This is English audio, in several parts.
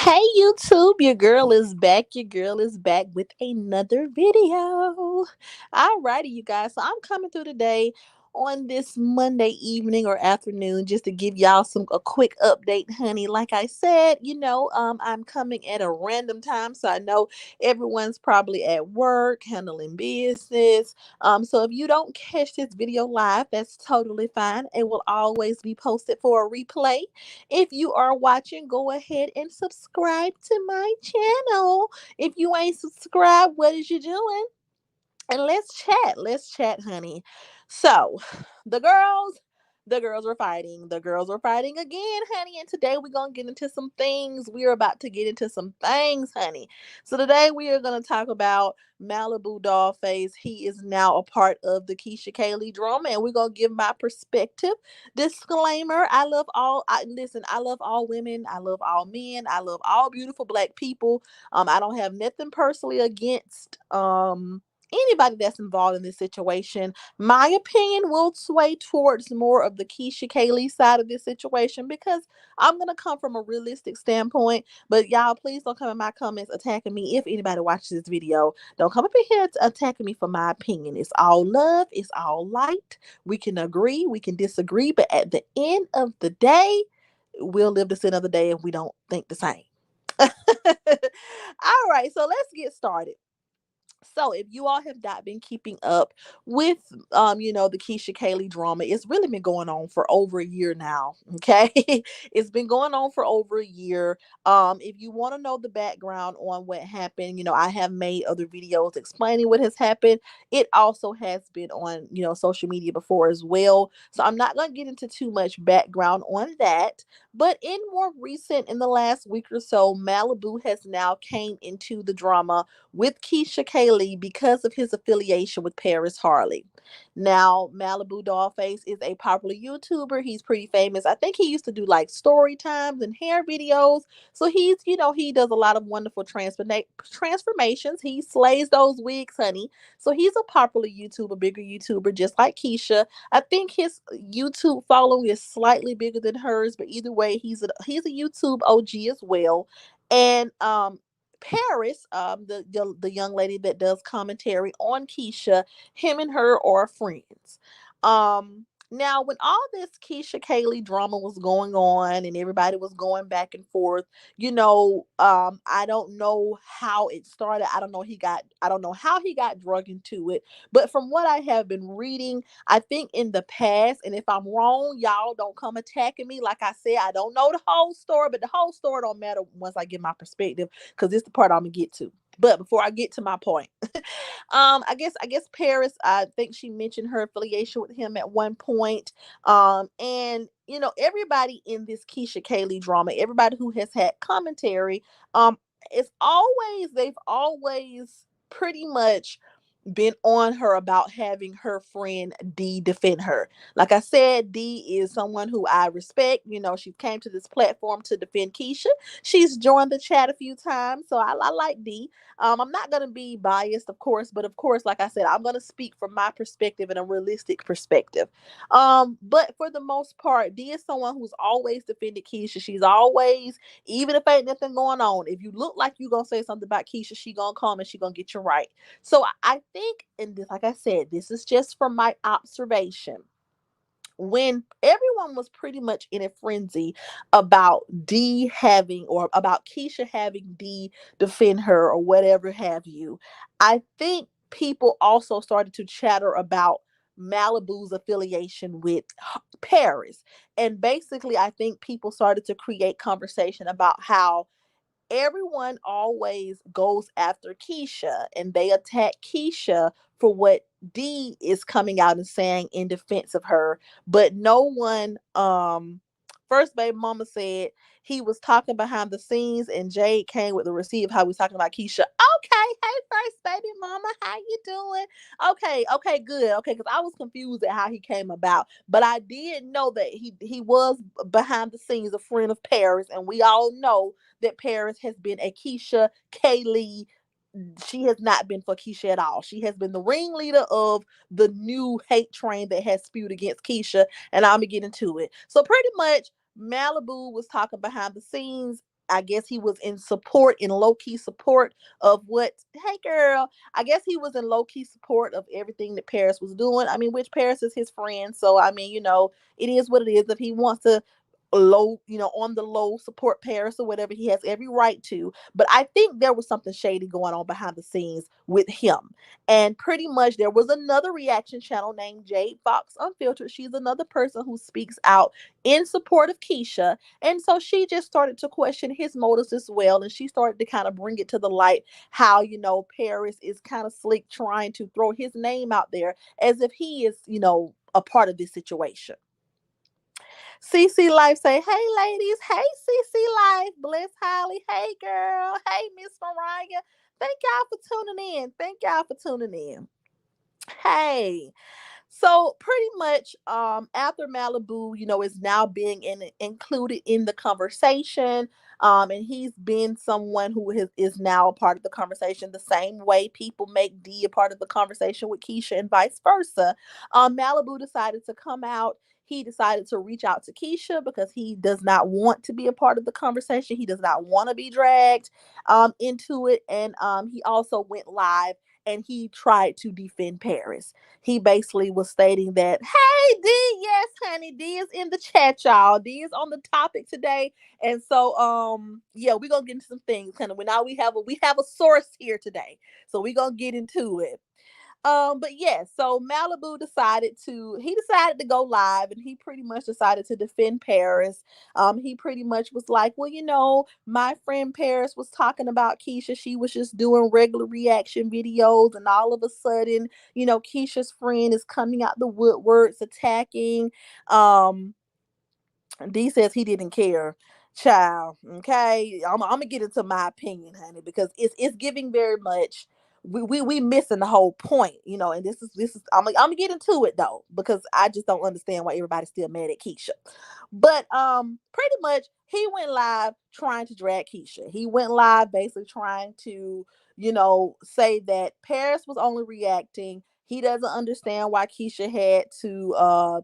Hey YouTube, your girl is back. Your girl is back with another video. Alrighty, you guys. So I'm coming through today on this Monday evening or afternoon just to give y'all a quick update, honey. Like I said, I'm coming at a random time, so I know everyone's probably at work handling business. So if you don't catch this video live, that's totally fine. It will always be posted for a replay. If you are watching, go ahead and subscribe to my channel. If you ain't subscribed, what is you doing? And let's chat. Let's chat, honey. So, the girls, the girls are fighting. The girls are fighting again, honey. And today we're gonna get into some things. We're about to get into some things, honey. So today we are gonna talk about Malibu Dollface. He is now a part of the Keisha Kaylee drama, and we're gonna give my perspective. Disclaimer: I love all women. I love all men. I love all beautiful black people. I don't have nothing personally against anybody that's involved in this situation. My opinion will sway towards more of the Keisha Kaylee side of this situation because I'm gonna come from a realistic standpoint. But y'all, please don't come in my comments attacking me. If anybody watches this video, don't come up in here attacking me for my opinion. It's all love. It's all light. We can agree. We can disagree. But at the end of the day, we'll live to see another day if we don't think the same. All right, so let's get started. So if you all have not been keeping up with the Keisha Kaylee drama, it's really been going on for over a year now. Okay. It's been going on for over a year. If you want to know the background on what happened, I have made other videos explaining what has happened. It also has been on, social media before as well. So I'm not gonna get into too much background on that. But in the last week or so, Malibu has now came into the drama with Keisha Kaylee because of his affiliation with Paris Harley. Now, Malibu Dollface is a popular YouTuber. He's pretty famous. I think he used to do like story times and hair videos. So he does a lot of wonderful transformations. He slays those wigs, honey. So he's a popular YouTuber, bigger YouTuber, just like Keisha. I think his YouTube following is slightly bigger than hers, but either way, he's a YouTube OG as well. And Paris, the young lady that does commentary on Keisha, him and her are friends. Now when all this Keisha Kaylee drama was going on and everybody was going back and forth, I don't know how it started. I don't know how he got drug into it, but from what I have been reading, I think in the past, and if I'm wrong, y'all don't come attacking me. Like I said, I don't know the whole story, but the whole story don't matter once I get my perspective because this is the part I'm gonna get to. But before I get to my point, I guess Paris, I think she mentioned her affiliation with him at one point. And everybody in this Keisha Kaylee drama, everybody who has had commentary, they've always pretty much been on her about having her friend D defend her. Like I said, D is someone who I respect. She came to this platform to defend Keisha. She's joined the chat a few times, so I like D. I'm not gonna be biased, of course, but of course, like I said, I'm gonna speak from my perspective and a realistic perspective. But for the most part, D is someone who's always defended Keisha. She's always, even if ain't nothing going on, if you look like you gonna say something about Keisha, she gonna come and she gonna get you right. So I think, and this, like I said, this is just from my observation. When everyone was pretty much in a frenzy about D having, or about Keisha having D defend her or whatever have you, I think people also started to chatter about Malibu's affiliation with Paris. And basically, I think people started to create conversation about how everyone always goes after Keisha and they attack Keisha for what D is coming out and saying in defense of her. But no one, first baby mama said he was talking behind the scenes and Jade came with the receipt of how we was talking about Keisha. Okay, hey first baby mama, how you doing? Okay, good. Okay, because I was confused at how he came about. But I did know that he was behind the scenes a friend of Paris, and we all know that Paris has been a Keisha Kaylee. She has not been for Keisha at all. She has been the ringleader of the new hate train that has spewed against Keisha, and I'm gonna get into it. So pretty much, Malibu was talking behind the scenes. I guess he was in support, in low key support of what, hey girl, I guess he was in low key support of everything that Paris was doing. I mean, which Paris is his friend. So, I mean, it is what it is. If he wants to low, on the low support Paris or whatever, he has every right to. But I think there was something shady going on behind the scenes with him. And pretty much there was another reaction channel named Jade Fox Unfiltered. She's another person who speaks out in support of Keisha. And so she just started to question his motives as well. And she started to kind of bring it to the light how, Paris is kind of slick trying to throw his name out there as if he is, a part of this situation. CC Life say, hey ladies, hey CC Life, bless Holly, hey girl, hey Miss Mariah. Thank y'all for tuning in. Thank y'all for tuning in. Hey, so pretty much, after Malibu, is now being included in the conversation. And he's been someone who is now a part of the conversation, the same way people make D a part of the conversation with Keisha and vice versa. Malibu decided to come out. He decided to reach out to Keisha because he does not want to be a part of the conversation. He does not want to be dragged into it. And he also went live and he tried to defend Paris. He basically was stating that, hey, D, yes, honey, D is in the chat, y'all. D is on the topic today. And so, yeah, we're gonna get into some things. Kind of now we have a source here today. So we're gonna get into it. But yeah, so Malibu decided to go live, and he pretty much decided to defend Paris. He pretty much was like, well, my friend Paris was talking about Keisha. She was just doing regular reaction videos, and all of a sudden, Keisha's friend is coming out the woodworks attacking. Um, D says he didn't care. Child, okay. I'm gonna get into my opinion, honey, because it's giving very much. We missing the whole point, and this is I'm gonna get into it though, because I just don't understand why everybody's still mad at Keisha. But pretty much he went live trying to drag Keisha. He went live basically trying to, say that Paris was only reacting. He doesn't understand why Keisha had to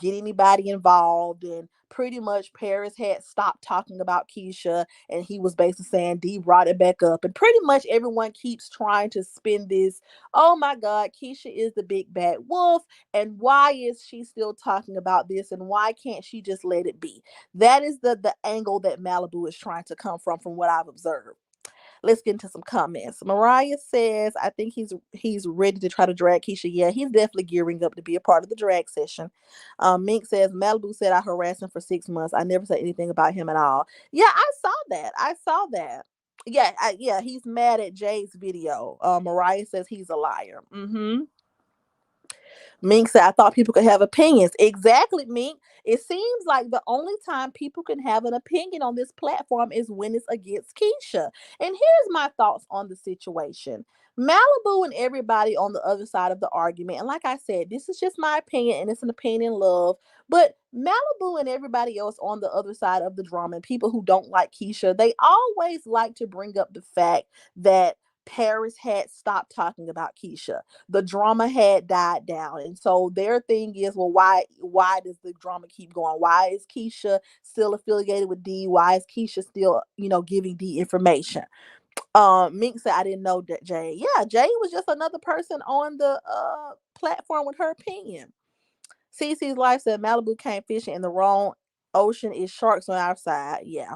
get anybody involved, and pretty much Paris had stopped talking about Keisha, and he was basically saying D brought it back up, and pretty much everyone keeps trying to spin this, oh my god, Keisha is the big bad wolf, and why is she still talking about this, and why can't she just let it be? That is the angle that Malibu is trying to come from what I've observed. Let's get into some comments. Mariah says, I think he's ready to try to drag Keisha. Yeah, he's definitely gearing up to be a part of the drag session. Mink says, Malibu said I harassed him for 6 months. I never said anything about him at all. Yeah, I saw that. Yeah, yeah, he's mad at Jay's video. Mariah says he's a liar. Mink said, I thought people could have opinions. Exactly, Mink. It seems like the only time people can have an opinion on this platform is when it's against Keisha. And here's my thoughts on the situation. Malibu and everybody on the other side of the argument, and like I said, this is just my opinion and it's an opinion love, but Malibu and everybody else on the other side of the drama, and people who don't like Keisha, they always like to bring up the fact that Paris had stopped talking about Keisha. The drama had died down, and so their thing is, well, why does the drama keep going? Why is Keisha still affiliated with D? Why is Keisha still giving D information? Mink said, I didn't know that Jay. Yeah, Jay was just another person on the platform with her opinion. CC's Life said Malibu came fishing in the wrong ocean, is sharks on our side. Yeah.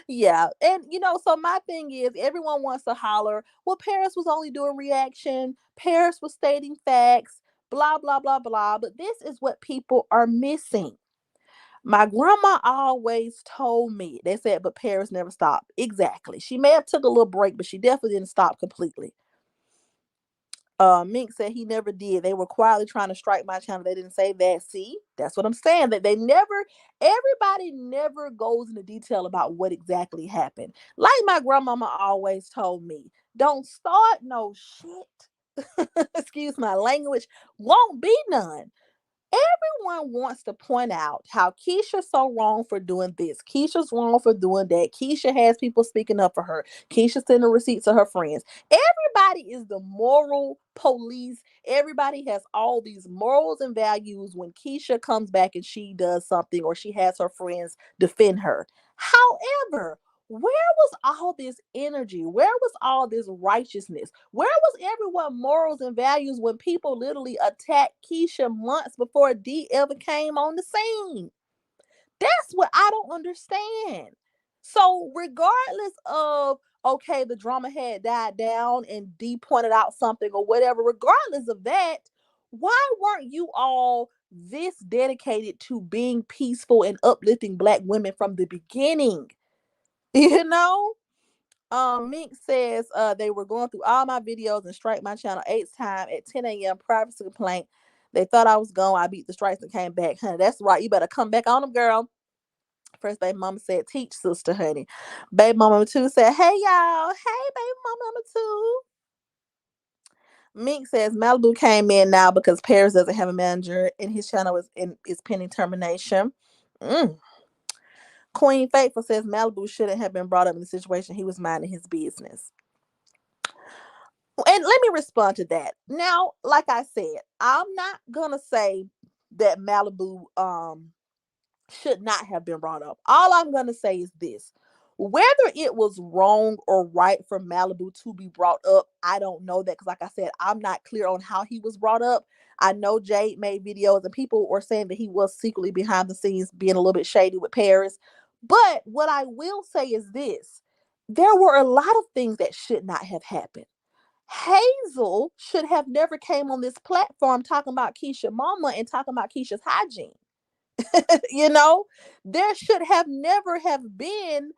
Yeah. And so my thing is, everyone wants to holler, well, Paris was only doing reaction, Paris was stating facts, blah, blah, blah, blah. But this is what people are missing. My grandma always told me, they said, but Paris never stopped. Exactly. She may have took a little break, but she definitely didn't stop completely. Mink said he never did. They were quietly trying to strike my channel. They didn't say that. See, that's what I'm saying. That everybody never goes into detail about what exactly happened. Like my grandmama always told me, don't start no shit. Excuse my language. Won't be none. Everyone wants to point out how Keisha's so wrong for doing this. Keisha's wrong for doing that. Keisha has people speaking up for her. Keisha sending receipts to her friends. Everybody is the moral police. Everybody has all these morals and values when Keisha comes back and she does something or she has her friends defend her. However, where was all this energy? Where was all this righteousness? Where was everyone morals and values when people literally attacked Keisha months before D ever came on the scene? That's what I don't understand. So regardless of, okay, the drama had died down and D pointed out something or whatever, regardless of that, why weren't you all this dedicated to being peaceful and uplifting Black women from the beginning? You know? Mink says they were going through all my videos and strike my channel 8 times at 10 a.m. privacy complaint. They thought I was gone. I beat the strikes and came back. Honey, that's right. You better come back on them, girl. First baby mama said, teach sister, honey. Baby mama number two said, hey y'all. Hey baby mama number two. Mink says Malibu came in now because Paris doesn't have a manager and his channel is pending termination. Queen Faithful says Malibu shouldn't have been brought up in the situation. He was minding his business. And let me respond to that. Now, like I said, I'm not gonna say that Malibu should not have been brought up. All I'm gonna say is this. Whether it was wrong or right for Malibu to be brought up, I don't know that because, like I said, I'm not clear on how he was brought up. I know Jade made videos and people were saying that he was secretly behind the scenes being a little bit shady with Paris. But what I will say is this: there were a lot of things that should not have happened. Hazel should have never came on this platform talking about Keisha mama and talking about Keisha's hygiene. You know, there should have never have been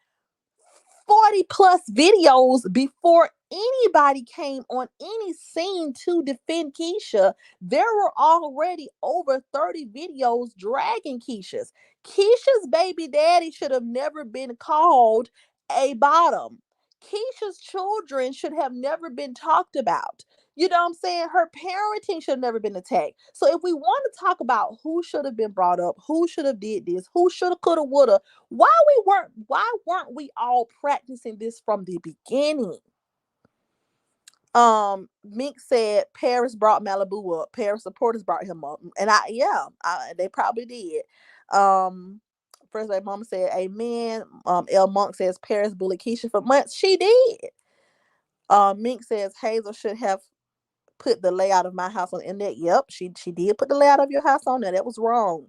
40 plus videos before anybody came on any scene to defend Keisha. There were already over 30 videos dragging Keisha's baby daddy should have never been called a bottom. Keisha's children should have never been talked about. You know what I'm saying? Her parenting should have never been attacked. So if we want to talk about who should have been brought up, who should have did this, who should have, could have, would have, why weren't we all practicing this from the beginning? Mink said Paris brought Malibu up. Paris supporters brought him up. And they probably did. First lady mama said amen. L Monk says Paris bullied Keisha for months. She did. Mink says Hazel should have put the layout of my house on the internet. Yep, she did put the layout of your house on there. That was wrong.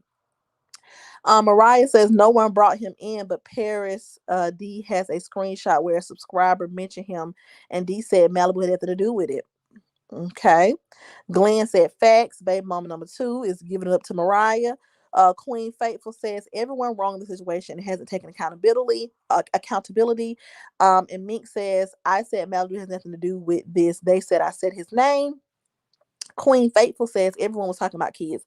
Mariah says no one brought him in, but Paris D has a screenshot where a subscriber mentioned him, and D said Malibu had nothing to do with it. Okay. Glenn said facts. Baby mama number two is giving it up to Mariah. Queen Faithful says everyone wrong in the situation and hasn't taken accountability. And Mink says I said Malibu has nothing to do with this. They said I said his name. Queen Faithful says everyone was talking about kids.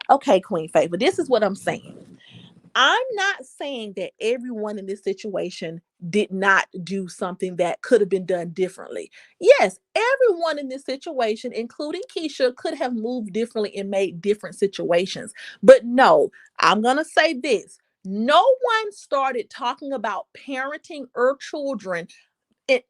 Okay, Queen Faithful, this is what I'm saying. I'm not saying that everyone in this situation did not do something that could have been done differently. Yes, everyone in this situation, including Keisha, could have moved differently and made different situations. But no, I'm going to say this. No one started talking about parenting or children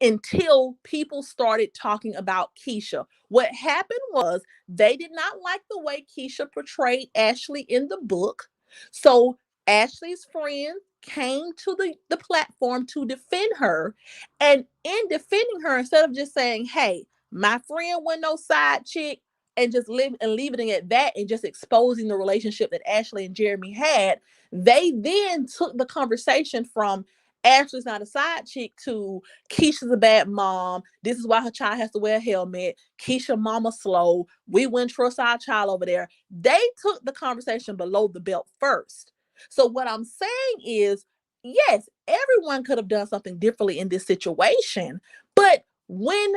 until people started talking about Keisha. What happened was they did not like the way Keisha portrayed Ashley in the book. So Ashley's friend came to the platform to defend her. And in defending her, instead of just saying, hey, my friend wasn't no side chick, and just leaving it at that and just exposing the relationship that Ashley and Jeremy had, they then took the conversation from Ashley's not a side chick to Keisha's a bad mom. This is why her child has to wear a helmet. Keisha mama slow. We wouldn't trust our child over there. They took the conversation below the belt first. So what I'm saying is, yes, everyone could have done something differently in this situation. But when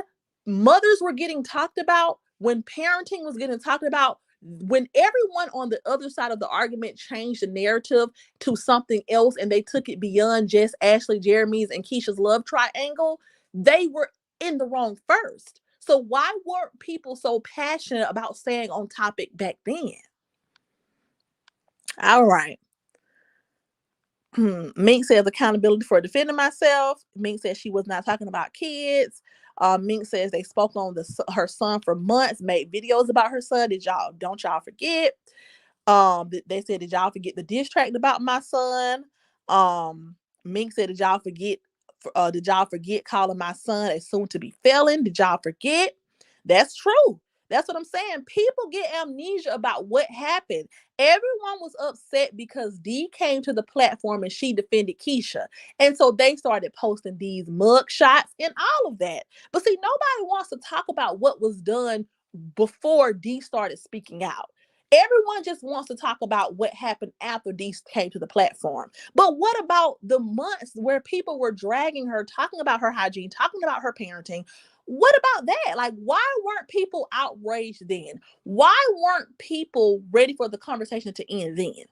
mothers were getting talked about, when parenting was getting talked about, when everyone on the other side of the argument changed the narrative to something else and they took it beyond just Ashley, Jeremy's, and Keisha's love triangle, they were in the wrong first. So why weren't people so passionate about staying on topic back then? All right. Mink says accountability for defending myself. Mink says she was not talking about kids. Mink says they spoke on her son for months, made videos about her son. Don't y'all forget? They said, did y'all forget the diss track about my son? Mink said, did y'all forget calling my son a soon to be felon? Did y'all forget? That's true. That's what I'm saying. People get amnesia about what happened. Everyone was upset because D came to the platform and she defended Keisha. And so they started posting these mug shots and all of that. But see, nobody wants to talk about what was done before D started speaking out. Everyone just wants to talk about what happened after D came to the platform. But what about the months where people were dragging her, talking about her hygiene, talking about her parenting? What about that? Like, why weren't people outraged then? Why weren't people ready for the conversation to end then?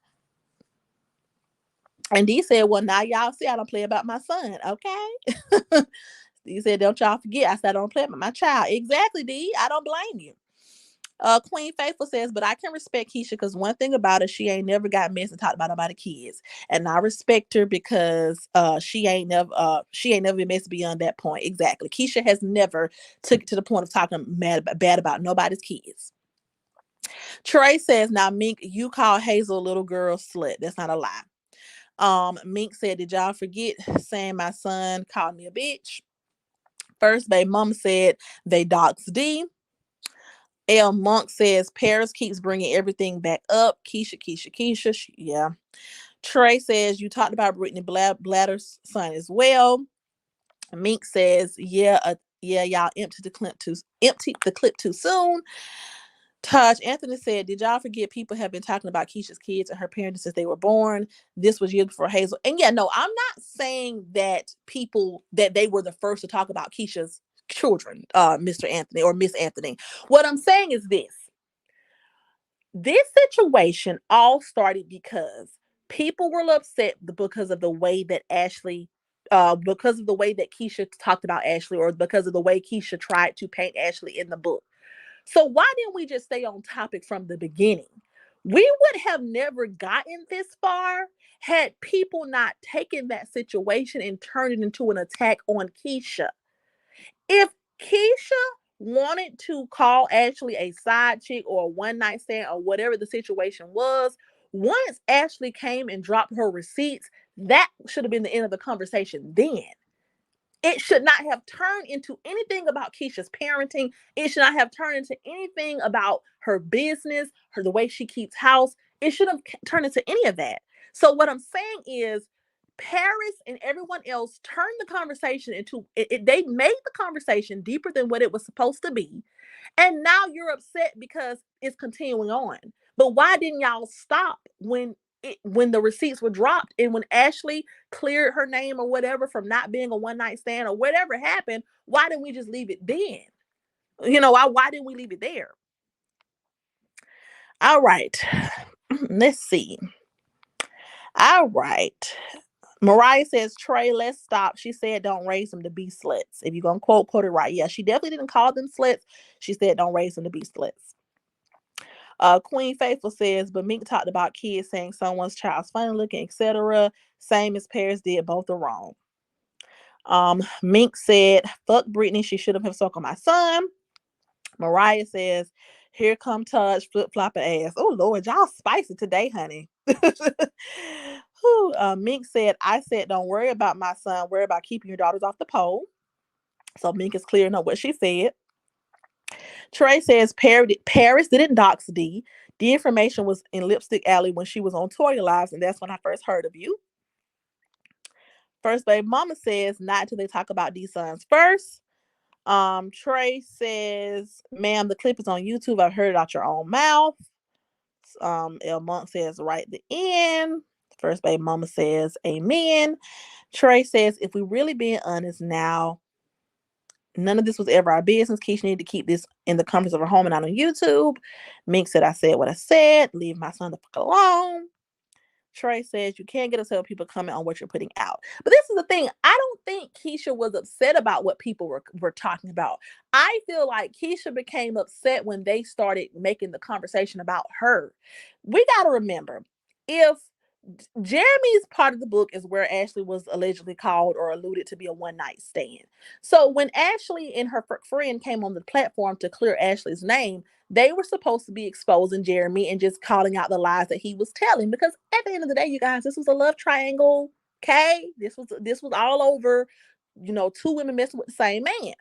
And D said, well, now y'all see I don't play about my son, okay? D said, don't y'all forget, I said I don't play about my child. Exactly, D. I don't blame you. Queen Faithful says, but I can respect Keisha because one thing about her, she ain't never got messed and talked about nobody kids, and I respect her because she ain't never been messed beyond that point. Exactly, Keisha has never took it to the point of talking bad about nobody's kids. Trey says, now Mink, you call Hazel a little girl slut. That's not a lie. Mink said, did y'all forget saying my son called me a bitch? First baby mama said they doxed D. L Monk says Paris keeps bringing everything back up. Keisha. Yeah. Trey says you talked about Brittany Blatter's son as well. Mink says, yeah, y'all emptied the clip too soon. Taj Anthony said, did y'all forget people have been talking about Keisha's kids and her parents since they were born? This was years before Hazel. And yeah, no, I'm not saying that they were the first to talk about Keisha's children, Mr. Anthony or Miss Anthony. What I'm saying is this situation all started because people were upset because of the way that because of the way that Keisha talked about Ashley, or because of the way Keisha tried to paint Ashley in the book. So why didn't we just stay on topic from the beginning? We would have never gotten this far had people not taken that situation and turned it into an attack on Keisha. If Keisha wanted to call Ashley a side chick or a one night stand or whatever the situation was, once Ashley came and dropped her receipts, that should have been the end of the conversation then. It should not have turned into anything about Keisha's parenting. It should not have turned into anything about her business, the way she keeps house. It should have turned into any of that. So what I'm saying is Paris and everyone else turned the conversation into they made the conversation deeper than what it was supposed to be. And now you're upset because it's continuing on. But why didn't y'all stop when the receipts were dropped and when Ashley cleared her name or whatever from not being a one night stand or whatever happened? Why didn't we just leave it then? Why didn't we leave it there? All right. Let's see. All right. Mariah says, Trey, let's stop. She said, don't raise them to be sluts. If you're going to quote it right. Yeah, she definitely didn't call them sluts. She said, don't raise them to be sluts. Queen Faithful says, but Mink talked about kids saying someone's child's funny looking, etc. Same as Paris did, both are wrong. Mink said, fuck Brittany, she should have stuck on my son. Mariah says, here come Touch, flip flopping ass. Oh Lord, y'all spicy today, honey. Mink said, I said, don't worry about my son, worry about keeping your daughters off the pole. So Mink is clearing up what she said. Trey says Paris didn't dox D. The information was in Lipstick Alley when she was on Toya Lives, and that's when I first heard of you. First baby mama says not until they talk about these sons first. Trey says, ma'am, the clip is on YouTube. I've heard it out your own mouth. El Monk says right at the end. First baby mama says amen. Trey says, if we really being honest now, none of this was ever our business. Keisha needed to keep this in the comforts of her home and not on YouTube. Mink said, I said what I said. Leave my son the fuck alone. Trey says, you can't get upset with people comment on what you're putting out. But this is the thing. I don't think Keisha was upset about what people were talking about. I feel like Keisha became upset when they started making the conversation about her. We got to remember, if Jeremy's part of the book is where Ashley was allegedly called or alluded to be a one night stand. So when Ashley and her friend came on the platform to clear Ashley's name, they were supposed to be exposing Jeremy and just calling out the lies that he was telling. Because at the end of the day, you guys, this was a love triangle. Okay, this was all over. Two women messing with the same man.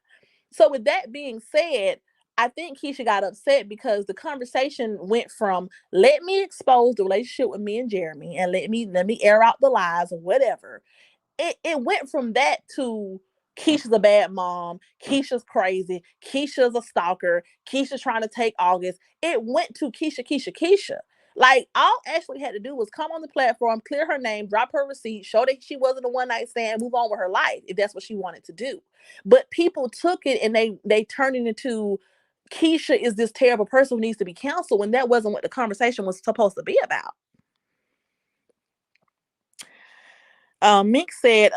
So with that being said, I think Keisha got upset because the conversation went from let me expose the relationship with me and Jeremy and let me air out the lies or whatever. It went from that to Keisha's a bad mom, Keisha's crazy, Keisha's a stalker, Keisha's trying to take August. It went to Keisha. Like all Ashley had to do was come on the platform, clear her name, drop her receipt, show that she wasn't a one night stand, move on with her life if that's what she wanted to do. But people took it and they turned it into Keisha is this terrible person who needs to be counseled when that wasn't what the conversation was supposed to be about. Mink said,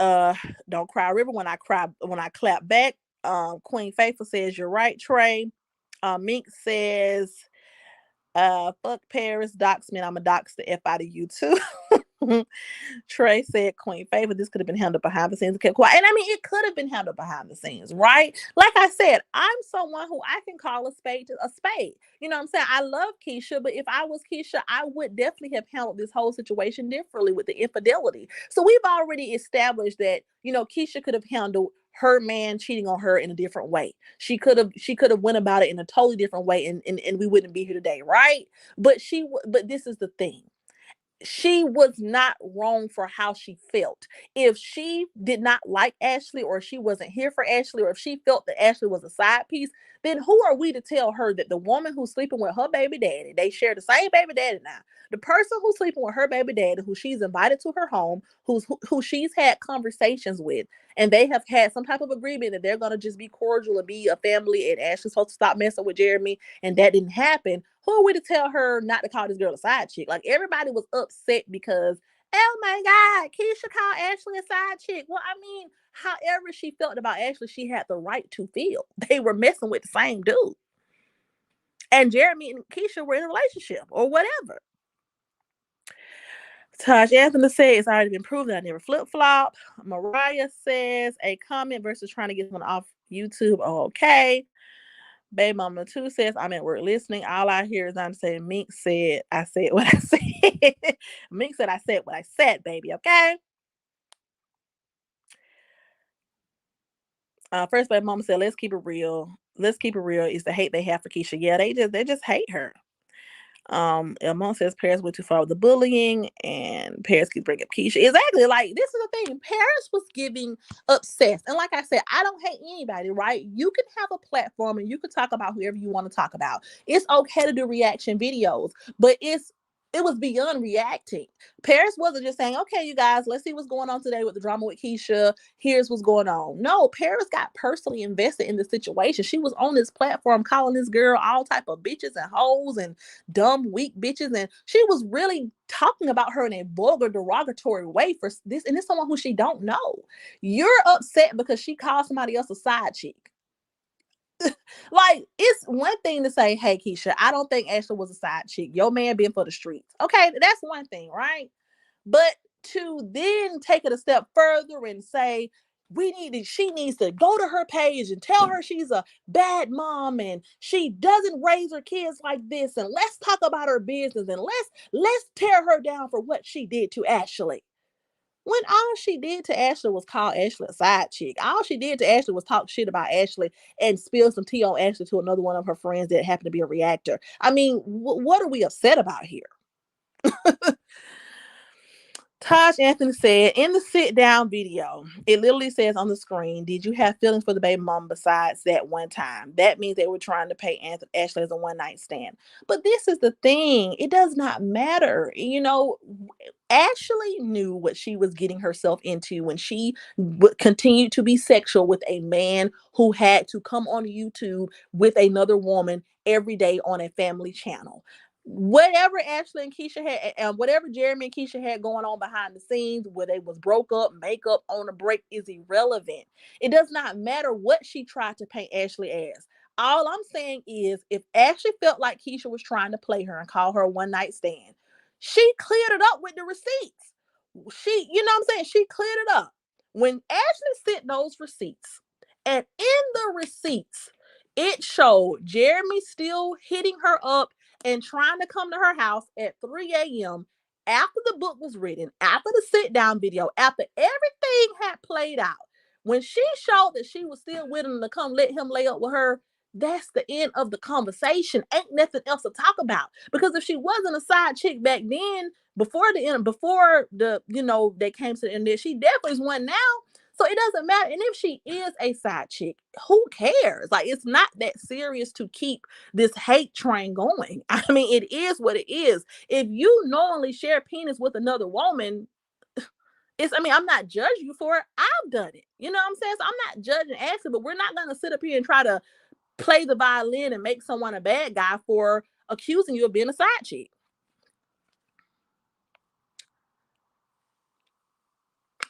don't cry river when I clap back. Queen Faithful says, you're right, Trey. Mink says, fuck Paris, dox me, and I'm a dox the F out of you too. Trey said, Queen Favor, this could have been handled behind the scenes. Kept quiet. And I mean, it could have been handled behind the scenes, right? Like I said, I'm someone who I can call a spade a spade. You know what I'm saying? I love Keisha, but if I was Keisha, I would definitely have handled this whole situation differently with the infidelity. So we've already established that, Keisha could have handled her man cheating on her in a different way. She could have went about it in a totally different way and we wouldn't be here today, right? But this is the thing, she was not wrong for how she felt. If she did not like Ashley, or she wasn't here for Ashley, or if she felt that Ashley was a side piece, then who are we to tell her that the woman who's sleeping with her baby daddy, they share the same baby daddy now, the person who's sleeping with her baby daddy, who she's invited to her home, who she's had conversations with, and they have had some type of agreement that they're going to just be cordial and be a family, and Ashley's supposed to stop messing with Jeremy, and that didn't happen. Who are we to tell her not to call this girl a side chick? Like, everybody was upset because, oh my God, Keisha called Ashley a side chick. Well, I mean, however she felt about Ashley, she had the right to feel. They were messing with the same dude. And Jeremy and Keisha were in a relationship or whatever. Taj Anthony says it's already been proven I never flip flop. Mariah says a comment versus trying to get someone off YouTube. Oh, okay. Baby Mama 2 says, I'm at work listening. All I hear is I'm saying, Mink said, I said what I said. Mink said, I said what I said, baby, okay? First Baby Mama said, let's keep it real. Let's keep it real. Is the hate they have for Keisha. Yeah, they just hate her. Elmont says Paris went too far with the bullying, and Paris keeps bringing up Keisha. Exactly. Like, this is the thing. Paris was giving obsessed. And like I said, I don't hate anybody, right? You can have a platform and you can talk about whoever you want to talk about. It's okay to do reaction videos, but it was beyond reacting. Paris wasn't just saying, okay, you guys, let's see what's going on today with the drama with Keisha. Here's what's going on. No, Paris got personally invested in the situation. She was on this platform calling this girl all type of bitches and hoes and dumb, weak bitches. And she was really talking about her in a vulgar, derogatory way for this. And it's someone who she don't know. You're upset because she called somebody else a side chick. Like, it's one thing to say, hey, Keisha, I don't think Ashley was a side chick. Your man been for the streets. Okay, that's one thing, right? But to then take it a step further and say, she needs to go to her page and tell her she's a bad mom and she doesn't raise her kids like this, and let's talk about her business, and let's tear her down for what she did to Ashley. When all she did to Ashley was call Ashley a side chick. All she did to Ashley was talk shit about Ashley and spill some tea on Ashley to another one of her friends that happened to be a reactor. I mean, what are we upset about here? Taj Anthony said in the sit down video, it literally says on the screen, did you have feelings for the baby mom besides that one time? That means they were trying to pay Ashley as a one night stand. But this is the thing, it does not matter. Ashley knew what she was getting herself into when she continued to be sexual with a man who had to come on YouTube with another woman every day on a family channel. Whatever Ashley and Keisha had, and whatever Jeremy and Keisha had going on behind the scenes, where they was broke up, make up on a break, is irrelevant. It does not matter what she tried to paint Ashley as. All I'm saying is, if Ashley felt like Keisha was trying to play her and call her a one night stand, She cleared it up with the receipts. She, you know what I'm saying? She cleared it up. When Ashley sent those receipts, and in the receipts, it showed Jeremy still hitting her up and trying to come to her house at 3 a.m. after the book was written, after the sit down video, after everything had played out. When she showed that she was still willing to come let him lay up with her, that's the end of the conversation. Ain't nothing else to talk about. Because if she wasn't a side chick back then, before the end, before the, they came to the end, she definitely is one now. So it doesn't matter. And if she is a side chick, who cares? Like, it's not that serious to keep this hate train going. I mean, it is what it is. If you knowingly share penis with another woman, I'm not judging you for it. I've done it. You know what I'm saying? So I'm not judging Ashley, but we're not gonna sit up here and try to play the violin and make someone a bad guy for accusing you of being a side chick.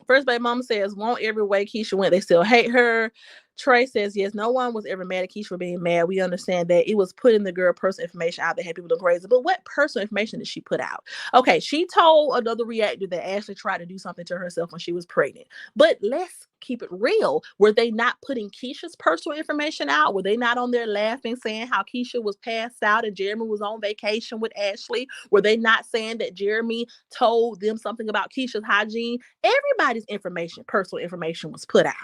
First baby mama says, won't every way Keisha went, they still hate her. Trey says, yes, no one was ever mad at Keisha for being mad. We understand that it was putting the girl personal information out that had people go crazy. But what personal information did she put out? Okay, she told another reactor that Ashley tried to do something to herself when she was pregnant. But let's keep it real. Were they not putting Keisha's personal information out? Were they not on there laughing, saying how Keisha was passed out and Jeremy was on vacation with Ashley? Were they not saying that Jeremy told them something about Keisha's hygiene? Everybody's information, personal information, was put out.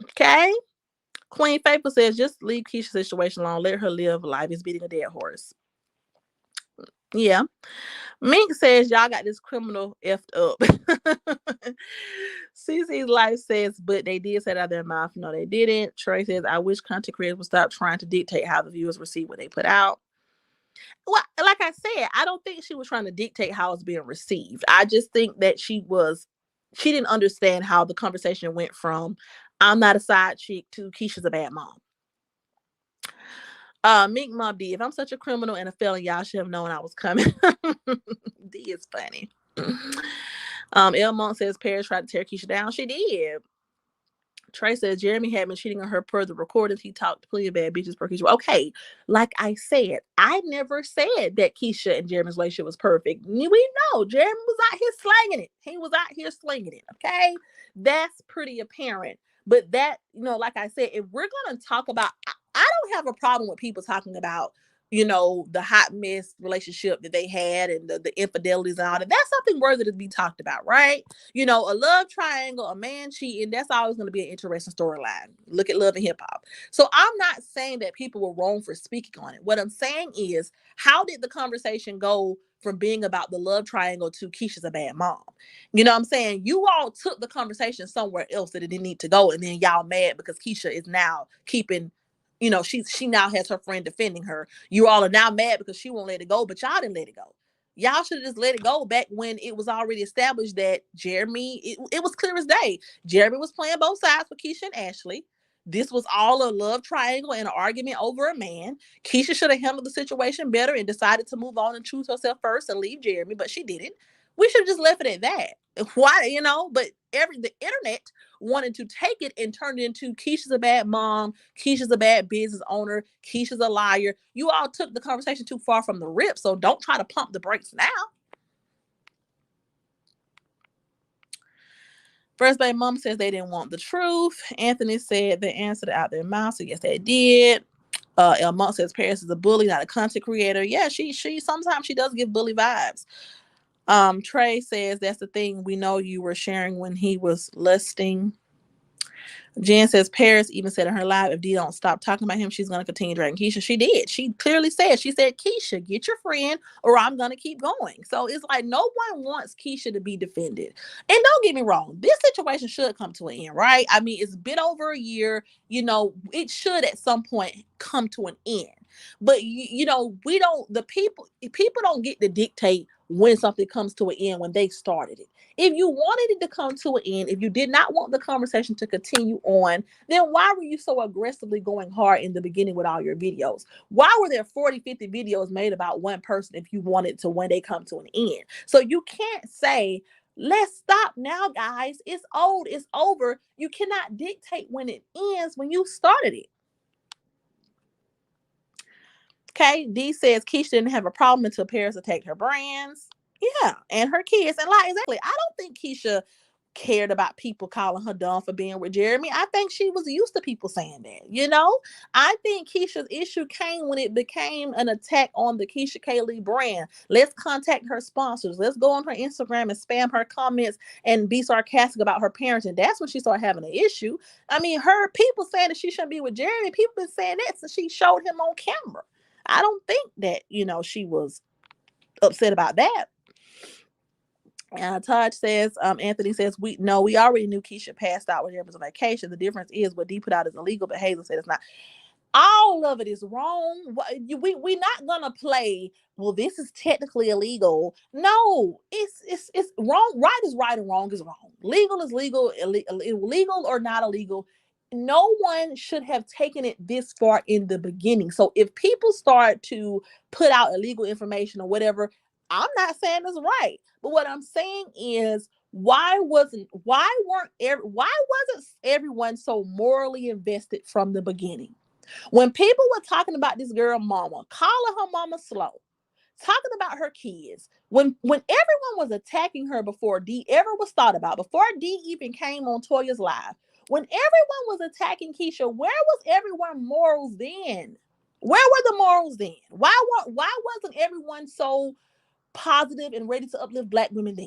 Okay. Queen Faithful says, just leave Keisha's situation alone. Let her live life. It's beating a dead horse. Yeah. Mink says, y'all got this criminal effed up. CC's Life says, but they did say it out of their mouth. No, they didn't. Trey says, I wish content creators would stop trying to dictate how the viewers receive what they put out. Well, like I said, I don't think she was trying to dictate how it's being received. I just think that she didn't understand how the conversation went from I'm not a side chick to Keisha's a bad mom. Mink Mom D, if I'm such a criminal and a felon, y'all should have known I was coming. D is funny. El Monk says Paris tried to tear Keisha down. She did. Trey says Jeremy had been cheating on her per the recordings. He talked plenty of bad bitches per Keisha. Okay, like I said, I never said that Keisha and Jeremy's relationship was perfect. We know Jeremy was out here slanging it. He was out here slinging it. Okay, that's pretty apparent. But that, like I said, if we're gonna talk about, I don't have a problem with people talking about, the hot mess relationship that they had and the infidelities and all that. That's something worthy to be talked about, right? A love triangle, a man cheating, that's always going to be an interesting storyline. Look at Love and Hip Hop. So I'm not saying that people were wrong for speaking on it. What I'm saying is, how did the conversation go from being about the love triangle to Keisha's a bad mom? You know what I'm saying? You all took the conversation somewhere else that it didn't need to go, and then y'all mad because Keisha is now keeping, she now has her friend defending her. You all are now mad because she won't let it go, but y'all didn't let it go. Y'all should have just let it go back when it was already established that Jeremy, it was clear as day. Jeremy was playing both sides for Keisha and Ashley. This was all a love triangle and an argument over a man. Keisha should have handled the situation better and decided to move on and choose herself first and leave Jeremy, but she didn't. We should have just left it at that. Why, but the internet wanted to take it and turn it into Keisha's a bad mom, Keisha's a bad business owner, Keisha's a liar. You all took the conversation too far from the rip, so don't try to pump the brakes now. First baby mom says they didn't want the truth. Anthony said they answered it out their mouth, so yes, they did. El Monk says Paris is a bully, not a content creator. Yeah, she sometimes she does give bully vibes. Trey says that's the thing we know you were sharing when he was lusting. Jen says Paris even said in her live, if Dee don't stop talking about him, she's going to continue dragging Keisha. She did. She clearly said, Keisha, get your friend or I'm going to keep going. So it's like no one wants Keisha to be defended. And don't get me wrong, this situation should come to an end, right? I mean, it's been over a year. It should at some point come to an end. But, we don't, people don't get to dictate when something comes to an end when they started it. If you wanted it to come to an end, if you did not want the conversation to continue on, then why were you so aggressively going hard in the beginning with all your videos? Why were there 40, 50 videos made about one person if you wanted to when they come to an end? So you can't say, let's stop now, guys. It's old. It's over. You cannot dictate when it ends when you started it. Okay, D says Keisha didn't have a problem until Paris attacked her brands. Yeah, and her kids. And like, exactly, I don't think Keisha cared about people calling her dumb for being with Jeremy. I think she was used to people saying that, you know? I think Keisha's issue came when it became an attack on the Keisha Kaylee brand. Let's contact her sponsors. Let's go on her Instagram and spam her comments and be sarcastic about her parenting. That's when she started having an issue. I mean, her people saying that she shouldn't be with Jeremy, people been saying that since she showed him on camera. I don't think that, she was upset about that. Todd says, Anthony says, we already knew Keisha passed out when she was on vacation. The difference is what D put out is illegal, but Hazel said it's not. All of it is wrong. We're not gonna play, well, this is technically illegal. No, it's wrong. Right is right and wrong is wrong. Legal is legal. Illegal or not illegal. No one should have taken it this far in the beginning. So if people start to put out illegal information or whatever, I'm not saying it's right. But what I'm saying is, why wasn't everyone so morally invested from the beginning? When people were talking about this girl mama, calling her mama slow, talking about her kids, when everyone was attacking her before D ever was thought about, before D even came on Toya's live, when everyone was attacking Keisha, where was everyone's morals then? Where were the morals then? Why wasn't everyone so positive and ready to uplift Black women then?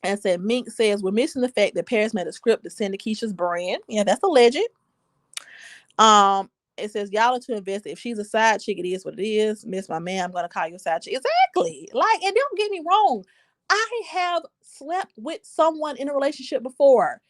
And said, Mink says, we're missing the fact that Paris made a script to send to Keisha's brand. Yeah, that's alleged. It says, y'all are too invested. If she's a side chick, it is what it is. Miss my man, I'm gonna call you a side chick. Exactly. Like, and don't get me wrong, I have slept with someone in a relationship before.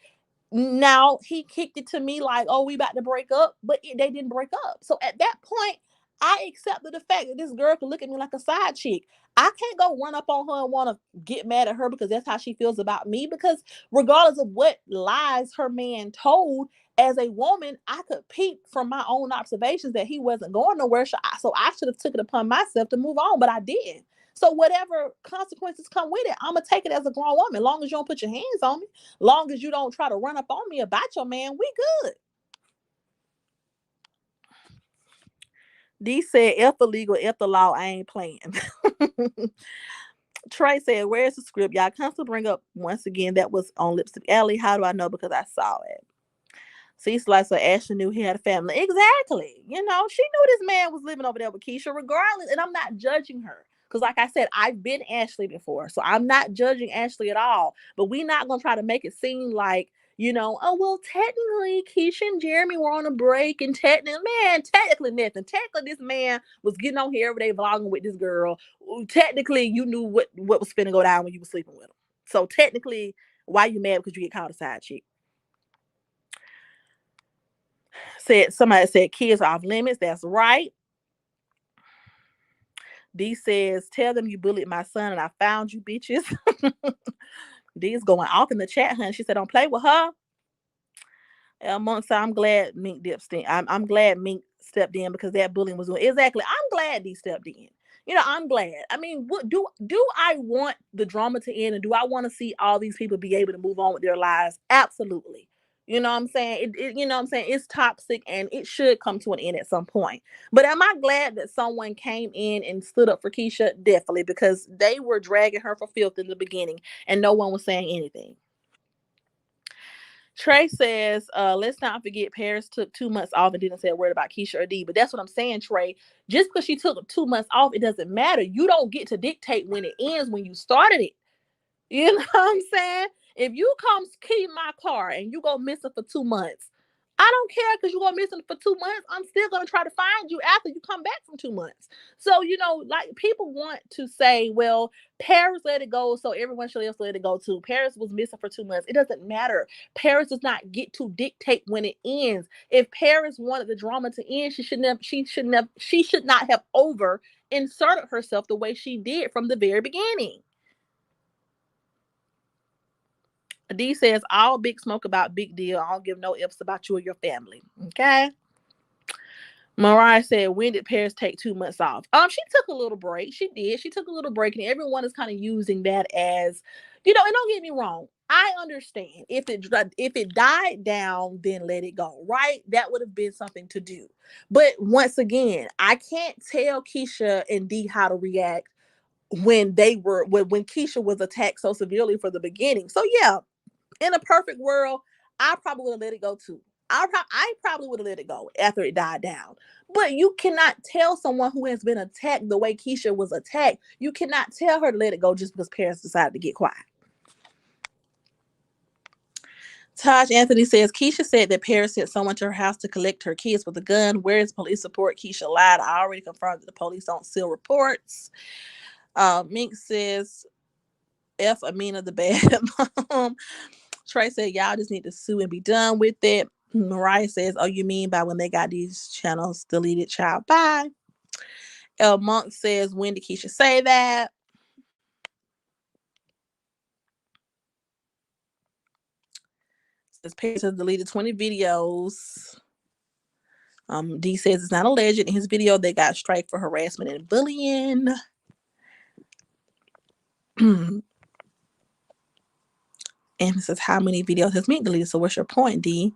Now he kicked it to me like, oh, we about to break up, but they didn't break up. So at that point, I accepted the fact that this girl could look at me like a side chick. I can't go run up on her and want to get mad at her because that's how she feels about me. Because regardless of what lies her man told, as a woman, I could peep from my own observations that he wasn't going nowhere. So I should have took it upon myself to move on, but I didn't. So whatever consequences come with it, I'm gonna take it as a grown woman. As long as you don't put your hands on me, long as you don't try to run up on me about your man, we good. D said, F the legal, F the law, I ain't playing. Trey said, where's the script? Y'all constantly bring up once again that was on Lipstick Alley. How do I know? Because I saw it. See, Slice, so Ashley knew he had a family. Exactly. She knew this man was living over there with Keisha, regardless. And I'm not judging her. Because, like I said, I've been Ashley before. So I'm not judging Ashley at all. But we're not going to try to make it seem like, oh, well, technically, Keisha and Jeremy were on a break. And technically nothing. Technically, this man was getting on here every day vlogging with this girl. Technically, you knew what was finna go down when you were sleeping with him. So technically, why you mad because you get called a side chick? Somebody said kids are off limits. That's right. D says, tell them you bullied my son and I found you, bitches. D is going off in the chat, hun. She said, don't play with her. Amongst, I'm glad Mink dipped in. I'm glad Mink stepped in because that bullying was exactly. I'm glad D stepped in. I'm glad. I mean, what do I want the drama to end, and do I want to see all these people be able to move on with their lives? Absolutely. You know what I'm saying? It's toxic and it should come to an end at some point. But am I glad that someone came in and stood up for Keisha? Definitely, because they were dragging her for filth in the beginning and no one was saying anything. Trey says, let's not forget Paris took 2 months off and didn't say a word about Keisha or D. But that's what I'm saying, Trey. Just because she took 2 months off, it doesn't matter. You don't get to dictate when it ends when you started it. You know what I'm saying? If you come key my car and you go missing for 2 months, I don't care because you go missing for 2 months. I'm still going to try to find you after you come back from 2 months. So, like people want to say, well, Paris let it go, so everyone should else let it go too. Paris was missing for 2 months. It doesn't matter. Paris does not get to dictate when it ends. If Paris wanted the drama to end, she should not have over inserted herself the way she did from the very beginning. D says, all big smoke about big deal. I don't give no ifs about you or your family. Okay. Mariah said, when did Paris take 2 months off? She took a little break. She did. She took a little break, and everyone is kind of using that as, and don't get me wrong. I understand if it died down, then let it go, right? That would have been something to do. But once again, I can't tell Keisha and D how to react when Keisha was attacked so severely for the beginning. So yeah, in a perfect world, I probably would have let it go too. I probably would have let it go after it died down. But you cannot tell someone who has been attacked the way Keisha was attacked. You cannot tell her to let it go just because parents decided to get quiet. Taj Anthony says Keisha said that Paris sent someone to her house to collect her kids with a gun. Where is police support? Keisha lied. I already confirmed that the police don't seal reports. Mink says F Amina the bad mom. Trey said y'all just need to sue and be done with it. Mariah says, oh, you mean by when they got these channels deleted, child? Bye. El Monk says, when did Keisha say that? Says Paris has deleted 20 videos. D says it's not alleged. In his video, they got strike for harassment and bullying. And it says, how many videos has Mink deleted? So what's your point, D?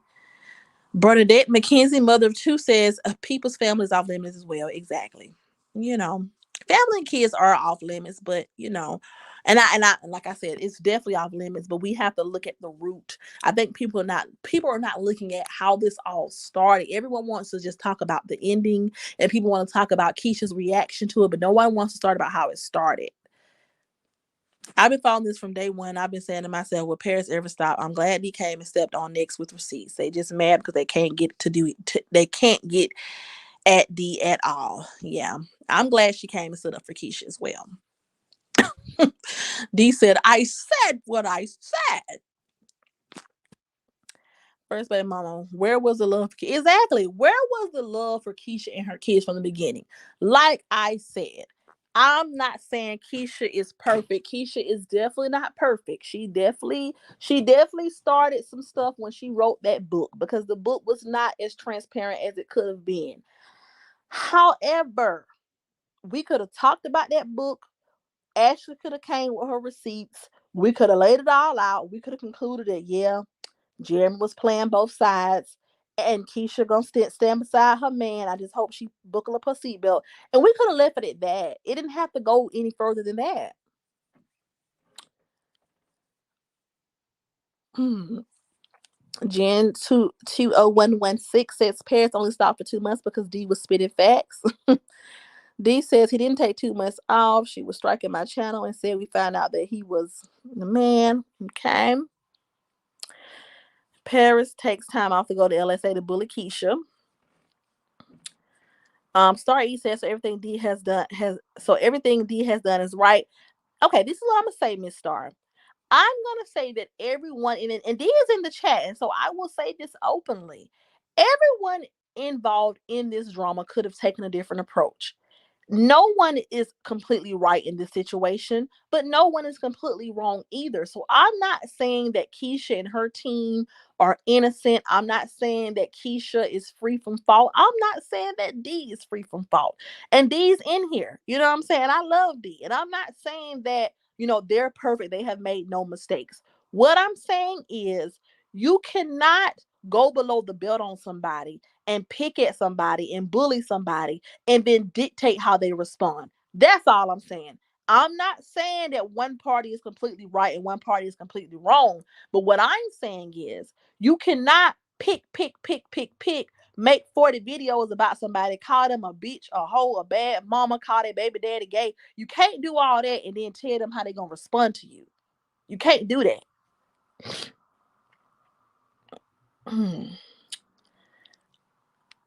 Bernadette McKenzie, mother of two, says people's families off limits as well. Exactly. You know, family and kids are off limits, but and I like I said, it's definitely off limits. But we have to look at the root. I think people are not looking at how this all started. Everyone wants to just talk about the ending, and people want to talk about Keisha's reaction to it, but no one wants to start about how it started. I've been following this from day one. I've been saying to myself, will Paris ever stop? I'm glad he came and stepped on next with receipts. They just mad because they can't get to do it. They can't get at D at all. Yeah. I'm glad she came and stood up for Keisha as well. D said, I said what I said. First baby mama, where was the love? Exactly. Where was the love for Keisha and her kids from the beginning? Like I said, I'm not saying Keisha is perfect. Keisha is definitely not perfect. She definitely started some stuff when she wrote that book because the book was not as transparent as it could have been. However, we could have talked about that book. Ashley could have came with her receipts. We could have laid it all out. We could have concluded that yeah, Jeremy was playing both sides, and Keisha gonna stand beside her man. I just hope she buckle up her seatbelt, and we could have left it at that. It didn't have to go any further than that. Jen 20116 says Paris only stopped for 2 months because D was spitting facts. D says he didn't take 2 months off. She was striking my channel and said we found out that he was the man. Okay. Paris takes time off to go to LSA to bully Keisha. Star E says so everything D has done is right. Okay, this is what I'm gonna say, Miss Star. I'm gonna say that everyone in it, and D is in the chat, and so I will say this openly. Everyone involved in this drama could have taken a different approach. No one is completely right in this situation, but no one is completely wrong either. So I'm not saying that Keisha and her team are innocent. I'm not saying that Keisha is free from fault. I'm not saying that D is free from fault. And D's in here. You know what I'm saying? I love D. And I'm not saying that, they're perfect. They have made no mistakes. What I'm saying is you cannot go below the belt on somebody and pick at somebody and bully somebody and then dictate how they respond. That's all I'm saying. I'm not saying that one party is completely right and one party is completely wrong. But what I'm saying is you cannot pick, make 40 videos about somebody, call them a bitch, a hoe, a bad mama, call their baby daddy gay. You can't do all that and then tell them how they're going to respond to you. You can't do that.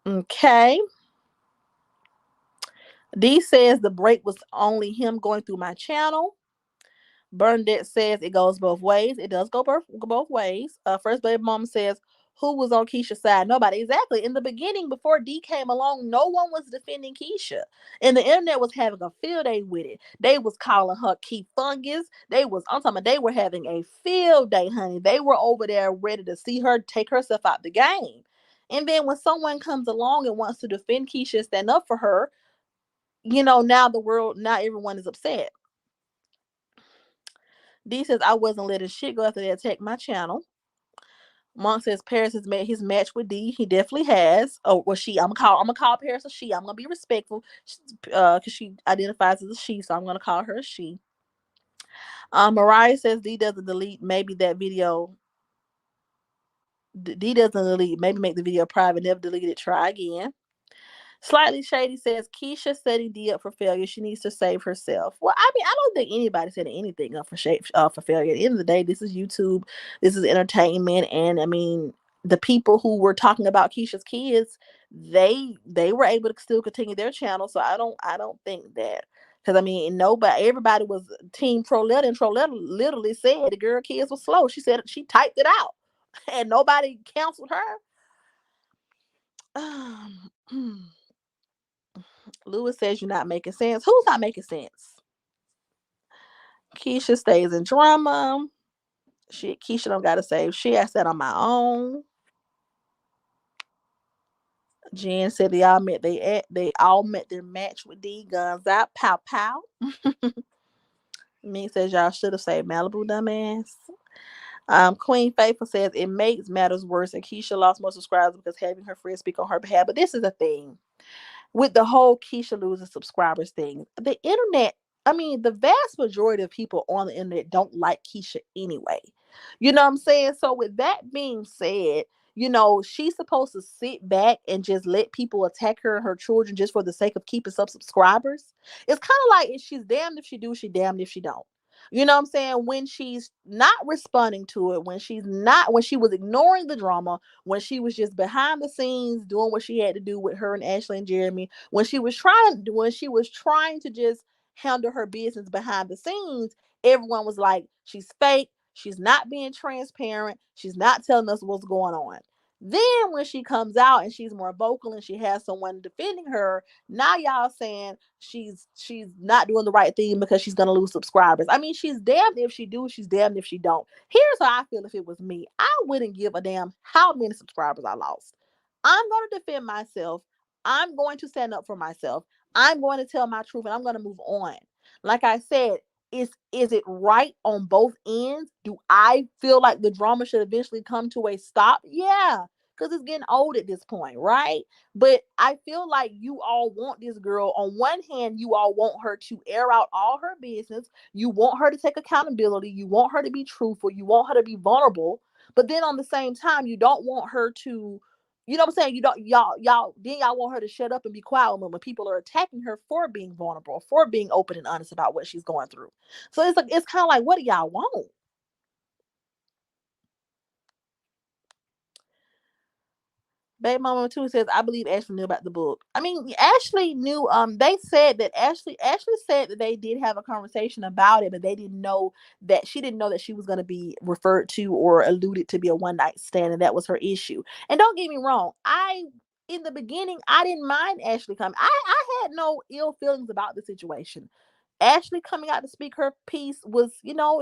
Okay. D says the break was only him going through my channel. Bernadette says it goes both ways. It does go both ways. First baby mom says, who was on Keisha's side? Nobody. Exactly. In the beginning, before D came along, no one was defending Keisha. And the internet was having a field day with it. They was calling her Key Fungus. I'm talking about they were having a field day, honey. They were over there ready to see her take herself out the game. And then when someone comes along and wants to defend Keisha and stand up for her, now everyone is upset. D says I wasn't letting shit go after they attacked my channel. Monk says Paris has made his match with D. He definitely has. Oh, well, she. I'm gonna call Paris a she. I'm gonna be respectful, because she identifies as a she, so I'm gonna call her a she. Mariah says D doesn't delete. Maybe that video. D doesn't delete. Maybe make the video private. Never delete it. Try again. Slightly Shady says Keisha setting D up for failure. She needs to save herself. Well, I mean, I don't think anybody setting anything up for failure. At the end of the day, this is YouTube. This is entertainment, and I mean, the people who were talking about Keisha's kids, they were able to still continue their channel. So I don't think that. Because I mean, everybody was Team Troletta, and Troletta literally said the girl kids were slow. She said she typed it out, and nobody counseled her. Lewis says you're not making sense. Who's not making sense? Keisha stays in drama. Shit, Keisha don't gotta save. She has that on my own. Jen said they all met their match with D. Guns out, pow pow. Mink says y'all should have saved Malibu, dumbass. Queen Faithful says it makes matters worse, and Keisha lost more subscribers because having her friends speak on her behalf. But this is the thing. With the whole Keisha losing subscribers thing, the internet, I mean, the vast majority of people on the internet don't like Keisha anyway. You know what I'm saying? So, with that being said, she's supposed to sit back and just let people attack her and her children just for the sake of keeping some subscribers. It's kind of like she's damned if she do, she damned if she don't. You know what I'm saying? When she's not responding to it, when she was ignoring the drama, when she was just behind the scenes doing what she had to do with her and Ashley and Jeremy, when she was trying to just handle her business behind the scenes, everyone was like, she's fake, she's not being transparent, she's not telling us what's going on. Then when she comes out and she's more vocal and she has someone defending her, now y'all saying she's not doing the right thing because she's gonna lose subscribers. I mean, she's damned if she do, she's damned if she don't. Here's how I feel if it was me. I wouldn't give a damn how many subscribers I lost. I'm gonna defend myself. I'm going to stand up for myself. I'm going to tell my truth and I'm gonna move on. Like I said, is it right on both ends? Do I feel like the drama should eventually come to a stop? Yeah, because it's getting old at this point, right? But I feel like you all want this girl. On one hand, you all want her to air out all her business. You want her to take accountability. You want her to be truthful. You want her to be vulnerable. But then on the same time, you don't want her to, you know what I'm saying? You don't y'all want her to shut up and be quiet when people are attacking her for being vulnerable, for being open and honest about what she's going through. So it's kind of like, what do y'all want? Baby Mama Two says, I believe Ashley knew about the book. I mean, Ashley knew. They said that Ashley said that they did have a conversation about it, but they didn't know that she didn't know that she was going to be referred to or alluded to be a one night stand, and that was her issue. And don't get me wrong, in the beginning I didn't mind Ashley coming. I had no ill feelings about the situation. Ashley coming out to speak her piece was,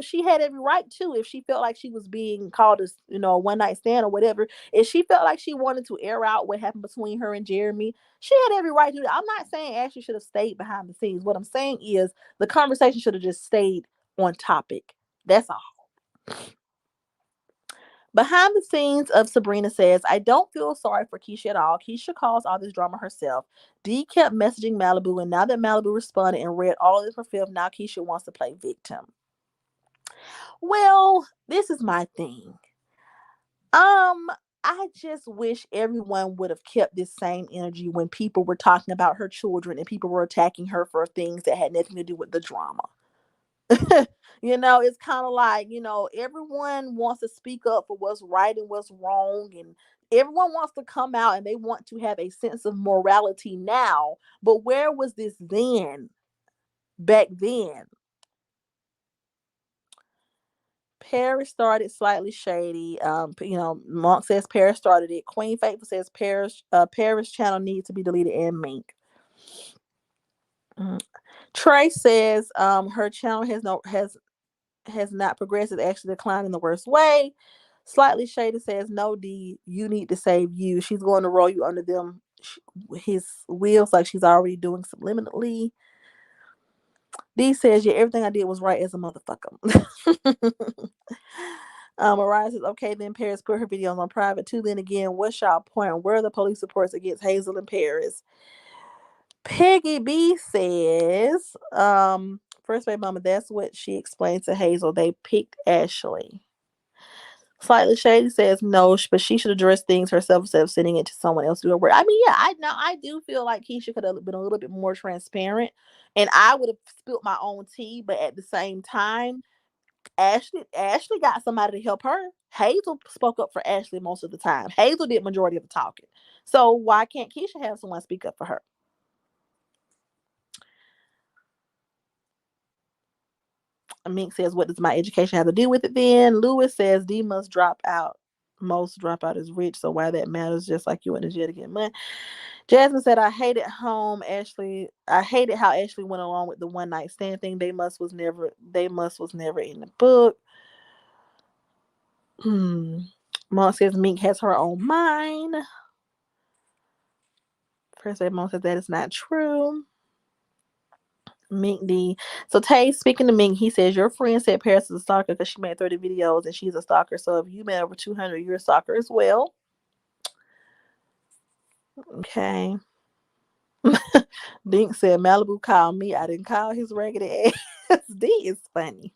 she had every right to, if she felt like she was being called as, a one night stand or whatever. If she felt like she wanted to air out what happened between her and Jeremy, she had every right to do that. I'm not saying Ashley should have stayed behind the scenes. What I'm saying is the conversation should have just stayed on topic. That's all. Behind the scenes of Sabrina says, I don't feel sorry for Keisha at all. Keisha caused all this drama herself. Dee kept messaging Malibu, and now that Malibu responded and read all of this for film, now Keisha wants to play victim. Well, this is my thing. I just wish everyone would have kept this same energy when people were talking about her children and people were attacking her for things that had nothing to do with the drama. It's kind of like, everyone wants to speak up for what's right and what's wrong, and everyone wants to come out and they want to have a sense of morality now. But where was this then? Back then? Paris started Slightly Shady. Monk says Paris started it. Queen Faithful says Paris channel needs to be deleted, and Mink. Trey says her channel has not progressed. It's actually declined in the worst way. Slightly Shaded says, no, D, you need to save you. She's going to roll you under his wheels like she's already doing subliminally. D says, yeah, everything I did was right as a motherfucker. Mariah says, okay, then Paris put her videos on private too. Then again, what's y'all point? Where are the police reports against Hazel and Paris? Peggy B says, first baby mama, that's what she explained to Hazel. They picked Ashley. Slightly Shady says no, but she should address things herself instead of sending it to someone else to do her work. I mean, yeah, I know I do feel like Keisha could have been a little bit more transparent, and I would have spilled my own tea. But at the same time, Ashley got somebody to help her. Hazel spoke up for Ashley most of the time. Hazel did majority of the talking. So why can't Keisha have someone speak up for her? Mink says, what does my education have to do with it then? Lewis says, D must drop out. Most dropout is rich, so why that matters, just like you went to jail to get money. Jasmine said, I hated I hated how Ashley went along with the one night stand thing. They must was never in the book. Mom says Mink has her own mind. First Mom says that is not true. Mink D. So Tay, speaking to Mink, he says your friend said Paris is a stalker because she made 30 videos and she's a stalker. So if you made over 200, you're a stalker as well. Okay. Dink said Malibu called me. I didn't call his raggedy ass. D is funny.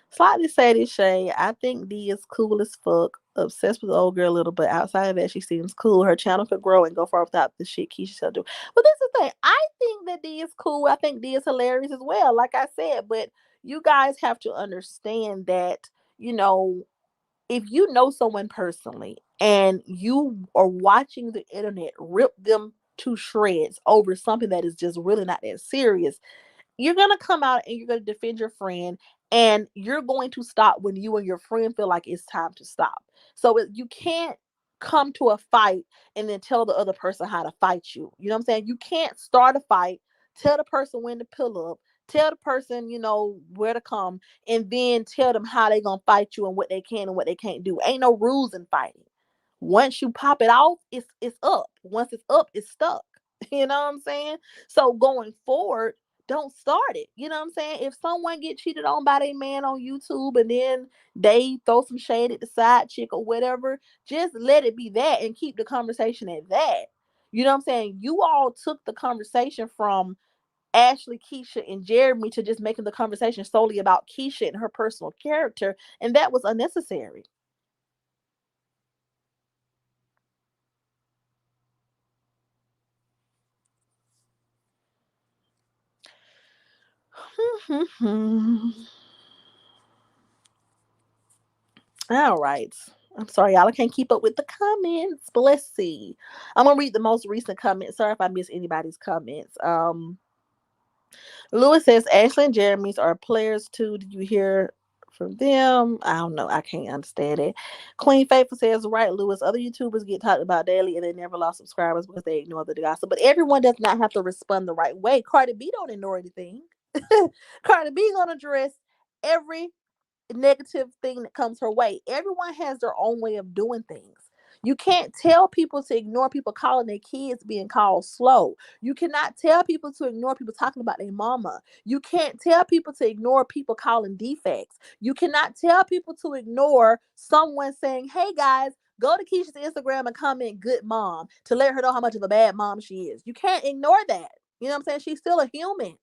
Slightly Sadie Shay, I think D is cool as fuck. Obsessed with the old girl a little, but outside of that, she seems cool. Her channel could grow and go far without the shit Keisha do. But this is the thing. I think that D is cool. I think D is hilarious as well, like I said. But you guys have to understand that, you know, if you know someone personally and you are watching the internet rip them to shreds over something that is just really not that serious, you're going to come out and you're going to defend your friend, and you're going to stop when you and your friend feel like it's time to stop. So you can't come to a fight and then tell the other person how to fight you. You know what I'm saying? You can't start a fight, tell the person when to pull up, tell the person, you know, where to come, and then tell them how they going to fight you and what they can and what they can't do. Ain't no rules in fighting. Once you pop it off, it's up. Once it's up, it's stuck. You know what I'm saying? So going forward, don't start it. You know what I'm saying? If someone get cheated on by their man on YouTube and then they throw some shade at the side chick or whatever, just let it be that and keep the conversation at that. You know what I'm saying? You all took the conversation from Ashley, Keisha, and Jeremy to just making the conversation solely about Keisha and her personal character, and that was unnecessary. All right. I'm sorry, y'all. I can't keep up with the comments, but let's see. I'm gonna read the most recent comments. Sorry if I miss anybody's comments. Lewis says Ashley and Jeremy's are players too. Did you hear from them? I don't know. I can't understand it. Queen Faithful says, right, Lewis. Other YouTubers get talked about daily and they never lost subscribers because they ignore the gossip. But everyone does not have to respond the right way. Cardi B don't ignore anything. Cardi B gonna address every negative thing that comes her way. Everyone has their own way of doing things. You can't tell people to ignore people calling their kids being called slow. You cannot tell people to ignore people talking about their mama. You can't tell people to ignore people calling defects. You cannot tell people to ignore someone saying, hey guys, go to Keisha's Instagram and comment good mom to let her know how much of a bad mom she is. You can't ignore that. You know what I'm saying? She's still a human.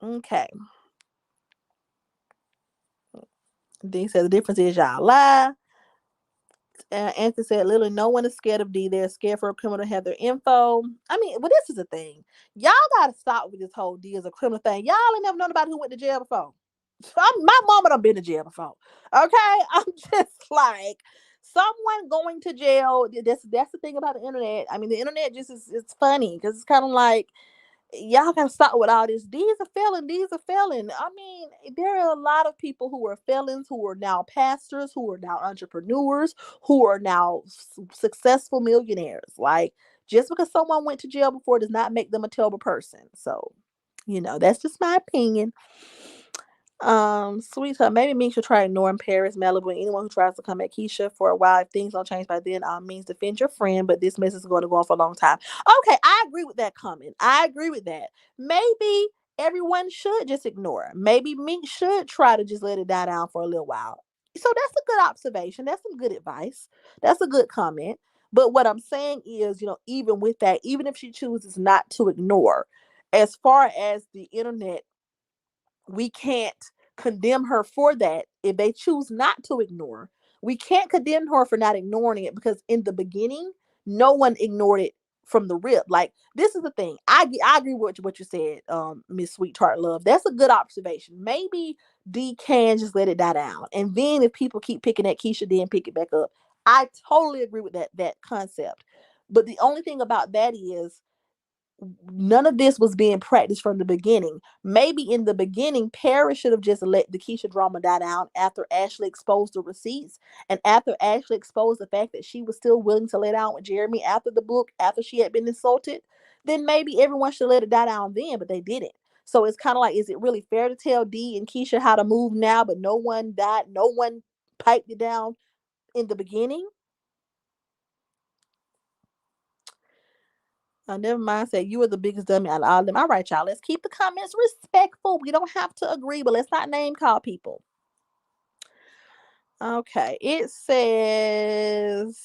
Okay. Then he said the difference is y'all lie. Anthony said, literally, no one is scared of D. They're scared for a criminal to have their info. I mean, well, this is the thing. Y'all got to stop with this whole D as a criminal thing. Y'all ain't never known about who went to jail before. My mama done been to jail before. Okay? I'm just like, someone going to jail. That's the thing about the internet. I mean, the internet just is it's funny because it's kind of like, y'all gotta stop with all this. These are felon. These are felon. I mean, there are a lot of people who are felons, who are now pastors, who are now entrepreneurs, who are now successful millionaires. Like, just because someone went to jail before does not make them a terrible person. So, that's just my opinion. Sweetheart, maybe me should try ignoring Paris, Malibu, and anyone who tries to come at Keisha for a while. If things don't change by then, all means defend your friend, but this mess is going to go on for a long time. Okay, I agree with that comment. I agree with that. Maybe everyone should just ignore her. Maybe Mink should try to just let it die down for a little while. So that's a good observation. That's some good advice. That's a good comment. But what I'm saying is, even with that, even if she chooses not to ignore, as far as the internet, we can't condemn her for that if they choose not to ignore. We can't condemn her for not ignoring it because in the beginning, no one ignored it from the rip. Like, this is the thing. I agree with what you said, Miss Sweetheart Love. That's a good observation. Maybe D can just let it die down. And then if people keep picking at Keisha, then pick it back up. I totally agree with that concept. But the only thing about that is none of this was being practiced from the beginning. Maybe in the beginning, Paris should have just let the Keisha drama die down after Ashley exposed the receipts and after Ashley exposed the fact that she was still willing to lay down with Jeremy after the book, after she had been insulted. Then maybe everyone should let it die down then, but they didn't. So it's kind of like, is it really fair to tell Dee and Keisha how to move now, but no one died, no one piped it down in the beginning? Never mind. Said you were the biggest dummy out of all of them. All right, y'all. Let's keep the comments respectful. We don't have to agree, but let's not name call people. Okay. It says.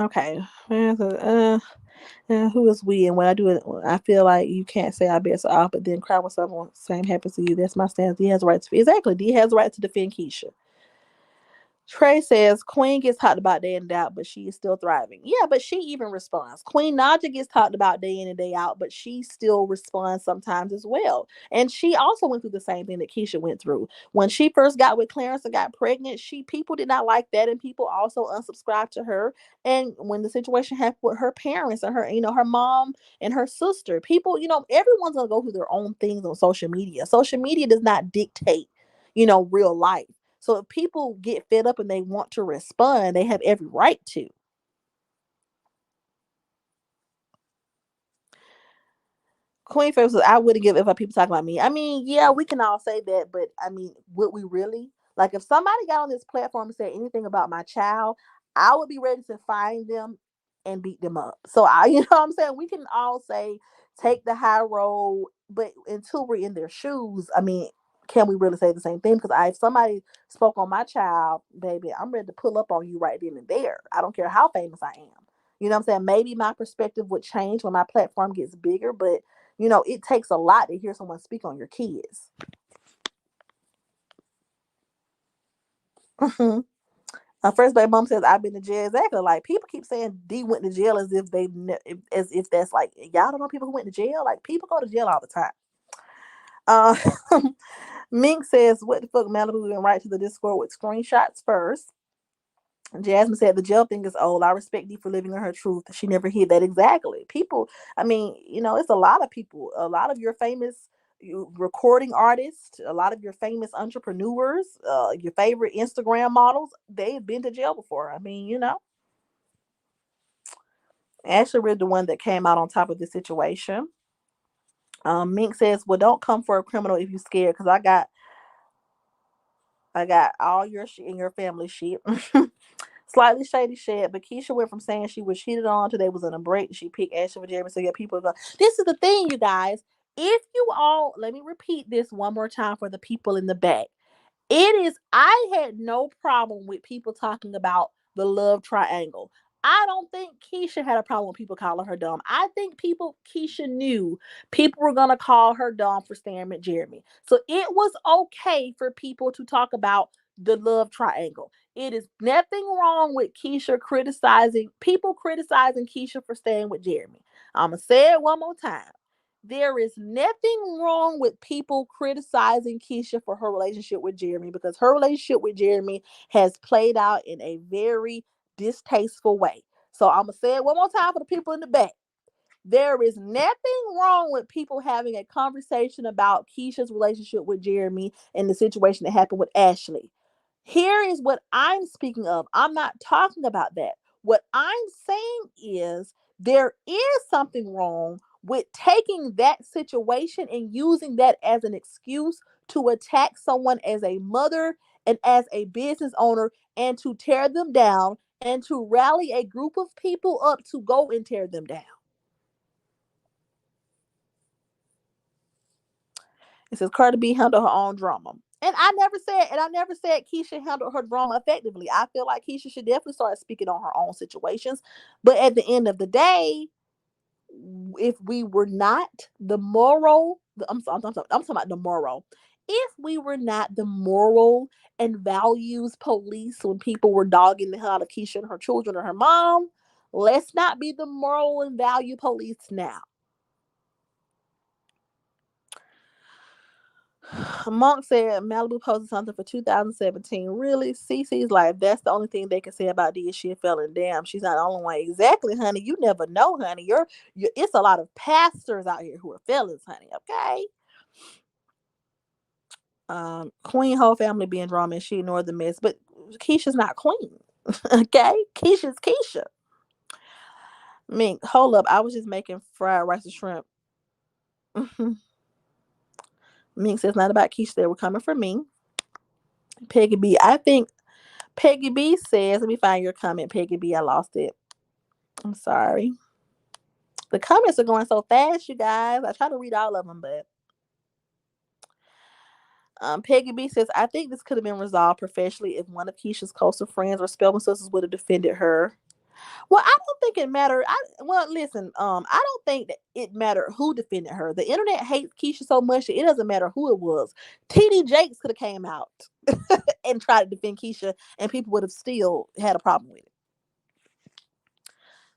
Okay. Who is we? And when I do it, I feel like you can't say I best off, but then cry when someone same happens to you. That's my stance. D has the right to exactly. D has the right to defend Keisha. Trey says Queen gets talked about day in and day out, but she is still thriving. Yeah, but she even responds. Queen Naja gets talked about day in and day out, but she still responds sometimes as well. And she also went through the same thing that Keisha went through. When she first got with Clarence and got pregnant, people did not like that, and people also unsubscribed to her. And when the situation happened with her parents and her mom and her sister, people, everyone's gonna go through their own things on social media. Social media does not dictate, real life. So if people get fed up and they want to respond, they have every right to. Queen Faye says, I wouldn't give if people talk about me. I mean, yeah, we can all say that, but I mean, would we really? Like, if somebody got on this platform and said anything about my child, I would be ready to find them and beat them up. So you know what I'm saying? We can all say, take the high road, but until we're in their shoes, I mean, can we really say the same thing? Because if somebody spoke on my child, baby, I'm ready to pull up on you right then and there. I don't care how famous I am. You know what I'm saying? Maybe my perspective would change when my platform gets bigger, but it takes a lot to hear someone speak on your kids. First baby mom says I've been to jail. Exactly. Like, people keep saying D went to jail as if as if that's like, y'all don't know people who went to jail. Like, people go to jail all the time. Uh, Mink says, what the fuck, Malibu went right to the Discord with screenshots first. Jasmine said the jail thing is old. I respect Dee for living in her truth. She never hid that. Exactly. People, I mean, it's a lot of people, a lot of your famous recording artists, a lot of your famous entrepreneurs, your favorite Instagram models, they've been to jail before. I mean, Ashley read the one that came out on top of the situation. Mink says, well, don't come for a criminal if you're scared, because I got all your shit in your family shit. Slightly shady shit, but Keisha went from saying she was cheated on to they was in a break. She picked Ashley for Jeremy. So yeah, people go. This is the thing, you guys. If you all, let me repeat this one more time for the people in the back. I had no problem with people talking about the love triangle. I don't think Keisha had a problem with people calling her dumb. I think Keisha knew people were going to call her dumb for staring at Jeremy. So it was okay for people to talk about the love triangle. It is nothing wrong with people criticizing Keisha for staying with Jeremy. I'm going to say it one more time. There is nothing wrong with people criticizing Keisha for her relationship with Jeremy, because her relationship with Jeremy has played out in a very distasteful way. So I'm going to say it one more time for the people in the back. There is nothing wrong with people having a conversation about Keisha's relationship with Jeremy and the situation that happened with Ashley. Here is what I'm speaking of. I'm not talking about that. What I'm saying is there is something wrong with taking that situation and using that as an excuse to attack someone as a mother and as a business owner and to tear them down and to rally a group of people up to go and tear them down. It says Cardi B handled her own drama. And I never said Keisha handled her drama effectively. I feel like Keisha should definitely start speaking on her own situations. But at the end of the day, if we were not the moral, I'm talking about the moral. If we were not the moral and values police when people were dogging the hell out of Keisha and her children or her mom, let's not be the moral and value police now. Monk said Malibu posted something for 2017. Really? Cece's like, that's the only thing they can say about D is she a felon. Damn, she's not the only one. Exactly, honey. You never know, honey. It's a lot of pastors out here who are felons, honey. Okay. Queen whole family being drama and she ignored the mess. But Keisha's not queen. Okay? Keisha's Keisha. Mink, hold up. I was just making fried rice and shrimp. Mink says not about Keisha. They were coming for me. Peggy B. I think Peggy B says, let me find your comment, Peggy B. I lost it. I'm sorry. The comments are going so fast, you guys. I try to read all of them, but Peggy B says, I think this could have been resolved professionally if one of Keisha's closer friends or Spelman sisters would have defended her. Well, I don't think it mattered. Listen, I don't think that it mattered who defended her. The internet hates Keisha so much that it doesn't matter who it was. TD Jakes could have came out and tried to defend Keisha, and people would have still had a problem with it.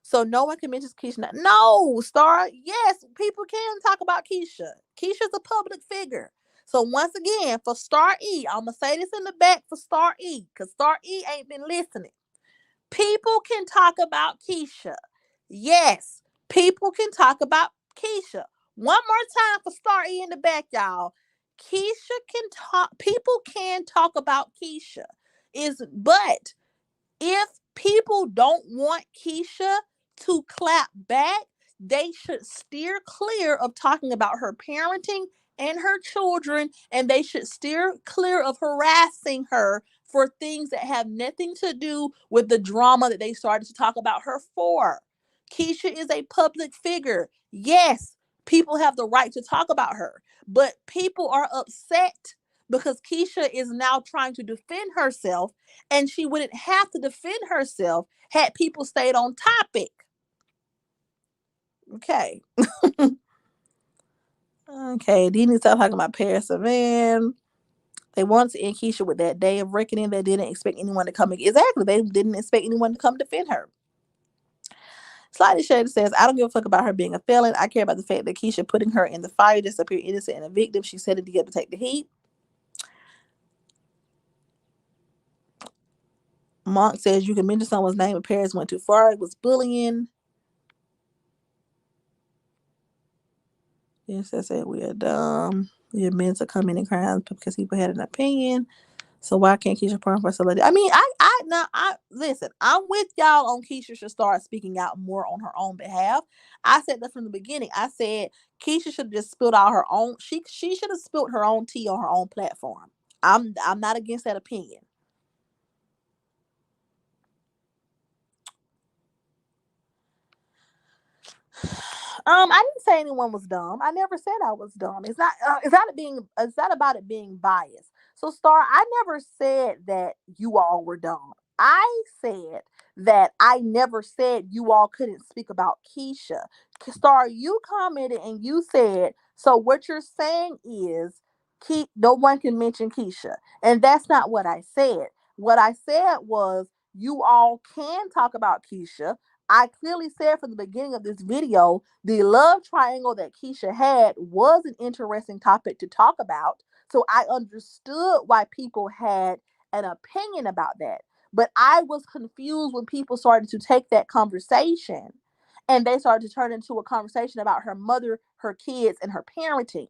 So no one can mention Keisha. No, Star. Yes, people can talk about Keisha. Keisha's a public figure. So once again, for Star E, I'm gonna say this in the back for Star E, because Star E ain't been listening. People can talk about Keisha. Yes, people can talk about Keisha. One more time for Star E in the back, y'all. Keisha can talk. People can talk about Keisha. But if people don't want Keisha to clap back, they should steer clear of talking about her parenting and her children, and they should steer clear of harassing her for things that have nothing to do with the drama that they started to talk about her for. Keisha is a public figure. Yes, people have the right to talk about her, but people are upset because Keisha is now trying to defend herself, and she wouldn't have to defend herself had people stayed on topic. Okay. Okay, they need to stop talking about Paris Savan. They wanted to end Keisha with that day of reckoning. They didn't expect anyone to come. Exactly. They didn't expect anyone to come defend her. Slightly Shady says, I don't give a fuck about her being a felon. I care about the fact that Keisha putting her in the fire just appear innocent and a victim. She said it to get to take the heat. Monk says you can mention someone's name if Paris went too far. It was bullying. Yes, I said we are dumb. We admit to committing crimes because people had an opinion. So why can't Keisha pardon for solidity? I mean, I listen. I'm with y'all on Keisha should start speaking out more on her own behalf. I said that from the beginning. I said Keisha should have just spilled out her own. She should have spilled her own tea on her own platform. I'm not against that opinion. I didn't say anyone was dumb. I never said I was dumb. It's not about it being biased. So Star, I never said that you all were dumb. I said that I never said you all couldn't speak about Keisha. Star, you commented and you said, so what you're saying is no one can mention Keisha. And that's not what I said. What I said was you all can talk about Keisha. I clearly said from the beginning of this video, the love triangle that Keisha had was an interesting topic to talk about. So I understood why people had an opinion about that. But I was confused when people started to take that conversation and they started to turn into a conversation about her mother, her kids, and her parenting.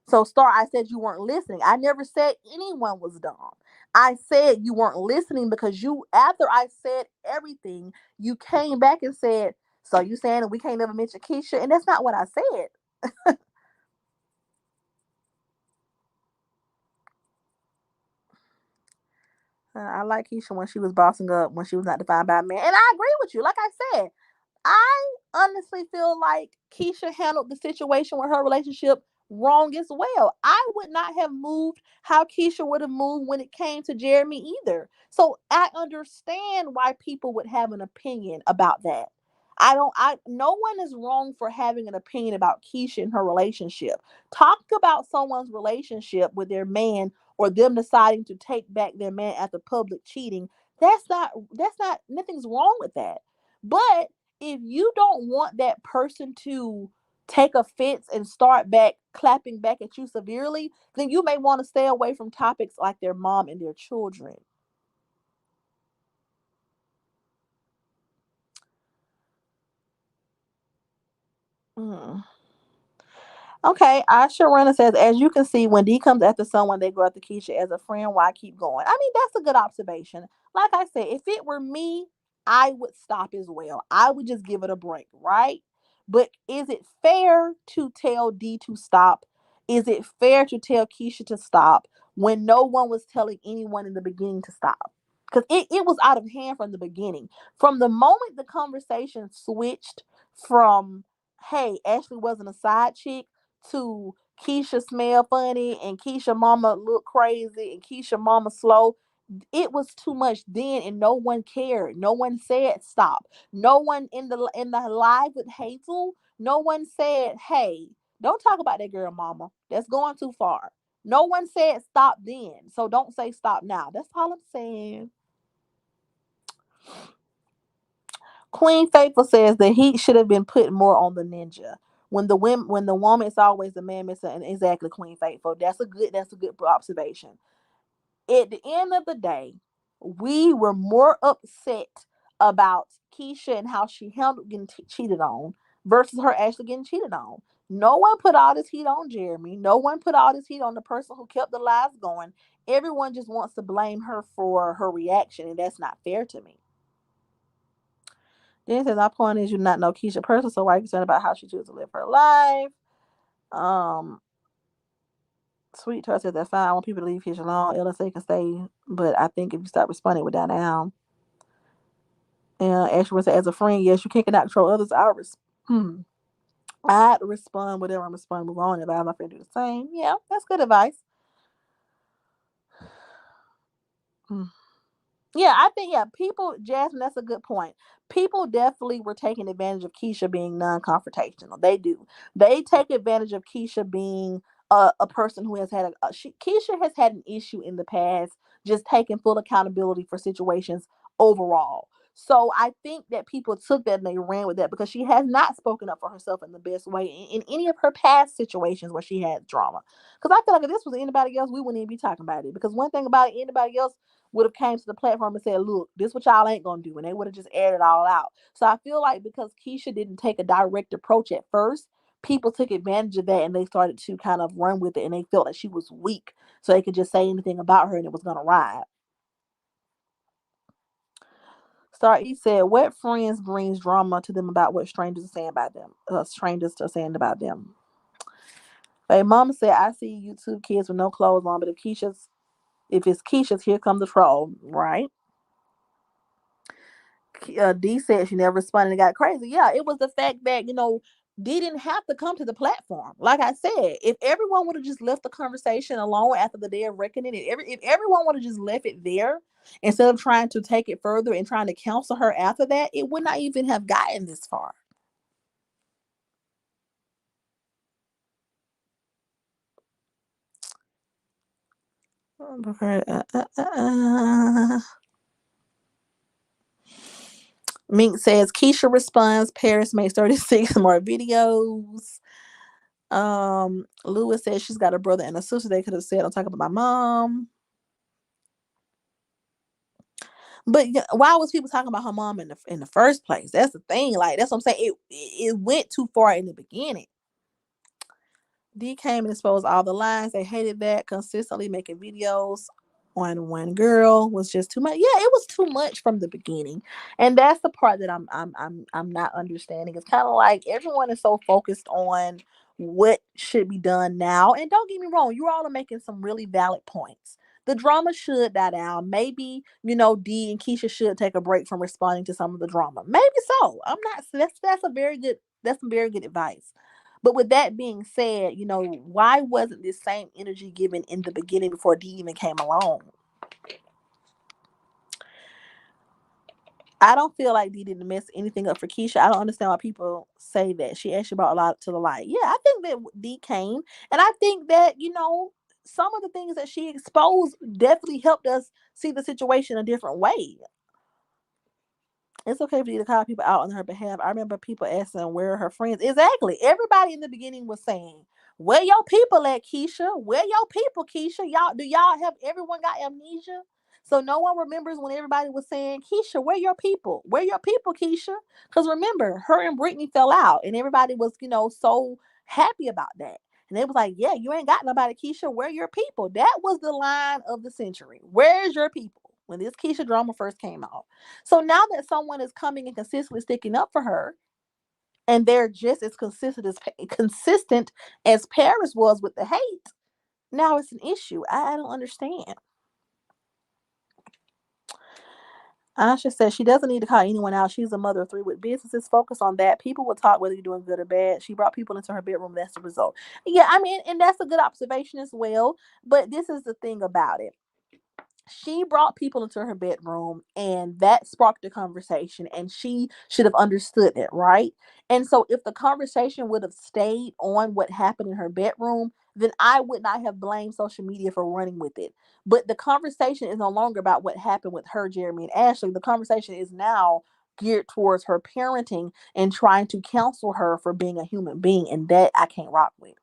So, Star, I said you weren't listening. I never said anyone was dumb. I said you weren't listening because you, after I said everything, you came back and said, so you saying that we can't ever mention Keisha? And that's not what I said. I like Keisha when she was bossing up, when she was not defined by a man. And I agree with you. Like I said, I honestly feel like Keisha handled the situation with her relationship wrong as well. I would not have moved how Keisha would have moved when it came to Jeremy either. So I understand why people would have an opinion about that. No one is wrong for having an opinion about Keisha and her relationship. Talk about someone's relationship with their man or them deciding to take back their man after public cheating. That's not nothing's wrong with that. But if you don't want that person to take offense and start back clapping back at you severely, then you may want to stay away from topics like their mom and their children. Mm. Okay, Asha says, as you can see, when D comes after someone, they go after Keisha as a friend. Why keep going? I mean, that's a good observation. Like I said, if it were me, I would stop as well. I would just give it a break, right? But is it fair to tell D to stop? Is it fair to tell Keisha to stop when no one was telling anyone in the beginning to stop? Because it was out of hand from the beginning. From the moment the conversation switched from, hey, Ashley wasn't a side chick, to Keisha smell funny and Keisha mama look crazy and Keisha mama slow. It was too much then, and no one cared. No one said stop. No one in the live with Hazel. No one said, "Hey, don't talk about that girl, mama. That's going too far." No one said stop then, so don't say stop now. That's all I'm saying. Queen Faithful says the heat should have been put more on the ninja. When the woman is always the man missing, and exactly, Queen Faithful. That's a good observation. At the end of the day, we were more upset about Keisha and how she handled getting cheated on versus her actually getting cheated on. No one put all this heat on Jeremy. No one put all this heat on the person who kept the lies going. Everyone just wants to blame her for her reaction, and that's not fair to me. Then it says, my point is you not know Keisha person, so why are you concerned about how she chooses to live her life? Um, Sweet Tart says that's fine. I want people to leave Keisha alone. LSA can stay, but I think if you start responding with that now, and Ashley said, as a friend, yes, you can't cannot control others. I'd respond whatever I'm responding, move on. If I have my friend do the same, yeah, that's good advice. Mm. Yeah, I think, yeah, people, Jasmine, that's a good point. People definitely were taking advantage of Keisha being non-confrontational. They do. They take advantage of Keisha being a person who has had Keisha has had an issue in the past, just taking full accountability for situations overall. So I think that people took that and they ran with that because she has not spoken up for herself in the best way in any of her past situations where she had drama. Because I feel like if this was anybody else, we wouldn't even be talking about it. Because one thing about anybody else would have came to the platform and said, look, this what y'all ain't gonna do. And they would have just aired it all out. So I feel like because Keisha didn't take a direct approach at first, people took advantage of that and they started to kind of run with it and they felt that she was weak. So they could just say anything about her and it was gonna ride. Star E said, what friends brings drama to them about what strangers are saying about them? Strangers are saying about them. Hey, mama said, I see YouTube kids with no clothes on, but if it's Keisha's, here come the troll, right? D said she never responded and got crazy. Yeah, it was the fact that, D didn't have to come to the platform. Like I said, if everyone would have just left the conversation alone after the day of reckoning, if everyone would have just left it there instead of trying to take it further and trying to counsel her after that, it would not even have gotten this far. Mink says Keisha responds. Paris makes 36 more videos. Lewis says she's got a brother and a sister. They could have said, "I'm talking about my mom." But why was people talking about her mom in the first place? That's the thing. Like that's what I'm saying. It went too far in the beginning. D came and exposed all the lies. They hated that consistently making videos. on one girl was just too much. Yeah, it was too much from the beginning, and that's the part that I'm not understanding. It's kind of like everyone is so focused on what should be done now. And don't get me wrong, you all are making some really valid points. The drama should die down. Maybe D and Keisha should take a break from responding to some of the drama. Maybe so. I'm not. That's a very good. That's some very good advice. But with that being said, why wasn't this same energy given in the beginning before D even came along? I don't feel like Dee didn't mess anything up for Keisha. I don't understand why people say that. She actually brought a lot to the light. Yeah, I think that Dee came. And I think that, some of the things that she exposed definitely helped us see the situation a different way. It's okay for you to call people out on her behalf. I remember people asking where are her friends. Exactly. Everybody in the beginning was saying, "Where your people at, Keisha? Where your people, Keisha? Y'all have everyone got amnesia?" So no one remembers when everybody was saying, "Keisha, where your people? Where your people, Keisha?" Because remember, her and Brittany fell out, and everybody was, so happy about that. And they was like, "Yeah, you ain't got nobody, Keisha. Where your people?" That was the line of the century. Where's your people? When this Keisha drama first came out. So now that someone is coming and consistently sticking up for her, and they're just as consistent as Paris was with the hate, now it's an issue. I don't understand. Asha says she doesn't need to call anyone out. She's a mother of three with businesses. Focus on that. People will talk whether you're doing good or bad. She brought people into her bedroom. That's the result. Yeah, I mean, and that's a good observation as well. But this is the thing about it. She brought people into her bedroom and that sparked a conversation, and she should have understood it, right? And so if the conversation would have stayed on what happened in her bedroom, then I would not have blamed social media for running with it. But the conversation is no longer about what happened with her, Jeremy, and Ashley. The conversation is now geared towards her parenting and trying to counsel her for being a human being, and that I can't rock with.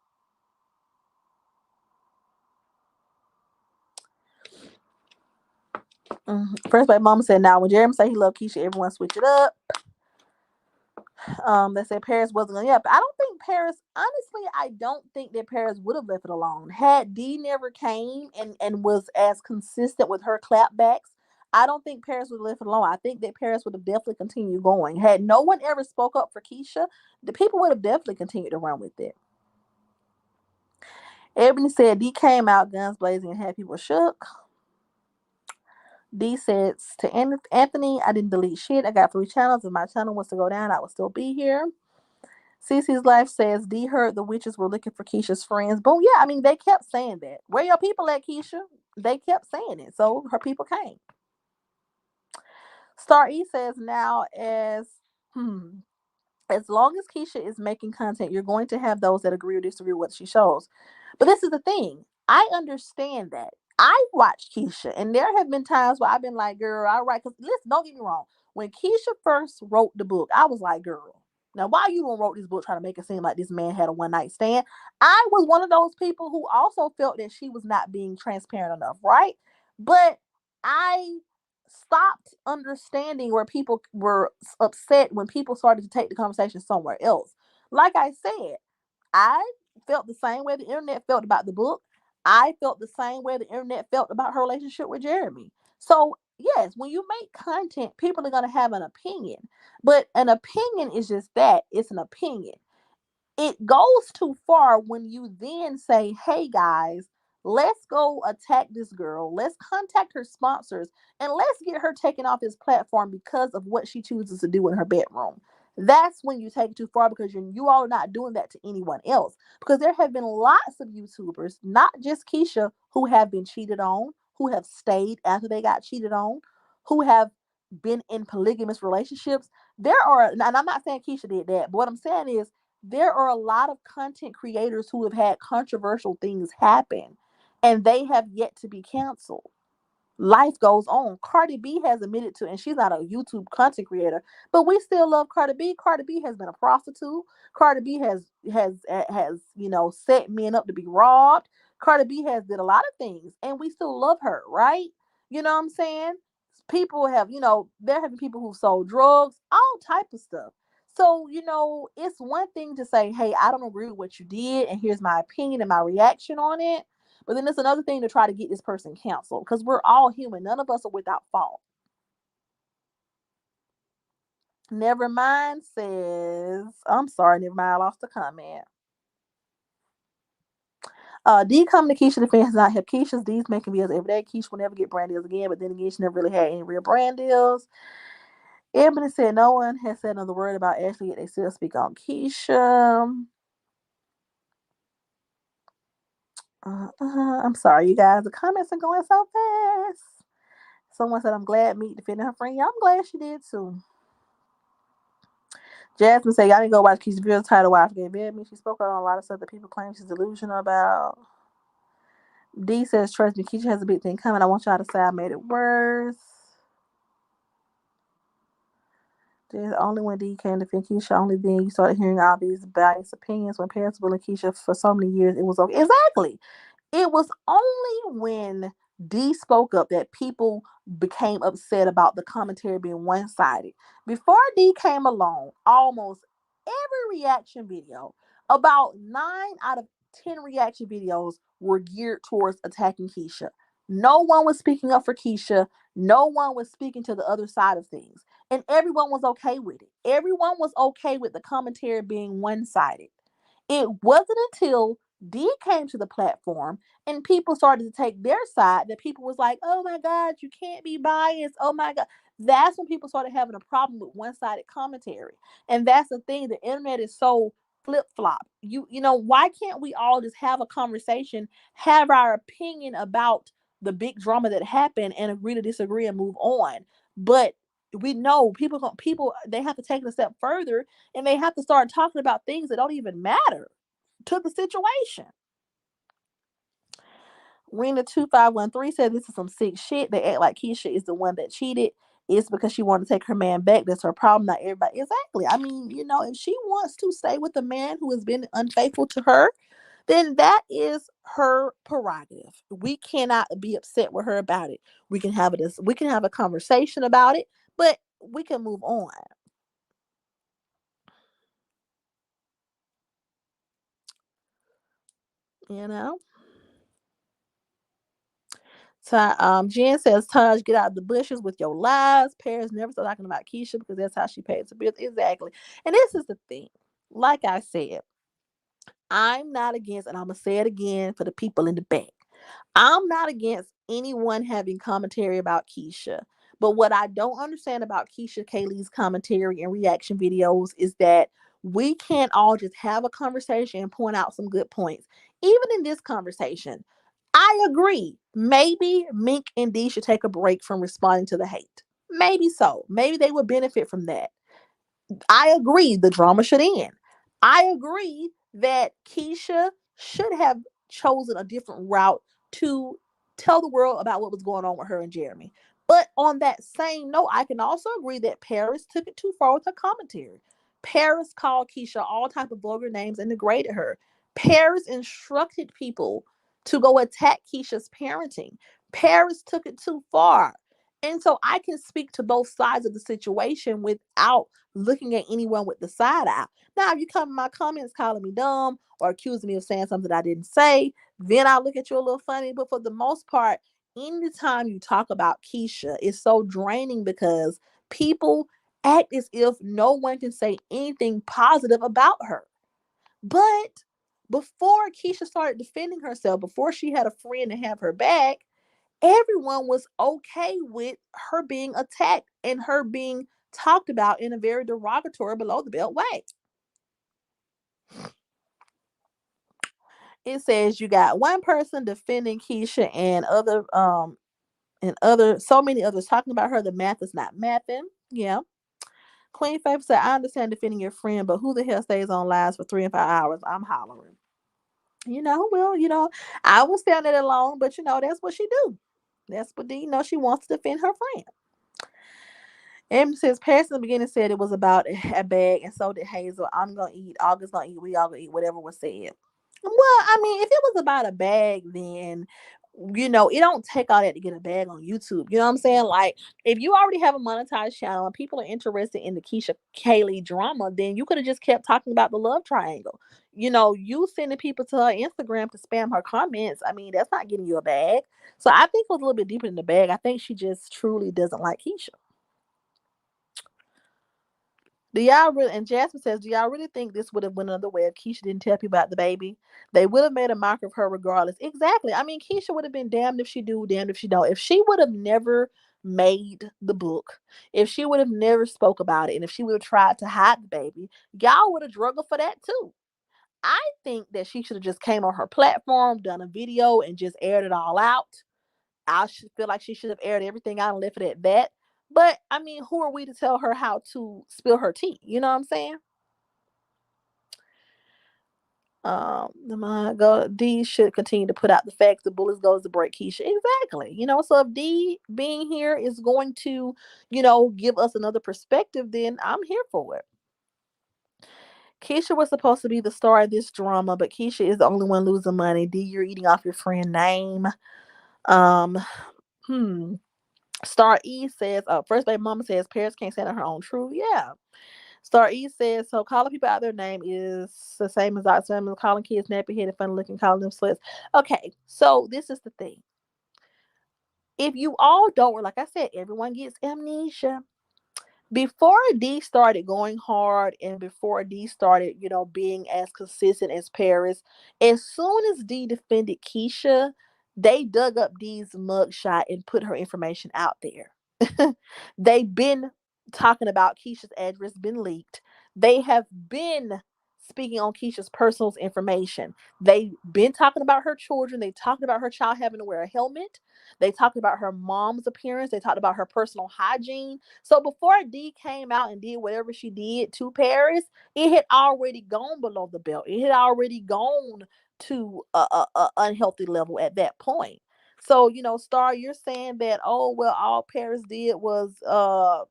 First, my mama said, "Now when Jeremy say he loved Keisha, everyone switch it up." They said Paris wasn't gonna. Yeah, but I don't think Paris. Honestly, I don't think that Paris would have left it alone had D never came and was as consistent with her clapbacks. I don't think Paris would have left it alone. I think that Paris would have definitely continued going. Had no one ever spoke up for Keisha, the people would have definitely continued to run with it. Ebony said D came out guns blazing and had people shook. D says to Anthony, I didn't delete shit. I got 3 channels. If my channel was to go down, I would still be here. Cece's Life says D heard the witches were looking for Keisha's friends. Boom. Yeah, I mean, they kept saying that. Where your people at, Keisha? They kept saying it. So her people came. Star E says now as long as Keisha is making content, you're going to have those that agree or disagree with what she shows. But this is the thing. I understand that. I watched Keisha, and there have been times where I've been like, girl, all right. Because listen, don't get me wrong. When Keisha first wrote the book, I was like, girl, now why you don't wrote this book trying to make it seem like this man had a one night stand? I was one of those people who also felt that she was not being transparent enough, right? But I stopped understanding where people were upset when people started to take the conversation somewhere else. Like I said, I felt the same way the internet felt about the book. I felt the same way the internet felt about her relationship with Jeremy. So, yes, when you make content, people are going to have an opinion. But an opinion is just that, it's an opinion. It goes too far when you then say, hey guys, let's go attack this girl. Let's contact her sponsors and let's get her taken off this platform because of what she chooses to do in her bedroom. That's when you take it too far because you all are not doing that to anyone else. Because there have been lots of YouTubers, not just Keisha, who have been cheated on, who have stayed after they got cheated on, who have been in polygamous relationships. There are, and I'm not saying Keisha did that, but what I'm saying is there are a lot of content creators who have had controversial things happen and they have yet to be canceled. Life goes on. Cardi B has admitted to, and she's not a YouTube content creator, but we still love Cardi B. Cardi B has been a prostitute. Cardi B has set men up to be robbed. Cardi B has did a lot of things, and we still love her, right? You know what I'm saying? People have, there have been people who've sold drugs, all type of stuff. So, it's one thing to say, hey, I don't agree with what you did, and here's my opinion and my reaction on it. But then it's another thing to try to get this person canceled because we're all human. None of us are without fault. Never mind says, I'm sorry, never mind, I lost the comment. D coming to Keisha defense not help Keisha's D's making videos every day. Keisha will never get brand deals again, but then again, she never really had any real brand deals. Ebony said no one has said another word about Ashley, yet they still speak on Keisha. I'm sorry, you guys. The comments are going so fast. Someone said, I'm glad Meek defended her friend. Yeah, I'm glad she did too. Jasmine said, y'all need to go watch Keisha's videos titled Wife Getting Bad. She spoke on a lot of stuff that people claim she's delusional about. D says, trust me, Keisha has a big thing coming. I want y'all to say I made it worse. There's only when D came to defend Keisha, only then you started hearing all these biased opinions. When parents were bullying Keisha for so many years, it was okay. Exactly. It was only when D spoke up that people became upset about the commentary being one-sided. Before D came along, almost every reaction video, about 9 out of 10 reaction videos were geared towards attacking Keisha. No one was speaking up for Keisha. No one was speaking to the other side of things. And everyone was okay with it. Everyone was okay with the commentary being one-sided. It wasn't until D came to the platform and people started to take their side that people was like, oh my God, you can't be biased. Oh my God. That's when people started having a problem with one-sided commentary. And that's the thing. The internet is so flip-flop. You know, why can't we all just have a conversation, have our opinion about the big drama that happened and agree to disagree and move on? But we know people they have to take it a step further and they have to start talking about things that don't even matter to the situation. Rena2513 said this is some sick shit. They act like Keisha is the one that cheated. It's because she wanted to take her man back. That's her problem. Not everybody. Exactly. I mean, you know, if she wants to stay with a man who has been unfaithful to her, then that is her prerogative. We cannot be upset with her about it. We can have it. We can have a conversation about it, but we can move on. You know. Jen says, Taj, get out of the bushes with your lies. Paris never start talking about Keisha because that's how she pays the bills. Exactly. And this is the thing. Like I said, I'm not against, and I'm going to say it again for the people in the back. I'm not against anyone having commentary about Keisha. But what I don't understand about Keisha Kaylee's commentary and reaction videos is that we can't all just have a conversation and point out some good points. Even in this conversation, I agree. Maybe Mink and Dee should take a break from responding to the hate. Maybe so. Maybe they would benefit from that. I agree the drama should end. I agree that Keisha should have chosen a different route to tell the world about what was going on with her and Jeremy. But on that same note, I can also agree that Paris took it too far with her commentary. Paris called Keisha all type of vulgar names and degraded her. Paris instructed people to go attack Keisha's parenting. Paris took it too far. And so I can speak to both sides of the situation without looking at anyone with the side eye. Now, if you come in my comments calling me dumb or accusing me of saying something I didn't say, then I'll look at you a little funny. But for the most part, anytime you talk about Keisha, it's so draining because people act as if no one can say anything positive about her. But before Keisha started defending herself, before she had a friend to have her back, everyone was okay with her being attacked and her being talked about in a very derogatory below the belt way. It says you got one person defending Keisha and other so many others talking about her. The math is not mathing. Yeah. Queen Faith said, I understand defending your friend, but who the hell stays on lives for 3 and 5 hours? I'm hollering. Well, I was stand there alone, but that's what she do. That's what she wants to defend her friend. Em says, Paris in the beginning said it was about a bag, and so did Hazel. I'm gonna eat. August gonna eat. We all gonna eat. Whatever was said. Well, I mean, if it was about a bag, then it don't take all that to get a bag on YouTube. You know what I'm saying? Like, if you already have a monetized channel and people are interested in the Keisha Kaylee drama, then you could have just kept talking about the love triangle. you sending people to her Instagram to spam her comments, I mean, that's not getting you a bag. So I think it was a little bit deeper in the bag. I think she just truly doesn't like Keisha. Do y'all really? And Jasmine says, do y'all really think this would have went another way if Keisha didn't tell people about the baby? They would have made a mock of her regardless. Exactly. I mean, Keisha would have been damned if she do, damned if she don't. If she would have never made the book, if she would have never spoke about it, and if she would have tried to hide the baby, y'all would have drug her for that too. I think that she should have just came on her platform, done a video, and just aired it all out. I should feel like she should have aired everything out and left it at that. But I mean, who are we to tell her how to spill her tea? You know what I'm saying? D should continue to put out the facts. The bullets goes to break Keisha. Exactly. So if D being here is going to, give us another perspective, then I'm here for it. Keisha was supposed to be the star of this drama, but Keisha is the only one losing money. D, you're eating off your friend name. Um, hmm. Star E says, first baby mama says parents can't stand on her own truth. Yeah. Star E says, so calling people out their name is the same as calling kids nappy headed, funny looking, calling them sluts. Okay, so this is the thing. If you all don't, like I said, everyone gets amnesia. Before D started going hard and before D started, being as consistent as Paris, as soon as D defended Keisha, they dug up D's mugshot and put her information out there. They've been talking about Keisha's address, been leaked. They have been speaking on Keisha's personal information. They've been talking about her children. They talked about her child having to wear a helmet. They talked about her mom's appearance. They talked about her personal hygiene. So before D came out and did whatever she did to Paris, it had already gone below the belt. It had already gone to a unhealthy level at that point. So, Star, you're saying that, oh well, all Paris did was call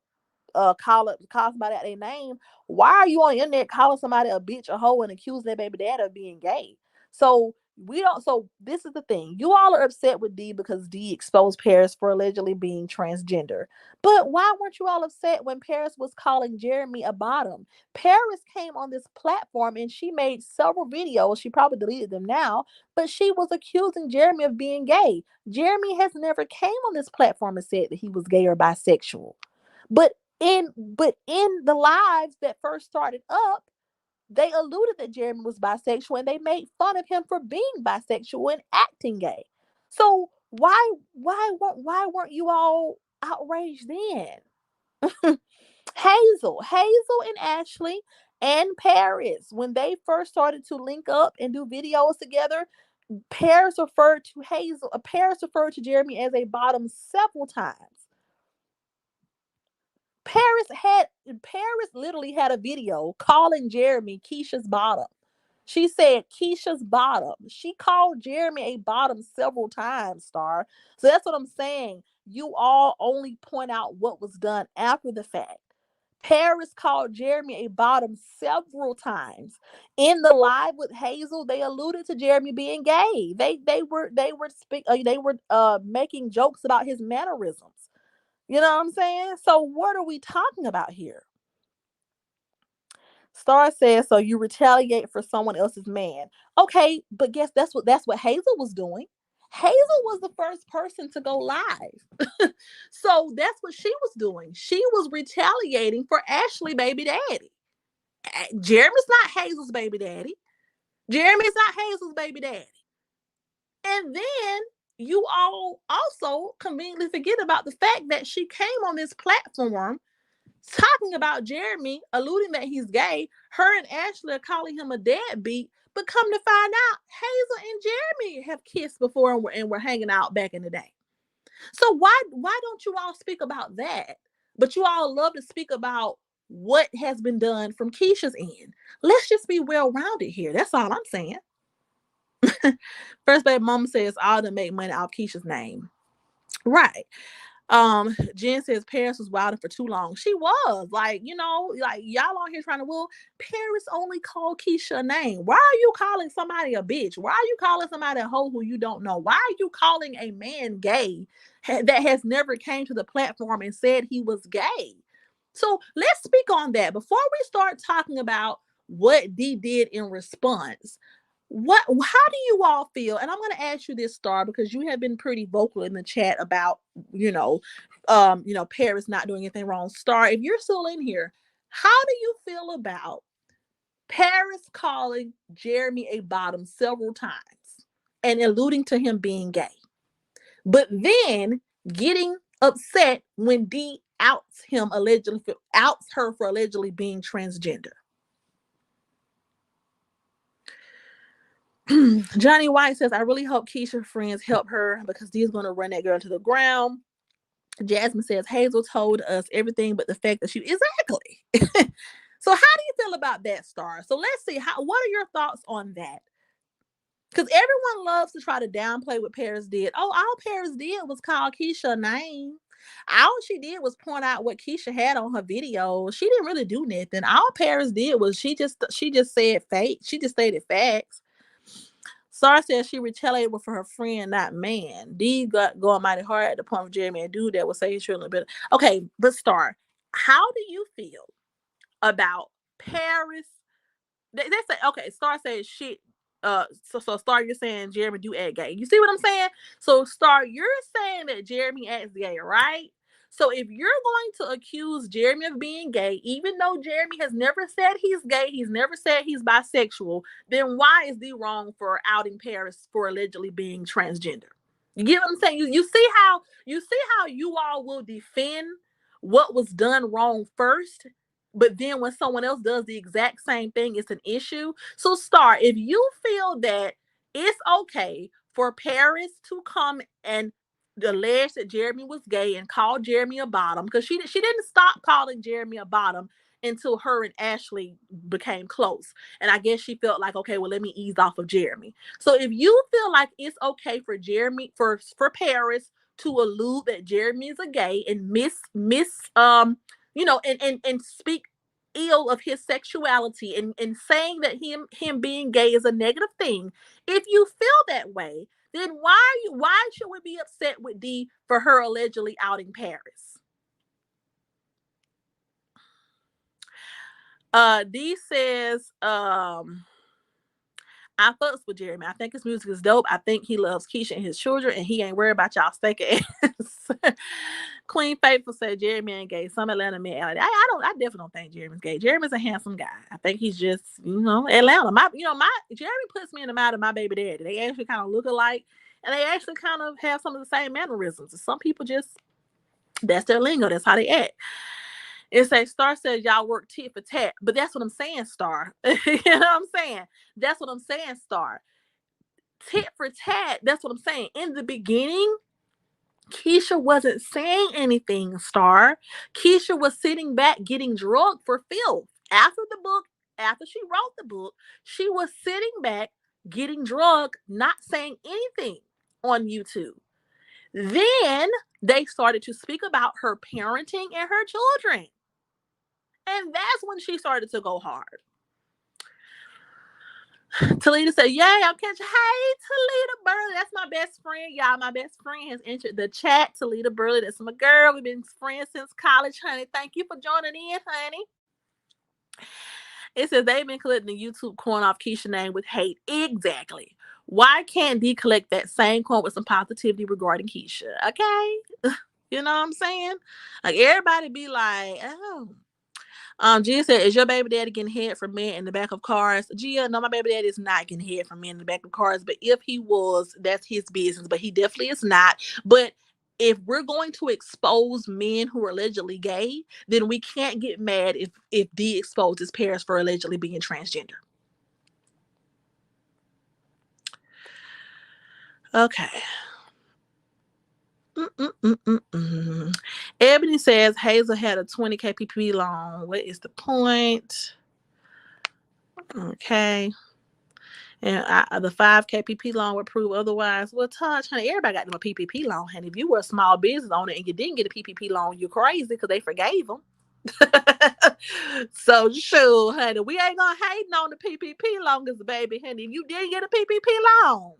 somebody out their name. Why are you on the internet calling somebody a bitch, a hoe, and accusing their baby dad of being gay? So we don't. So this is the thing. You all are upset with D because D exposed Paris for allegedly being transgender. But why weren't you all upset when Paris was calling Jeremy a bottom? Paris came on this platform and she made several videos. She probably deleted them now, but she was accusing Jeremy of being gay. Jeremy has never came on this platform and said that he was gay or bisexual. But in the lives that first started up, they alluded that Jeremy was bisexual and they made fun of him for being bisexual and acting gay. So why weren't you all outraged then? Hazel and Ashley and Paris, when they first started to link up and do videos together, Paris referred to Jeremy as a bottom several times. Paris literally had a video calling Jeremy Keisha's bottom. She said Keisha's bottom. She called Jeremy a bottom several times, Star. So that's what I'm saying. You all only point out what was done after the fact. Paris called Jeremy a bottom several times. In the live with Hazel, they alluded to Jeremy being gay. They were making jokes about his mannerisms. You know what I'm saying? So what are we talking about here? Star says, so you retaliate for someone else's man. Okay, but guess that's what Hazel was doing. Hazel was the first person to go live. So that's what she was doing. She was retaliating for Ashley baby daddy. Jeremy's not Hazel's baby daddy. Jeremy's not Hazel's baby daddy. And then you all also conveniently forget about the fact that she came on this platform talking about Jeremy, alluding that he's gay. Her and Ashley are calling him a deadbeat, but come to find out, Hazel and Jeremy have kissed before and were hanging out back in the day. So why don't you all speak about that? But you all love to speak about what has been done from Keisha's end. Let's just be well rounded here. That's all I'm saying. First baby mama says all to make money off Keisha's name. Right. Jen says Paris was wilding for too long. She was like, y'all on here trying to Paris only called Keisha a name. Why are you calling somebody a bitch? Why are you calling somebody a hoe who you don't know? Why are you calling a man gay that has never came to the platform and said he was gay? So let's speak on that before we start talking about what D did in response. How do you all feel? And I'm going to ask you this, Star, because you have been pretty vocal in the chat about, Paris not doing anything wrong. Star, if you're still in here, how do you feel about Paris calling Jeremy a bottom several times and alluding to him being gay, but then getting upset when D outs her for allegedly being transgender? Johnny White says, I really hope Keisha friends help her because D's going to run that girl to the ground. Jasmine says, Hazel told us everything but the fact that she exactly. So how do you feel about that, Star? So let's see, what are your thoughts on that? Because everyone loves to try to downplay what Paris did. Oh, all Paris did was call Keisha a name. All she did was point out what Keisha had on her video. She didn't really do nothing. All Paris did was she just said fake. She just stated facts. Star says she retaliated for her friend, not man. D got going mighty hard at the point of Jeremy and dude that would say he's feeling better. Okay, but Star, how do you feel about Paris? They say, okay, Star says shit. So Star, you're saying Jeremy do act gay. You see what I'm saying? So Star, you're saying that Jeremy acts gay, right? So if you're going to accuse Jeremy of being gay, even though Jeremy has never said he's gay, he's never said he's bisexual, then why is D wrong for outing Paris for allegedly being transgender? You get what I'm saying? You see how you all will defend what was done wrong first, but then when someone else does the exact same thing, it's an issue. So, Star, if you feel that it's okay for Paris to come and allege that Jeremy was gay and call Jeremy a bottom, because she didn't stop calling Jeremy a bottom until her and Ashley became close. And I guess she felt like, okay, well, let me ease off of Jeremy. So if you feel like it's okay for Jeremy for Paris to allude that Jeremy is a gay and and speak ill of his sexuality and saying that him being gay is a negative thing, if you feel that way, then why should we be upset with D for her allegedly outing Paris? D says, I fucks with Jeremy. I think his music is dope. I think he loves Keisha and his children, and he ain't worried about y'all steak ass. Queen Faithful said Jeremy ain't gay. Some Atlanta men. I definitely don't think Jeremy's gay. Jeremy's a handsome guy. I think he's just, Atlanta. My Jeremy puts me in the mind of my baby daddy. They actually kind of look alike, and they actually kind of have some of the same mannerisms. Some people just, that's their lingo. That's how they act. It's a Star says y'all work tit for tat, but that's what I'm saying, Star. You know what I'm saying? That's what I'm saying, Star. Tit for tat. That's what I'm saying. In the beginning, Keisha wasn't saying anything, Star. Keisha was sitting back getting drugged for filth. After she wrote the book, she was sitting back getting drugged, not saying anything on YouTube. Then they started to speak about her parenting and her children. And that's when she started to go hard. Talita said, yay, I'm catching. Hey, Talita Burley. That's my best friend, y'all. My best friend has entered the chat. Talita Burley, that's my girl. We've been friends since college, honey. Thank you for joining in, honey. It says they've been collecting the YouTube coin off Keisha's name with hate. Exactly. Why can't D collect that same coin with some positivity regarding Keisha? Okay? You know what I'm saying? Like, everybody be like, oh. Gia said, is your baby daddy getting head from men in the back of cars? Gia, no, my baby daddy is not getting head from men in the back of cars. But if he was, that's his business. But he definitely is not. But if we're going to expose men who are allegedly gay, then we can't get mad if D exposes Paris for allegedly being transgender. Okay. Ebony says Hazel had a 20K PPP loan. What is the point? Okay. And the 5K PPP loan would prove otherwise. Well, Touch, honey, everybody got them a PPP loan. And if you were a small business owner and you didn't get a PPP loan, you're crazy because they forgave them. So, sure, honey, we ain't going to hate on the PPP loan because, baby, honey, if you didn't get a PPP loan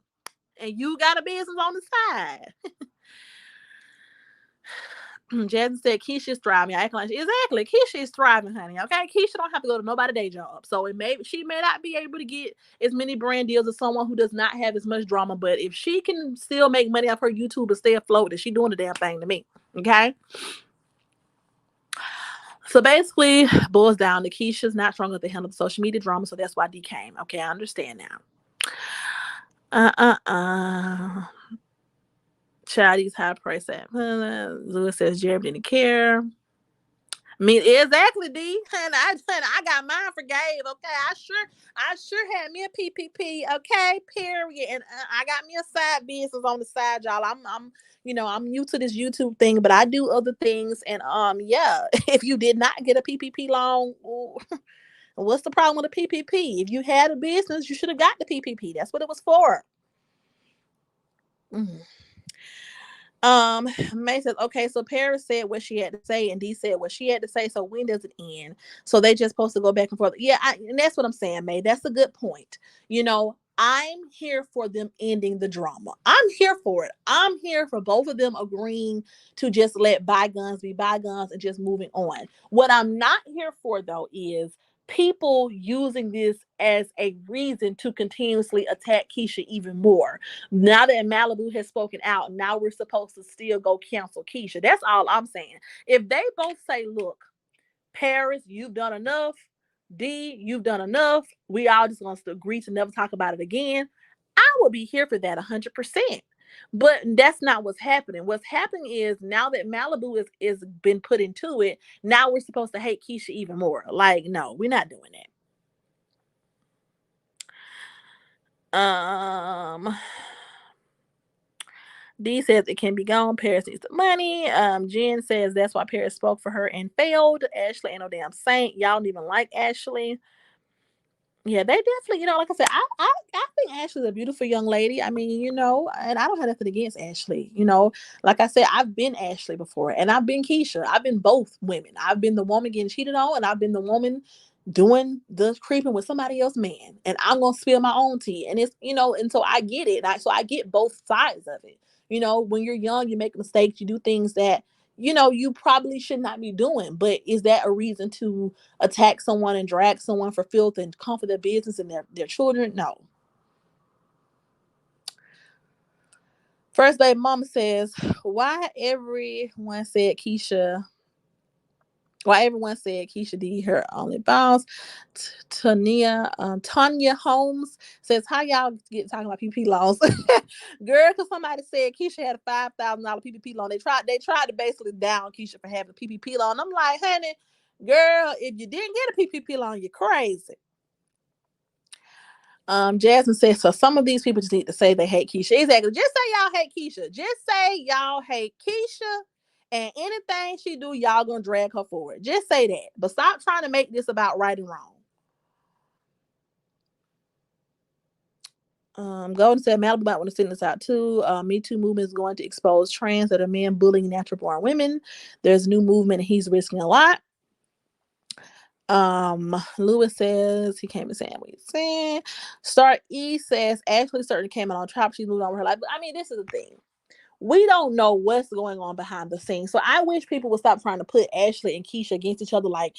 and you got a business on the side. Jasmine said Keisha is thriving. I like exactly. Keisha is thriving, honey. Okay, Keisha don't have to go to nobody's day job, so she may not be able to get as many brand deals as someone who does not have as much drama. But if she can still make money off her YouTube and stay afloat, then she doing the damn thing to me. Okay. So basically, boils down to Keisha's not strong enough to handle the social media drama, so that's why D came. Okay, I understand now. Child, high price at Lewis says Jeremy didn't care. I mean, exactly, D. And I got mine forgave. Okay, I sure had me a PPP. Okay, period. And I got me a side business on the side, y'all. I'm new to this YouTube thing, but I do other things. And yeah, if you did not get a PPP loan, what's the problem with a PPP? If you had a business, you should have got the PPP. That's what it was for. Mm. May says, okay, so Paris said what she had to say, and D said what she had to say. So when does it end? So they just supposed to go back and forth. Yeah, and that's what I'm saying, May. That's a good point. I'm here for them ending the drama. I'm here for it. I'm here for both of them agreeing to just let bygones be bygones and just moving on. What I'm not here for, though, is people using this as a reason to continuously attack Keisha even more. Now that Malibu has spoken out, now we're supposed to still go cancel Keisha. That's all I'm saying. If they both say, look, Paris, you've done enough. D, you've done enough. We all just going to agree to never talk about it again. I would be here for that 100%. But that's not what's happening. What's happening is now that Malibu is been put into it, now we're supposed to hate Keisha even more. Like, no, we're not doing that. D says it can be gone. Paris needs the money. Jen says that's why Paris spoke for her and failed. Ashley ain't no damn saint. Y'all don't even like Ashley. Yeah, they definitely, like I said, I think Ashley's a beautiful young lady. I mean, and I don't have nothing against Ashley. Like I said, I've been Ashley before, and I've been Keisha. I've been both women. I've been the woman getting cheated on, and I've been the woman doing the creeping with somebody else's man. And I'm gonna spill my own tea. And it's, and so I get it. So I get both sides of it. When you're young, you make mistakes, you do things that you probably should not be doing. But is that a reason to attack someone and drag someone for filth and come for their business and their children? No. First day mama says, why everyone said Keisha D her only boss. Tanya Holmes says, how y'all get talking about PPP loans? Girl, because somebody said Keisha had a $5,000 PPP loan. They tried to basically down Keisha for having a PPP loan. I'm like, honey, girl, if you didn't get a PPP loan, you're crazy. Jasmine says, so some of these people just need to say they hate Keisha. Exactly. Just say y'all hate Keisha. Just say y'all hate Keisha. And anything she do, y'all gonna drag her forward. Just say that. But stop trying to make this about right and wrong. Golden said Malibu might want to send this out too. Me Too movement is going to expose trans that are men bullying natural born women. There's a new movement and he's risking a lot. Lewis says he came and saying what he's saying. Star E says Ashley certainly came out on top. She's moving on with her life. But I mean, this is the thing. We don't know what's going on behind the scenes. So I wish people would stop trying to put Ashley and Keisha against each other. Like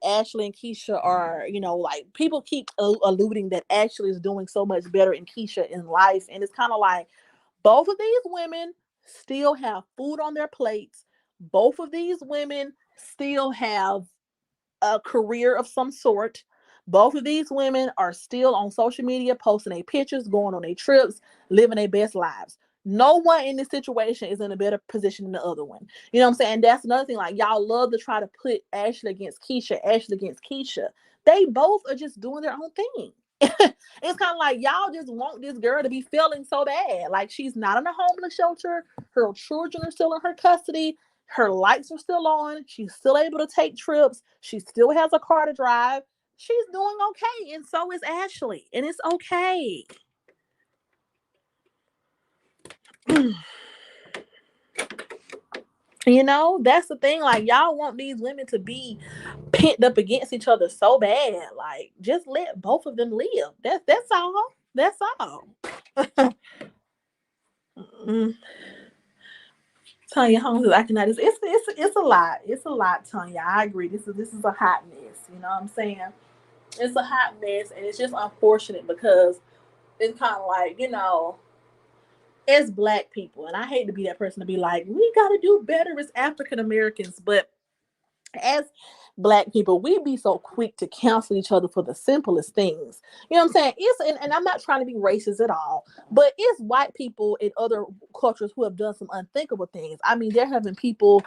Ashley and Keisha are, like people keep alluding that Ashley is doing so much better than Keisha in life. And it's kind of like both of these women still have food on their plates. Both of these women still have a career of some sort. Both of these women are still on social media, posting their pictures, going on their trips, living their best lives. No one in this situation is in a better position than the other one. You know what I'm saying? That's another thing. Like, y'all love to try to put Ashley against Keisha, Ashley against Keisha. They both are just doing their own thing. It's kind of like y'all just want this girl to be feeling so bad. Like, she's not in a homeless shelter. Her children are still in her custody. Her lights are still on. She's still able to take trips. She still has a car to drive. She's doing okay. And so is Ashley. And it's okay. That's the thing. Like, y'all want these women to be pent up against each other so bad. Like, just let both of them live. That's all. That's all. Tanya Holmes is acting out. It's a lot. It's a lot, Tanya. I agree. This is a hot mess. You know what I'm saying? It's a hot mess, and it's just unfortunate because it's kind of like, as black people, and I hate to be that person to be like, we got to do better as African Americans, but as black people, we be so quick to cancel each other for the simplest things. You know what I'm saying? And I'm not trying to be racist at all, but it's white people in other cultures who have done some unthinkable things. I mean, there have been people,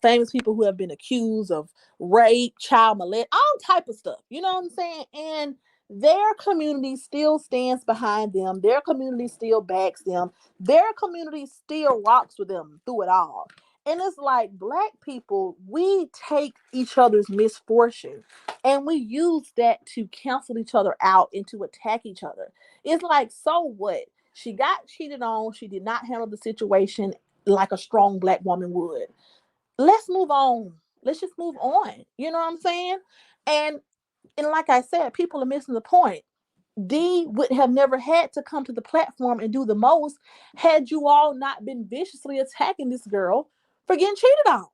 famous people who have been accused of rape, child molest, all type of stuff. You know what I'm saying? And their community still stands behind them. Their community still backs them. Their community still rocks with them through it all. And it's like black people, we take each other's misfortune and we use that to cancel each other out and to attack each other. It's like, so what? She got cheated on. She did not handle the situation like a strong black woman would. Let's move on. Let's just move on. You know what I'm saying? And and like I said, people are missing the point. D would have never had to come to the platform and do the most had you all not been viciously attacking this girl for getting cheated on.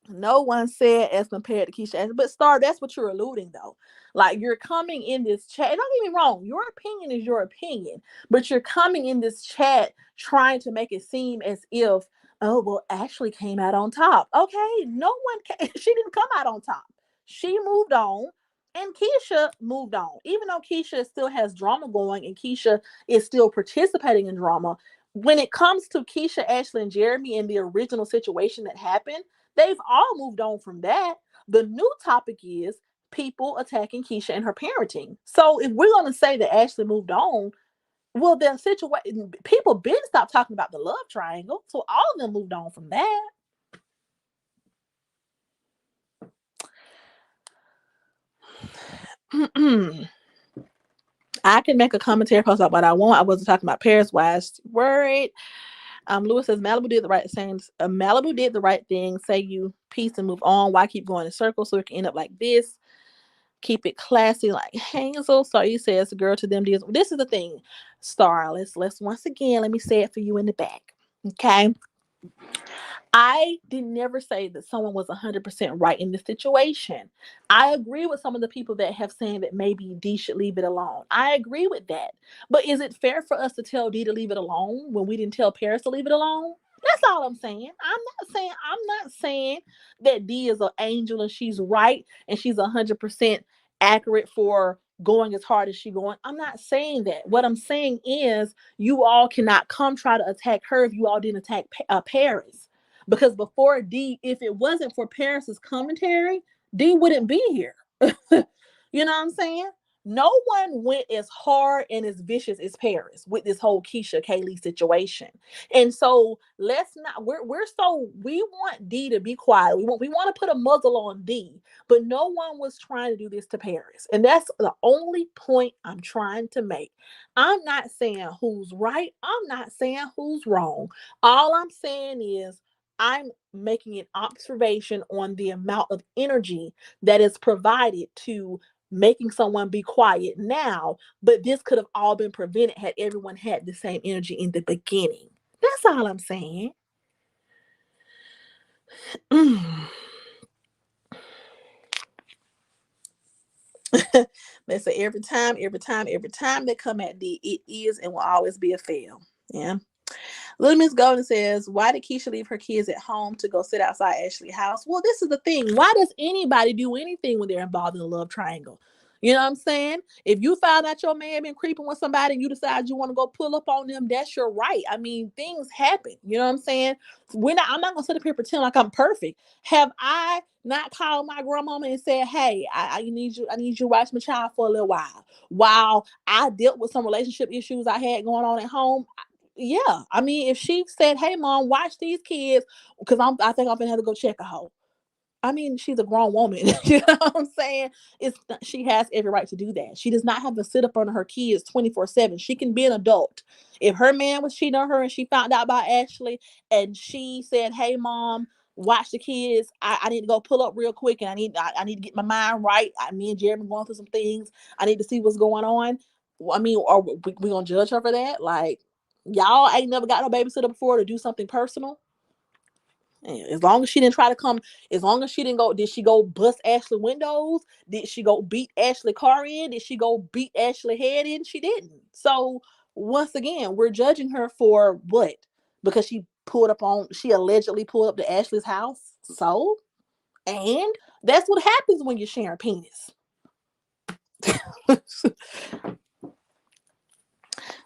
No one said as compared to Keisha, but Star, that's what you're alluding though. Like you're coming in this chat. Don't get me wrong, your opinion is your opinion, but you're coming in this chat trying to make it seem as if, oh well, Ashley came out on top. Okay, no one came, she didn't come out on top. She moved on. And Keisha moved on. Even though Keisha still has drama going and Keisha is still participating in drama, when it comes to Keisha, Ashley, and Jeremy and the original situation that happened, they've all moved on from that. The new topic is people attacking Keisha and her parenting. So if we're going to say that Ashley moved on, well, the situation, people been stopped talking about the love triangle. So all of them moved on from that. I can make a commentary post about what I want. I wasn't talking about Paris wise. Worried. Lewis says Malibu did the right thing. Malibu did the right thing. Say you peace and move on. Why keep going in circles so it can end up like this? Keep it classy like Hazel. So you says the girl to them deals. This is the thing, Star. Let's once again, let me say it for you in the back. Okay. I did never say that someone was 100% right in this situation. I agree with some of the people that have saying that maybe D should leave it alone. I agree with that. But is it fair for us to tell D to leave it alone when we didn't tell Paris to leave it alone? That's all I'm saying. I'm not saying that D is an angel and she's right and she's 100% accurate for going as hard as she going. I'm not saying that. What I'm saying is you all cannot come try to attack her if you all didn't attack Paris. Because before D, if it wasn't for Paris's commentary, D wouldn't be here. You know what I'm saying? No one went as hard and as vicious as Paris with this whole Keisha Kaylee situation. And so let's not we want D to be quiet. We want to put a muzzle on D, but no one was trying to do this to Paris. And that's the only point I'm trying to make. I'm not saying who's right. I'm not saying who's wrong. All I'm saying is I'm making an observation on the amount of energy that is provided to making someone be quiet now, but this could have all been prevented had everyone had the same energy in the beginning. That's all I'm saying. They say every time they come at D, it is and will always be a fail. Yeah. Little Miss Golden says, why did Keisha leave her kids at home to go sit outside Ashley's house? Well, this is the thing. Why does anybody do anything when they're involved in a love triangle? You know what I'm saying? If you found out your man been creeping with somebody and you decide you want to go pull up on them, that's your right. I mean, things happen. You know what I'm saying? I'm not gonna sit up here and pretend like I'm perfect. Have I not called my grandmama and said, hey, I need you to watch my child for a little while I dealt with some relationship issues I had going on at home? Yeah, I mean, if she said, "Hey, mom, watch these kids," because I think I'm gonna have to go check a hoe. I mean, she's a grown woman. You know what I'm saying? She has every right to do that. She does not have to sit up on her kids 24/7. She can be an adult. If her man was cheating on her and she found out about Ashley and she said, "Hey, mom, watch the kids. I need to go pull up real quick and I need to get my mind right. Me and Jeremy going through some things. I need to see what's going on." Well, I mean, are we gonna judge her for that? Like, Y'all ain't never got no babysitter before to do something personal. As long as she didn't try to come, as long as she didn't go, did she go bust Ashley windows? Did she go beat Ashley car in? Did she go beat Ashley head in? She didn't. So once again, we're judging her for what? Because she allegedly pulled up to Ashley's house. So, and that's what happens when you're sharing penis.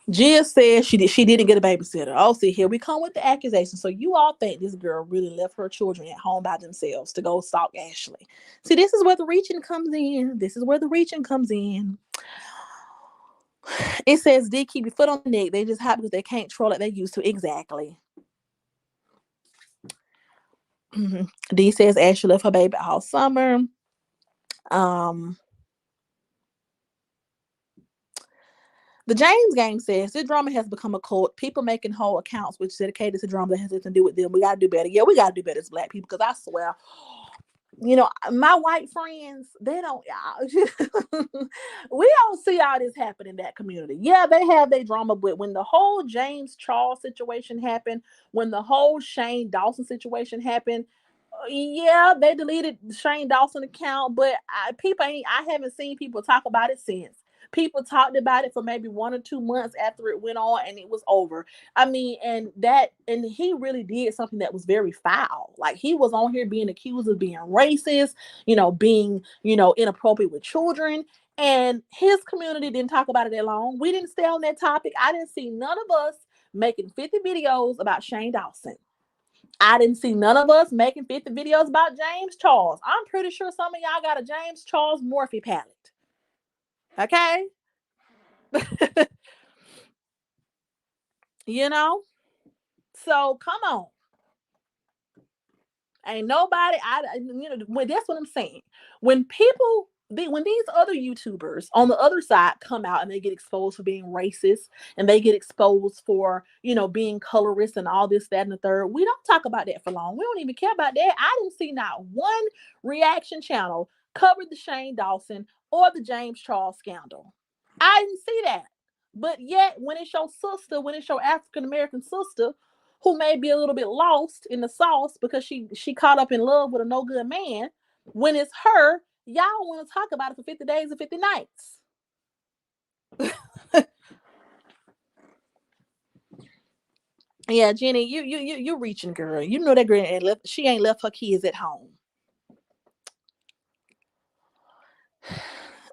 Jill says she didn't get a babysitter. Oh, see, here we come with the accusation. So you all think this girl really left her children at home by themselves to go stalk Ashley. See, this is where the reaching comes in. This is where the reaching comes in. It says, D, keep your foot on the neck. They just happen because they can't troll like they used to. Exactly. D says Ashley left her baby all summer. Um, The James Gang says this drama has become a cult. People making whole accounts which dedicated to drama that has nothing to do with them. We gotta do better. Yeah, we gotta do better as Black people because I swear, my white friends, they don't. We don't see all this happen in that community. Yeah, they have their drama, but when the whole James Charles situation happened, when the whole Shane Dawson situation happened, yeah, they deleted Shane Dawson account, but I haven't seen people talk about it since. People talked about it for maybe 1 or 2 months after it went on and it was over. I mean, and he really did something that was very foul. Like he was on here being accused of being racist, being, inappropriate with children. And his community didn't talk about it that long. We didn't stay on that topic. I didn't see none of us making 50 videos about Shane Dawson. I didn't see none of us making 50 videos about James Charles. I'm pretty sure some of y'all got a James Charles Morphe palette. Okay? you know? So come on. Ain't nobody, that's what I'm saying. When when these other YouTubers on the other side come out and they get exposed for being racist and they get exposed for, being colorist and all this, that, and the third, we don't talk about that for long. We don't even care about that. I didn't see not one reaction channel cover the Shane Dawson or the James Charles scandal. I didn't see that. But yet, when it's your African American sister who may be a little bit lost in the sauce because she caught up in love with a no good man, when it's her, y'all want to talk about it for 50 days and 50 nights. Yeah, Jenny, you reaching, girl. You know that girl she ain't left her kids at home.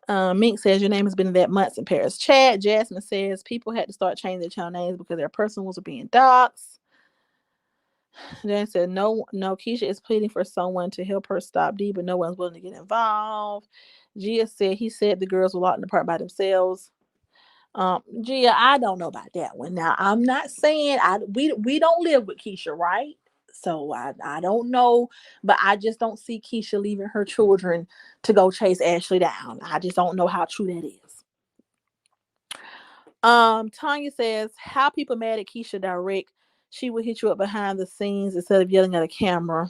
Mink says your name has been in that months in Paris chat. Jasmine says people had to start changing their channel names because their personals were being doxxed. Then said no, Keisha is pleading for someone to help her stop D, but no one's willing to get involved. Gia said he said the girls were locked in the park by themselves. Gia, I don't know about that one. Now I'm not saying we don't live with Keisha, right? So I don't know, but I just don't see Keisha leaving her children to go chase Ashley down. I just don't know how true that is. Tanya says, how people mad at Keisha direct. She would hit you up behind the scenes instead of yelling at a camera.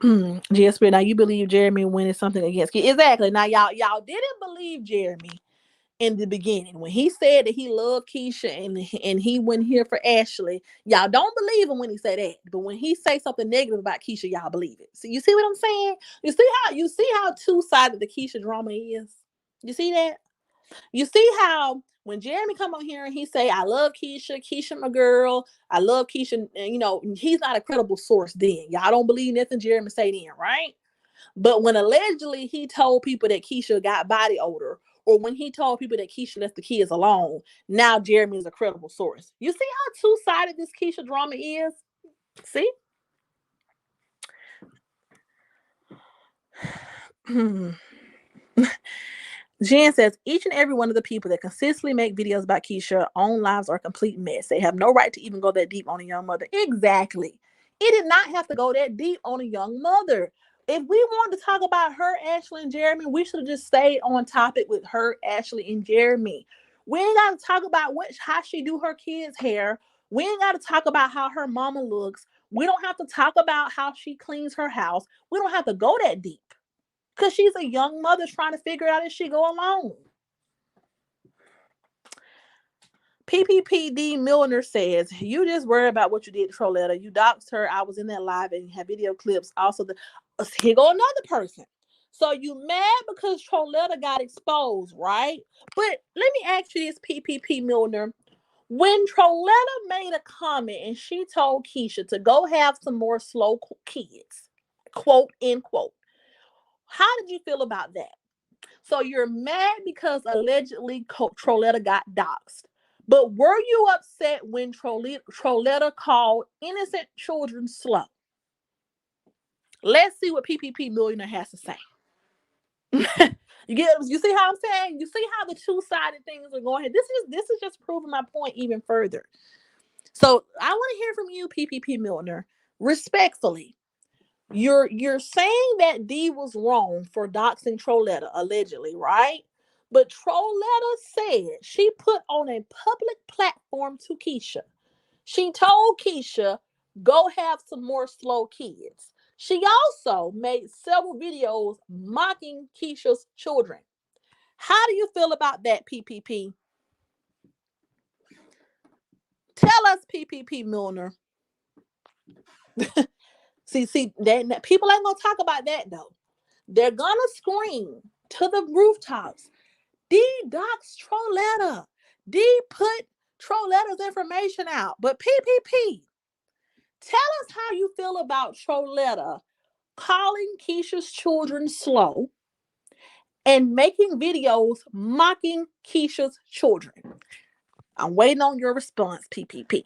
GSP, now you believe Jeremy winning something against Keisha. Exactly. Now y'all didn't believe Jeremy in the beginning when he said that he loved Keisha and he went here for Ashley. Y'all don't believe him when he said that, but when he say something negative about Keisha, y'all believe it. So you see what I'm saying? You see how two-sided the Keisha drama is. You see that? You see how when Jeremy come on here and he say, I love Keisha, Keisha my girl, I love Keisha, and he's not a credible source then. Y'all don't believe nothing Jeremy say then, right? But when allegedly he told people that Keisha got body odor, or when he told people that Keisha left the kids alone, now Jeremy is a credible source. You see how two-sided this Keisha drama is? See? Jen says, each and every one of the people that consistently make videos about Keisha's own lives are a complete mess. They have no right to even go that deep on a young mother. Exactly. It did not have to go that deep on a young mother. If we wanted to talk about her, Ashley, and Jeremy, we should have just stayed on topic with her, Ashley, and Jeremy. We ain't got to talk about how she do her kids' hair. We ain't got to talk about how her mama looks. We don't have to talk about how she cleans her house. We don't have to go that deep. Because she's a young mother trying to figure out as she go along. PPPD Milner says, you just worry about what you did to Troletta. You doxed her. I was in that live and have video clips. Also, here go another person. So you mad because Troletta got exposed, right? But let me ask you this, PPP Milner. When Troletta made a comment and she told Keisha to go have some more slow kids, quote, end quote, how did you feel about that? So you're mad because allegedly Troletta got doxxed. But were you upset when Troletta called innocent children slow? Let's see what PPP Millionaire has to say. You see how I'm saying? You see how the two-sided things are going here? This is just proving my point even further. So I want to hear from you, PPP Millionaire, respectfully. You're saying that D was wrong for doxing Troletta, allegedly, right? But Troletta said she put on a public platform to Keisha. She told Keisha, go have some more slow kids. She also made several videos mocking Keisha's children. How do you feel about that, PPP? Tell us, PPP Milner. see, people ain't gonna talk about that though. They're gonna scream to the rooftops. D docs Troletta. D put Troletta's information out. But PPP, tell us how you feel about Troletta calling Keisha's children slow and making videos mocking Keisha's children. I'm waiting on your response, PPP.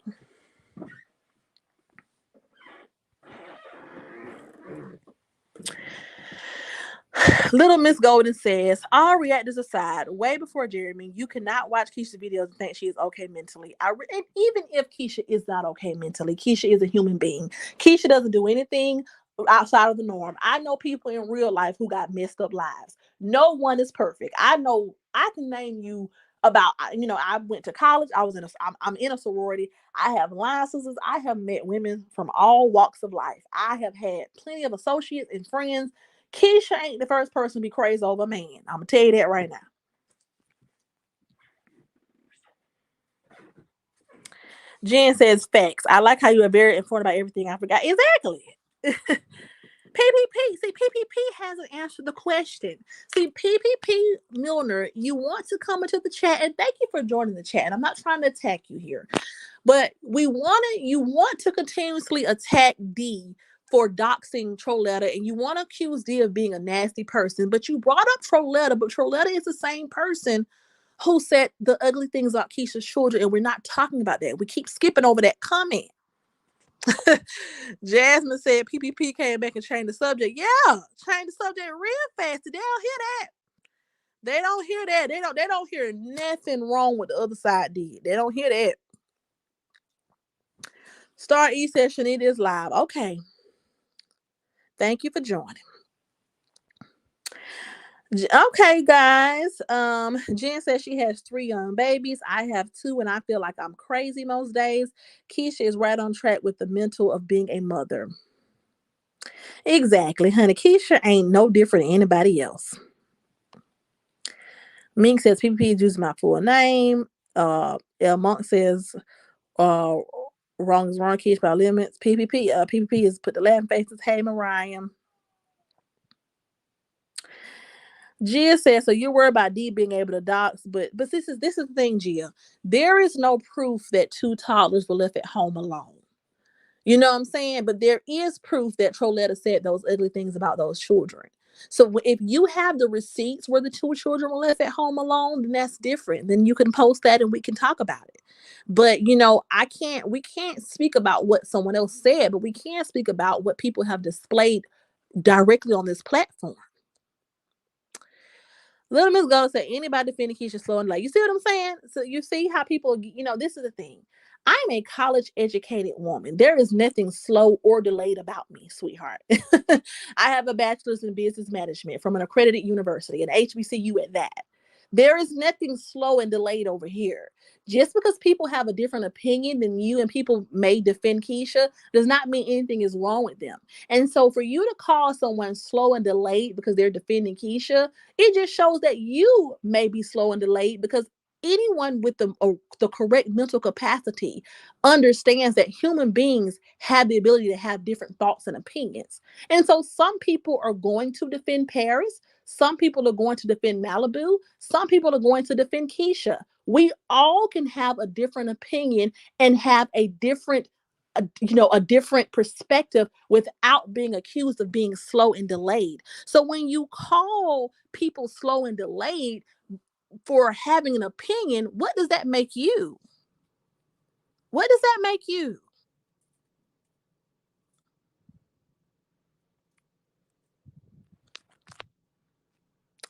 Little Miss Golden says, all reactors aside, way before Jeremy, you cannot watch Keisha's videos and think she is okay mentally. And even if Keisha is not okay mentally, Keisha is a human being. Keisha doesn't do anything outside of the norm. I know people in real life who got messed up lives. No one is perfect. I know I can name you about, I went to college. I'm in a sorority. I have line sisters. I have met women from all walks of life. I have had plenty of associates and friends. Keisha ain't the first person to be crazy over a man. I'm gonna tell you that right now. Jen says facts. I like how you are very informed about everything. I forgot exactly. PPP. See, PPP hasn't answered the question. See, PPP Milner, you want to come into the chat, and thank you for joining the chat. And I'm not trying to attack you here, but you want to continuously attack D for doxing Troletta, and you want to accuse D of being a nasty person, but you brought up Troletta, but Troletta is the same person who said the ugly things about Keisha's children, and we're not talking about that. We keep skipping over that comment. Jasmine said PPP came back and changed the subject. Yeah, changed the subject real fast. They don't hear that. They don't hear that. They don't hear nothing wrong with the other side did. They don't hear that. Star E session, it is live. Okay. Thank you for joining. Okay, guys. Jen says she has 3 young babies. I have 2, and I feel like I'm crazy most days. Keisha is right on track with the mental of being a mother. Exactly, honey. Keisha ain't no different than anybody else. Ming says PPP is using my full name. El Monk says wrong is wrong, Keisha by limits. PPP is put the laughing faces. Hey, Mariah. Gia says, so you're worried about D being able to dox, but this is the thing, Gia. There is no proof that 2 toddlers were left at home alone. You know what I'm saying? But there is proof that Troletta said those ugly things about those children. So if you have the receipts where the 2 children were left at home alone, then that's different. Then you can post that and we can talk about it. But we can't speak about what someone else said, but we can speak about what people have displayed directly on this platform. Little Miss Gold said, anybody defending Keisha slow and late. You see what I'm saying? So you see how people, this is the thing. I'm a college educated woman. There is nothing slow or delayed about me, sweetheart. I have a bachelor's in business management from an accredited university, an HBCU at that. There is nothing slow and delayed over here. Just because people have a different opinion than you and people may defend Keisha does not mean anything is wrong with them. And so for you to call someone slow and delayed because they're defending Keisha, it just shows that you may be slow and delayed because anyone with the correct mental capacity understands that human beings have the ability to have different thoughts and opinions. And so some people are going to defend Paris, some people are going to defend Malibu, some people are going to defend Keisha. We all can have a different opinion and have a different perspective without being accused of being slow and delayed. So when you call people slow and delayed for having an opinion, what does that make you? What does that make you?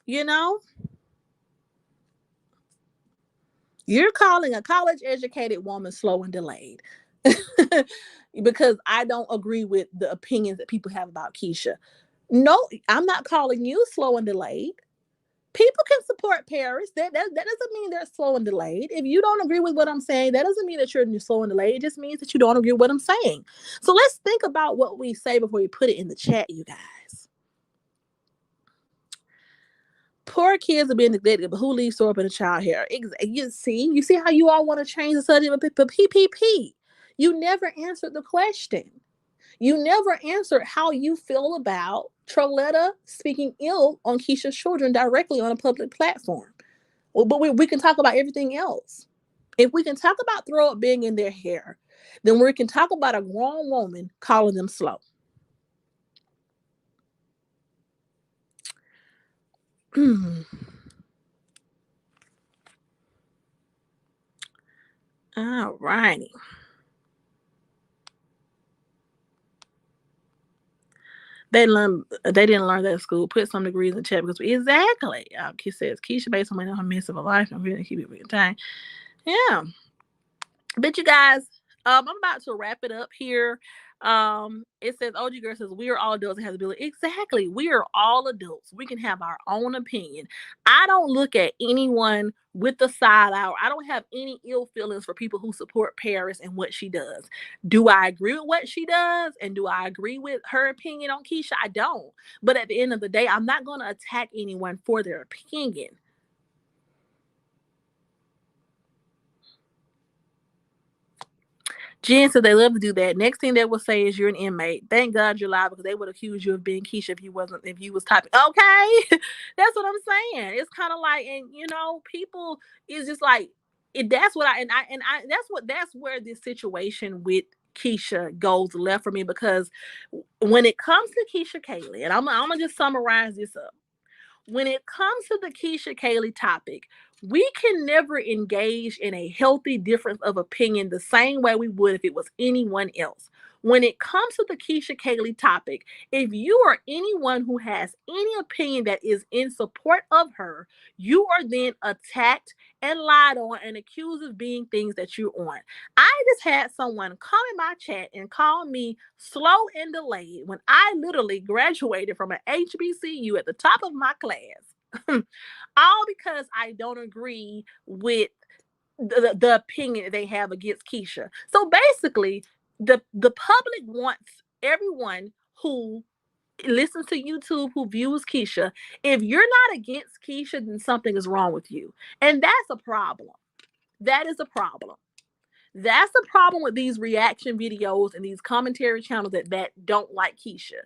You know, you're calling a college educated woman slow and delayed because I don't agree with the opinions that people have about Keisha. No, I'm not calling you slow and delayed. People can support Paris. That doesn't mean they're slow and delayed. If you don't agree with what I'm saying, that doesn't mean that you're slow and delayed. It just means that you don't agree with what I'm saying. So let's think about what we say before we put it in the chat, you guys. Poor kids are being neglected, but who leaves so up in a child here? You see how you all want to change the subject, but PPP. You never answered the question. You never answered how you feel about Troletta speaking ill on Keisha's children directly on a public platform. Well, but we can talk about everything else. If we can talk about throw up being in their hair, then we can talk about a grown woman calling them slow. All righty. They didn't learn that at school. Put some degrees in chat because exactly. Kid says Keisha based on her mess of a life and really keep it time. Yeah. But you guys, I'm about to wrap it up here. It says OG girl says we are all adults and have the ability. Exactly, we are all adults. We can have our own opinion. I don't look at anyone with the side eye. I don't have any ill feelings for people who support Paris and what she does. Do I agree with what she does? And do I agree with her opinion on Keisha? I don't. But at the end of the day, I'm not going to attack anyone for their opinion. Jen said they love to do that. Next thing they will say is you're an inmate. Thank God you're live because they would accuse you of being Keisha if you was typing. Okay, that's what I'm saying. It's kind of like, and people is just like it. That's what I that's where this situation with Keisha goes left for me because when it comes to Keisha Kaylee, and I'm gonna just summarize this up. When it comes to the Keisha Kaylee topic, we can never engage in a healthy difference of opinion the same way we would if it was anyone else. When it comes to the Keisha Kaylee topic, if you are anyone who has any opinion that is in support of her, you are then attacked and lied on and accused of being things that you're on. I just had someone come in my chat and call me slow and delayed when I literally graduated from an HBCU at the top of my class. All because I don't agree with the opinion that they have against Keisha. So basically, the public wants everyone who listens to YouTube who views Keisha. If you're not against Keisha, then something is wrong with you. And that's a problem. That is a problem. That's the problem with these reaction videos and these commentary channels that don't like Keisha.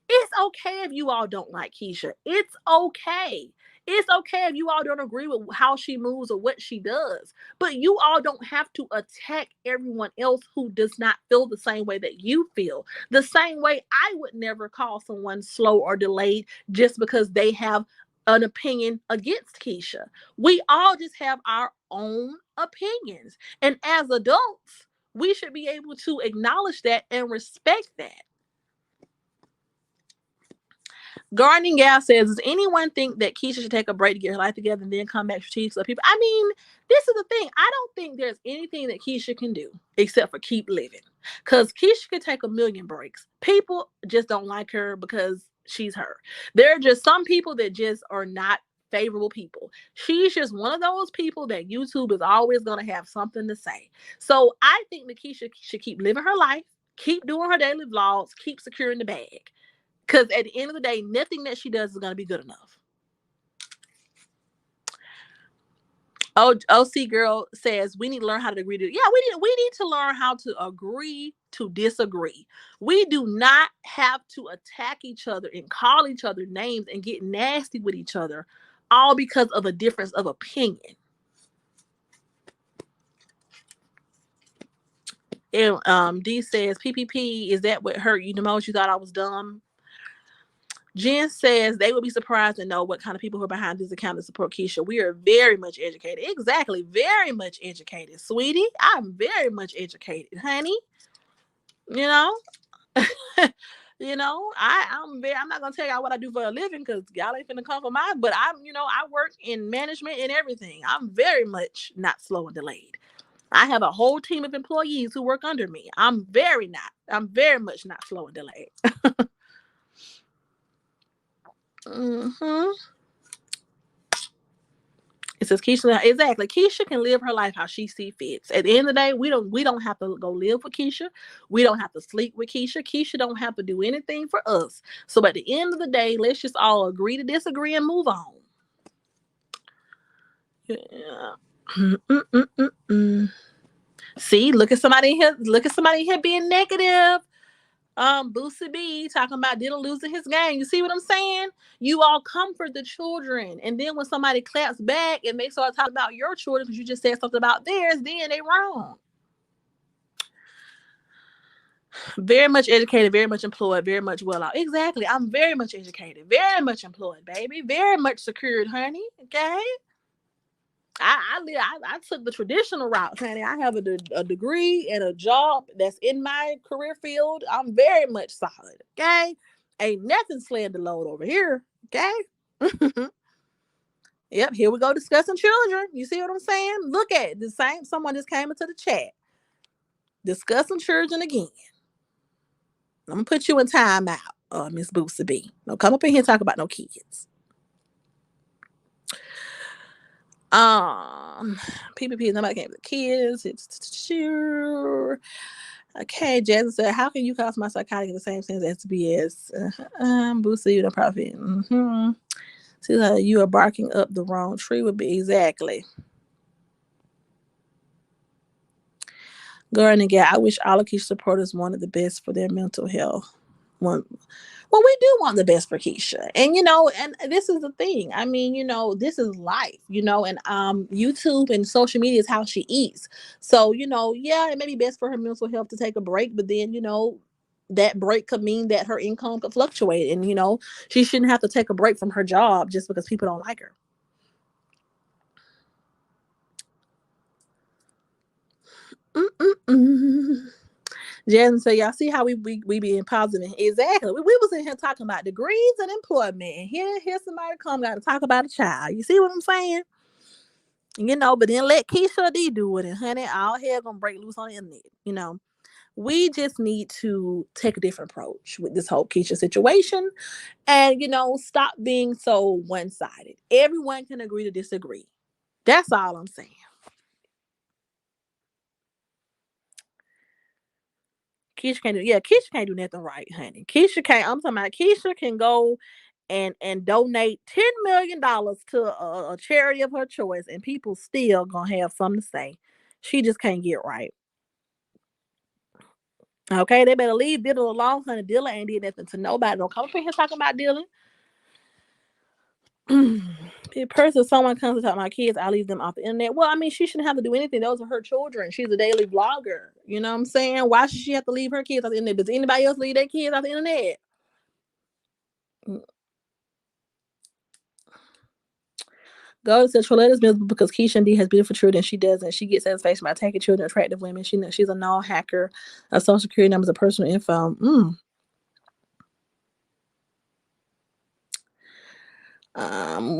It's okay if you all don't like Keisha. It's okay. It's okay if you all don't agree with how she moves or what she does. But you all don't have to attack everyone else who does not feel the same way that you feel. The same way I would never call someone slow or delayed just because they have an opinion against Keisha. We all just have our own opinions. And as adults, we should be able to acknowledge that and respect that. Gardening Gal says, does anyone think that Keisha should take a break to get her life together and then come back to teach other people? I mean, this is the thing. I don't think there's anything that Keisha can do except for keep living. Because Keisha could take a million breaks. People just don't like her because she's her. There are just some people that just are not favorable people. She's just one of those people that YouTube is always going to have something to say. So I think that Keisha should keep living her life, keep doing her daily vlogs, keep securing the bag. Because at the end of the day, nothing that she does is going to be good enough. Oh, OC girl says we need to learn how to agree to. Yeah, we need to learn how to agree to disagree. We do not have to attack each other and call each other names and get nasty with each other, all because of a difference of opinion. And D says PPP, is that what hurt you the most? You thought I was dumb? Jen says they would be surprised to know what kind of people who are behind this account to support Keisha. We are very much educated. Exactly. Very much educated, sweetie. I'm very much educated, honey. You know? I'm not gonna tell y'all what I do for a living because y'all ain't finna come for mine, but I work in management and everything. I'm very much not slow and delayed. I have a whole team of employees who work under me. I'm very much not slow and delayed. hmm It says Keisha, exactly. Keisha can live her life how she sees fits. At the end of the day, we don't have to go live with Keisha. We don't have to sleep with Keisha. Keisha don't have to do anything for us. So at the end of the day, let's just all agree to disagree and move on. Yeah. See, look at somebody here. Look at somebody here being negative. Boosie B talking about didn't losing his game. You see what I'm saying? You all comfort the children, and then when somebody claps back and they start talking about your children because you just said something about theirs, then they wrong. Very much educated, very much employed, very much well off. Exactly. I'm very much educated, very much employed, baby, very much secured, honey. Okay. I took the traditional route, honey. I have a degree and a job that's in my career field. I'm very much solid. Okay. Ain't nothing slid the load over here. Okay. Yep. Here we go discussing children. You see what I'm saying? Look at it. The same. Someone just came into the chat discussing children again. I'm gonna put you in timeout, Miss Boosie B. Don't come up in here and talk about no kids. Um, PPP, nobody came to the kids. It's sure. Okay, Jasmine said, "How can you cause my psychotic in the same sense as BS?" Boosie, you the prophet. Mm-hmm. See how you are barking up the wrong tree would be exactly. Girl and yeah, I wish all of Keisha supporters wanted the best for their mental health. One, well, we do want the best for Keisha, and and this is the thing. I mean, this is life, and YouTube and social media is how she eats. So, yeah, it may be best for her mental health to take a break, but then, that break could mean that her income could fluctuate, and she shouldn't have to take a break from her job just because people don't like her. Mm-mm-mm. Jasmine said, "Y'all see how we being positive? Exactly. We was in here talking about degrees and employment, and here somebody come got to talk about a child. You see what I'm saying? But then let Keisha D do it, and honey, all hell gonna break loose on the internet. We just need to take a different approach with this whole Keisha situation, and stop being so one sided. Everyone can agree to disagree. That's all I'm saying." Keisha can't do nothing right, honey. Keisha can't. I'm talking about Keisha can go and donate $10 million to a charity of her choice, and people still gonna have something to say. She just can't get right. Okay, they better leave Dylan alone, honey. Dylan ain't did nothing to nobody. Don't come up in here talking about Dylan. The person, someone comes to talk about kids, I leave them off the internet. Well, I mean, she shouldn't have to do anything. Those are her children. She's a daily blogger. You know what I'm saying? Why should she have to leave her kids off the internet? Does anybody else leave their kids off the internet? Go to Troletta's miserable because Keisha indeed has beautiful children. She doesn't. She gets satisfaction by taking children, attractive women. She's a known hacker of social security numbers, of personal info.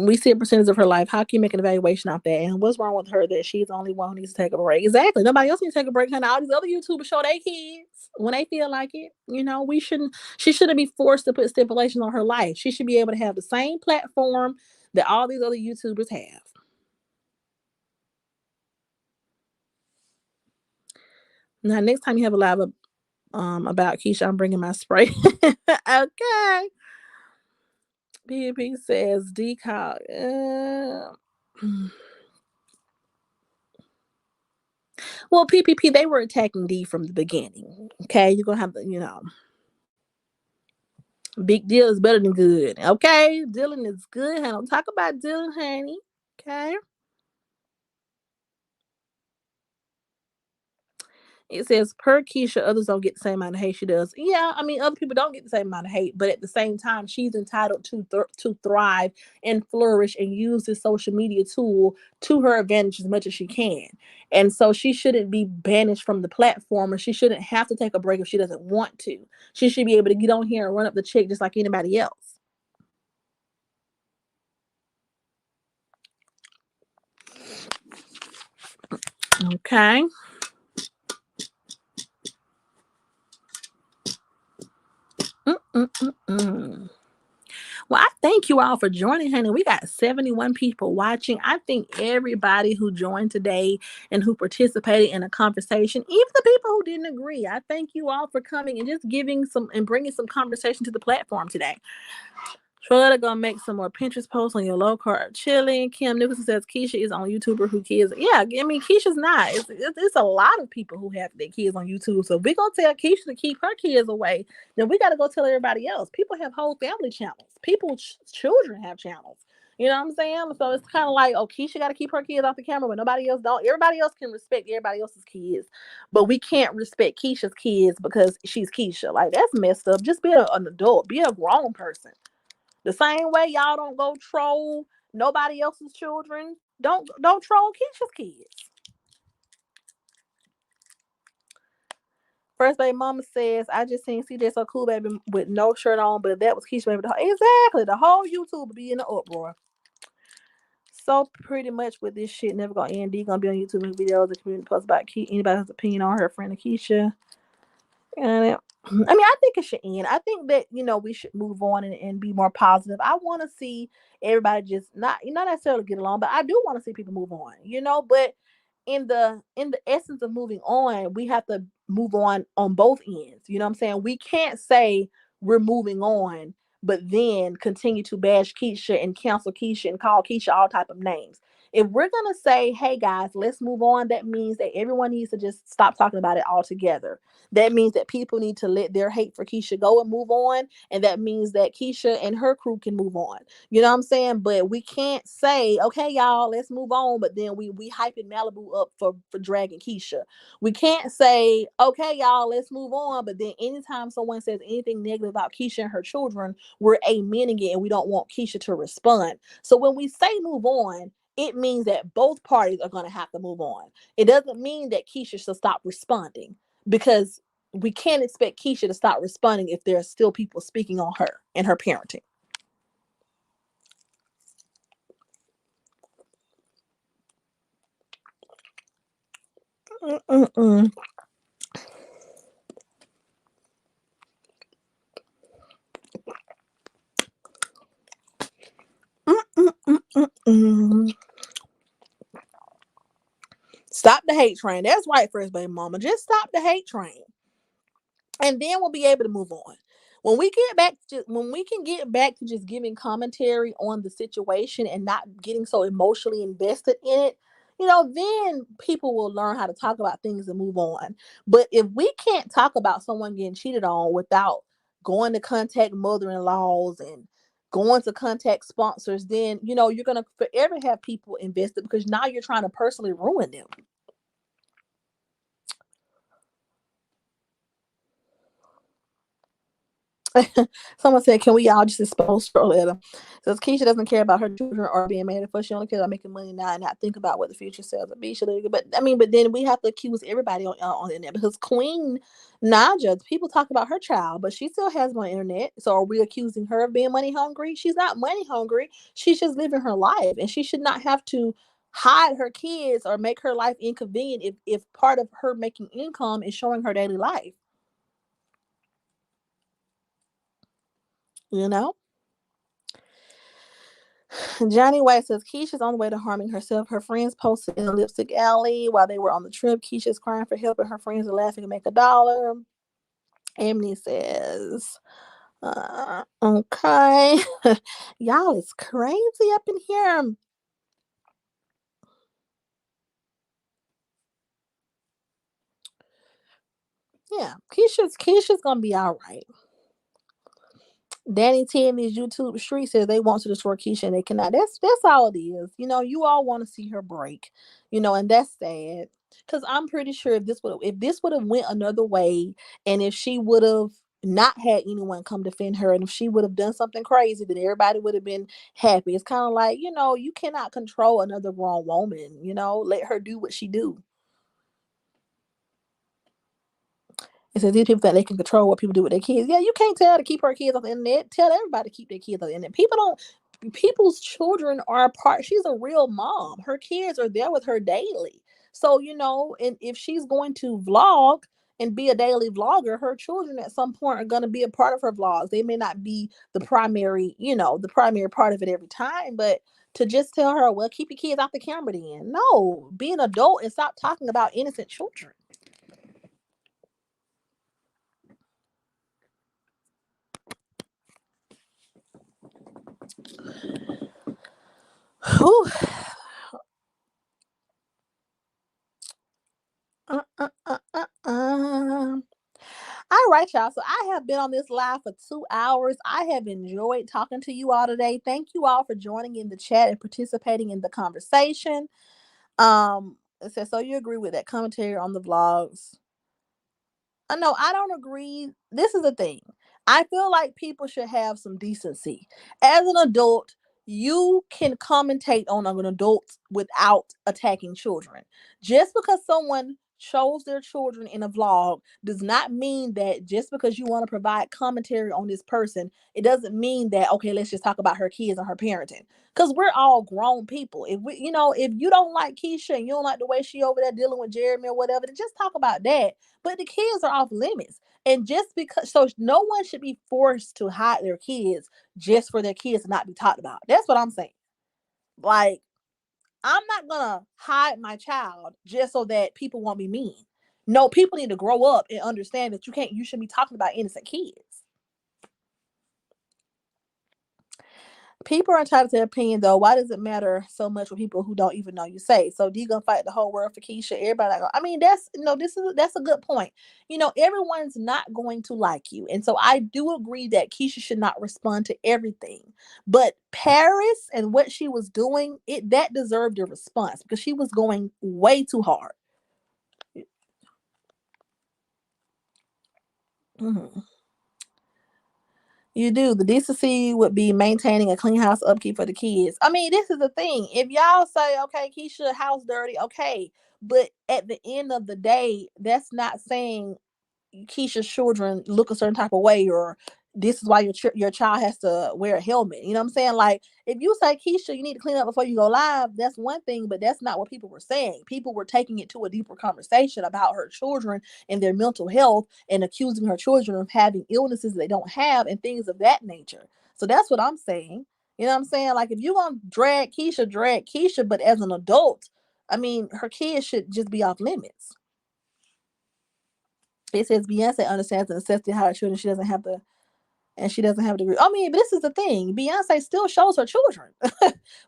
We see a percentage of her life. How can you make an evaluation off that? And what's wrong with her that she's the only one who needs to take a break? Exactly. Nobody else needs to take a break. Honey. All these other YouTubers show their kids when they feel like it. We shouldn't. She shouldn't be forced to put stipulations on her life. She should be able to have the same platform that all these other YouTubers have. Now, next time you have a live about Keisha, I'm bringing my spray. Okay. PvP says decock. Well, PPP, they were attacking D from the beginning. Okay, you're gonna have to, big deal is better than good. Okay, Dylan is good. I don't talk about Dylan, honey. Okay. It says per Keisha, others don't get the same amount of hate she does. Yeah, I mean, other people don't get the same amount of hate, but at the same time, she's entitled to thrive and flourish and use this social media tool to her advantage as much as she can. And so she shouldn't be banished from the platform, or she shouldn't have to take a break if she doesn't want to. She should be able to get on here and run up the check just like anybody else. Okay. Mm-mm-mm-mm. Well, I thank you all for joining, honey. We got 71 people watching. I think everybody who joined today and who participated in a conversation, even the people who didn't agree, I thank you all for coming and just giving some and bringing some conversation to the platform today. Troy gonna make some more Pinterest posts on your low carb chilling. Kim Nicholson says Keisha is on YouTuber who kids. Yeah, I mean Keisha's not. It's a lot of people who have their kids on YouTube. So if we gonna tell Keisha to keep her kids away, then we gotta go tell everybody else. People have whole family channels. Children have channels. You know what I'm saying? So it's kind of like, oh, Keisha got to keep her kids off the camera, but nobody else don't. Everybody else can respect everybody else's kids, but we can't respect Keisha's kids because she's Keisha. Like that's messed up. Just be an adult. Be a grown person. The same way y'all don't go troll nobody else's children, don't troll Keisha's kids. First baby mama says, I just seen CJ So Cool Baby with no shirt on, but if that was Keisha baby, exactly, the whole YouTube would be in the uproar. So pretty much with this shit never gonna end. D gonna be on YouTube making videos, the community posts about anybody's opinion on her friend Keisha. And I mean, I think it should end. I think that we should move on and be more positive. I want to see everybody just not necessarily get along, but I do want to see people move on. But in the essence of moving on, we have to move on both ends. You know what I'm saying? We can't say we're moving on, but then continue to bash Keisha and cancel Keisha and call Keisha all type of names. If we're gonna say, hey guys, let's move on, that means that everyone needs to just stop talking about it altogether. That means that people need to let their hate for Keisha go and move on. And that means that Keisha and her crew can move on. You know what I'm saying? But we can't say, okay, y'all, let's move on. But then we hyping Malibu up for dragging Keisha. We can't say, okay, y'all, let's move on. But then anytime someone says anything negative about Keisha and her children, we're amening it and we don't want Keisha to respond. So when we say move on, it means that both parties are going to have to move on. It doesn't mean that Keisha should stop responding, because we can't expect Keisha to stop responding if there are still people speaking on her and her parenting. Mm-mm-mm. Mm-mm-mm-mm. Stop the hate train. That's right, first baby mama. Just stop the hate train, and then we'll be able to move on. When we can get back to just giving commentary on the situation and not getting so emotionally invested in it, then people will learn how to talk about things and move on. But if we can't talk about someone getting cheated on without going to contact mother-in-laws and going to contact sponsors, then you're gonna forever have people invested, because now you're trying to personally ruin them. Someone said, "Can we all just expose Scarletta?" Says Keisha doesn't care about her children or being made for. She only cares about making money now and not think about what the future selves will be. But I mean, but then we have to accuse everybody on the internet, because Queen Naja, people talk about her child, but she still has my internet. So are we accusing her of being money hungry? She's not money hungry. She's just living her life, and she should not have to hide her kids or make her life inconvenient if part of her making income is showing her daily life. You know. Johnny White says Keisha's on the way to harming herself. Her friends posted in the lipstick alley while they were on the trip. Keisha's crying for help and her friends are laughing to make $1. Emily says, okay. Y'all is crazy up in here. Yeah, Keisha's gonna be all right. Danny T and these YouTube streets says they want to destroy Keisha and they cannot. That's all it is. You all want to see her break. And that's sad. Cause I'm pretty sure if this would have went another way, and if she would have not had anyone come defend her, and if she would have done something crazy, then everybody would have been happy. It's kind of like, you cannot control another grown woman. Let her do what she do. It says these people think they can control what people do with their kids. Yeah, you can't tell her to keep her kids off the internet. Tell everybody to keep their kids off the internet. People's children are a part. She's a real mom. Her kids are there with her daily. So, and if she's going to vlog and be a daily vlogger, her children at some point are going to be a part of her vlogs. They may not be the primary part of it every time, but to just tell her, well, keep your kids off the camera then. No, be an adult and stop talking about innocent children. Whew. All right, y'all. So I have been on this live for 2 hours. I have enjoyed talking to you all today. Thank you all for joining in the chat and participating in the conversation. It says, so you agree with that commentary on the vlogs? No, I don't agree. This is the thing. I feel like people should have some decency. As an adult, you can commentate on an adult without attacking children. Just because someone shows their children in a vlog does not mean that just because you want to provide commentary on this person, it doesn't mean that, okay, let's just talk about her kids and her parenting. Because we're all grown people. If you don't like Keisha and you don't like the way she over there dealing with Jeremy or whatever, then just talk about that, but the kids are off limits. And just because, so no one should be forced to hide their kids just for their kids to not be talked about. That's what I'm saying. Like, I'm not gonna hide my child just so that people won't be mean. No, people need to grow up and understand that you shouldn't be talking about innocent kids. People are entitled to their opinion, though. Why does it matter so much with people who don't even know you say? So, do you gonna fight the whole world for Keisha? Everybody, I mean, that's a good point. Everyone's not going to like you, and so I do agree that Keisha should not respond to everything. But Paris and what she was doing, that deserved a response because she was going way too hard. Mhm. You do. The decency would be maintaining a clean house upkeep for the kids. I mean, this is the thing. If y'all say, okay, Keisha, house dirty, okay. But at the end of the day, that's not saying Keisha's children look a certain type of way, or this is why your child has to wear a helmet. You know what I'm saying? Like, if you say, Keisha, you need to clean up before you go live, that's one thing, but that's not what people were saying. People were taking it to a deeper conversation about her children and their mental health, and accusing her children of having illnesses they don't have and things of that nature. So that's what I'm saying. You know what I'm saying? Like, if you want to drag Keisha, but as an adult, I mean, her kids should just be off limits. It says Beyonce understands the necessity of her children. She doesn't have to agree. I mean, but this is the thing. Beyonce still shows her children.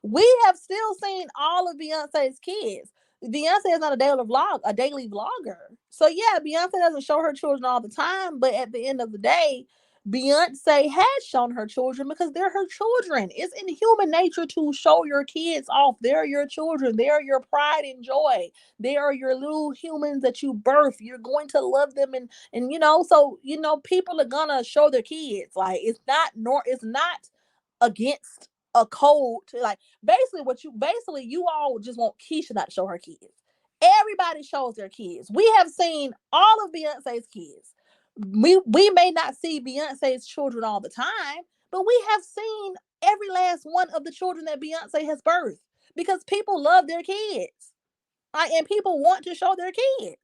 We have still seen all of Beyonce's kids. Beyonce is not a daily vlogger. So yeah, Beyonce doesn't show her children all the time, but at the end of the day, Beyonce has shown her children because they're her children. It's in human nature to show your kids off. They're your children. They are your pride and joy. They are your little humans that you birth. You're going to love them, and so people are gonna show their kids. Like, it's not against a code to, like, basically you all just want Keisha not to show her kids. Everybody shows their kids. We have seen all of Beyonce's kids. We may not see Beyonce's children all the time, but we have seen every last one of the children that Beyonce has birthed because people love their kids. And people want to show their kids.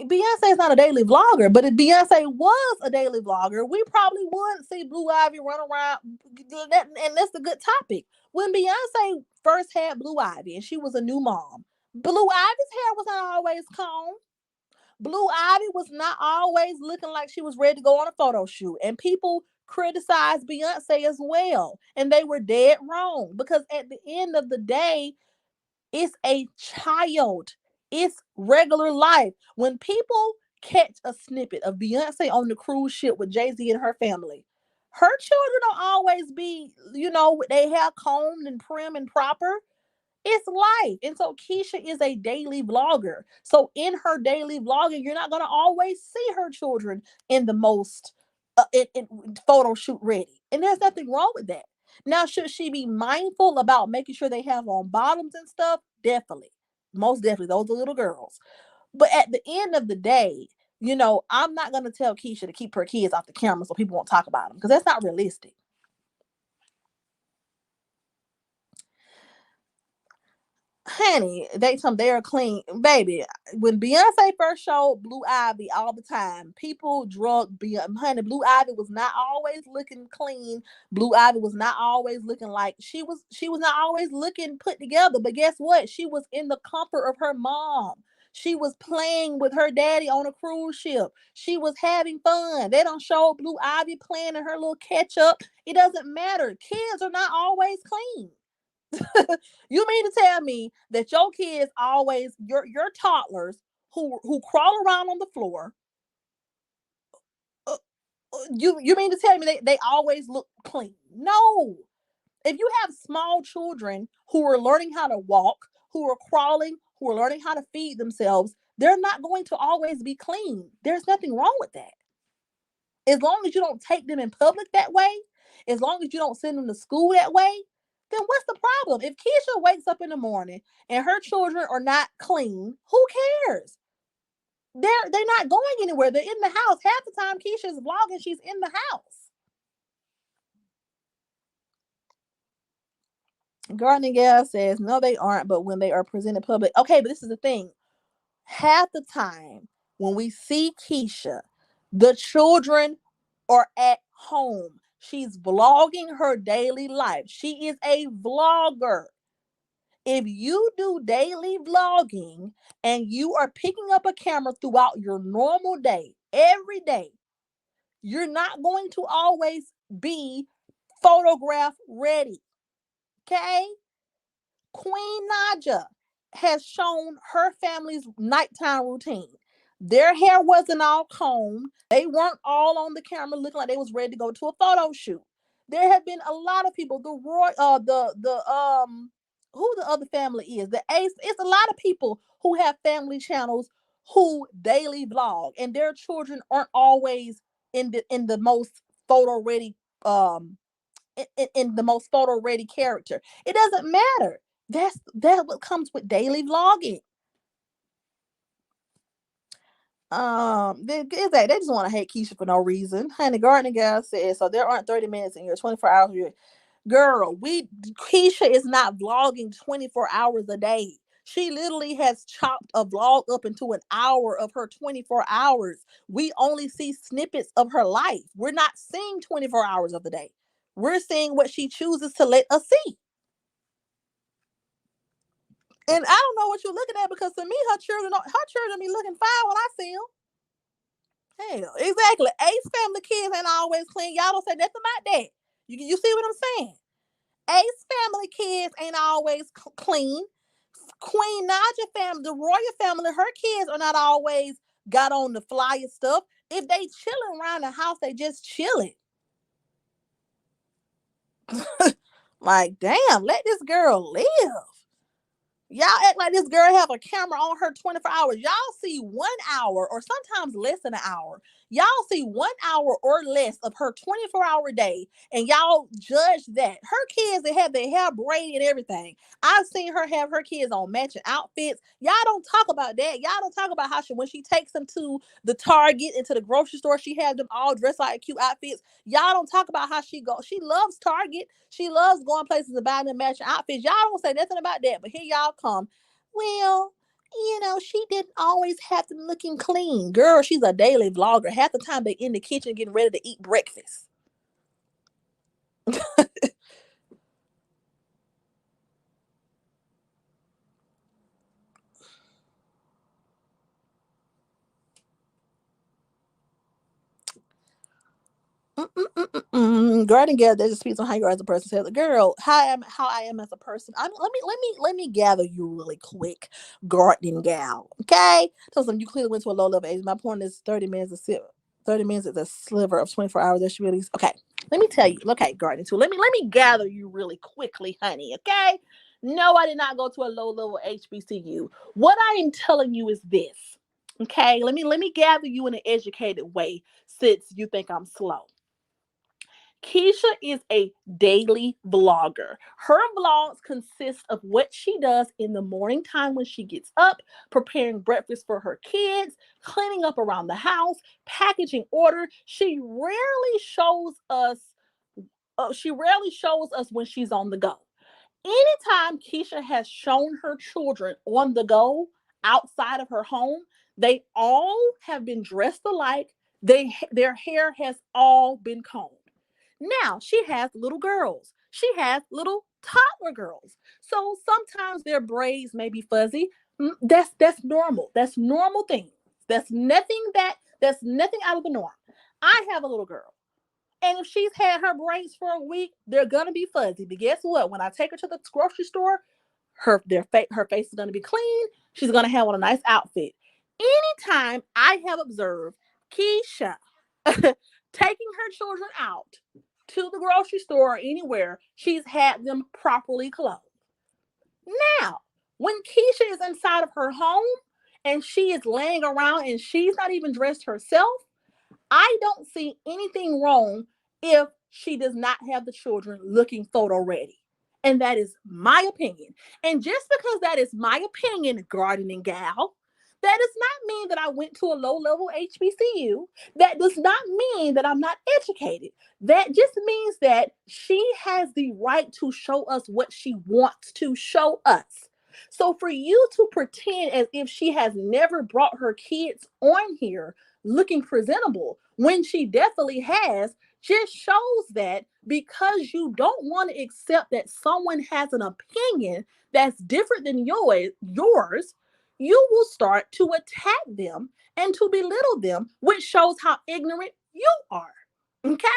Beyonce is not a daily vlogger, but if Beyonce was a daily vlogger, we probably would see Blue Ivy run around. And that's a good topic. When Beyonce first had Blue Ivy and she was a new mom, Blue Ivy's hair was not always combed. Blue Ivy was not always looking like she was ready to go on a photo shoot. And people criticized Beyonce as well. And they were dead wrong because at the end of the day, it's a child. It's regular life. When people catch a snippet of Beyonce on the cruise ship with Jay-Z and her family, her children don't always be, they hair combed and prim and proper. It's life. And so Keisha is a daily vlogger. So in her daily vlogging, you're not going to always see her children in the most in photo shoot ready. And there's nothing wrong with that. Now, should she be mindful about making sure they have on bottoms and stuff? Definitely. Most definitely. Those are little girls. But at the end of the day, I'm not going to tell Keisha to keep her kids off the camera so people won't talk about them because that's not realistic. Honey, they are clean, baby. When Beyonce first showed Blue Ivy all the time, people drug Beyonce. Honey, Blue Ivy was not always looking clean. Blue Ivy was not always looking like she was. She was not always looking put together. But guess what? She was in the comfort of her mom. She was playing with her daddy on a cruise ship. She was having fun. They don't show Blue Ivy playing in her little catch up. It doesn't matter. Kids are not always clean. You mean to tell me that your kids always your toddlers who crawl around on the floor? Uh, you mean to tell me they always look clean? No. If you have small children who are learning how to walk, who are crawling, who are learning how to feed themselves, they're not going to always be clean. There's nothing wrong with that. As long as you don't take them in public that way, as long as you don't send them to school that way, then what's the problem? If Keisha wakes up in the morning and her children are not clean, who cares? They're not going anywhere. They're in the house. Half the time Keisha's vlogging, she's in the house. Gardening Gal says, no, they aren't, but when they are presented public. Okay, but this is the thing. Half the time when we see Keisha, the children are at home. She's vlogging her daily life. She is a vlogger. If you do daily vlogging and you are picking up a camera throughout your normal day, every day, you're not going to always be photograph ready. Okay? Queen Naja has shown her family's nighttime routine. Their hair wasn't all combed. They weren't all on the camera looking like they was ready to go to a photo shoot. There have been a lot of people. The Roy, who the other family is the Ace. It's a lot of people who have family channels who daily vlog, and their children aren't always in the most photo ready in the most photo ready character. It doesn't matter. That's what comes with daily vlogging. They just want to hate Keisha for no reason. Honey, Gardening Gal says so. There aren't 30 minutes in your 24 hours. Girl, Keisha is not vlogging 24 hours a day. She literally has chopped a vlog up into an hour of her 24 hours. We only see snippets of her life. We're not seeing 24 hours of the day. We're seeing what she chooses to let us see. And I don't know what you're looking at because to me, her children be looking fine when I see them. Hell, exactly. Ace family kids ain't always clean. Y'all don't say nothing about that. You see what I'm saying? Ace family kids ain't always clean. Queen Naja family, the royal family, her kids are not always got on the flyer stuff. If they chilling around the house, they just chilling. Like, damn, let this girl live. Y'all act like this girl have a camera on her 24 hours. Y'all see 1 hour or sometimes less than an hour. Y'all see 1 hour or less of her 24-hour day and y'all judge that. Her kids, they have their hair braided and everything. I've seen her have her kids on matching outfits. Y'all don't talk about that. Y'all don't talk about how when she takes them to the Target and to the grocery store, she has them all dressed like cute outfits. Y'all don't talk about how she loves Target. She loves going places and buying them matching outfits. Y'all don't say nothing about that. But here y'all come. Well, she didn't always have them looking clean. Girl, she's a daily vlogger. Half the time they in the kitchen getting ready to eat breakfast. Garden gather, that just speaks on how you are as a person. Says, girl, how I am as a person. Let me gather you really quick, gardening gal. Okay, so some you clearly went to a low level age. My point is 30 minutes is 30 minutes is a sliver of 24 hours. That she really okay. Let me tell you. Okay, gardening too. Let me gather you really quickly, honey. Okay. No, I did not go to a low level HBCU. What I am telling you is this. Okay, let me gather you in an educated way since you think I'm slow. Keisha is a daily vlogger. Her vlogs consist of what she does in the morning time when she gets up, preparing breakfast for her kids, cleaning up around the house, packaging order. She rarely shows us when she's on the go. Anytime Keisha has shown her children on the go outside of her home, they all have been dressed alike. Their hair has all been combed. Now she has little girls. She has little toddler girls. So sometimes their braids may be fuzzy. That's normal. That's normal thing. That's nothing out of the norm. I have a little girl. And if she's had her braids for a week, they're gonna be fuzzy. But guess what? When I take her to the grocery store, her face is gonna be clean. She's gonna have on a nice outfit. Anytime I have observed Keisha taking her children out to the grocery store or anywhere, she's had them properly clothed. Now, when Keisha is inside of her home and she is laying around and she's not even dressed herself, I don't see anything wrong if she does not have the children looking photo ready. And that is my opinion. And just because that is my opinion, gardening gal, that does not mean that I went to a low level HBCU. That does not mean that I'm not educated. That just means that she has the right to show us what she wants to show us. So for you to pretend as if she has never brought her kids on here looking presentable when she definitely has just shows that because you don't want to accept that someone has an opinion that's different than yours, you will start to attack them and to belittle them, which shows how ignorant you are. Okay?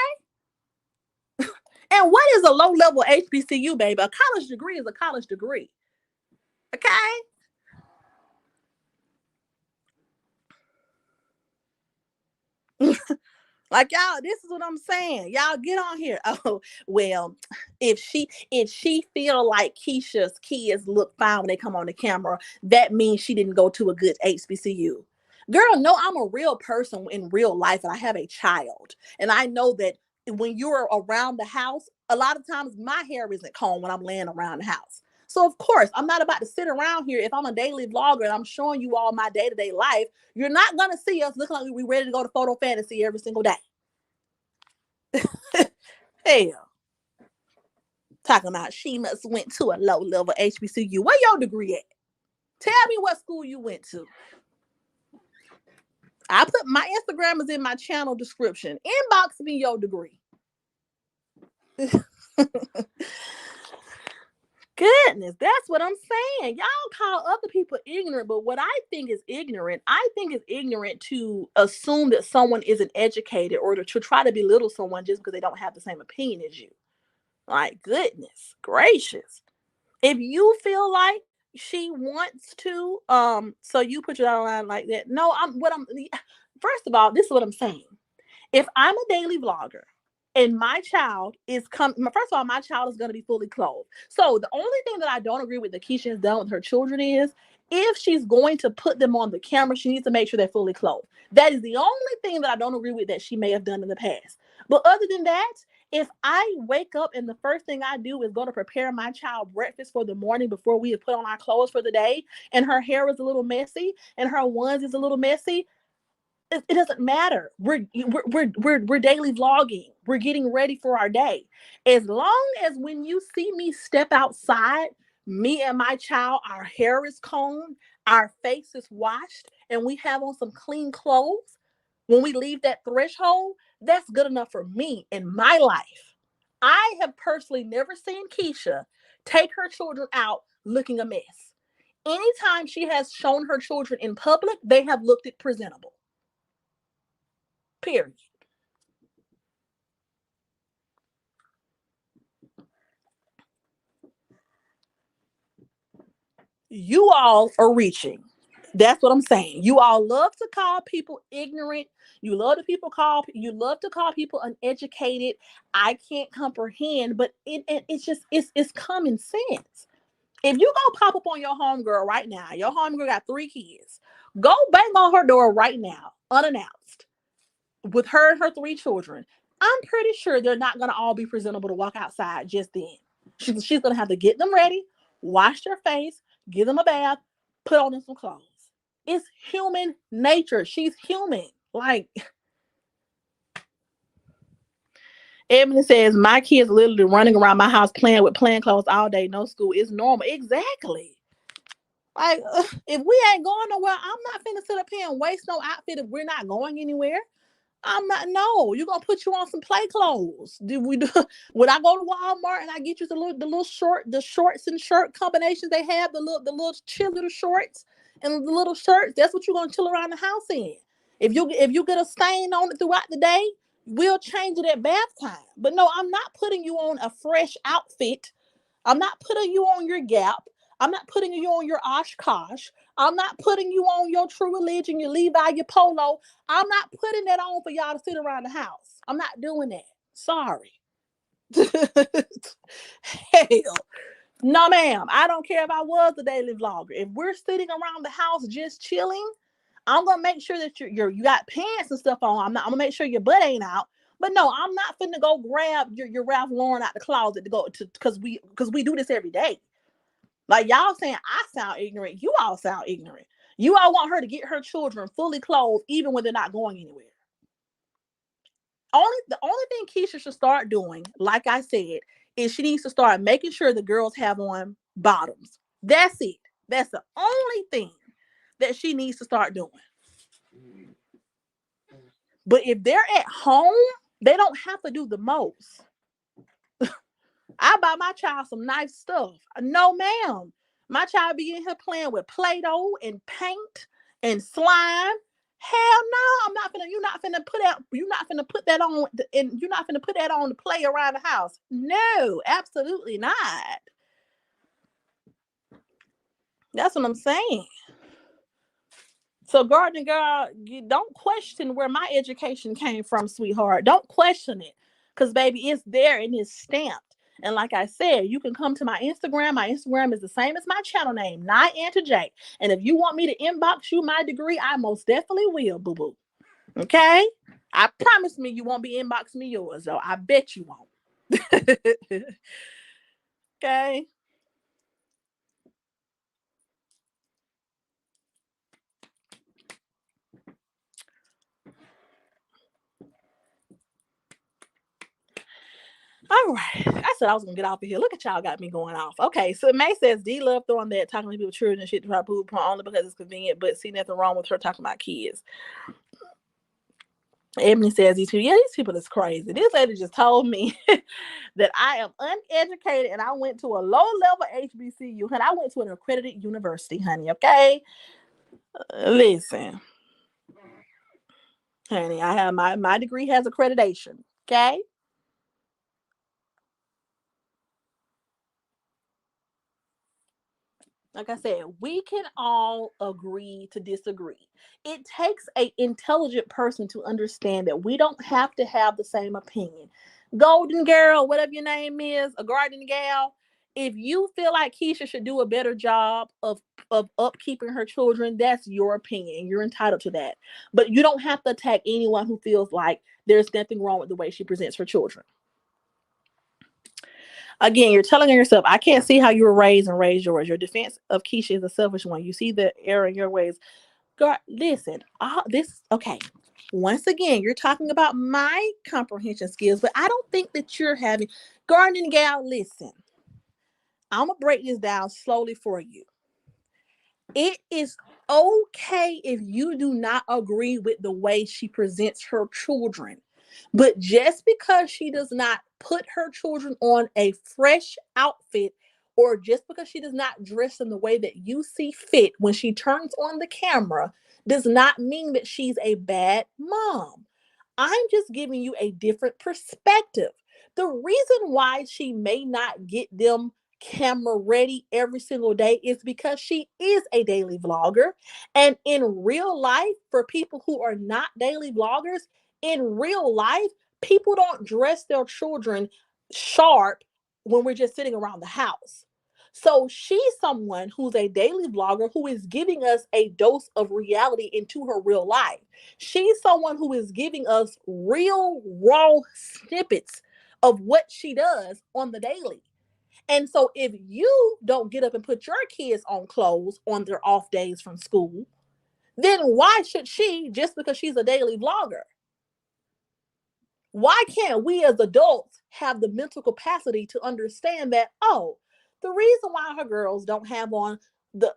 And what is a low level HBCU, baby? A college degree is a college degree. Okay? Like y'all, this is what I'm saying. Y'all get on here. Oh, well, if she feel like Keisha's kids look fine when they come on the camera, that means she didn't go to a good HBCU. Girl, no, I'm a real person in real life and I have a child. And I know that when you're around the house, a lot of times my hair isn't combed when I'm laying around the house. So of course, I'm not about to sit around here if I'm a daily vlogger and I'm showing you all my day-to-day life. You're not gonna see us looking like we're ready to go to photo fantasy every single day. Hell, talking about she must went to a low level HBCU. Where your degree at? Tell me what school you went to. I put my Instagram is in my channel description. Inbox me your degree. Goodness, that's what I'm saying. Y'all call other people ignorant, but what I think is ignorant to assume that someone isn't educated or to try to belittle someone just because they don't have the same opinion as you. Like, goodness gracious. If you feel like she wants to, so you put it online like that. No, first of all, this is what I'm saying. If I'm a daily vlogger and my child is coming, first of all, my child is going to be fully clothed. So the only thing that I don't agree with that Keisha has done with her children is if she's going to put them on the camera, she needs to make sure they're fully clothed. That is the only thing that I don't agree with that she may have done in the past. But other than that, if I wake up and the first thing I do is go to prepare my child breakfast for the morning before we have put on our clothes for the day, and her hair is a little messy and her ones is a little messy, it doesn't matter. We're daily vlogging. We're getting ready for our day. As long as when you see me step outside, me and my child, our hair is combed, our face is washed, and we have on some clean clothes, when we leave that threshold, that's good enough for me in my life. I have personally never seen Keisha take her children out looking a mess. Anytime she has shown her children in public, they have looked it presentable. Period. You all are reaching. That's what I'm saying. You all love to call people ignorant. You love to call people uneducated. I can't comprehend, but it's common sense. If you go pop up on your homegirl right now, your homegirl got 3 kids. Go bang on her door right now, unannounced, with her and her 3 children. I'm pretty sure they're not gonna all be presentable to walk outside just then. She's gonna have to get them ready, wash their face, give them a bath, put on them some clothes. It's human nature. She's human. Like, Ebony says, my kids literally running around my house playing with plain clothes all day, no school. It's normal. Exactly. Like, if we ain't going nowhere, I'm not finna sit up here and waste no outfit if we're not going anywhere. I'm not. No, you're gonna put you on some play clothes. Did we do? Would I go to Walmart and I get you the shorts and shirt combinations they have, the little cheerleader shorts and the little shirts? That's what you're gonna chill around the house in. If you get a stain on it throughout the day, we'll change it at bath time. But no, I'm not putting you on a fresh outfit. I'm not putting you on your Gap. I'm not putting you on your Oshkosh. I'm not putting you on your True Religion, your Levi, your Polo. I'm not putting that on for y'all to sit around the house. I'm not doing that. Sorry. Hell. No, ma'am. I don't care if I was the daily vlogger. If we're sitting around the house just chilling, I'm gonna make sure that you got pants and stuff on. I'm gonna make sure your butt ain't out. But no, I'm not finna go grab your Ralph Lauren out the closet to go to because we do this every day. Like, y'all saying I sound ignorant. You all sound ignorant. You all want her to get her children fully clothed even when they're not going anywhere. The only thing Keisha should start doing, like I said, is she needs to start making sure the girls have on bottoms. That's it. That's the only thing that she needs to start doing. But if they're at home, they don't have to do the most. I buy my child some nice stuff. No, ma'am. My child be in here playing with Play-Doh and paint and slime. Hell no, I'm not finna. You're not finna put that on, and you're not finna put that on to play around the house. No, absolutely not. That's what I'm saying. So, garden girl, you don't question where my education came from, sweetheart. Don't question it, because baby, it's there and it's stamped. And like I said, you can come to my Instagram. My Instagram is the same as my channel name, Nye Anta J. And if you want me to inbox you my degree, I most definitely will, boo boo. Okay? I promise me you won't be inboxing me yours, though. I bet you won't. Okay? All right. I said I was gonna get off of here. Look at y'all got me going off. Okay, so May says D love throwing that talking to people children and shit to try to prove point only because it's convenient, but see nothing wrong with her talking about kids. Ebony says these people is crazy. This lady just told me that I am uneducated and I went to a low level HBCU and I went to an accredited university, honey. Okay, listen, honey, I have my degree has accreditation. Okay. Like I said, we can all agree to disagree. It takes an intelligent person to understand that we don't have to have the same opinion. Golden girl, whatever your name is, a garden gal, if you feel like Keisha should do a better job of upkeeping her children, that's your opinion. You're entitled to that. But you don't have to attack anyone who feels like there's nothing wrong with the way she presents her children. Again, you're telling yourself, I can't see how you were raised and raised yours. Your defense of Keisha is a selfish one. You see the error in your ways. God, listen, okay. Once again, you're talking about my comprehension skills, but I don't think that you're having gardening gal. Listen, I'm gonna break this down slowly for you. It is okay if you do not agree with the way she presents her children. But just because she does not put her children on a fresh outfit, or just because she does not dress in the way that you see fit when she turns on the camera, does not mean that she's a bad mom. I'm just giving you a different perspective. The reason why she may not get them camera ready every single day is because she is a daily vlogger. And in real life, for people who are not daily vloggers, in real life, people don't dress their children sharp when we're just sitting around the house. So she's someone who's a daily vlogger who is giving us a dose of reality into her real life. She's someone who is giving us real, raw snippets of what she does on the daily. And so if you don't get up and put your kids on clothes on their off days from school, then why should she, just because she's a daily vlogger? Why can't we as adults have the mental capacity to understand that, oh, the reason why her girls don't have on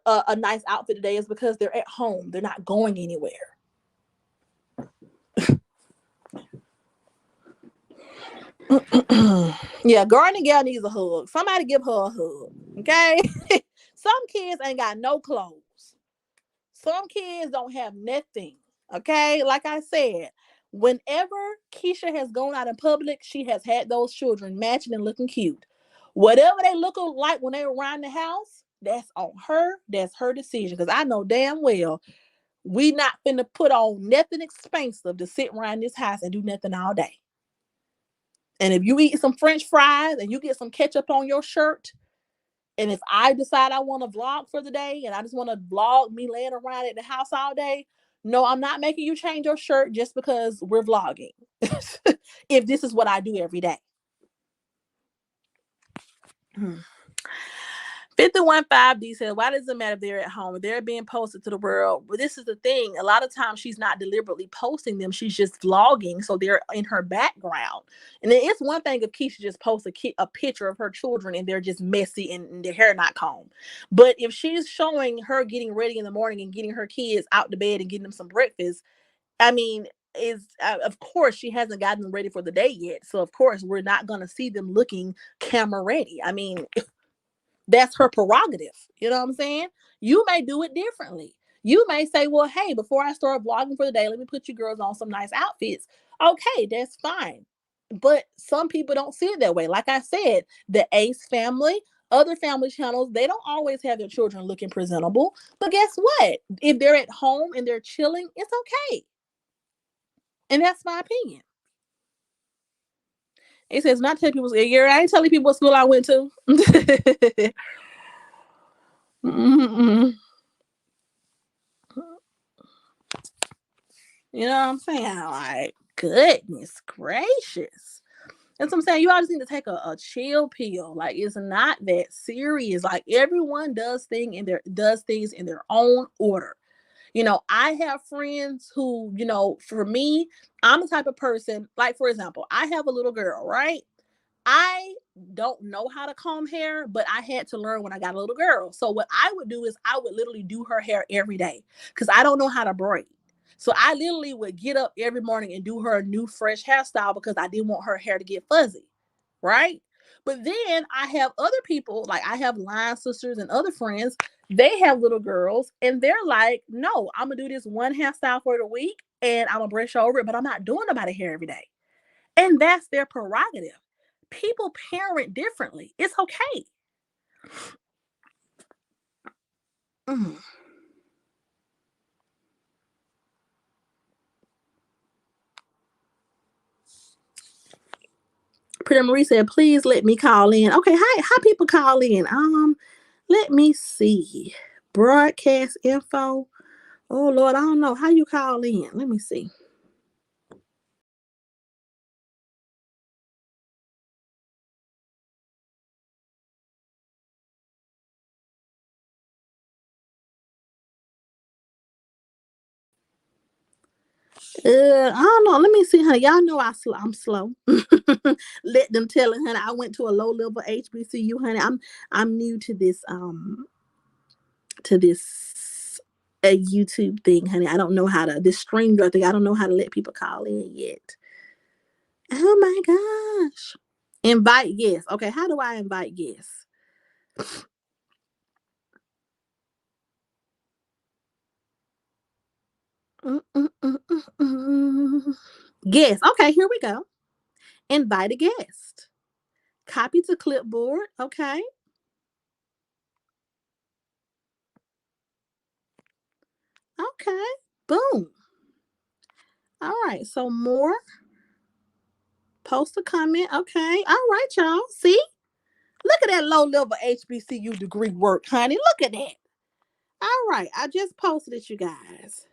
a nice outfit today is because they're at home. They're not going anywhere. Yeah, Garden Gal needs a hug. Somebody give her a hug. Okay? Some kids ain't got no clothes. Some kids don't have nothing. Okay? Like I said, whenever Keisha has gone out in public, she has had those children matching and looking cute. Whatever they look like when they're around the house, that's on her. That's her decision. Because I know damn well we not finna put on nothing expensive to sit around this house and do nothing all day. And if you eat some French fries and you get some ketchup on your shirt, and if I decide I want to vlog for the day and I just want to vlog me laying around at the house all day, no, I'm not making you change your shirt just because we're vlogging. If this is what I do every day. 515D said, why does it matter if they're at home? They're being posted to the world. But this is the thing. A lot of times she's not deliberately posting them. She's just vlogging. So they're in her background. And then it's one thing if Keisha just posts a picture of her children and they're just messy and their hair not combed. But if she's showing her getting ready in the morning and getting her kids out to bed and getting them some breakfast, I mean, of course she hasn't gotten them ready for the day yet. So of course we're not going to see them looking camera ready. I mean, that's her prerogative. You know what I'm saying? You may do it differently. You may say, well, hey, before I start vlogging for the day, let me put you girls on some nice outfits. Okay, that's fine. But some people don't see it that way. Like I said, the Ace family, other family channels, they don't always have their children looking presentable. But guess what? If they're at home and they're chilling, it's okay. And that's my opinion. It says not telling people, yeah, I ain't telling people what school I went to. Mm-mm. You know what I'm saying? Like, goodness gracious. That's what I'm saying. You all just need to take a chill pill. Like, it's not that serious. Like, everyone does things in their own order. You know, I have friends who, you know, for me, I'm the type of person, like, for example, I have a little girl, right? I don't know how to comb hair, but I had to learn when I got a little girl. So what I would do is I would literally do her hair every day because I don't know how to braid. So I literally would get up every morning and do her a new fresh hairstyle because I didn't want her hair to get fuzzy, right? But then I have other people, like I have line sisters and other friends, they have little girls and they're like, no, I'm gonna do this one hairstyle for the week and I'm gonna brush over it, but I'm not doing nobody's hair every day. And that's their prerogative. People parent differently. It's okay. Mm. Pretty Marie said, please let me call in. Okay, how people call in? Let me see. Broadcast info. Oh Lord, I don't know. How you call in? Let me see. I don't know. Let me see, honey. Y'all know I'm slow. Let them tell it, honey. I went to a low level HBCU, honey. I'm new to this a YouTube thing, honey. I don't know how to this stream thing. I don't know how to let people call in yet. Oh my gosh. Invite guests. Okay, how do I invite guests? Mm, mm, mm, mm, mm. Guest. Okay, here we go. Invite a guest. Copy to clipboard. Okay. Okay. Boom. All right. So more. Post a comment. Okay. All right, y'all. See? Look at that low level HBCU degree work, honey. Look at that. All right. I just posted it, you guys.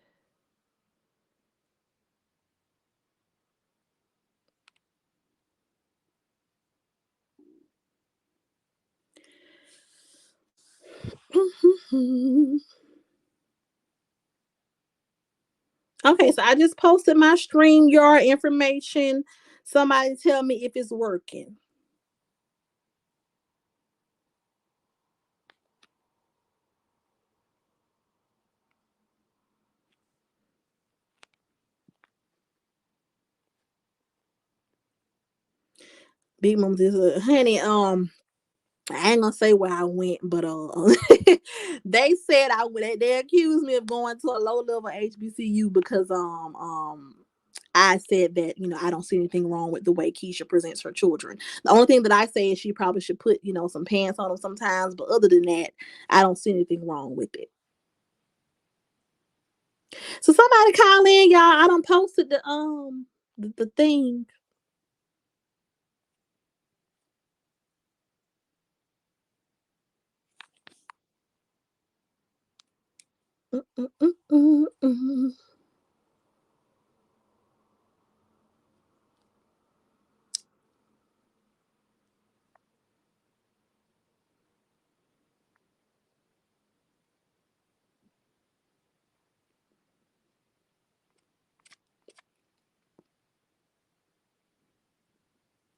Okay, so I just posted my StreamYard information. Somebody tell me if it's working. Big Mom is honey. I ain't gonna say where I went, but they said I would. They accused me of going to a low level HBCU because I said that I don't see anything wrong with the way Keisha presents her children. The only thing that I say is she probably should put some pants on them sometimes, but other than that, I don't see anything wrong with it. So somebody call in, y'all. I done posted the thing. Mm-mm-mm-mm-mm.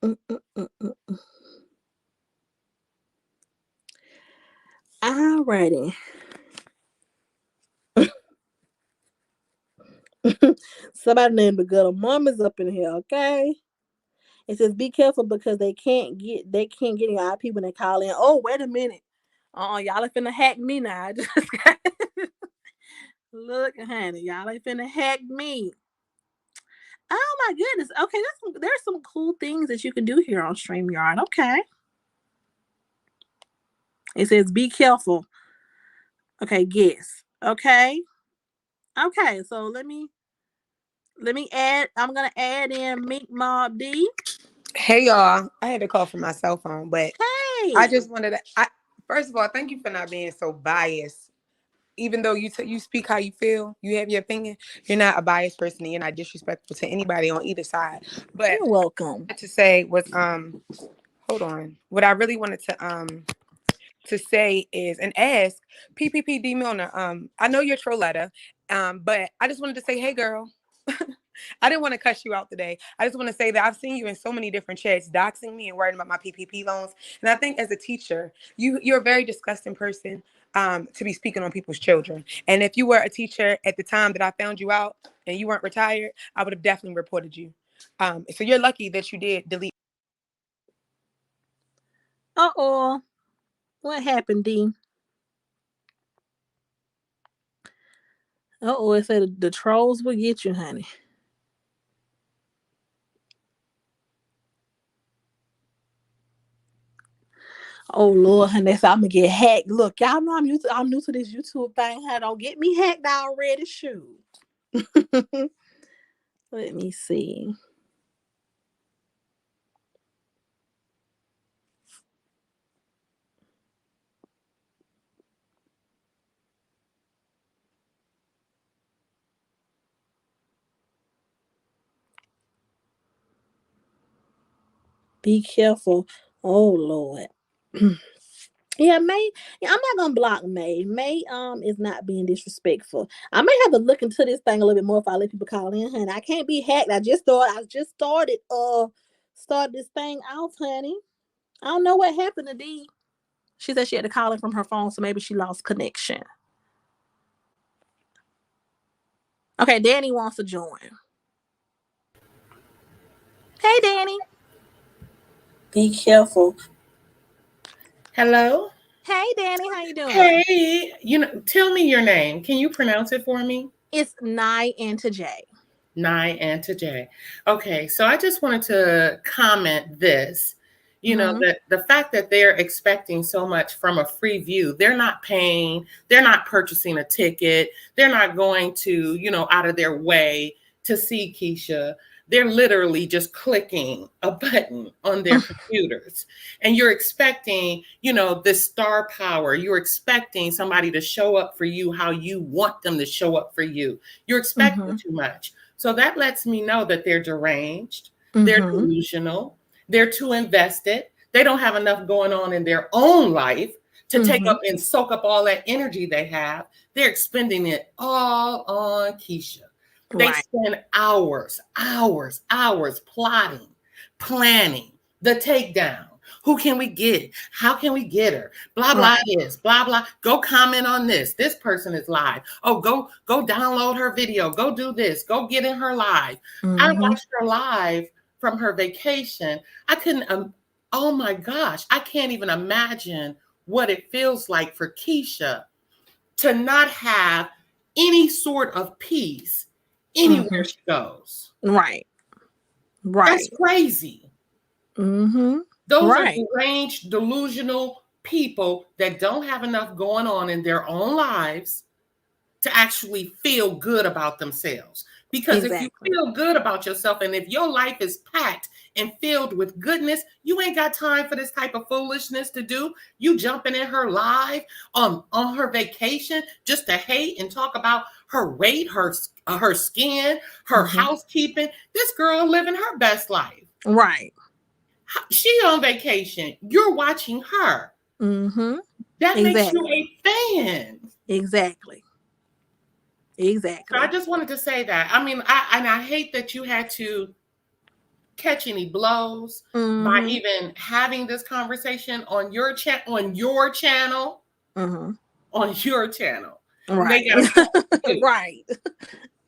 Mm-mm-mm-mm. Alrighty. Somebody named the girl mom is up in here, okay? It says be careful because they can't get any IP when they call in. Oh, wait a minute. Y'all ain't finna hack me now. I just look, honey, y'all ain't finna hack me. Oh my goodness. Okay, there's some cool things that you can do here on StreamYard. Okay. It says be careful. Okay, guess. Okay. Okay, so let me add. I'm gonna add in Meek Mob D. Hey y'all, I had to call from my cell phone, but I Hey, just wanted to. First of all, thank you for not being so biased. Even though you speak how you feel, you have your opinion. You're not a biased person, and you're not disrespectful to anybody on either side. But you're welcome. to say was hold on. What I really wanted to say is and ask PPPD Milner. I know you're Troletta, but I just wanted to say, hey girl. I didn't want to cuss you out today. I just want to say that I've seen you in so many different chats, doxing me and worrying about my PPP loans. And I think as a teacher, you're a very disgusting person to be speaking on people's children. And if you were a teacher at the time that I found you out and you weren't retired, I would have definitely reported you. So you're lucky that you did delete. Uh-oh. What happened, D? Uh-oh, it said the trolls will get you, honey. Oh Lord, honey, so I'm gonna get hacked. Look, y'all know I'm new to this YouTube thing. Honey, don't get me hacked already. Shoot. Let me see. Be careful. Oh Lord. Yeah, May. Yeah, I'm not gonna block May. May is not being disrespectful. I may have to look into this thing a little bit more if I let people call in, honey. I can't be hacked. I just started this thing off, honey. I don't know what happened to D. She said she had to call in from her phone, so maybe she lost connection. Okay, Danny wants to join. Hey, Danny. Be careful. Hello? Hey, Danny. How you doing? Hey, tell me your name. Can you pronounce it for me? It's Nye and to J. Nye and to J. Okay, so I just wanted to comment this. You know, that the fact that they're expecting so much from a free view, they're not paying, they're not purchasing a ticket, they're not going to, out of their way to see Keisha. They're literally just clicking a button on their computers. And you're expecting, this star power. You're expecting somebody to show up for you how you want them to show up for you. You're expecting too much. So that lets me know that they're deranged, they're delusional, they're too invested. They don't have enough going on in their own life to take up and soak up all that energy they have. They're expending it all on Keisha. They spend hours plotting, planning the takedown. Who can we get? How can we get her? Blah, blah this, blah, blah. Go comment on this. This person is live. Oh, go download her video. Go do this. Go get in her live. I watched her live from her vacation. I couldn't, oh my gosh, I can't even imagine what it feels like for Keisha to not have any sort of peace anywhere she goes. Right. That's crazy. Those are deranged, delusional people that don't have enough going on in their own lives to actually feel good about themselves. Because if you feel good about yourself and if your life is packed and filled with goodness, you ain't got time for this type of foolishness to do. You jumping in her live on her vacation just to hate and talk about her weight, her skin, her housekeeping. This girl living her best life. Right. She on vacation. You're watching her. That makes you a fan. Exactly. So I just wanted to say that. I mean, I hate that you had to catch any blows by even having this conversation on your channel. On your channel. Right. They gotta right.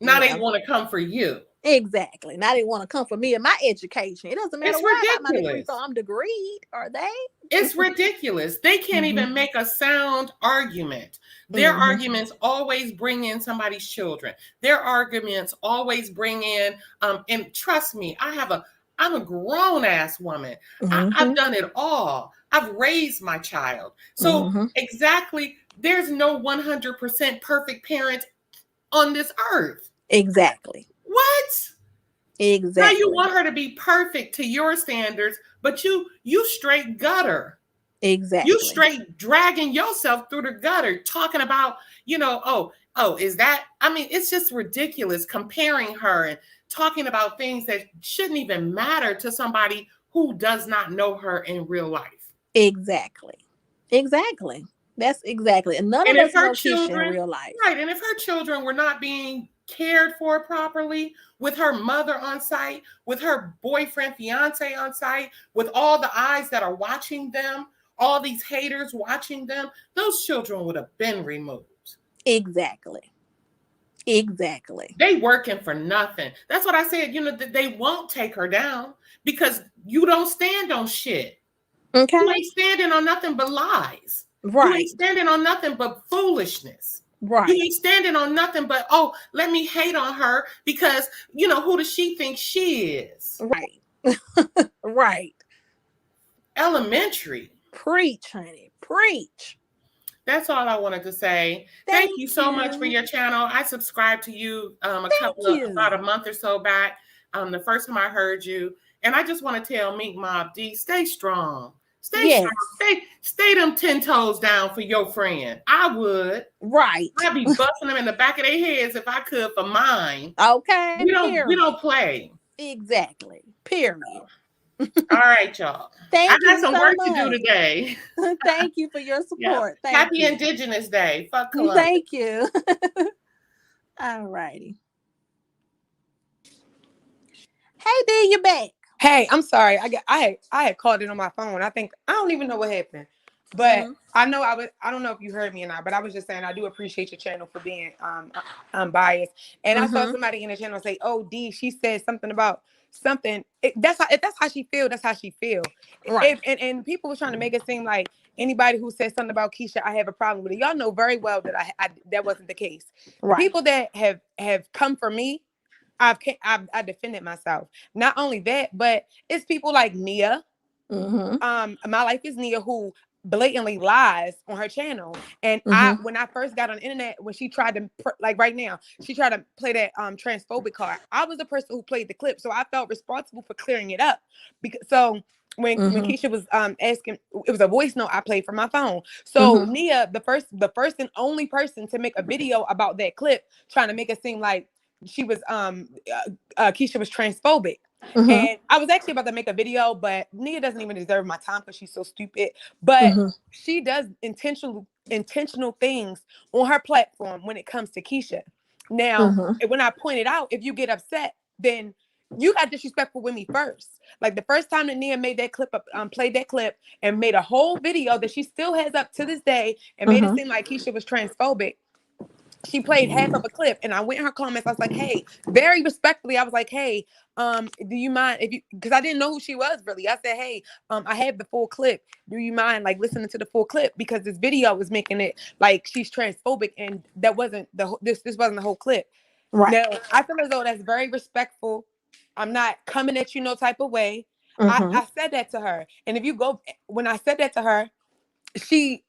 Now they want to come for you. Exactly. Now they want to come for me and my education. It doesn't matter why I got my degree, so I'm degreed. Are they? It's ridiculous. They can't even make a sound argument. Their arguments always bring in somebody's children. Their arguments always bring in, and trust me, I'm a grown ass woman. I've done it all. I've raised my child. So exactly, there's no 100% perfect parent on this earth. Exactly. What? Exactly. Now you want her to be perfect to your standards, but you straight gutter. Exactly. You straight dragging yourself through the gutter, talking about, is that? I mean, it's just ridiculous comparing her and talking about things that shouldn't even matter to somebody who does not know her in real life. Exactly. That's exactly. And none of us know Keisha in real life. Right. And if her children were not being cared for properly, with her mother on site, with her boyfriend, fiance on site, with all the eyes that are watching them, all these haters watching them, those children would have been removed. Exactly. They working for nothing. That's what I said. They won't take her down because you don't stand on shit. Okay. You ain't standing on nothing but lies. Right. You ain't standing on nothing but foolishness. Right. You ain't standing on nothing but, let me hate on her because, who does she think she is? Right. Right. Elementary. Preach, honey. Preach. That's all I wanted to say. Thank you so much for your channel. I subscribed to you about a month or so back. The first time I heard you. And I just want to tell Meek Mob D, stay strong. Stay strong. Stay them 10 toes down for your friend. I would. Right. I'd be busting them in the back of their heads if I could for mine. Okay. We don't play. Exactly. Period. All right, y'all. I got some work to do today. Thank you for your support. Yeah. Happy Indigenous Day. Fuck Columbus. Thank you. All righty. Hey, D, you back? Hey, I'm sorry. I had called it on my phone. I don't even know what happened. But I don't know if you heard me or not, but I was just saying I do appreciate your channel for being unbiased. And I saw somebody in the channel say, "Oh, D, she said something about something." If that's how she feel, that's how she feel. Right. And people were trying to make it seem like anybody who says something about Keisha, I have a problem with it. Y'all know very well that I that wasn't the case. Right. People that have come for me, I defended myself. Not only that, but it's people like Nia. Mhm. My Life is Nia, who blatantly lies on her channel. And Mhm. when I first got on the internet, when she tried to, like right now, she tried to play that transphobic card. I was the person who played the clip, so I felt responsible for clearing it up. Because so when Mhm. Keisha was asking, it was a voice note I played from my phone. So Mhm. Nia, the first and only person to make a video about that clip, trying to make it seem like she was Keisha was transphobic. Mhm. And I was actually about to make a video, but Nia doesn't even deserve my time because she's so stupid. But Mhm. she does intentional things on her platform when it comes to Keisha. Now, Mhm. when I pointed out, if you get upset, then you got disrespectful with me first. Like the first time that Nia made that clip up, played that clip and made a whole video that she still has up to this day and made it Mhm. seem like Keisha was transphobic. She played half of a clip and I went in her comments. I was like, hey, very respectfully, I was like, hey, do you mind if you, because I didn't know who she was really. I said, hey, I have the full clip. Do you mind like listening to the full clip? Because this video was making it like she's transphobic and that wasn't this wasn't the whole clip. Right. Now, I feel as though that's very respectful. I'm not coming at you no type of way. Mhm. I said that to her. And if you go, when I said that to her, she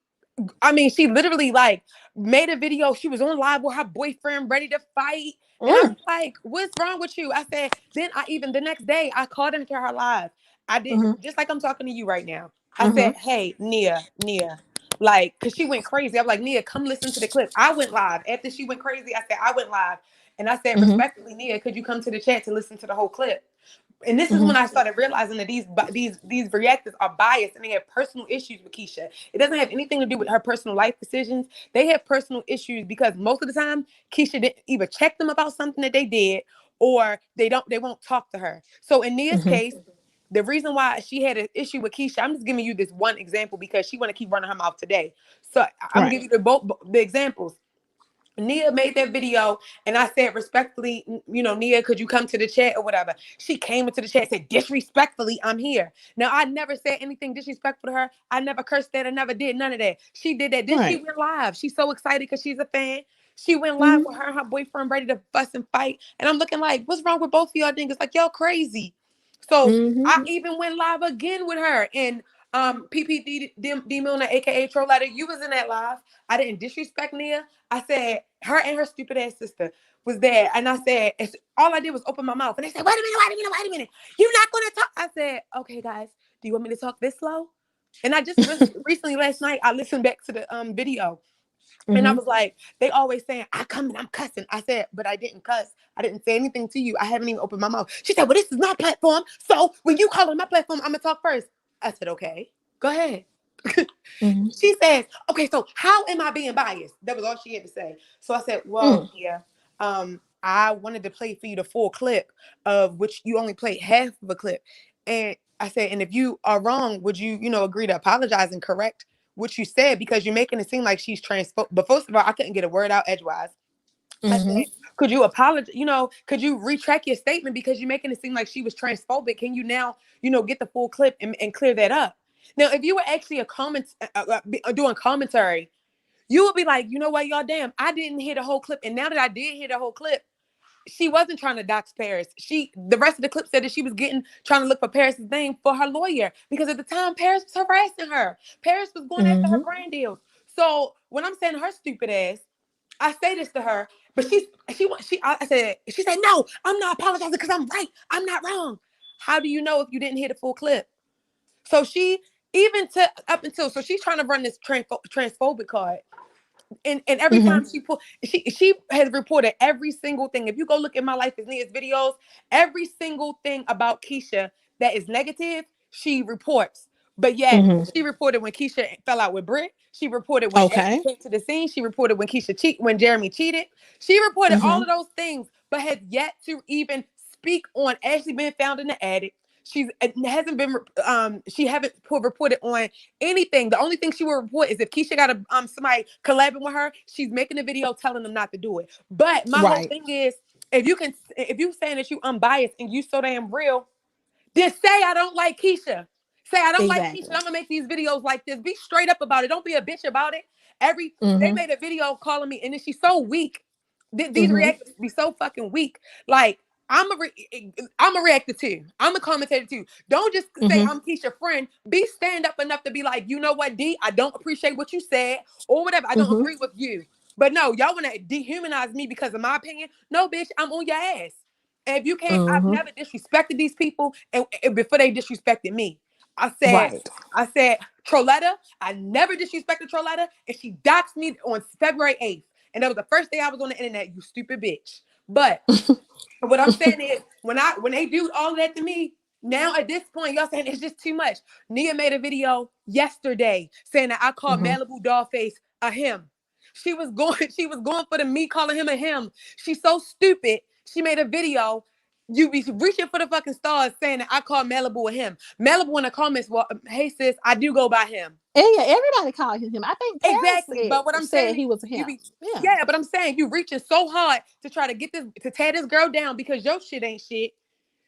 she literally like made a video. She was on live with her boyfriend ready to fight. And I'm Mm. like, what's wrong with you? I said, then I even the next day I called into her live. I did Mhm. just like I'm talking to you right now. I said, Mhm. hey, Nia. Like, cause she went crazy. I was like, Nia, come listen to the clip. I went live. After she went crazy, I said, I went live. And I said, Mhm. respectfully, Nia, could you come to the chat to listen to the whole clip? And this is when Mhm. I started realizing that these reactors are biased and they have personal issues with Keisha. It doesn't have anything to do with her personal life decisions. They have personal issues because most of the time Keisha didn't either check them about something that they did or they won't talk to her. So in Nia's Mhm. case, the reason why she had an issue with Keisha, I'm just giving you this one example because she want to keep running her mouth today. So I'm gonna Right. give you the examples. Nia made that video and I said respectfully, Nia, could you come to the chat or whatever? She came into the chat and said, disrespectfully, I'm here. Now, I never said anything disrespectful to her. I never cursed at her, never did none of that. She did that. Then she Right. went live. She's so excited because she's a fan. She went live Mhm. with her and her boyfriend ready to fuss and fight. And I'm looking like, what's wrong with both of y'all niggas? Like, y'all crazy. So Mhm. I even went live again with her. And PPD Milner, aka Troll Letter, you was in that live. I didn't disrespect Nia. I said her and her stupid ass sister was there, and I said all I did was open my mouth, and they said, "Wait a minute, wait a minute, wait a minute, you're not gonna talk." I said, "Okay, guys, do you want me to talk this slow?" And I just recently last night I listened back to the video, and I Mhm. was like, they always saying, I come and I'm cussing. I said, but I didn't cuss. I didn't say anything to you. I haven't even opened my mouth. She said, well, this is my platform. So when you call on my platform, I'm going to talk first. I said, okay, go ahead. Mhm. She says, okay, so how am I being biased? That was all she had to say. So I said, well, Mm. yeah, I wanted to play for you the full clip of which you only played half of a clip. And I said, and if you are wrong, would you, agree to apologize and correct what you said? Because you're making it seem like she's transphobic. But first of all, I couldn't get a word out edgewise. I Mhm. said, could you apologize? Could you retract your statement because you're making it seem like she was transphobic? Can you now, get the full clip and clear that up? Now, if you were actually doing commentary, you would be like, you know what, y'all, damn, I didn't hear the whole clip. And now that I did hear the whole clip, she wasn't trying to dox Paris. The rest of the clip said that she was trying to look for Paris's name for her lawyer because at the time Paris was harassing her. Paris was going after her Mhm. brand deals. So when I'm saying her stupid ass, I say this to her, but she said, no, I'm not apologizing because I'm right. I'm not wrong. How do you know if you didn't hear the full clip? So she even to up until so she's trying to run this transphobic card. And every Mhm. time she has reported every single thing. If you go look at My Life is Nia's videos, every single thing about Keisha that is negative, she reports. But yet Mhm. she reported when Keisha fell out with Britt. She reported when Ashley Okay. came to the scene. She reported when Jeremy cheated. She reported all Mhm. of those things, but has yet to even speak on Ashley being found in the attic. She haven't reported on anything. The only thing she will report is if Keisha got somebody collabing with her, she's making a video telling them not to do it. But my whole Right. thing is, if you saying that you unbiased and you so damn real, then say I don't like Keisha. Say I don't like Keisha. Exactly. I'm gonna make these videos like this. Be straight up about it. Don't be a bitch about it. They Mhm. made a video calling me, and then she's so weak. These Mhm. reactions be so fucking weak. Like I'm a reactor too. I'm a commentator too. Don't just say Mm-hmm. I'm Keisha's friend. Be stand up enough to be like, you know what, D, I don't appreciate what you said or whatever. I don't Mm-hmm. agree with you. But no, y'all want to dehumanize me because of my opinion. No, bitch, I'm on your ass. And if you can't, I've Mm-hmm. never disrespected these people and before they disrespected me. I said, Right. I said, Troletta, I never disrespected Troletta, and she doxed me on February 8th. And that was the first day I was on the internet, you stupid bitch. But what I'm saying is, when they do all of that to me, now at this point, y'all saying it's just too much. Nia made a video yesterday saying that I called Mm-hmm. Malibu Dollface a him. She was going for the me calling him a him. She's so stupid. She made a video. You be reaching for the fucking stars saying that I called Malibu a him. Malibu in the comments, well, hey sis, I do go by him. And yeah, everybody called him. I think Paris Exactly. But what I'm said saying he is was you him. be Yeah. yeah, but I'm saying you reaching so hard to try to get this to tear this girl down because your shit ain't shit.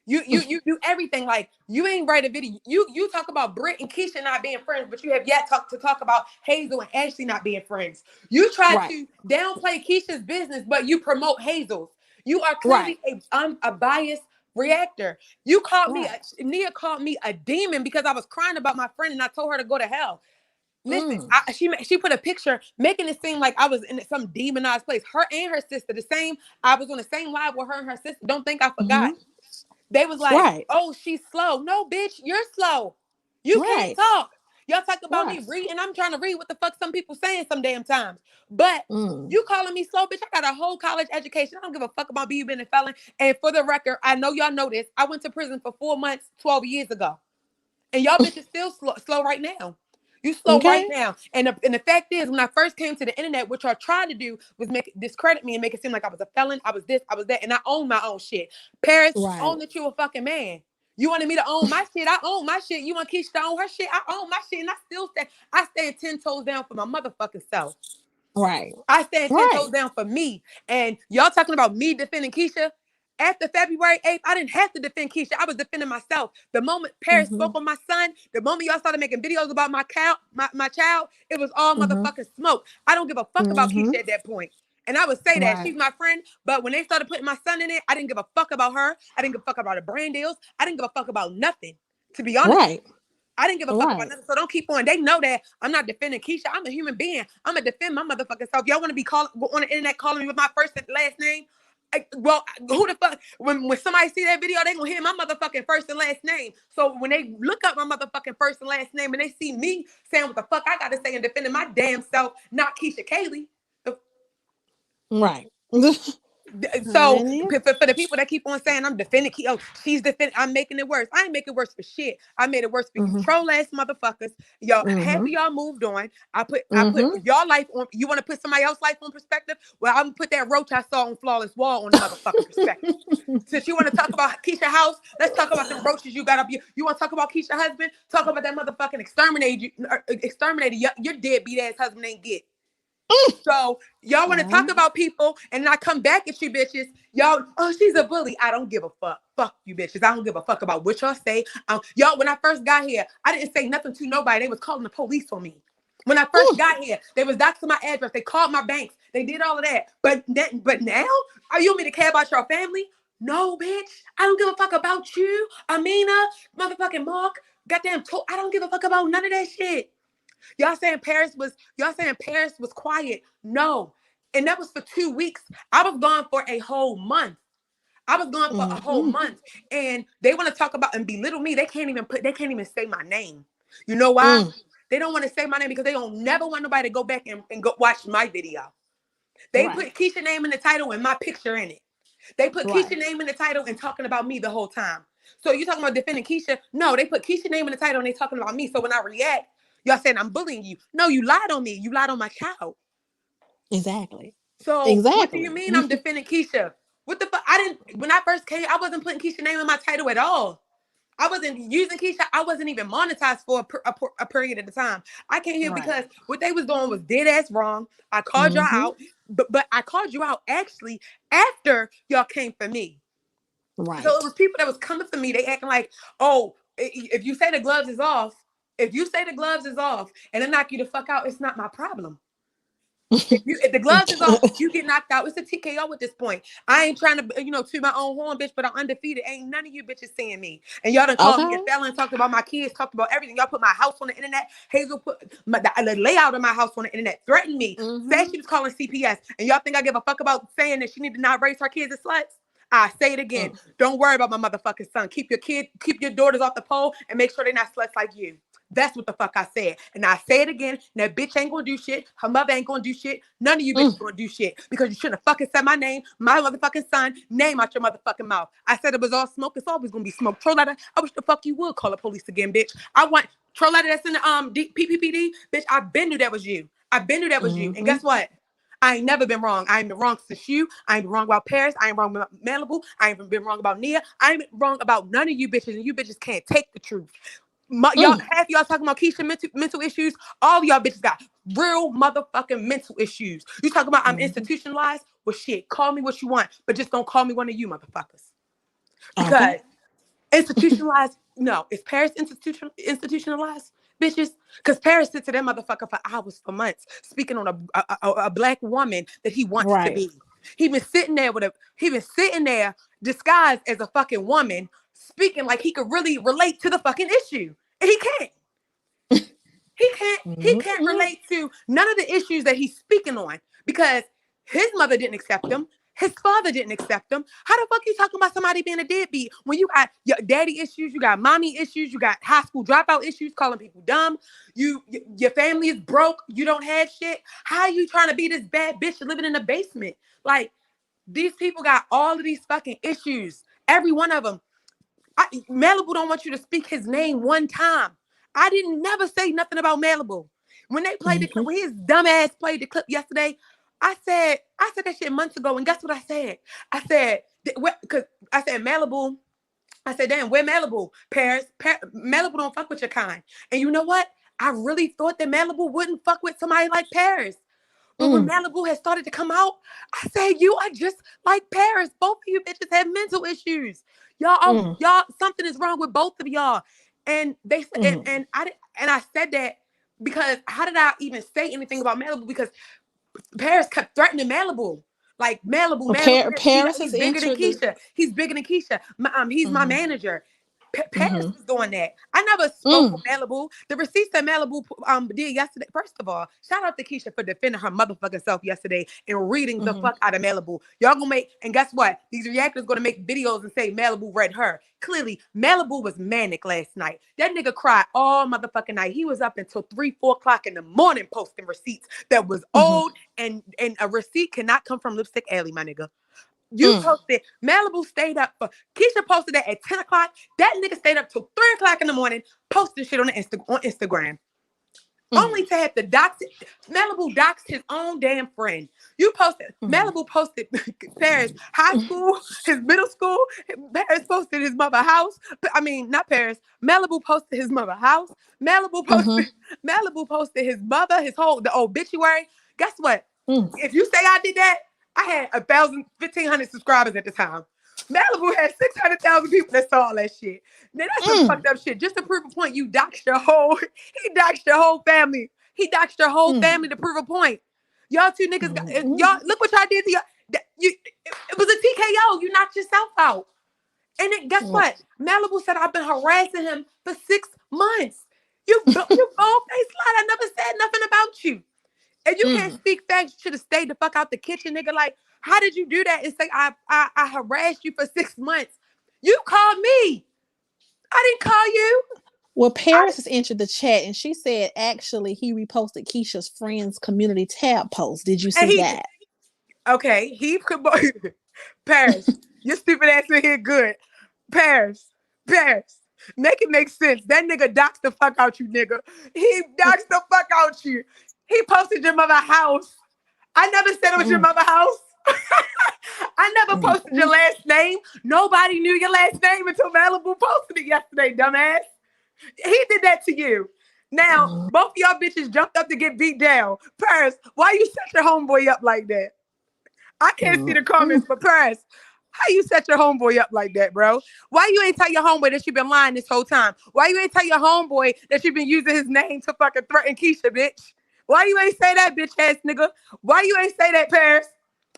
You do everything like you ain't write a video. You talk about Britt and Keisha not being friends, but you have yet to talk about Hazel and Ashley not being friends. You try Right. to downplay Keisha's business, but you promote Hazel's. You are Right. clearly a biased reactor. You called me, Right. Nia called me a demon because I was crying about my friend and I told her to go to hell. Listen, Mm. she put a picture making it seem like I was in some demonized place. Her and her sister, the same. I was on the same live with her and her sister. Don't think I Mm-hmm. forgot. They was like, Right. "Oh, she's slow." No, bitch, you're slow. You can't Right. talk. Y'all talk about Right. me reading. I'm trying to read what the fuck some people saying some damn times. But Mm. you calling me slow, bitch? I got a whole college education. I don't give a fuck about being a felon. And for the record, I know y'all know this. I went to prison for 4 months 12 years ago. And y'all bitches still slow right now. You slow right Okay. now. And the fact is, when I first came to the internet, what y'all tried to do was make discredit me and make it seem like I was a felon. I was this, I was that, and I own my own shit. Paris, Right. own that you a fucking man. You wanted me to own my shit. I own my shit. You want Keisha to own her shit. I own my shit, and I stand 10 toes down for my motherfucking self. Right. I stand 10 Right. toes down for me. And y'all talking about me defending Keisha. After February 8th, I didn't have to defend Keisha. I was defending myself. The moment Paris Mm-hmm. spoke on my son, the moment y'all started making videos about my child, it was all Mm-hmm. motherfucking smoke. I don't give a fuck about Mm-hmm. Keisha at that point. And I would say that Right. she's my friend, but when they started putting my son in it, I didn't give a fuck about her. I didn't give a fuck about the brand deals. I didn't give a fuck about nothing, to be honest with Right. you. I didn't give a fuck about Right. nothing. So don't keep on. They know that I'm not defending Keisha. I'm a human being. I'm gonna defend my motherfucking self. Y'all want to be called on the internet calling me with my first and last name? Well, who the fuck? When somebody see that video, they gonna hear my motherfucking first and last name. So when they look up my motherfucking first and last name and they see me saying what the fuck I gotta say and defending my damn self, not Keisha Kaylee. Right. So Honey. for the people that keep on saying I'm defending, oh, she's defending, I'm making it worse. I ain't making it worse for shit. I made it worse for you Mm-hmm. troll ass motherfuckers. Y'all, half Mm-hmm. of y'all moved on. I put Mm-hmm. y'all life on. You want to put somebody else's life on perspective? Well, I'm gonna put that roach I saw on Flawless Wall on the motherfucking perspective. Since you want to talk about Keisha house, let's talk about them roaches you got up. You want to talk about Keisha husband? Talk about that motherfucking exterminator. Your deadbeat ass husband ain't get. So y'all want to talk Oh. about people and I come back at you bitches. Y'all, oh, she's a bully. I don't give a fuck. Fuck you bitches. I don't give a fuck about what y'all say. Y'all, when I first got here, I didn't say nothing to nobody. They was calling the police on me. When I first Ooh. got here, they was doxing my address. They called my banks. They did all of that. But now, are you want me to care about your family? No, bitch. I don't give a fuck about you, Amina, motherfucking Mark. Goddamn, I don't give a fuck about none of that shit. Y'all saying Paris was quiet. No. And that was for 2 weeks. I was gone for a whole month. I was gone for a whole Mm-hmm. month. And they want to talk about and belittle me. They can't even say my name. You know why? Mm. They don't want to say my name because they don't never want nobody to go back and go watch my video. They Right. put Keisha name in the title and my picture in it. They put Right. Keisha name in the title and talking about me the whole time. So you talking about defending Keisha? No, they put Keisha name in the title and they talking about me. So when I react, y'all saying I'm bullying you. No, you lied on me. You lied on my child. Exactly. So what do you Exactly. mean I'm defending Keisha? What the fuck? I didn't when I first came, I wasn't putting Keisha name in my title at all. I wasn't using Keisha. I wasn't even monetized for a period of the time. I came here Right. because what they was doing was dead ass wrong. I called y'all Mm-hmm. out, but I called you out actually after y'all came for me. So it Right. was people that was coming for me. They acting like, oh, if you say the gloves is off, if you say the gloves is off and I knock you the fuck out, it's not my problem. If the gloves is off, you get knocked out. It's a TKO at this point. I ain't trying to, toot my own horn, bitch, but I'm undefeated. Ain't none of you bitches seeing me. And y'all done called me a Okay. felon, talked about my kids, talked about everything. Y'all put my house on the internet. Hazel put the layout of my house on the internet, threatened me, said Mm-hmm. she was calling CPS. And y'all think I give a fuck about saying that she need to not raise her kids as sluts? I say it again. Don't worry about my motherfucking son. Keep your daughters off the pole and make sure they're not sluts like you. That's what the fuck I said. And I say it again. That bitch ain't gonna do shit. Her mother ain't gonna do shit. None of you bitches gonna do shit. Because you shouldn't have fucking said my name, my motherfucking son, name out your motherfucking mouth. I said it was all smoke. It's always gonna be smoke. Trolletta, I wish the fuck you would call the police again, bitch. I want Trolletta that's in the PPPD, bitch. I been knew that was you. I been knew that was you. And Mm-hmm. guess what? I ain't never been wrong. I ain't been wrong since you. I ain't been wrong about Paris. I ain't wrong about Malibu. I ain't been wrong about Nia. I ain't been wrong about none of you bitches. And you bitches can't take the truth. Y'all, half y'all talking about Keisha mental issues. All y'all bitches got real motherfucking mental issues. You talking about I'm Mm-hmm. institutionalized? Well, shit, call me what you want, but just don't call me one of you motherfuckers. Okay. Because institutionalized, no, is Paris institutionalized, bitches? Because Paris sits to that motherfucker for hours, for months, speaking on a black woman that he wants to Right. be. He been sitting there disguised as a fucking woman, speaking like he could really relate to the fucking issue, and he can't. He can't Mm-hmm. relate to none of the issues that he's speaking on because his mother didn't accept him. His father didn't accept him. How the fuck you talking about somebody being a deadbeat when you got your daddy issues, you got mommy issues, you got high school dropout issues, calling people dumb. Your family is broke. You don't have shit. How are you trying to be this bad bitch living in the basement? Like these people got all of these fucking issues. Every one of them. Malibu don't want you to speak his name one time. I didn't never say nothing about Malibu. When they played the clip, Mm-hmm. when his dumb ass played the clip yesterday, I said that shit months ago, and guess what I said? I said, because I said Malibu. I said, damn, where Malibu? Malibu don't fuck with your kind. And you know what? I really thought that Malibu wouldn't fuck with somebody like Paris. But when Mm. Malibu had started to come out, I said, you are just like Paris. Both of you bitches have mental issues. Mm. Y'all, something is wrong with both of y'all. And they Mm. and I said that because how did I even say anything about Malibu? Because Paris kept threatening Malibu. Like Malibu, Well, Malibu, Paris has he's bigger than entered the. Keisha. He's bigger than Keisha. He's my Mm-hmm. manager. Paris Mm-hmm. was doing that. I never spoke Mm. with Malibu. The receipts that Malibu did yesterday. First of all, shout out to Keisha for defending her motherfucking self yesterday and reading the Mm-hmm. fuck out of Malibu. Y'all gonna make, and guess what? These reactors gonna make videos and say Malibu read her. Clearly, Malibu was manic last night. That nigga cried all motherfucking night. He was up until 3, 4 o'clock in the morning posting receipts that was Mm-hmm. old, and a receipt cannot come from Lipstick Alley, my nigga. You Mm. posted, Malibu stayed up for, Keisha posted that at 10 o'clock. That nigga stayed up till 3 o'clock in the morning, posting shit on Instagram. Mm. Only to have to dox it. Malibu doxed his own damn friend. Mm. Malibu posted Paris high school, his middle school. Paris posted his mother house. I mean, not Paris. Malibu posted his mother house. Malibu Mm-hmm. posted, Malibu posted his mother, the obituary. Guess what? Mm. If you say I did that, I had 1,500 subscribers at the time. Malibu had 600,000 people that saw all that shit. Now that's some Mm. fucked up shit. Just to prove a point, he doxed your whole family. He doxed your whole Mm. family to prove a point. Y'all two niggas y'all Mm. look what y'all did to y'all. It was a TKO. You knocked yourself out. And then guess Mm. what? Malibu said I've been harassing him for 6 months. You bold face lie. I never said nothing about you. If you can't Mm. speak facts, you should have stayed the fuck out the kitchen, nigga. Like, how did you do that and say I harassed you for 6 months? You called me. I didn't call you. Well, I Paris has entered the chat and she said actually he reposted Keisha's friends community tab post. Did you and see he that? okay. Paris. Your stupid ass in here good. Paris. Paris. Make it make sense. That nigga doxed the fuck out you, nigga. He doxed the fuck out you. He posted your mother house. I never said it was your Mm. mother house. I never Mm. posted your last name. Nobody knew your last name until Malibu posted it yesterday, dumbass. He did that to you. Now, Mm. both of y'all bitches jumped up to get beat down. Paris, why you set your homeboy up like that? I can't see Mm. the comments, but Paris, how you set your homeboy up like that, bro? Why you ain't tell your homeboy that you been lying this whole time? Why you ain't tell your homeboy that you been using his name to fucking threaten Keisha, bitch? Why you ain't say that, bitch ass nigga? Why you ain't say that, Paris?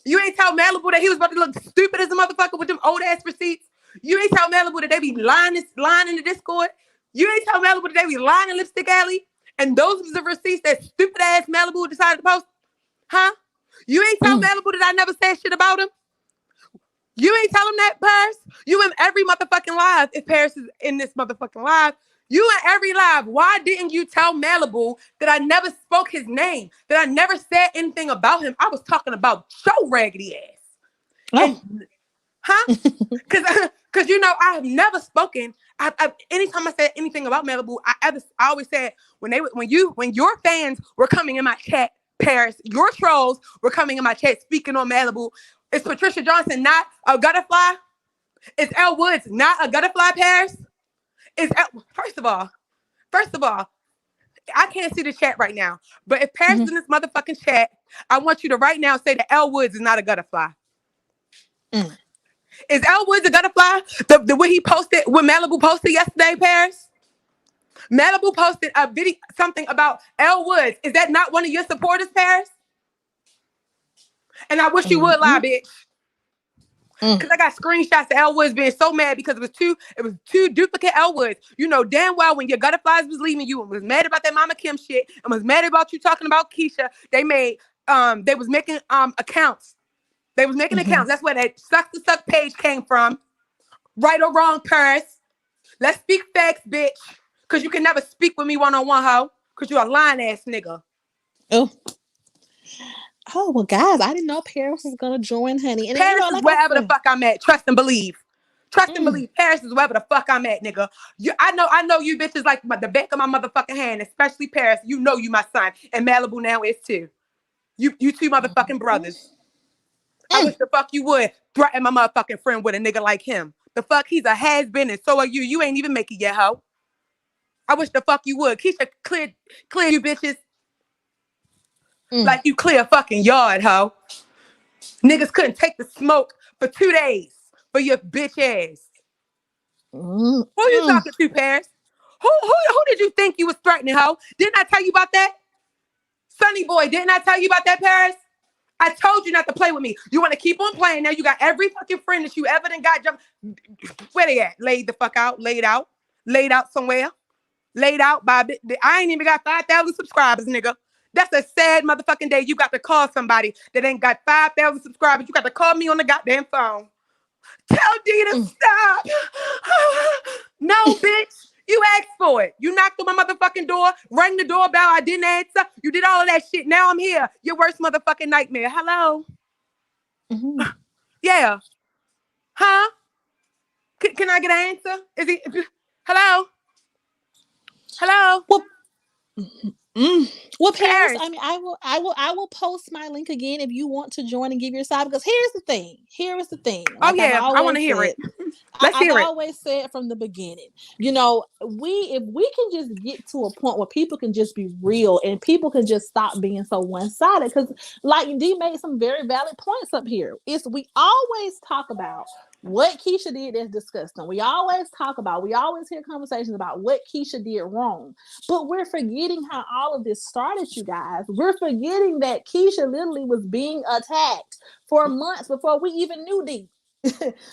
You ain't tell Malibu that he was about to look stupid as a motherfucker with them old ass receipts. You ain't tell Malibu that they be lying in the Discord. You ain't tell Malibu that they be lying in Lipstick Alley. And those was the receipts that stupid ass Malibu decided to post. Huh? You ain't tell Malibu that I never said shit about him. You ain't tell him that, Paris. You in every motherfucking live. If Paris is in this motherfucking live, you in every live. Why didn't you tell Malibu that I never spoke his name? That I never said anything about him? I was talking about your raggedy ass. Oh. And, huh? Because you know, I have never spoken. Anytime I said anything about Malibu, I always said when your fans were coming in my chat, Paris, your trolls were coming in my chat speaking on Malibu. Is Patricia Johnson not a gutterfly? Is Elle Woods not a gutterfly, Paris? First of all, I can't see the chat right now. But if Paris is in this motherfucking chat, I want you to right now say that Elle Woods is not a gutterfly. Is Elle Woods a gutterfly? The way he posted, what Malibu posted yesterday, Paris? Malibu posted a video, something about Elle Woods. Is that not one of your supporters, Paris? And I wish you would lie, bitch. Because I got screenshots of Elle Woods being so mad because it was two duplicate Elle Woods. You know damn well when your gutterflies was leaving you and was mad about that Mama Kim shit and was mad about you talking about Keisha, they was making accounts. They was making accounts. That's where that Suck to Suck page came from. Right or wrong, Paris. Let's speak facts, bitch. Because you can never speak with me one-on-one, hoe. Because you're a lying ass nigga. Oh, well, guys, I didn't know Paris was going to join, honey. And Paris is like wherever the fuck I'm at. Trust and believe. Trust and believe. Paris is wherever the fuck I'm at, nigga. I know you bitches like the back of my motherfucking hand, especially Paris. You know you my son. And Malibu now is too. You two motherfucking brothers. I wish the fuck you would threaten my motherfucking friend with a nigga like him. The fuck, he's a has-been and so are you. You ain't even make it yet, hoe. I wish the fuck you would. Keisha, clear you bitches. Like you clear a fucking yard, hoe. Niggas couldn't take the smoke for 2 days for your bitch ass. Who you talking to, Paris? Who did you think you was threatening, hoe? Didn't I tell you about that? Sonny boy, didn't I tell you about that, Paris? I told you not to play with me. You want to keep on playing. Now you got every fucking friend that you ever done got jumped. Where they at? Laid the fuck out. Laid out somewhere. Laid out by a bit. I ain't even got 5,000 subscribers, nigga. That's a sad motherfucking day. You got to call somebody that ain't got 5,000 subscribers. You got to call me on the goddamn phone. Tell D to stop. No, bitch. You asked for it. You knocked on my motherfucking door, rang the doorbell. I didn't answer. You did all of that shit. Now I'm here. Your worst motherfucking nightmare. Hello? Yeah. Huh? Can I get an answer? Is he? Hello? Hello? Well, Paris, I mean, I will post my link again if you want to join and give your side. Because here's the thing. Like I want to hear it. Let's hear it. I've always said from the beginning, you know, if we can just get to a point where people can just be real and people can just stop being so one-sided. Because like D made some very valid points up here. We always talk about what Keisha did that's disgusting. We always hear conversations about what Keisha did wrong. But we're forgetting how all of this started, you guys. We're forgetting that Keisha literally was being attacked for months before we even knew D.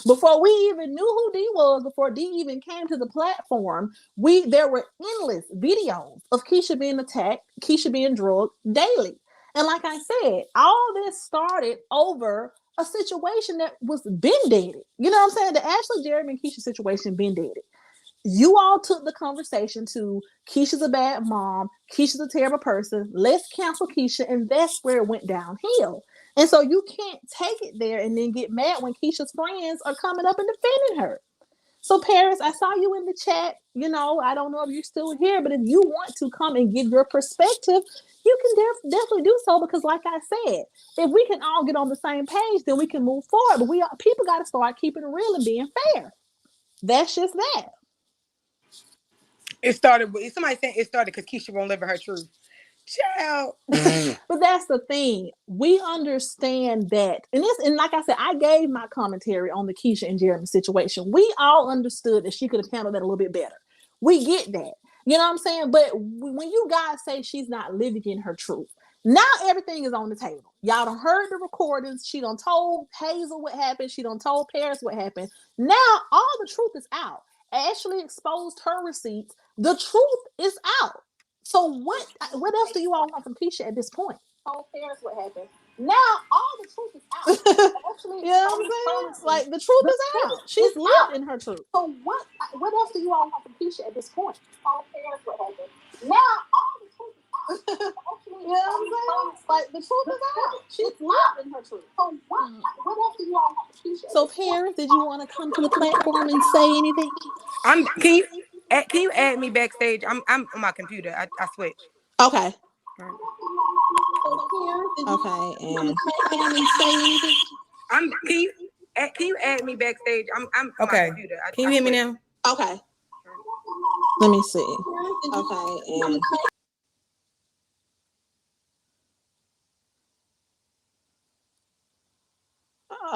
Before we even knew who D was, before D even came to the platform, there were endless videos of Keisha being attacked, Keisha being drugged daily. And like I said, all this started over a situation that was been dated. You know what I'm saying? The Ashley, Jeremy, and Keisha situation been dated. You all took the conversation to Keisha's a bad mom, Keisha's a terrible person, let's cancel Keisha, and that's where it went downhill. And so you can't take it there and then get mad when Keisha's friends are coming up and defending her. So Paris, I saw you in the chat. You know, I don't know if you're still here, but if you want to come and give your perspective, you can definitely do so, because like I said, if we can all get on the same page, then we can move forward. But people got to start keeping it real and being fair. That's just that. It started with somebody saying it started because Keisha won't live in her truth. Child. But that's the thing. We understand that. And like I said, I gave my commentary on the Keisha and Jeremy situation. We all understood that she could have handled that a little bit better. We get that. You know what I'm saying? But when you guys say she's not living in her truth, now everything is on the table. Y'all done heard the recordings. She done told Hazel what happened. She done told Paris what happened. Now all the truth is out. Ashley exposed her receipts. The truth is out. So what else do you all want from Keisha at this point? Told Paris what happened. Now all the truth is out. Ashley, you know what I'm saying? Like the truth is out. She's lived in her truth. So what else do you all want from Keisha at this point? Told Paris what happened. Now all the truth is out. You know what I'm saying? Like the truth is out. She's lived in her truth. So what else do you all want from Keisha? So Paris, did you want to come to the platform and say anything? Can you add me backstage? I'm on my computer. I switch. Okay. Right. Okay, and say anything? Can you add me backstage? I'm on my computer. Can you hear me now? Okay. Let me see. Okay, and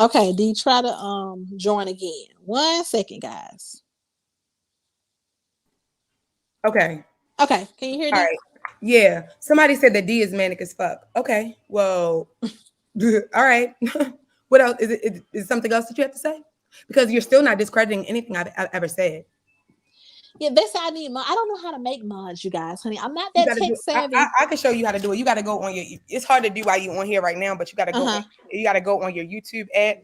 okay, D, try to join again. 1 second, guys. Okay. Okay, can you hear All D? right. Yeah. Somebody said that D is manic as fuck. Okay. Well, all right. What else? Is it something else that you have to say? Because you're still not discrediting anything I've ever said. Yeah, they say I need mod. I don't know how to make mods, you guys, honey. I'm not You that gotta tech do. savvy. I can show you how to do it. You got to go on your. It's hard to do while you on here right now, but you got to go. You got to go on your YouTube app.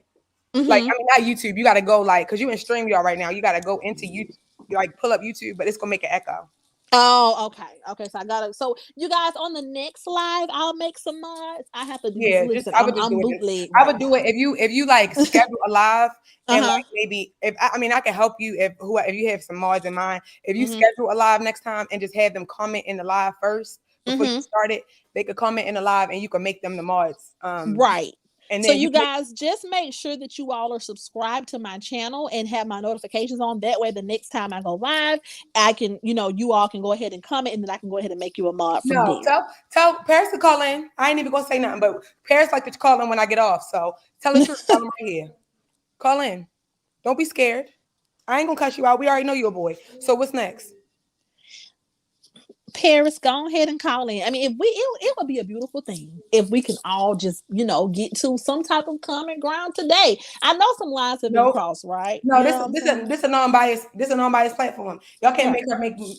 Like I mean, not YouTube. You got to go because you in StreamYard right now. You got to go into YouTube, like pull up YouTube, but it's gonna make an echo. Oh, okay. So I got it. So you guys, on the next live, I'll make some mods. I have to do this. Listen, I'm bootleg. I would do it if you like schedule a live and like maybe I mean I can help you if you have some mods in mind. If you schedule a live next time and just have them comment in the live first before you start it, they could comment in the live and you can make them the mods. Right. And so then you guys just make sure that you all are subscribed to my channel and have my notifications on. That way, the next time I go live, I can, you all can go ahead and comment, and then I can go ahead and make you a mod from there. Tell Paris to call in. I ain't even gonna say nothing, but Paris like to call in when I get off. So tell the truth. Tell them right here. Call in. Don't be scared. I ain't gonna cuss you out. We already know you're a boy. So what's next? Paris, go ahead and call in. I mean, it would be a beautiful thing if we can all just, get to some type of common ground today. I know some lines have been crossed, right? No, this a non-biased platform. Y'all can't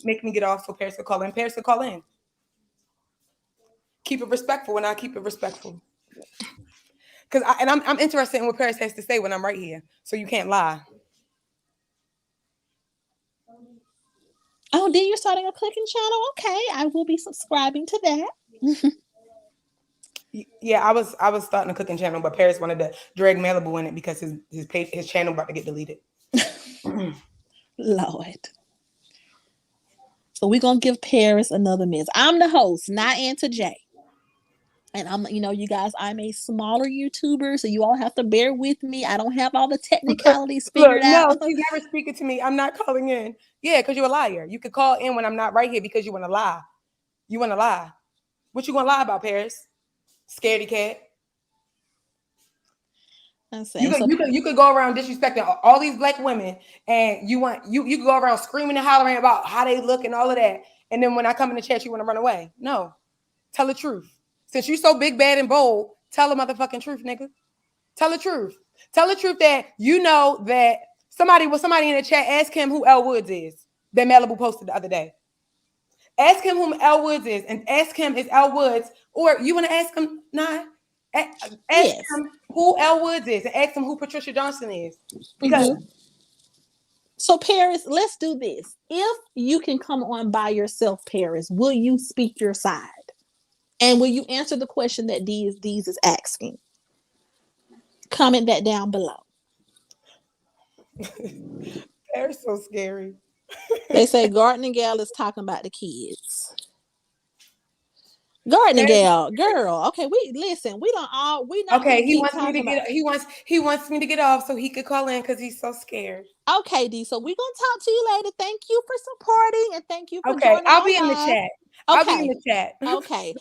make me get off so Paris will call in. Paris will call in. Keep it respectful and I keep it respectful. Because I'm interested in what Paris has to say when I'm right here. So you can't lie. Oh, then you're starting a cooking channel? Okay, I will be subscribing to that. Yeah, I was starting a cooking channel, but Paris wanted to drag Malibu in it because his channel about to get deleted. Lord. So we're gonna give Paris another miss. I'm the host, not Auntie J. And I'm, you guys, I'm a smaller YouTuber, so you all have to bear with me. I don't have all the technicalities figured out. No, she's never speaking to me. I'm not calling in. Yeah, because you're a liar. You could call in when I'm not right here because you want to lie. You want to lie. What you gonna lie about, Paris? Scaredy cat. You could go around disrespecting all these black women, and you could go around screaming and hollering about how they look and all of that. And then when I come in the chat, you want to run away. No, tell the truth. Since you're so big, bad, and bold, tell the motherfucking truth, nigga. Tell the truth. Tell the truth that you know that somebody in the chat. Ask him who Elle Woods is. That Malibu posted the other day. Ask him who Elle Woods is, and ask him is Elle Woods, or you want to ask him? Nah. Ask him who Elle Woods is, and ask him who Patricia Johnson is. Because So Paris, let's do this. If you can come on by yourself, Paris, will you speak your side? And will you answer the question that Deez is asking? Comment that down below. They're so scary. They say Garden and Gal is talking about the kids. Gardening Paris, gal, girl. Okay, we listen. We not okay, finna keep talking about. he wants me to get off so he could call in because he's so scared. Okay, D. So we gonna talk to you later. Thank you for supporting and thank you for Okay, joining I'll my be in the live. chat. I'll be in Okay. the chat. Okay.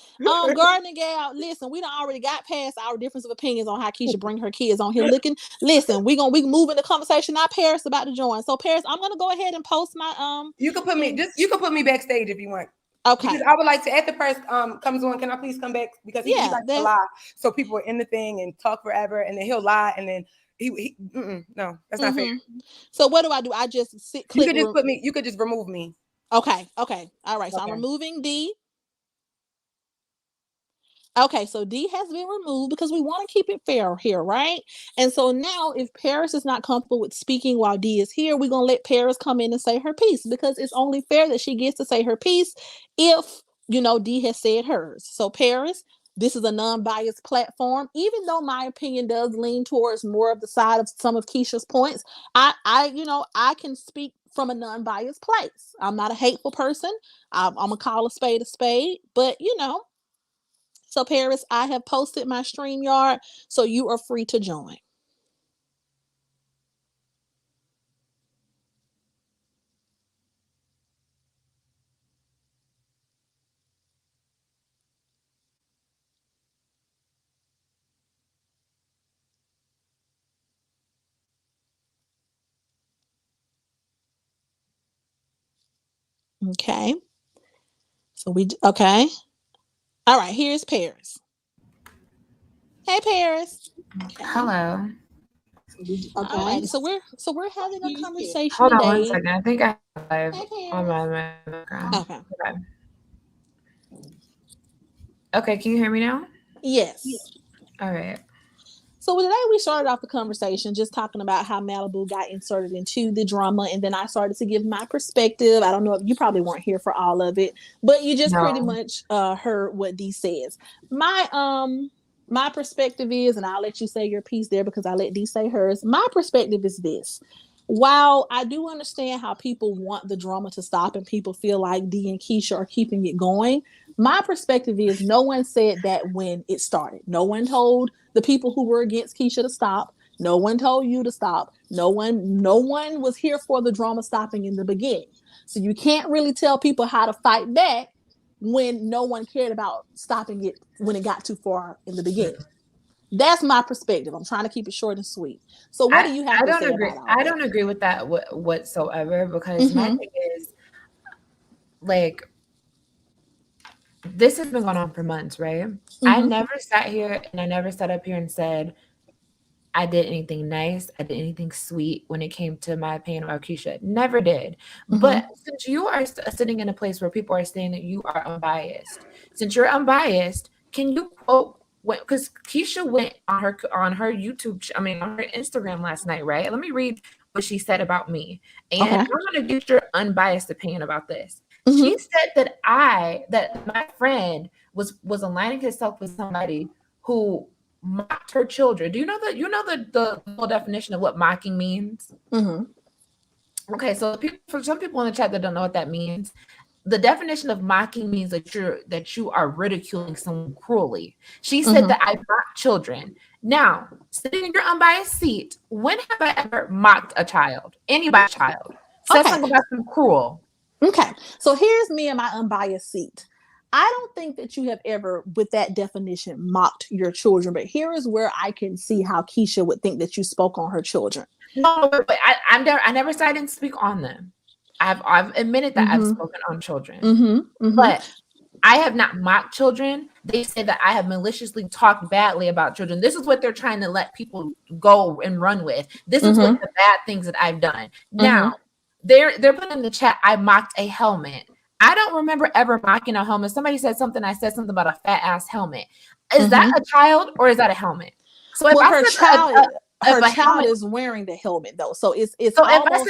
Gardening gal, listen, we done already got past our difference of opinions on how Keisha bring her kids on here looking. Listen, we moving the conversation. Now Paris about to join. So Paris, I'm gonna go ahead and post my thing. You can put me backstage if you want. Because Okay. I would like to, after Paris comes on, can I please come back? Because he Yeah, likes to that's lie. So people are in the thing and talk forever, and then he'll lie, and then no, that's not fair. so what do? I just You click could just you could just remove me. okay, okay. All right. So I'm Okay. removing D. Okay, so D has been removed because we want to keep it fair here, right? And so now, if Paris is not comfortable with speaking while D is here, we're gonna let Paris come in and say her piece because it's only fair that she gets to say her piece if D has said hers. So Paris, this is a non-biased platform. Even though my opinion does lean towards more of the side of some of Keisha's points, I can speak from a non-biased place. I'm not a hateful person. I'm gonna call a spade, but so, Paris, I have posted my StreamYard, so you are free to join. Okay. Okay. All right, here's Paris. Hey, Paris. Okay. Hello. All right. So we're having a conversation Hold on one today. second. I think I have live on my background. Okay. Okay, can you hear me now? Yes. All right. So today we started off the conversation just talking about how Malibu got inserted into the drama, and then I started to give my perspective. I don't know if you probably weren't here for all of it, but you just pretty No. much heard what D says. My perspective is, and I'll let you say your piece there because I let D say hers. My perspective is this. While I do understand how people want the drama to stop and people feel like D and Keisha are keeping it going, my perspective is no one said that when it started. No one told the people who were against Keisha to stop. No one told you to stop. No one was here for the drama stopping in the beginning. So you can't really tell people how to fight back when no one cared about stopping it when it got too far in the beginning. That's my perspective. I'm trying to keep it short and sweet. So what do you have I to don't say agree. about all I that? don't agree with that whatsoever because my thing is like this has been going on for months, right? I never sat here and I never sat up here and said I did anything nice. I did anything sweet when it came to my opinion about Keisha. Never did. But since you are sitting in a place where people are saying that you are unbiased, since you're unbiased, can you quote because Keisha went on her YouTube, on her Instagram last night, right? Let me read what she said about me, and Okay. I'm gonna get your unbiased opinion about this. Mm-hmm. She said that my friend was aligning himself with somebody who mocked her children. Do you know the full definition of what mocking means? Mm-hmm. Okay, so for some people in the chat that don't know what that means, the definition of mocking means that you are ridiculing someone cruelly. She said that I mock children. Now, sitting in your unbiased seat, when have I ever mocked a child? Anybody's child? Said something about them cruel. Okay. So here's me in my unbiased seat. I don't think that you have ever, with that definition, mocked your children, but here is where I can see how Keisha would think that you spoke on her children. No, but I never said I didn't speak on them. I've admitted that I've spoken on children, but I have not mocked children. They say that I have maliciously talked badly about children. This is what they're trying to let people go and run with. This is what the bad things that I've done. Now, they're putting in the chat, I mocked a helmet. I don't remember ever mocking a helmet. Somebody said something. I said something about a fat ass helmet. Is that a child or is that a helmet? So if well, I her said child is wearing the helmet though, so it's so almost.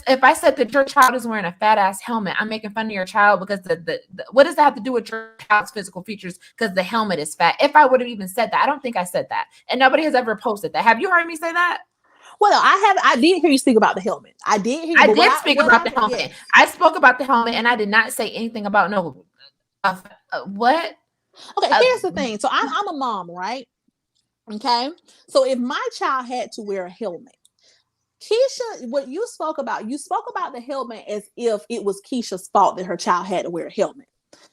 if I said that your child is wearing a fat ass helmet, I'm making fun of your child because the what does that have to do with your child's physical features? Because the helmet is fat. If I would have even said that, I don't think I said that, and nobody has ever posted that. Have you heard me say that? Well, I did hear you speak about the helmet. I did hear you. I did speak about the helmet. Yes. I spoke about the helmet, and I did not say anything about no. What? Okay, here's the thing. So I'm a mom, right? Okay. So if my child had to wear a helmet, Keisha, what you spoke about the helmet as if it was Keisha's fault that her child had to wear a helmet.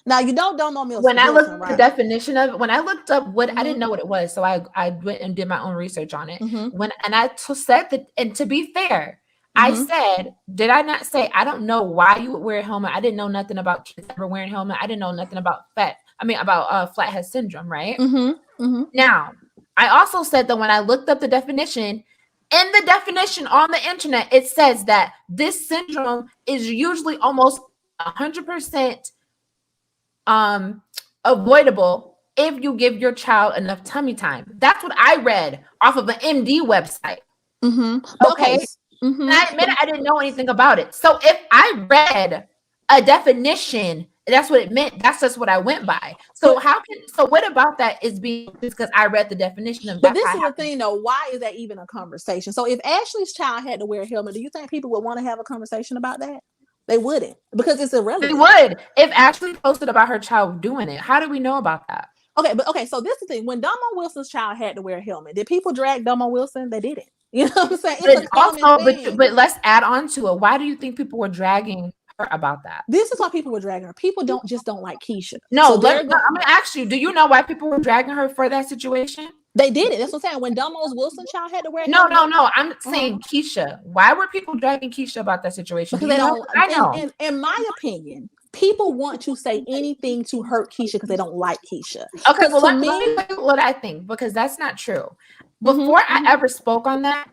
Now you don't know When I looked Wilson, at the right? definition of it, when I looked up what I didn't know what it was, so I went and did my own research on it. Said that, and to be fair, I said, did I not say I don't know why you would wear a helmet? I didn't know nothing about kids ever wearing a helmet. I didn't know nothing about flathead syndrome, right? Now, I also said that when I looked up the definition, in the definition on the internet, it says that this syndrome is usually almost 100% avoidable if you give your child enough tummy time. That's what I read off of an MD website. Okay. And I admit I didn't know anything about it. So if I read a definition, that's what it meant. That's just what I went by. So what about that is being just because I read the definition of that? But this is the thing though, why is that even a conversation? So if Ashley's child had to wear a helmet, do you think people would want to have a conversation about that? They wouldn't, because it's irrelevant. They would. If Ashley posted about her child doing it, how do we know about that? Okay, so this is the thing. When Domo Wilson's child had to wear a helmet, did people drag Domo Wilson? They didn't. You know what I'm saying? It's a common thing. But let's add on to it. Why do you think people were dragging her about that? This is why people were dragging her. People don't like Keisha. No, I'm gonna ask you, do you know why people were dragging her for that situation? They did it. That's what I'm saying. When Domo's Wilson child had to wear a helmet. No. I'm saying Keisha. Why were people dragging Keisha about that situation? Because they don't. I know. In my opinion, people want to say anything to hurt Keisha because they don't like Keisha. Okay, well, let me tell you what I think, because that's not true. Before I ever spoke on that,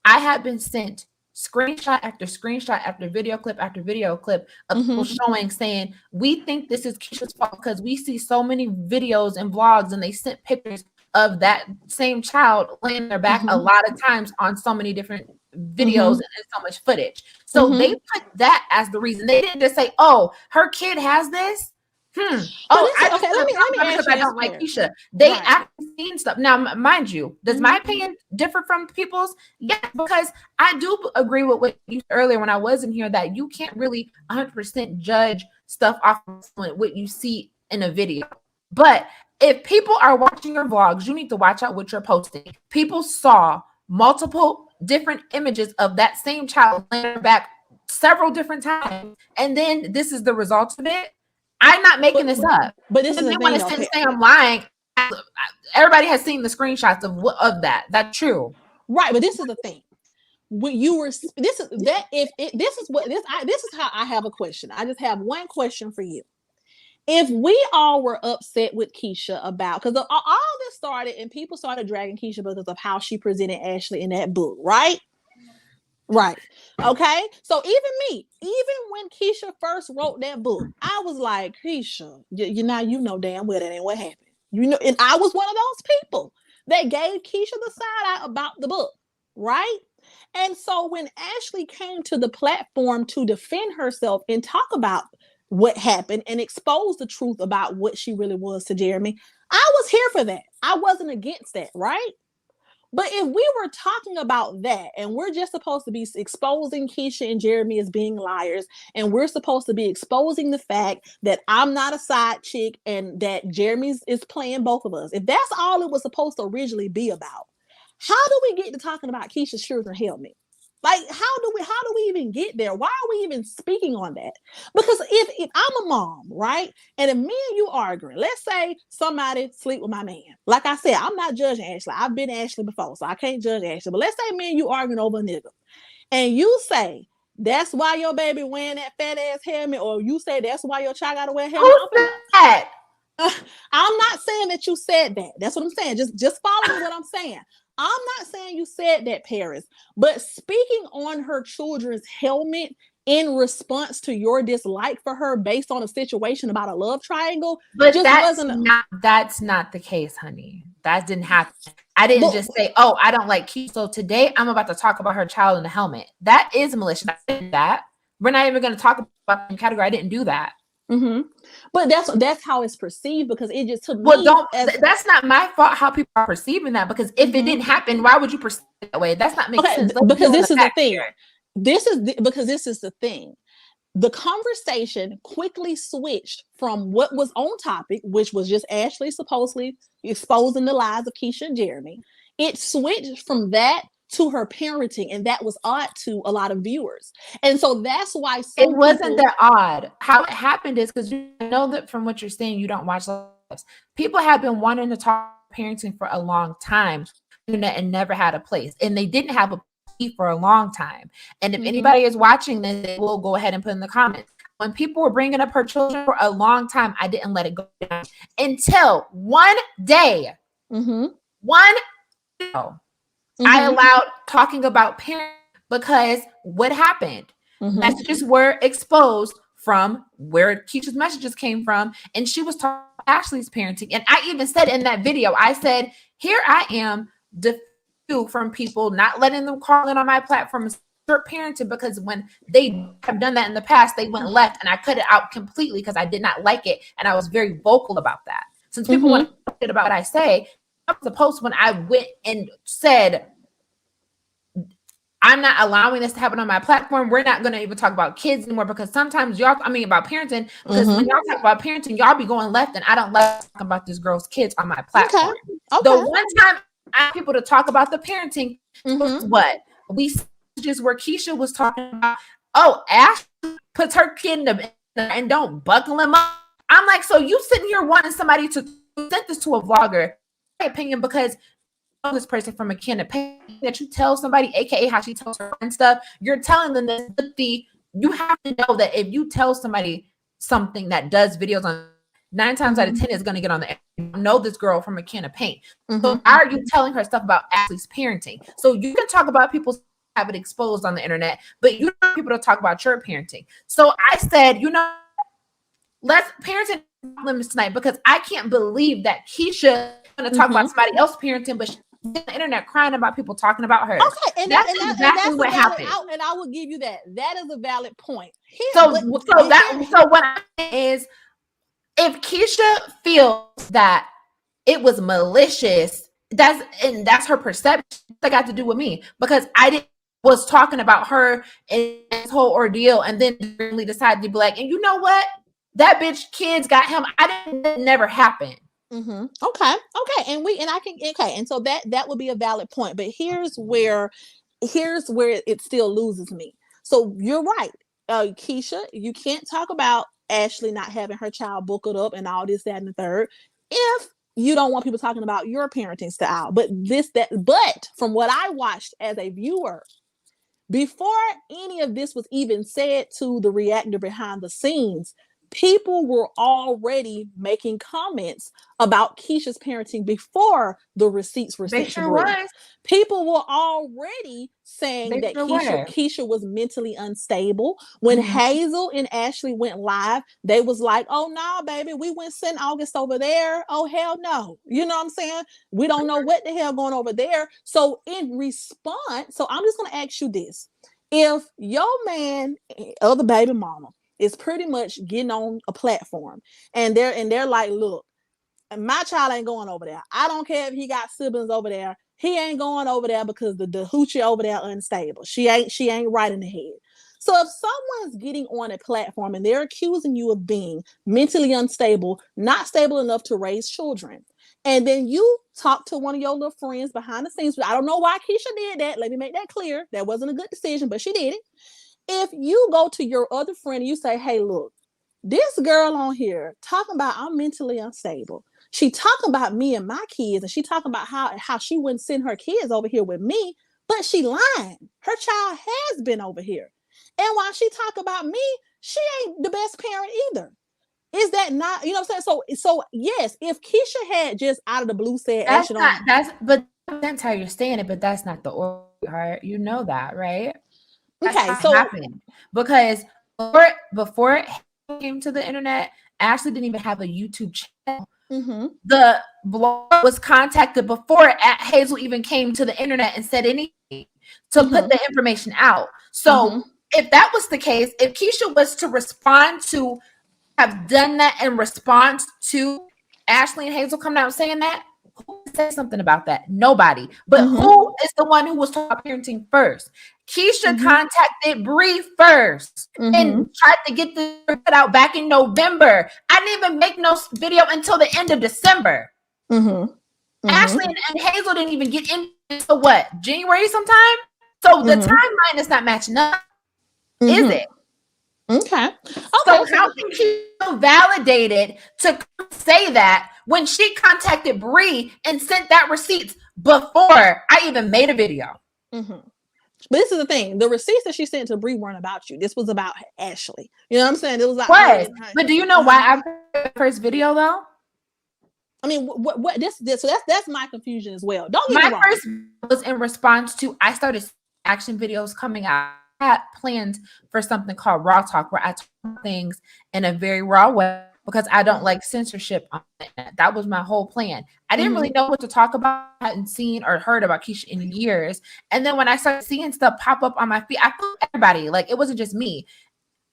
I had been sent screenshot after screenshot after video clip after video clip of people showing, saying, we think this is Keisha's fault because we see so many videos and vlogs, and they sent pictures of that same child laying their back a lot of times on so many different videos and so much footage. So they put that as the reason. They didn't just say, oh, her kid has this. Let me ask because I don't like Keisha. They actually seen stuff. Now, mind you, does my opinion differ from people's? Yes, because I do agree with what you said earlier when I wasn't here, that you can't really 100% judge stuff off of what you see in a video. But if people are watching your vlogs, you need to watch out what you're posting. People saw multiple different images of that same child laying back several different times, and then this is the result of it. I'm not making this up. But this is the thing. Say I'm lying. Everybody has seen the screenshots of that. That's true, right? But this is the thing. When you were this is how I have a question. I just have one question for you. If we all were upset with Keisha about, because all this started and people started dragging Keisha because of how she presented Ashley in that book, right? Right. Okay. So even when Keisha first wrote that book, I was like, Keisha, you know damn well that ain't what happened. And I was one of those people that gave Keisha the side eye about the book, right? And so when Ashley came to the platform to defend herself and talk about what happened and expose the truth about what she really was to Jeremy, I was here for that. I wasn't against that, right? But if we were talking about that and we're just supposed to be exposing Keisha and Jeremy as being liars, and we're supposed to be exposing the fact that I'm not a side chick and that Jeremy is playing both of us, if that's all it was supposed to originally be about, how do we get to talking about Keisha's children helmet? Like, how do we even get there? Why are we even speaking on that? Because if I'm a mom, right, and if me and you arguing, let's say somebody sleep with my man. Like I said, I'm not judging Ashley. I've been Ashley before, so I can't judge Ashley. But let's say me and you arguing over a nigga, and you say that's why your baby wearing that fat ass helmet, or you say that's why your child gotta wear a helmet. I'm not saying that you said that. That's what I'm saying. Just follow what I'm saying. I'm not saying you said that, Paris, but speaking on her children's helmet in response to your dislike for her based on a situation about a love triangle, but that's not the case, honey. That didn't happen. I didn't just say, oh, I don't like Keisha, so today I'm about to talk about her child in the helmet. That is malicious. I did that. We're not even going to talk about the category. I didn't do that. But that's how it's perceived, because it just took that's not my fault how people are perceiving that, because if it didn't happen, why would you perceive it that way? That's not making sense. Because this is the thing. This is the thing. the conversation quickly switched from what was on topic, which was just Ashley supposedly exposing the lies of Keisha and Jeremy. It switched from that to her parenting, and that was odd to a lot of viewers. And so that's why It some wasn't people, that odd. How it happened is because you know that from what you're saying, you don't watch lives. People have been wanting to talk parenting for a long time, and never had a place, and they didn't have a place for a long time. And if anybody is watching this, they will go ahead and put in the comments. When people were bringing up her children for a long time, I didn't let it go down until one day, one day, I allowed talking about parenting because what happened? Messages were exposed from where Keisha's messages came from, and she was talking about Ashley's parenting. And I even said in that video, I said, here I am defending you from people not letting them call in on my platform and start parenting, because when they have done that in the past, they went left, and I cut it out completely because I did not like it, and I was very vocal about that. Since people want to talk about what I say, I was supposed when I went and said, I'm not allowing this to happen on my platform. We're not going to even talk about kids anymore, because sometimes y'all, I mean, about parenting, because when y'all talk about parenting, y'all be going left, and I don't like talking about this girl's kids on my platform. The one time I asked people to talk about the parenting was what? We just where Keisha was talking about, oh, Ash puts her kid in the and don't buckle him up. I'm like, so you sitting here wanting somebody to send this to a vlogger, my opinion, because this person from a can of pain that you tell somebody, aka how she tells her friend stuff, you're telling them this. You have to know that if you tell somebody something that does videos on 9 times out of 10 is going to get on the you know this girl from a can of paint. So why are you telling her stuff about Ashley's parenting? So you can talk about people's have it exposed on the internet, but you don't want people to talk about your parenting. So I said, you know, let's parenting limits tonight, because I can't believe that Keisha is going to talk about somebody else parenting, but she's on the internet crying about people talking about her. Okay, and that's exactly what happened. And I will give you that. That is a valid point. So what I mean is, if Keisha feels that it was malicious, that's her perception. That got to do with me, because I was talking about her and this whole ordeal, and then really decided to be like, and you know what? That bitch kids got him. That never happened. Okay. And so that would be a valid point. But here's where it still loses me. So you're right, Keisha. You can't talk about Ashley not having her child buckled up and all this, that, and the third, if you don't want people talking about your parenting style. But from what I watched as a viewer, before any of this was even said to the reactor behind the scenes, people were already making comments about Keisha's parenting before the receipts were sent. People were already saying that Keisha was mentally unstable. When Hazel and Ashley went live, they was like, oh no, baby, we went St. August over there. Oh hell no. You know what I'm saying? We don't know what the hell going over there. So in response, so I'm just going to ask you this. If your man, other baby mama, is pretty much getting on a platform, and they're like, look, my child ain't going over there. I don't care if he got siblings over there. He ain't going over there because the hoochie over there unstable. She ain't right in the head. So if someone's getting on a platform and they're accusing you of being mentally unstable, not stable enough to raise children, and then you talk to one of your little friends behind the scenes, I don't know why Keisha did that. Let me make that clear. That wasn't a good decision, but she did it. If you go to your other friend and you say, hey, look, this girl on here talking about I'm mentally unstable. She talking about me and my kids, and she talking about how she wouldn't send her kids over here with me, but she lying. Her child has been over here. And while she talk about me, she ain't the best parent either. Is that not, you know what I'm saying? So yes, if Keisha had just out of the blue said, but that's how you're saying it, but that's not the order. You know that, right? Okay, so happened because before it came to the internet, Ashley didn't even have a YouTube channel. The blog was contacted before Hazel even came to the internet and said anything to put the information out. So if that was the case, if Keisha was to respond have done that in response to Ashley and Hazel coming out saying that, Who can say something about that? Nobody. But who is the one who was talking about parenting first? Keisha contacted Bree first and tried to get this out back in November. I didn't even make no video until the end of December. Ashley and Hazel didn't even get into what? January sometime? So the timeline is not matching up, is it? Okay. So how can she feel validated to say that when she contacted Bree and sent that receipts before I even made a video? But this is the thing: the receipts that she sent to Bree weren't about you. This was about Ashley. You know what I'm saying? It was like, but do you know why I put the first video though? I mean, what this so that's my confusion as well. Don't get me wrong. My first was in response to I started action videos coming out. I had plans for something called Raw Talk, where I talk things in a very raw way because I don't like censorship on it. That was my whole plan. I didn't really know what to talk about. I hadn't seen or heard about Keisha in years. And then when I started seeing stuff pop up on my feed, I felt everybody, like it wasn't just me.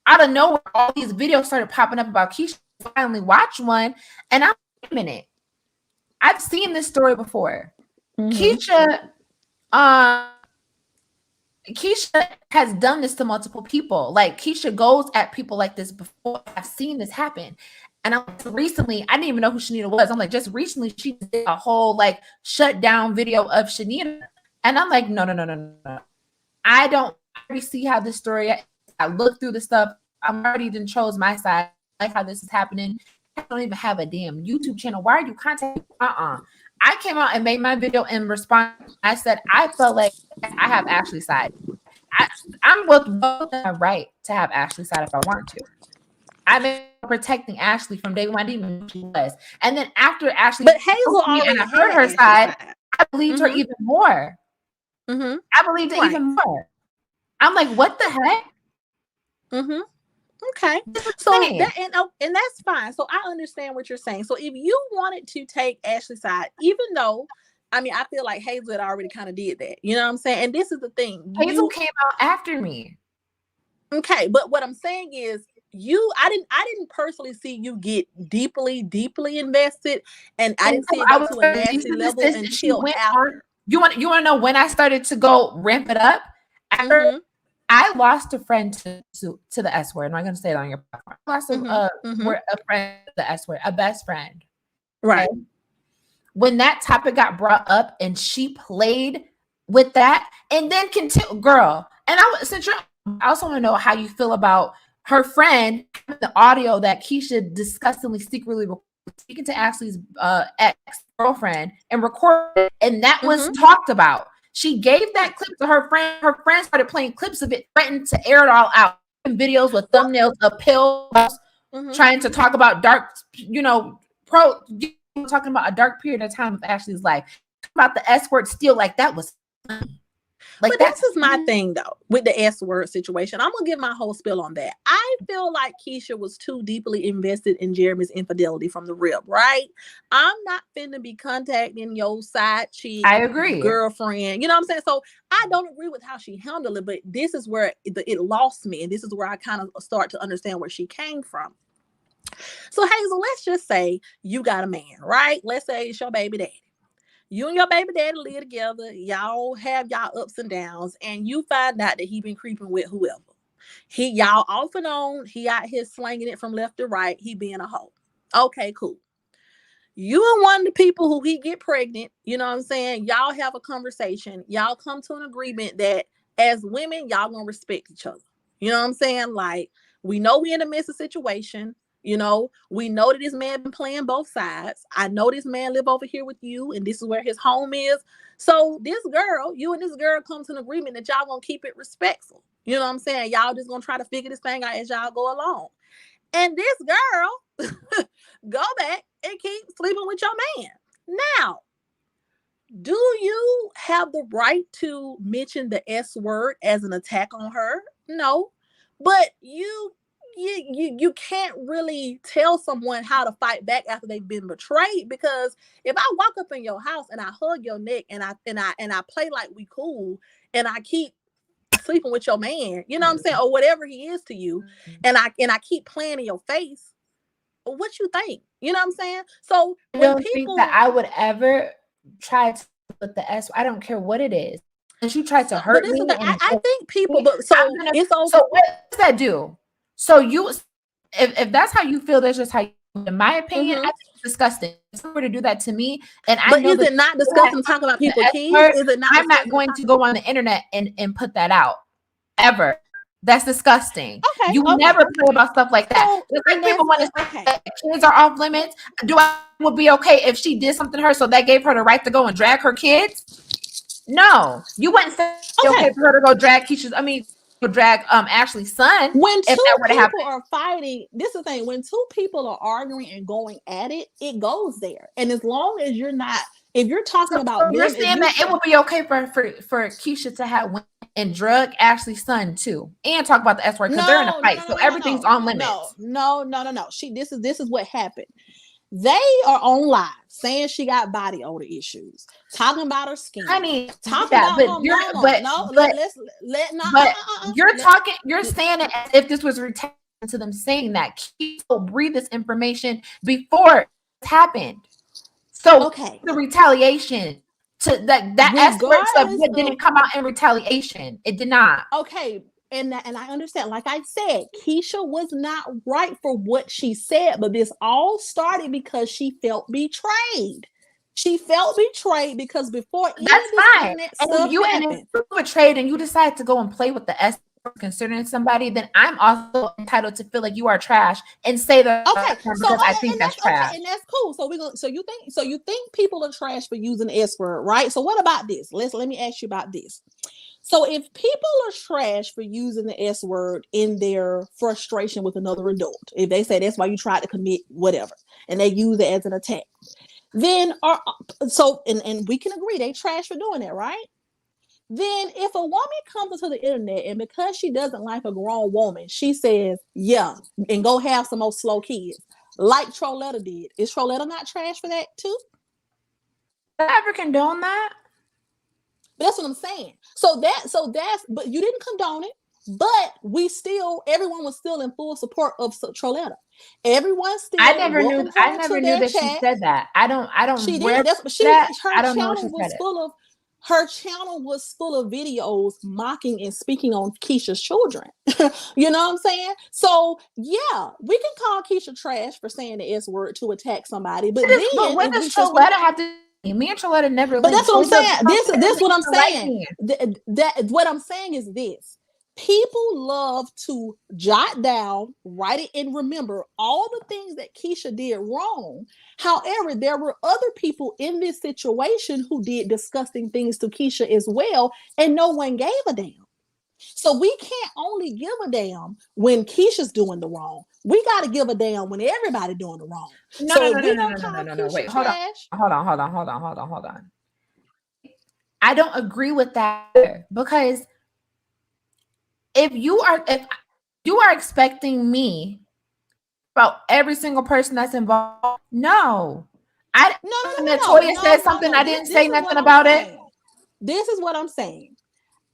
Out of nowhere, all these videos started popping up about Keisha. I finally watched one, and I'm wait a minute. I've seen this story before. Keisha has done this to multiple people. Like Keisha goes at people like this before. I've seen this happen. And recently, I didn't even know who Shanita was. I'm like, just recently, she did a whole like shut down video of Shanita. And I'm like, no. I don't already see how this story. I looked through the stuff. I'm already done chose my side. I like how this is happening. I don't even have a damn YouTube channel. Why are you contacting? I came out and made my video in response. I said, I felt like I have Ashley's side. I'm with both my right to have Ashley's side if I want to. I've been protecting Ashley from day one. I didn't even know who she was. And then after Ashley, but Hazel already and I heard her side, I believed her even more. I believed it even more. I'm like, what the heck? Okay. So that, and that's fine. So I understand what you're saying. So if you wanted to take Ashley's side, even though, I mean, I feel like Hazel had already kind of did that. You know what I'm saying? And this is the thing. Hazel came out after me. Okay. But what I'm saying is I didn't personally see you get deeply invested. And I didn't see it go to a nasty level until after. You want to know when I started to go ramp it up? After I lost a friend to the S word. I'm not going to say it on your platform. I lost a friend to the S word, a best friend. Right. Okay? When that topic got brought up and she played with that and then continue, girl. And I also want to know how you feel about her friend, the audio that Keisha disgustingly secretly speaking to Ashley's ex-girlfriend and recorded, and that was talked about. She gave that clip to her friend. Her friend started playing clips of it, threatened to air it all out. Videos with thumbnails of pills, trying to talk about dark, talking about a dark period of time of Ashley's life. About the S word still, like that was funny. Like, but this is my thing though with the S word situation. I'm gonna give my whole spill on that. I feel like Keisha was too deeply invested in Jeremy's infidelity from the rip, right? I'm not finna be contacting your side chick, I agree, girlfriend. You know what I'm saying? So I don't agree with how she handled it, but this is where it lost me, and this is where I kind of start to understand where she came from. So Hazel, let's just say you got a man, right? Let's say it's your baby daddy. You and your baby daddy live together. Y'all have y'all ups and downs, and you find out that he been creeping with whoever. Y'all off and on. He out here slanging it from left to right. He being a hoe. Okay, cool. You are one of the people who he get pregnant. You know what I'm saying? Y'all have a conversation. Y'all come to an agreement that as women, y'all gonna respect each other. You know what I'm saying? Like, we know we in the midst of situation. You know, we know that this man been playing both sides. I know this man live over here with you, and this is where his home is. So you and this girl come to an agreement that y'all gonna keep it respectful. You know what I'm saying? Y'all just gonna try to figure this thing out as y'all go along. And this girl go back and keep sleeping with your man. Now, do you have the right to mention the S word as an attack on her? No, but you can't really tell someone how to fight back after they've been betrayed, because if I walk up in your house and I hug your neck and I play like we cool and I keep sleeping with your man, you know what I'm saying, or whatever he is to you, and I keep playing in your face, what you think? You know what I'm saying? So I when don't think that people, I would ever try to put the S. I don't care what it is. If you try to but hurt this is me the, I think people, but I'm gonna. it's okay. So what does that do? So you, if that's how you feel, that's just how. In my opinion, I think it's disgusting. If someone were to do that to me, and I But know is that it not they have disgusting to talk about the people S kids? word, Is it not I'm not disgusting to going talk? to go on the internet and put that out ever. That's disgusting. Okay, You okay. never play about stuff like that. So It's and like people want to say okay. that kids are off limits. Do I would be okay if she did something to her, so that gave her the right to go and drag her kids? No, you wouldn't say okay Okay. for her to go drag Keisha's. I mean, go drag Ashley's son When if two that were to happen. people are fighting, this is the thing. When two people are arguing and going at it, it goes there. And as long as you're not, if you're talking about You're them, if saying you that it would be okay for Keisha to have went and drug Ashley's son too, and talk about the S word because they're in a no, no, fight, no, so no, no, no, everything's on no, limits. no, no, no, no. This is what happened. They are on live saying she got body odor issues, talking about her skin, Honey, talking yeah, about but her you're mama. No, let's let no, but you're let, talking, you're saying it as if this was retaliation to them saying that Keisha breathe this information before it happened. So okay. the retaliation to that S word stuff Regardless of didn't come out in retaliation. It did not. okay, and I understand. Like I said, Keisha was not right for what she said, but this all started because she felt betrayed. She felt betrayed because before any That's of this fine. internet And stuff if happened. you betrayed and you decide to go and play with the S considering somebody, then I'm also entitled to feel like you are trash and say that Okay, so because I think and that's that's trash. okay, and that's cool. So we go. So you think people are trash for using the S word, right? So what about this? Let me ask you about this. So if people are trash for using the S word in their frustration with another adult, if they say that's why you tried to commit whatever, and they use it as an attack, then are so and we can agree they trash for doing that, right? Then if a woman comes into the internet and because she doesn't like a grown woman, she says, yeah, and go have some more slow kids, like Troletta did. Is Troletta not trash for that too? Did I ever condone that? That's what I'm saying. So that's but you didn't condone it, but everyone was still in full support of Troletta. Everyone still welcomed I her never to knew their that she chat. said that. I don't She where did. That's that. her I don't know what she channel said was it. full of her channel was full of videos mocking and speaking on Keisha's children. You know what I'm saying? So yeah, we can call Keisha trash for saying the S word to attack somebody, but But then what if does we since we Troletta have to me and Troletta never but linked. that's what So I'm saying. This what I'm right saying. here. That what I'm saying is this. People love to jot down, write it, and remember all the things that Keisha did wrong. However, there were other people in this situation who did disgusting things to Keisha as well, and no one gave a damn. So we can't only give a damn when Keisha's doing the wrong. We got to give a damn when everybody doing the wrong. No, So no, if no, no, we no, gonna no, no, no, call no, no. Keisha Wait, hold on. trash, Hold on. I don't agree with that either, because if you are expecting me about every single person that's involved, no. I no, no, when no, no, Toya no, said no, something, no. I This didn't this say is what nothing I'm about it. saying. This is what I'm saying.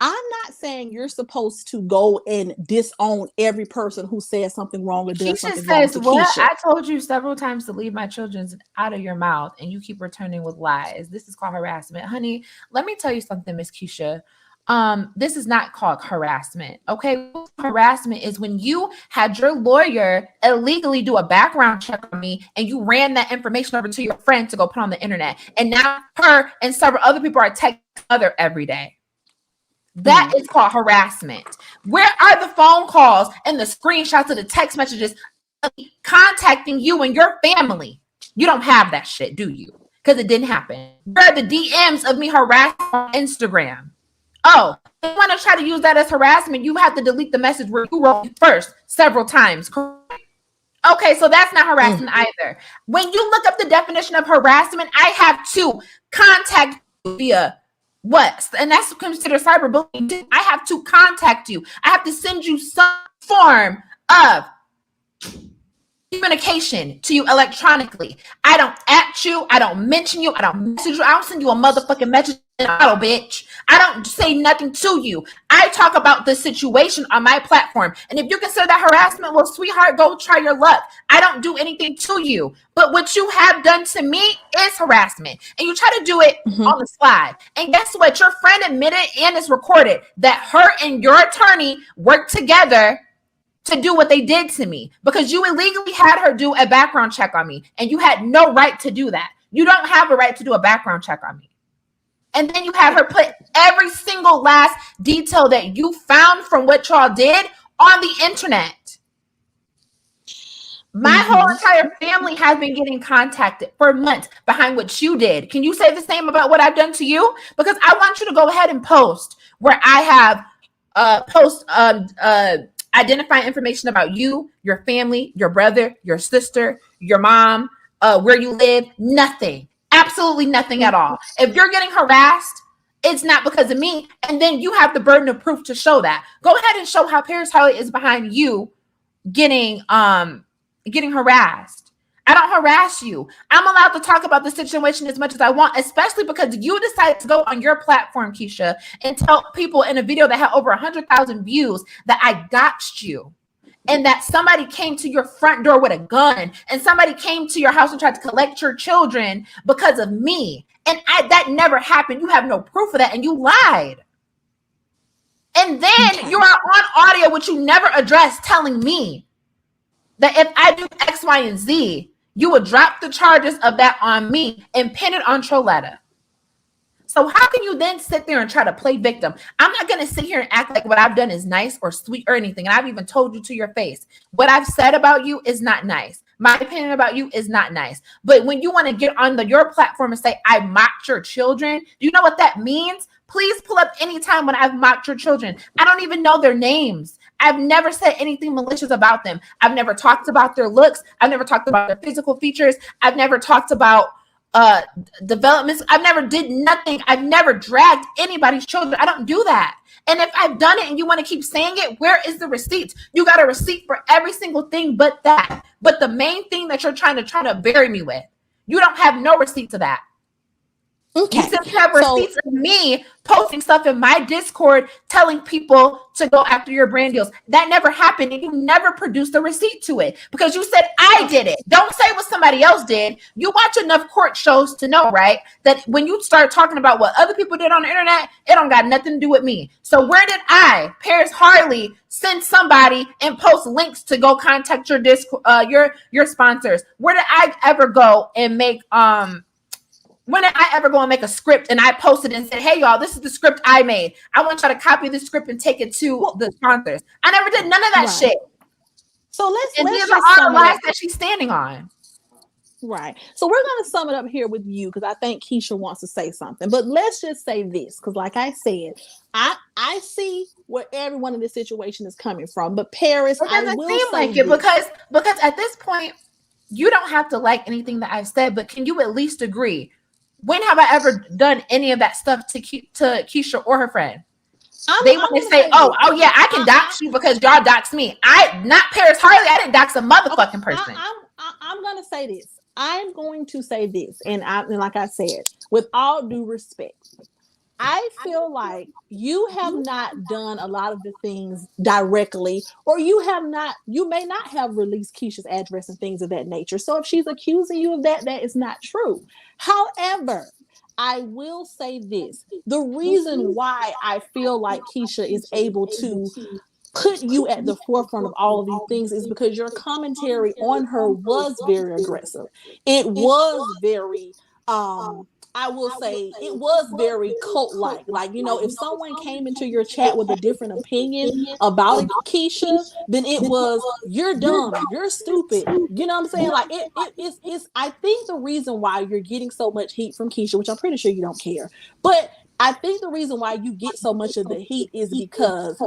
I'm not saying you're supposed to go and disown every person who says something wrong or does Keisha something wrong says, to "What? Keisha. I told you several times to leave my children out of your mouth, and you keep returning with lies. This is called harassment, honey. Let me tell you something, Miss Keisha. This is not called harassment. Okay, harassment is when you had your lawyer illegally do a background check on me, and you ran that information over to your friend to go put on the internet, and now her and several other people are texting other every day." That is called harassment. Where are the phone calls and the screenshots of the text messages contacting you and your family? You don't have that shit, do you? Because it didn't happen. Where are the DMs of me harassing on Instagram? Oh, if you want to try to use that as harassment, you have to delete the message where you wrote first several times. Okay, so that's not harassment either. When you look up the definition of harassment, I have to contact you via what? And that's considered cyberbullying. I have to contact you. I have to send you some form of communication to you electronically. I don't at you. I don't mention you. I don't message you. I don't send you a motherfucking message in a bottle, bitch. I don't say nothing to you. I talk about the situation on my platform. And if you consider that harassment, well, sweetheart, go try your luck. I don't do anything to you. But what you have done to me is harassment. And you try to do it on the slide. And guess what? Your friend admitted and it's recorded that her and your attorney worked together to do what they did to me because you illegally had her do a background check on me and you had no right to do that. You don't have a right to do a background check on me. And then you had her put every single last detail that you found from what y'all did on the internet. My whole entire family has been getting contacted for months behind what you did. Can you say the same about what I've done to you? Because I want you to go ahead and post where I have identifying information about you, your family, your brother, your sister, your mom, where you live. Nothing. Absolutely nothing at all. If you're getting harassed, it's not because of me. And then you have the burden of proof to show that. Go ahead and show how Paris Harley is behind you getting harassed. I don't harass you. I'm allowed to talk about the situation as much as I want, especially because you decided to go on your platform, Keisha, and tell people in a video that had over 100,000 views that I doxed you. And that somebody came to your front door with a gun and somebody came to your house and tried to collect your children because of me. And that never happened. You have no proof of that. And you lied. And then you are on audio, which you never addressed, telling me that if I do X, Y, and Z, you would drop the charges of that on me and pin it on Troletta. So how can you then sit there and try to play victim? I'm not going to sit here and act like what I've done is nice or sweet or anything. And I've even told you to your face. What I've said about you is not nice. My opinion about you is not nice. But when you want to get on your platform and say, I mocked your children, do you know what that means? Please pull up any time when I've mocked your children. I don't even know their names. I've never said anything malicious about them. I've never talked about their looks. I've never talked about their physical features. I've never talked about developments. I've never did nothing. I've never dragged anybody's children. I don't do that. And if I've done it and you want to keep saying it, where is the receipts? You got a receipt for every single thing but that. But the main thing that you're trying to bury me with, you don't have no receipt to that. Okay. You simply have receipts of me posting stuff in my Discord telling people to go after your brand deals. That never happened, and you never produced a receipt to it because you said I did it. Don't say what somebody else did. You watch enough court shows to know, right, that when you start talking about what other people did on the internet, it don't got nothing to do with me. So where did I, Paris Harley, send somebody and post links to go contact your your sponsors? Where did I ever go and make when did I ever go and make a script and I posted and said, hey, y'all, this is the script I made. I want y'all to copy this script and take it to the sponsors. I never did none of that shit. So let's these are all the lies that she's standing on. Right. So we're going to sum it up here with you because I think Keisha wants to say something. But let's just say this because like I said, I see where everyone in this situation is coming from. But Paris, I will seem like it because at this point, you don't have to like anything that I've said, but can you at least agree? When have I ever done any of that stuff to Keisha or her friend? They want to say, oh yeah, I can dox you because y'all dox me. Not Paris Harley. I didn't dox a motherfucking person. I'm going to say this. I'm going to say this. And like I said, with all due respect, I feel like you have not done a lot of the things directly, or you may not have released Keisha's address and things of that nature. So if she's accusing you of that, that is not true. However, I will say this. The reason why I feel like Keisha is able to put you at the forefront of all of these things is because your commentary on her was very aggressive. It was very I will say it was very cult-like. Like, you know, if someone came into your chat with a different opinion about Keisha, then it was, you're dumb, you're stupid. You know what I'm saying? Like, it's I think the reason why you're getting so much heat from Keisha, which I'm pretty sure you don't care, but I think the reason why you get so much of the heat is because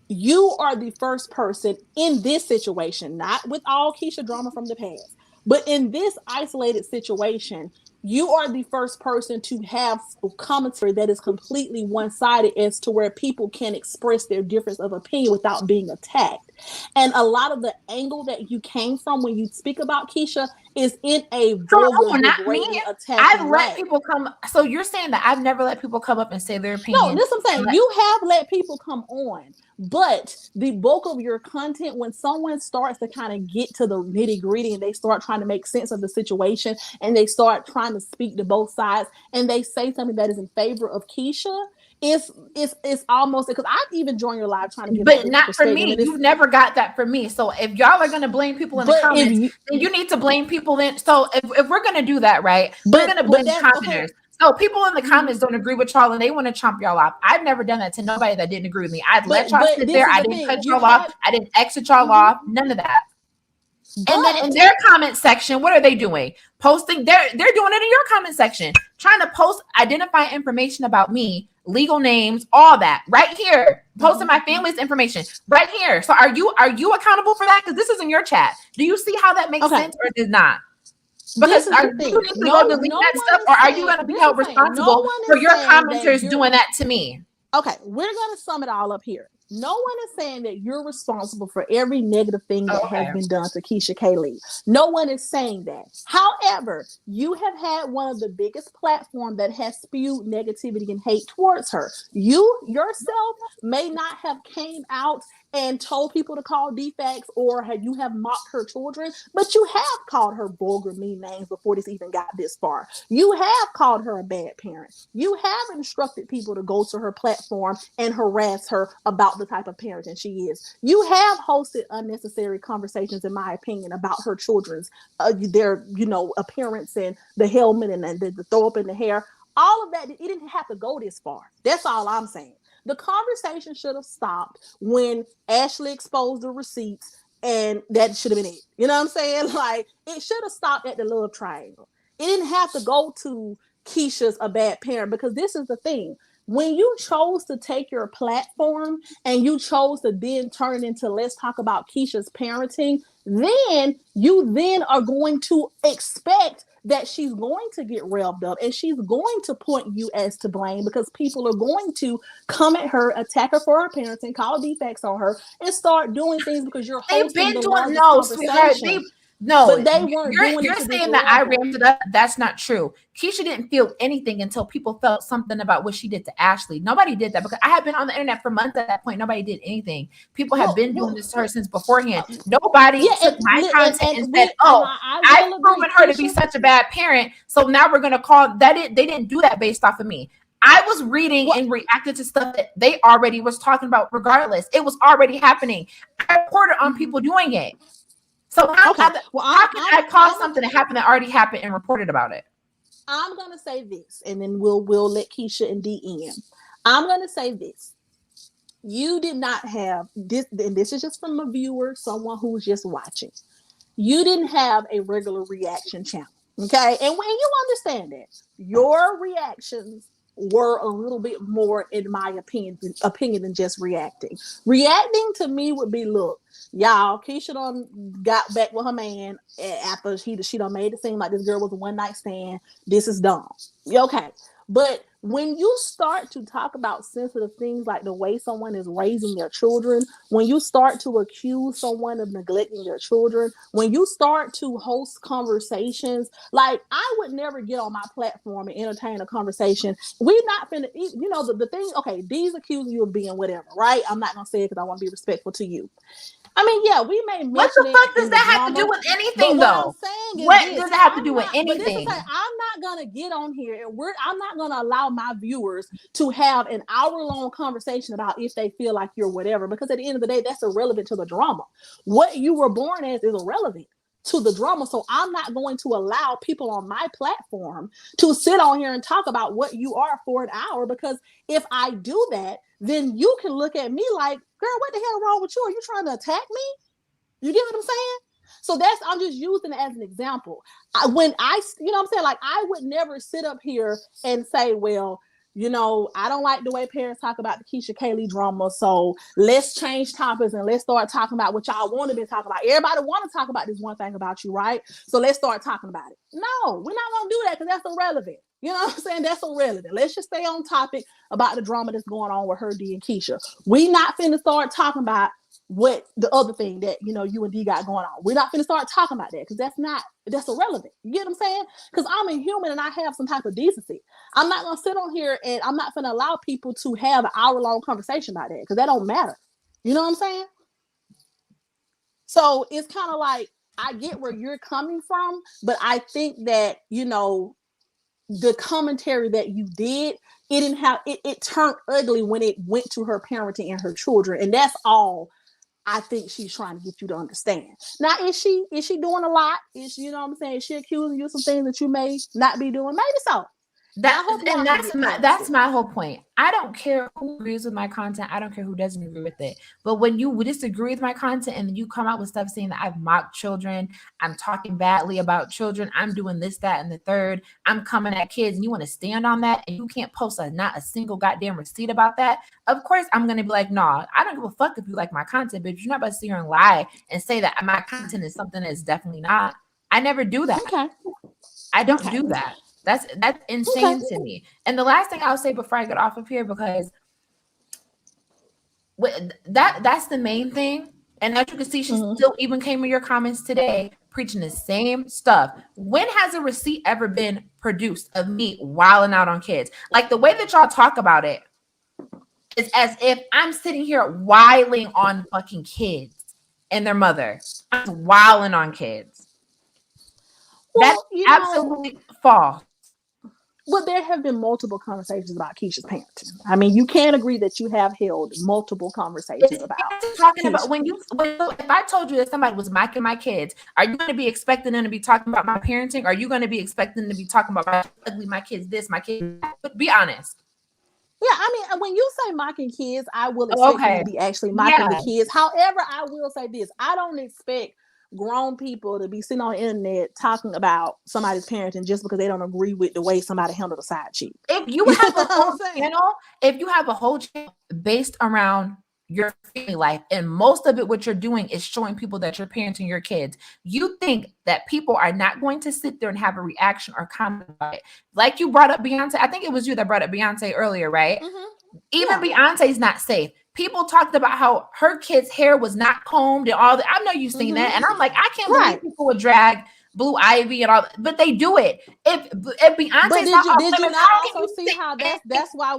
you are the first person in this situation, not with all Keisha drama from the past, but in this isolated situation, you are the first person to have commentary that is completely one-sided as to where people can express their difference of opinion without being attacked. And a lot of the angle that you came from when you speak about Keisha is in a So vulgar, no, not me. degrading, I've attacking let way. people come. So you're saying that I've never let people come up and say their No, opinion this I'm and saying. let You have let people come on, but the bulk of your content, when someone starts to kind of get to the nitty gritty and they start trying to make sense of the situation and they start trying to speak to both sides and they say something that is in favor of Keisha, it's almost because I've even joined your live trying to give a but different not for perspective, me. and it's You've never got that from me. So if y'all are gonna blame people in the but if comments, you then you need to blame people in. So if we're gonna do that, right, we're gonna but blame the that's okay. commenters. So people in the Mhm. comments don't agree with y'all and they want to chomp y'all off. I've never done that to nobody that didn't agree with me. I'd let y'all But sit this there. is I the didn't thing. cut You y'all off. have I didn't exit y'all mhm. off. None of that. And then in But their comment section, what are they doing? Posting, they're doing it in your comment section, trying to post, identify information about me, legal names, all that right here. Posting mhm. my family's information right here. So are you accountable for that? Because this is in your chat. Do you see how that makes Okay, sense or does not? Because this is the do you thing. need to go No, delete no that one stuff, is or are you saying going to be this. held Is saying no responsible one for is your saying that commenters you're doing that to me? okay. We're gonna sum it all up here. No one is saying that you're responsible for every negative thing that has Okay. been done to Keisha Kaylee. No one is saying that. However, you have had one of the biggest platforms that has spewed negativity and hate towards her. You yourself may not have came out and told people to call defects or you have mocked her children, but you have called her vulgar, mean names before this even got this far. You have called her a bad parent. You have instructed people to go to her platform and harass her about the type of parenting she is. You have hosted unnecessary conversations, in my opinion, about her children's their appearance and the helmet and the throw up in the hair. All of that, it didn't have to go this far. That's all I'm saying. The conversation should have stopped when Ashley exposed the receipts, and that should have been it. You know what I'm saying? Like, it should have stopped at the love triangle. It didn't have to go to Keisha's a bad parent, because this is the thing. When you chose to take your platform and you chose to then turn it into let's talk about Keisha's parenting, then you then are going to expect that she's going to get revved up and she's going to point you as to blame, because people are going to come at her, attack her for her parenting, call defects on her, and start doing things because you're They've hosting been the doing largest no, sweetheart. conversation. No. But they weren't doing You're it to this saying that I level. ramped it up. That's not true. Keisha didn't feel anything until people felt something about what she did to Ashley. Nobody did that because I had been on the internet for months at that point. Nobody did anything. People have been doing this to her since beforehand. Nobody Yeah, took my content and said, and "Oh, I I've will agree, proven her to be Keisha. such a bad parent, so now we're gonna call that it." They didn't do that based off of me. I was reading What? and reacted to stuff that they already was talking about. Regardless, it was already happening. I reported on Mm-hmm. people doing it. So how Okay. Well, can I call something that happened that already happened and reported about it? I'm gonna say this, and then we'll let Keisha and D in. I'm gonna say this. You did not have this, and this is just from a viewer, someone who's just watching. You didn't have a regular reaction channel. Okay. And when you understand that, your reactions were a little bit more, in my opinion than just reacting. Reacting to me would be, look, y'all, Keisha done got back with her man after she done made it seem like this girl was a one night stand. This is dumb. Okay. But when you start to talk about sensitive things like the way someone is raising their children, when you start to accuse someone of neglecting their children, when you start to host conversations, like, I would never get on my platform and entertain a conversation. We're not finna, the thing, okay, D's accusing you of being whatever, right? I'm not gonna say it because I want to be respectful to you. I mean, yeah, we may What mention the it fuck does in the that have to do drama, with but anything, what I'm though? saying is What this: does it have to I'm do with not. But this is like, anything? I'm not gonna get on here and I'm not gonna allow my viewers to have an hour-long conversation about if they feel like you're whatever, because at the end of the day, that's irrelevant to the drama. What you were born as is irrelevant to the drama. So I'm not going to allow people on my platform to sit on here and talk about what you are for an hour, because if I do that, then you can look at me like, girl, what the hell wrong with you? Are you trying to attack me? You get what I'm saying? So I'm just using it as an example. When I, you know what I'm saying? Like, I would never sit up here and say, well, I don't like the way parents talk about the Keisha Kaylee drama. So let's change topics and let's start talking about what y'all want to be talking about. Everybody want to talk about this one thing about you, right? So let's start talking about it. No, we're not going to do that because that's irrelevant. You know what I'm saying? That's irrelevant. Let's just stay on topic about the drama that's going on with her, D, and Keisha. We not finna start talking about what the other thing that you and D got going on. We're not gonna start talking about that because that's irrelevant. You get what I'm saying? Because I'm a human and I have some type of decency. I'm not gonna sit on here and I'm not gonna allow people to have an hour-long conversation about that because that don't matter. You know what I'm saying? So it's kind of like I get where you're coming from, but I think that the commentary that you did, it didn't have it turned ugly when it went to her parenting and her children, and that's all I think she's trying to get you to understand. Now, is she doing a lot? Is she, what I'm saying? Is she accusing you of some things that you may not be doing? Maybe so. That's my whole point. I don't care who agrees with my content. I don't care who doesn't agree with it. But when you disagree with my content and then you come out with stuff saying that I've mocked children, I'm talking badly about children, I'm doing this, that, and the third, I'm coming at kids, and you want to stand on that, and you can't post not a single goddamn receipt about that, of course I'm going to be like, nah, I don't give a fuck if you like my content, but you're not about to sit here and lie and say that my content is something that's definitely not. I never do that. Okay. I don't do that. That's insane to me. And the last thing I'll say before I get off of here, because that's the main thing. And as you can see, she still even came in your comments today preaching the same stuff. When has a receipt ever been produced of me wilding out on kids? Like the way that y'all talk about it is as if I'm sitting here wilding on fucking kids and their mother. I'm wilding on kids. Well, that's absolutely false. Well, there have been multiple conversations about Keisha's parenting. I mean, you can agree that you have held multiple conversations about talking about if I told you that somebody was mocking my kids, are you going to be expecting them to be talking about my parenting? Or are you going to be expecting them to be talking about my kids this, my kids that? But be honest. Yeah, I mean, when you say mocking kids, I will expect you to be actually mocking the kids. However, I will say this. I don't expect grown people to be sitting on the internet talking about somebody's parenting just because they don't agree with the way somebody handled a side chick. If you have a whole channel based around your family life, and most of it, what you're doing is showing people that you're parenting your kids, you think that people are not going to sit there and have a reaction or comment about it. Like you brought up Beyonce. I think it was you that brought up Beyonce earlier, right? Even Beyonce's not safe. People talked about how her kid's hair was not combed and all that. I know you've seen that. And I'm like, I can't believe people would drag Blue Ivy and all that, but they do it. If Beyonce, but did you not also see how that's why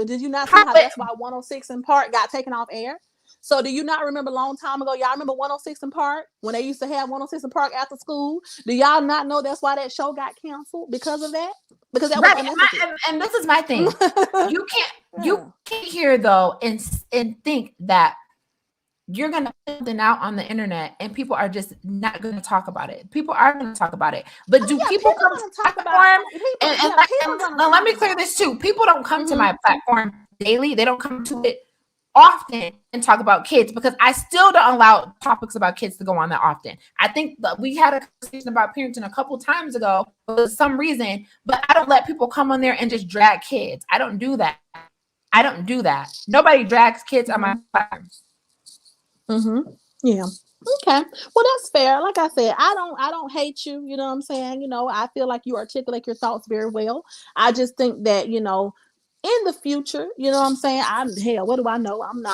did you not see how that's why 106 in Park got taken off air? So do you not remember a long time ago? Y'all remember 106 in Park when they used to have 106 in Park after school? Do y'all not know that's why that show got canceled because of that? Because that was and this is my thing. You can't hear though and think that you're going to put something out on the internet and people are just not going to talk about it. People are going to talk about it. But do people come to my platform? Let me clear this too. People don't come to my platform daily. They don't come to it often and talk about kids because I still don't allow topics about kids to go on that often. I think that we had a conversation about parenting a couple times ago for some reason, but I don't let people come on there and just drag kids. I don't do that. Nobody drags kids on my platforms. Yeah. Okay. Well, that's fair. Like I said, I don't hate you. You know what I'm saying? I feel like you articulate your thoughts very well. I just think that, in the future, you know what I'm saying? What do I know? I'm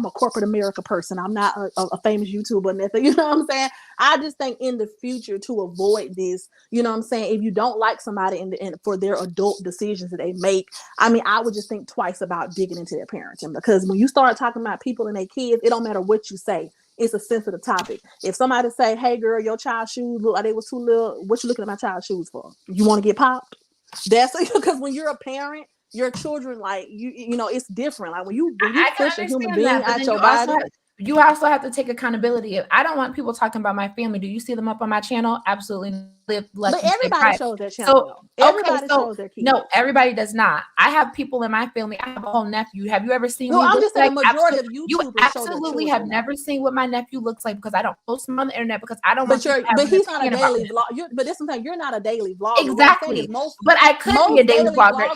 a corporate America person. I'm not a famous YouTuber or nothing. You know what I'm saying? I just think in the future to avoid this, you know what I'm saying? If you don't like somebody and for their adult decisions that they make, I mean, I would just think twice about digging into their parenting because when you start talking about people and their kids, it don't matter what you say. It's a sensitive topic. If somebody say, hey girl, your child's shoes look like they was too little, what you looking at my child's shoes for? You want to get popped? That's because when you're a parent, your children, like it's different. Like when you push a human being out your body, you also have to take accountability. I don't want people talking about my family. Do you see them up on my channel? Absolutely. But everybody shows their channel. Everybody shows their kids. No, everybody does not. I have people in my family. I have a whole nephew. Have you ever seen me? I'm just saying majority of YouTubers you absolutely have never seen what my nephew looks like because I don't post him on the internet because I don't. But he's not a daily vlog. But this is something you're not a daily vlogger. Exactly. But I could be a daily vlogger.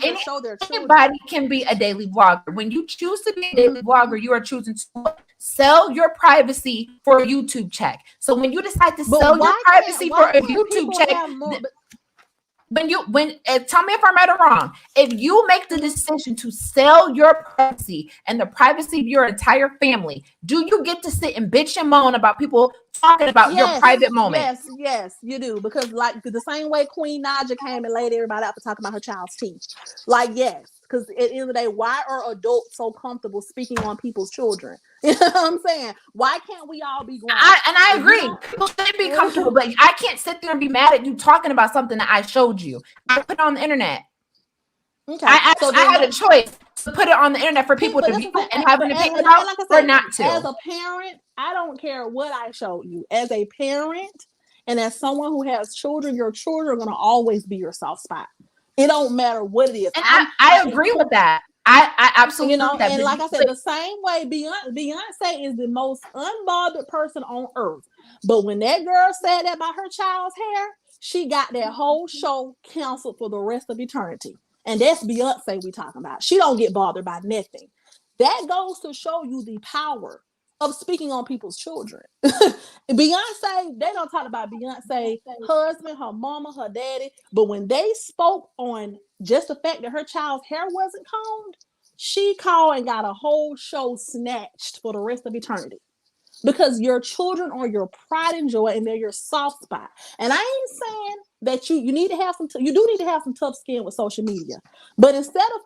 Anybody can be a daily vlogger. When you choose to be a daily vlogger, you are choosing to sell your privacy for a YouTube check. So when you decide to sell your privacy for a YouTube check, tell me if I'm right or wrong. If you make the decision to sell your privacy and the privacy of your entire family, do you get to sit and bitch and moan about people talking about your private moment? Yes, you do. Because like the same way Queen Naja came and laid everybody out for talking about her child's teeth. Like, yes. Because at the end of the day, why are adults so comfortable speaking on people's children? You know what I'm saying? Why can't we all be grown? I agree. People should be comfortable, but I can't sit there and be mad at you talking about something that I showed you. I put it on the internet. Okay. I had a choice to put it on the internet for people to view and have an opinion about, or not to. As a parent, I don't care what I showed you. As a parent and as someone who has children, your children are going to always be your soft spot. It don't matter what it is. And I agree with that. I absolutely know that. And like I said, the same way Beyonce is the most unbothered person on earth. But when that girl said that about her child's hair, she got that whole show canceled for the rest of eternity. And that's Beyonce we talking about. She don't get bothered by nothing. That goes to show you the power of speaking on people's children. Beyonce, they don't talk about Beyonce husband, her mama, her daddy. But when they spoke on just the fact that her child's hair wasn't combed, she called and got a whole show snatched for the rest of eternity. Because your children are your pride and joy, and they're your soft spot. And I ain't saying that you need to have you do need to have some tough skin with social media. But instead of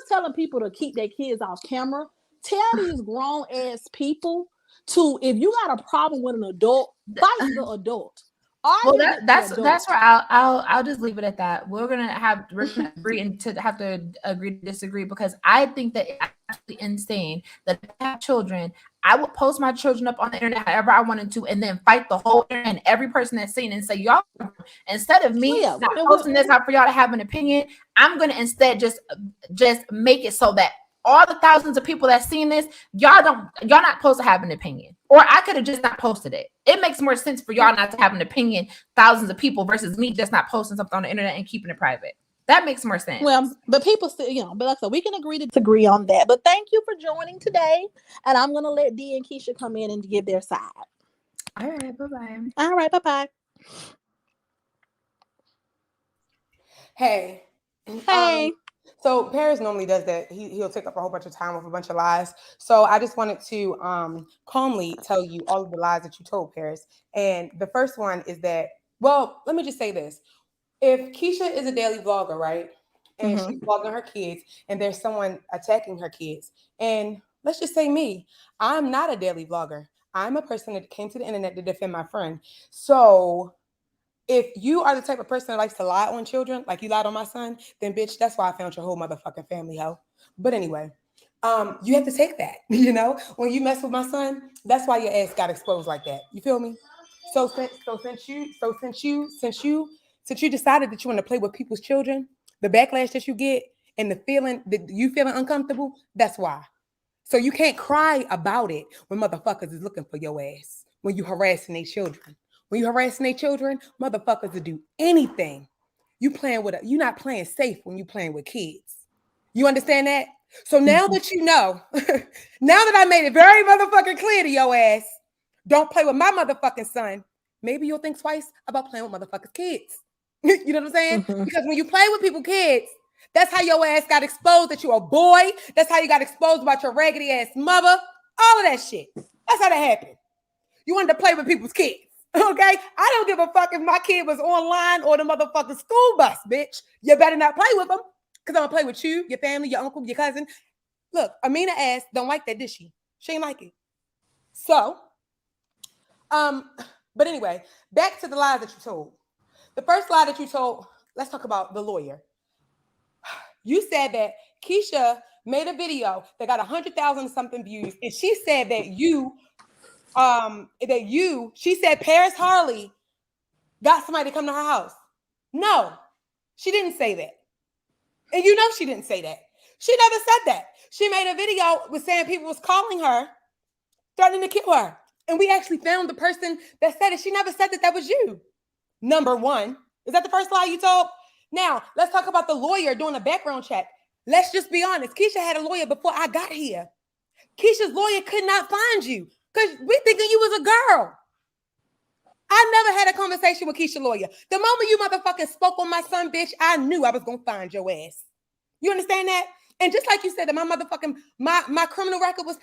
telling people to keep their kids off camera, tell these grown ass people to, if you got a problem with an adult, fight the adult. Well, that's where I'll just leave it at that. We're gonna agree and to have to agree to disagree, because I think that it's actually insane that if I have children, I would post my children up on the internet however I wanted to, and then fight the whole internet and every person that's seen it and say, y'all, instead of me not posting this out for y'all to have an opinion, I'm gonna instead just make it so that all the thousands of people that seen this, y'all not supposed to have an opinion. Or I could have just not posted it. It makes more sense for y'all not to have an opinion, thousands of people, versus me just not posting something on the internet and keeping it private. That makes more sense. Well, but people still, but like I said, we can agree to disagree on that. But thank you for joining today. And I'm gonna let Dee and Keisha come in and give their side. All right, bye-bye. All right, bye-bye. Hey. So Paris normally does that. He'll take up a whole bunch of time with a bunch of lies. So I just wanted to calmly tell you all of the lies that you told, Paris. And the first one is that, well, let me just say this. If Keisha is a daily vlogger, right? And she's vlogging her kids, and there's someone attacking her kids. And let's just say me, I'm not a daily vlogger. I'm a person that came to the internet to defend my friend. So if you are the type of person that likes to lie on children, like you lied on my son, then bitch, that's why I found your whole motherfucking family, hoe. But anyway, you have to take that, when you mess with my son, that's why your ass got exposed like that. You feel me? So since you decided that you want to play with people's children, the backlash that you get and the feeling that you feeling uncomfortable, that's why. So you can't cry about it when motherfuckers is looking for your ass, when you harassing their children. When you harassing their children, motherfuckers will do anything. You're not playing safe when you're playing with kids. You understand that? So now that you know, now that I made it very motherfucking clear to your ass, don't play with my motherfucking son. Maybe you'll think twice about playing with motherfuckers' kids. You know what I'm saying? Because when you play with people's kids, that's how your ass got exposed that you're a boy. That's how you got exposed about your raggedy ass mother. All of that shit. That's how that happened. You wanted to play with people's kids. Okay? I don't give a fuck if my kid was online or the motherfucking school bus, bitch. You better not play with them, because I'm going to play with you, your family, your uncle, your cousin. Look, Amina ass don't like that, did she? She ain't like it. So, but anyway, back to the lies that you told. The first lie that you told, let's talk about the lawyer. You said that Keisha made a video that got 100,000 something views, and she said that she said Paris Harley got somebody to come to her house. No, she didn't say that. And she didn't say that. She never said that. She made a video with saying people was calling her, threatening to kill her. And we actually found the person that said it. She never said that was you. Number one. Is that the first lie you told? Now, let's talk about the lawyer doing a background check. Let's just be honest. Keisha had a lawyer before I got here. Keisha's lawyer could not find you because we thinking you was a girl. I I never had a conversation with Keisha lawyer. The moment you motherfucking spoke on my son, bitch, I knew I was gonna find your ass. You understand that? And just like you said that my motherfucking my criminal record was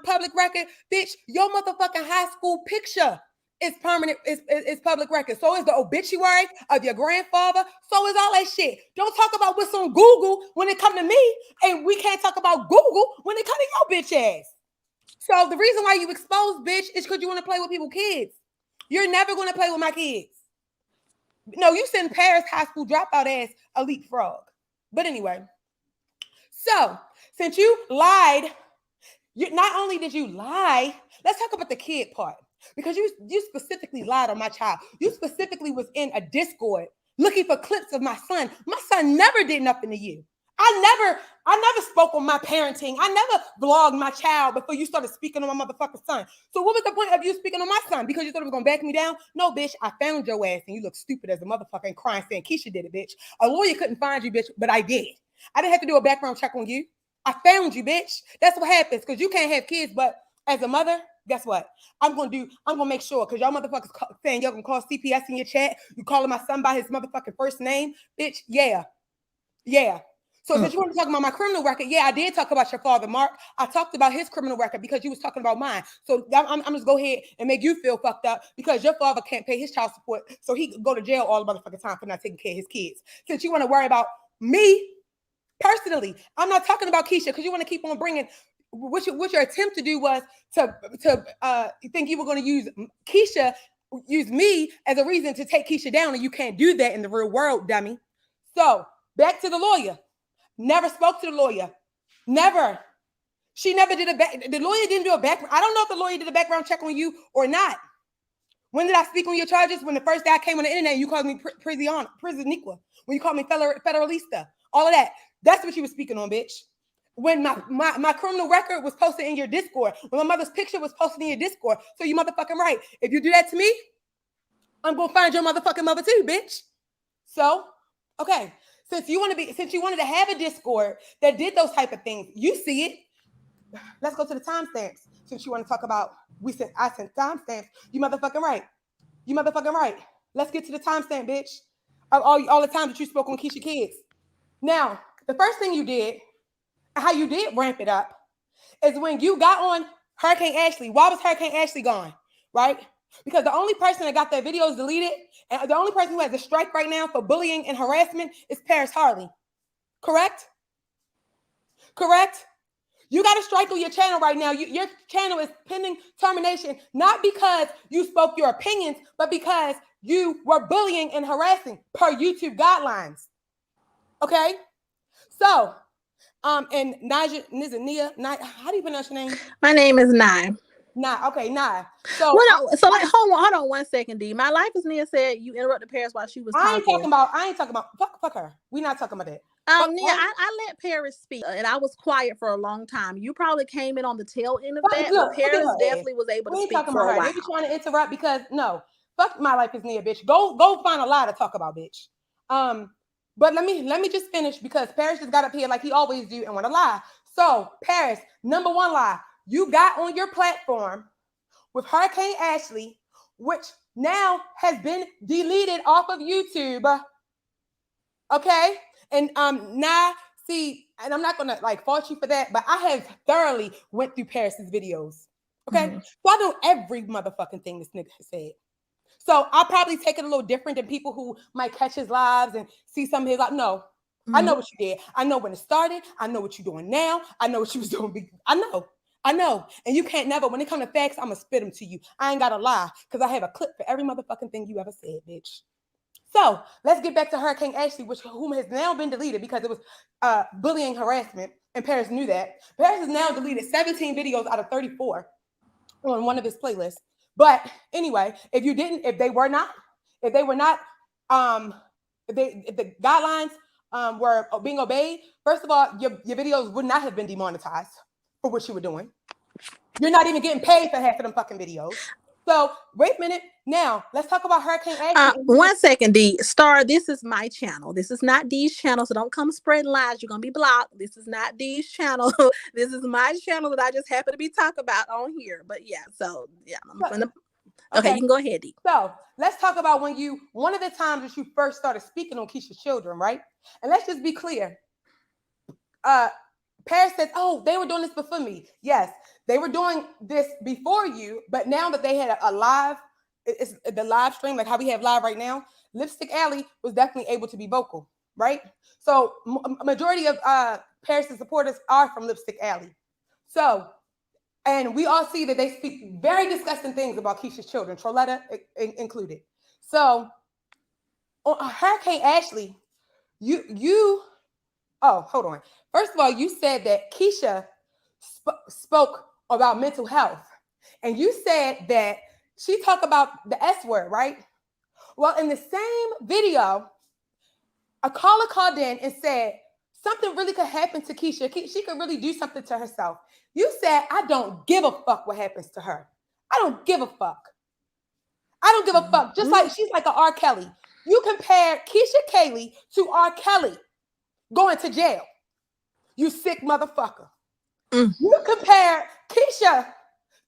public record, bitch, your motherfucking high school picture is permanent, is public record. So is the obituary of your grandfather. So is all that shit. Don't talk about what's on Google when it come to me, and we can't talk about Google when it come to your bitch ass. So the reason why you exposed, bitch, is because you want to play with people's kids. You're never going to play with my kids. No, you send Paris high school dropout ass elite frog. But anyway, so since you lied, not only did you lie, let's talk about the kid part. Because you specifically lied on my child. You specifically was in a Discord looking for clips of my son. My son never did nothing to you. I never spoke on my parenting. I never vlogged my child before you started speaking on my motherfucking son. So what was the point of you speaking on my son? Because you thought it was gonna back me down? No, bitch, I found your ass and you look stupid as a motherfucking crying saying Keisha did it, bitch. A lawyer couldn't find you, bitch, but I did. I didn't have to do a background check on you. I found you, bitch. That's what happens because you can't have kids, but as a mother, guess what? I'm gonna make sure because y'all motherfuckers saying y'all gonna call CPS in your chat. You calling my son by his motherfucking first name, bitch. Yeah. So since you want to talk about my criminal record, yeah, I did talk about your father, Mark. I talked about his criminal record because you was talking about mine. So I'm just go ahead and make you feel fucked up because your father can't pay his child support, so he could go to jail all the motherfucking time for not taking care of his kids. Since you want to worry about me personally, I'm not talking about Keisha because you want to keep on bringing. What your attempt to do was to think you were going to use me as a reason to take Keisha down, and you can't do that in the real world, dummy. So back to the lawyer. Never spoke to the lawyer. Never. She never did the lawyer didn't do a background. I don't know if the lawyer did a background check on you or not. When did I speak on your charges? When the first day I came on the internet, you called me prisoniqua. When you called me federalista. All of that. That's what you were speaking on, bitch. When my criminal record was posted in your Discord. When my mother's picture was posted in your Discord. So you motherfucking right. If you do that to me, I'm going to find your motherfucking mother too, bitch. So, okay. Since you wanted to have a Discord that did those type of things, you see it. Let's go to the timestamps. Since you want to talk about I sent timestamps. You motherfucking right. Let's get to the timestamp, bitch. All the time that you spoke on Keisha kids. Now, the first thing you did, how you did ramp it up, is when you got on Hurricane Ashley. Why was Hurricane Ashley gone? Right? Because the only person that got their videos deleted and the only person who has a strike right now for bullying and harassment is Paris Harley. Correct? You got a strike on your channel right now. Your channel is pending termination, not because you spoke your opinions, but because you were bullying and harassing per YouTube guidelines. Okay? So, and Naja, is it Nia? How do you pronounce your name? My name is Nye. Okay, Nye. So, hold on 1 second, D. My life, as Nia said, you interrupted Paris while she was talking. I ain't talking about fuck her. We're not talking about that. Nia, I let Paris speak, and I was quiet for a long time. You probably came in on the tail end of that, but Paris definitely was able to speak for a while. They be trying to interrupt because no, fuck my life is Nia, bitch. Go find a lie to talk about, bitch. But let me just finish because Paris just got up here like he always do and want to lie. So Paris, number one lie, you got on your platform with Hurricane Ashley, which now has been deleted off of YouTube. Okay, and now see, and I'm not gonna fault you for that, but I have thoroughly went through Paris's videos. Okay, so I know every motherfucking thing this nigga has said. So I'll probably take it a little different than people who might catch his lives and see some of his lives. No, I know what you did. I know when it started. I know what you're doing now. I know what you was doing. I know. And you can't never, when it comes to facts, I'm going to spit them to you. I ain't got to lie because I have a clip for every motherfucking thing you ever said, bitch. So let's get back to Hurricane Ashley, whom has now been deleted because it was bullying harassment. And Paris knew that. Paris has now deleted 17 videos out of 34 on one of his playlists. But anyway, if the guidelines were being obeyed, first of all, your videos would not have been demonetized for what you were doing. You're not even getting paid for half of them fucking videos. So wait a minute. Now let's talk about Hurricane Ashley. 1 second, D. Star, this is my channel. This is not D's channel, so don't come spreading lies. You're gonna be blocked. This is not D's channel. This is my channel that I just happen to be talking about on here. But yeah, so yeah, I'm gonna. Okay, you can go ahead, D. So let's talk about one of the times that you first started speaking on Keisha's children, right? And let's just be clear. Paris says, oh, they were doing this before me. Yes, they were doing this before you, but now that they had a live, it's the live stream, like how we have live right now, Lipstick Alley was definitely able to be vocal, right? So a majority of Paris' supporters are from Lipstick Alley. So, and we all see that they speak very disgusting things about Keisha's children, Troletta included. So, on Hurricane Ashley, oh, hold on. First of all, you said that Keisha spoke about mental health. And you said that she talked about the S word, right? Well, in the same video, a caller called in and said something really could happen to Keisha. She could really do something to herself. You said, I don't give a fuck what happens to her. I don't give a fuck. I don't give a fuck. Just like she's like a R. Kelly. You compare Keisha Kaylee to R. Kelly going to jail. You sick motherfucker. You compare Keisha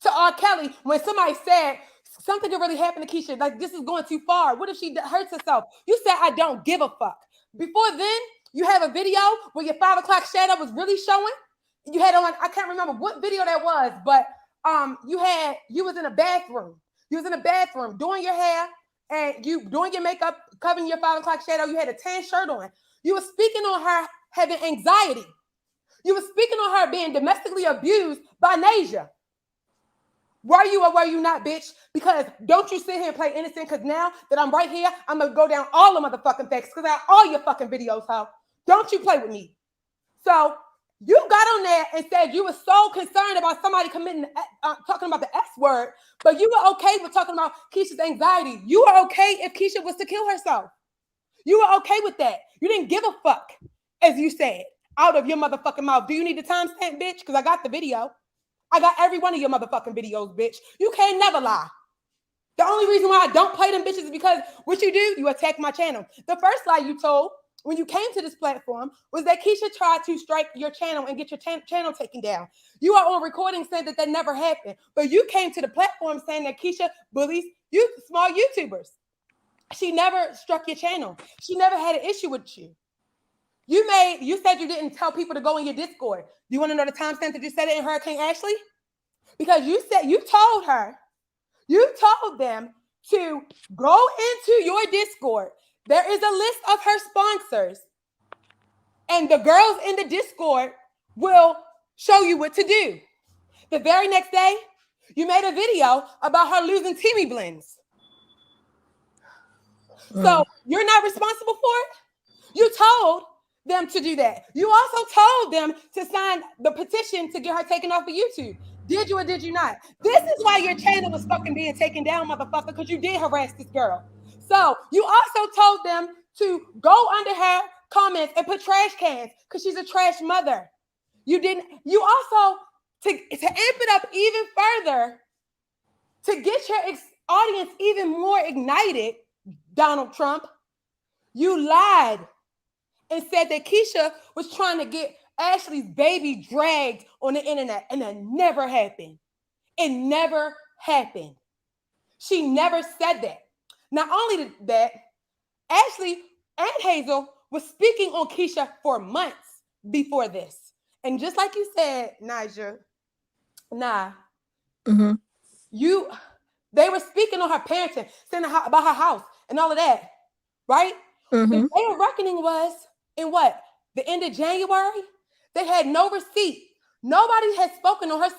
to R. Kelly when somebody said something could really happen to Keisha. Like, this is going too far. What if she hurts herself? You said, I don't give a fuck. Before then, you have a video where your 5 o'clock shadow was really showing. You had on, I can't remember what video that was, but you was in a bathroom. You was in a bathroom doing your hair and you doing your makeup, covering your 5 o'clock shadow. You had a tan shirt on. You were speaking on her having anxiety. You were speaking on her being domestically abused by Nasia. Were you or were you not, bitch? Because don't you sit here and play innocent, because now that I'm right here, I'm going to go down all the motherfucking facts because I have all your fucking videos, ho. Don't you play with me. So you got on there and said you were so concerned about somebody committing, talking about the S word, but you were okay with talking about Keisha's anxiety. You were okay if Keisha was to kill herself. You were okay with that. You didn't give a fuck, as you said, out of your motherfucking mouth. Do you need the timestamp, bitch? Because I got the video. I got every one of your motherfucking videos, bitch. You can't never lie. The only reason why I don't play them bitches is because what you do, you attack my channel. The first lie you told when you came to this platform was that Keisha tried to strike your channel and get your channel taken down. You are on recording saying that never happened. But you came to the platform saying that Keisha bullies you, small YouTubers. She never struck your channel. She never had an issue with you. You said you didn't tell people to go in your Discord. Do you want to know the timestamp that you said it in Hurricane Ashley? Because you told them to go into your Discord. There is a list of her sponsors, and the girls in the Discord will show you what to do. The very next day, you made a video about her losing Teamy Blends. So you're not responsible for it? You told them to do that. You also told them to sign the petition to get her taken off of YouTube. Did you or did you not? This is why your channel was fucking being taken down, motherfucker, because you did harass this girl. So you also told them to go under her comments and put trash cans because she's a trash mother. You didn't. You also, to amp it up even further, to get your audience even more ignited, Donald Trump, you lied and said that Keisha was trying to get Ashley's baby dragged on the internet, and that never happened. It never happened. She never said that. Not only that, Ashley and Hazel was speaking on Keisha for months before this. And just like you said, Naja, they were speaking on her parenting, saying about her house and all of that, right? The day of reckoning was in what? The end of January? They had no receipt. Nobody had spoken on her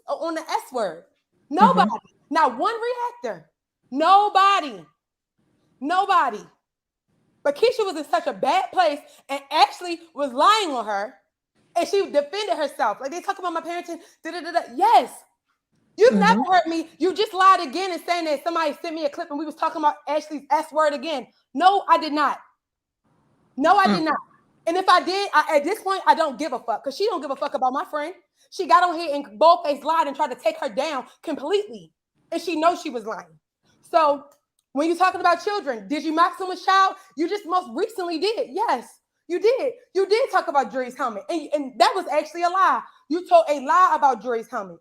on the S word. Nobody. Not one reactor. Nobody. But Keisha was in such a bad place and Ashley was lying on her and she defended herself. Like, they talk about my parenting. Yes. You've never heard me. You just lied again and saying that somebody sent me a clip and we was talking about Ashley's S word again. No, I did not. And if I did, at this point, I don't give a fuck because she don't give a fuck about my friend. She got on here and Dollface lied and tried to take her down completely. And she knows she was lying. So when you're talking about children, did you mock someone's child? You just most recently did. Yes, you did. You did talk about Jury's helmet. And that was actually a lie. You told a lie about Jury's helmet.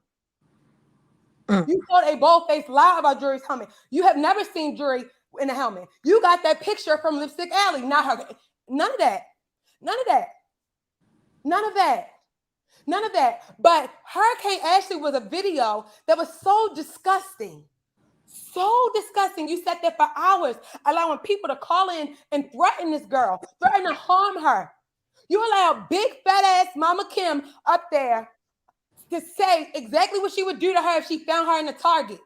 You told a bold-faced lie about Jury's helmet. You have never seen Jury in a helmet. You got that picture from Lipstick Alley, not her. None of that. None of that. None of that. None of that. But Hurricane Ashley was a video that was so disgusting. So disgusting. You sat there for hours allowing people to call in and threaten this girl, threaten to harm her. You allowed big fat ass Mama Kim up there to say exactly what she would do to her if she found her in the Target.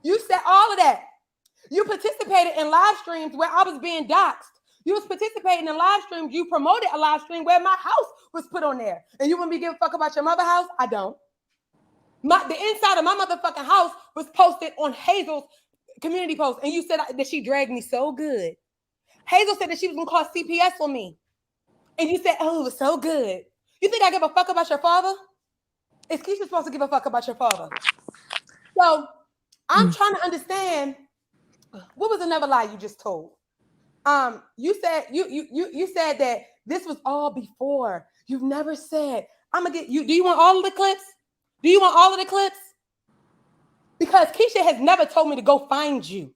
You said all of that. You participated in live streams where I was being doxxed. You was participating in live streams. You promoted a live stream where my house was put on there. And you wouldn't be giving a fuck about your mother's house? I don't. The inside of my motherfucking house was posted on Hazel's community post. And you said that she dragged me so good. Hazel said that she was going to call CPS on me. And you said, oh, it was so good. You think I give a fuck about your father? Is Keisha supposed to give a fuck about your father? So I'm trying to understand, what was another lie you just told? You said you said that this was all before. You've never said, I'm gonna get you. Do you want all of the clips? Do you want all of the clips? Because Keisha has never told me to go find you.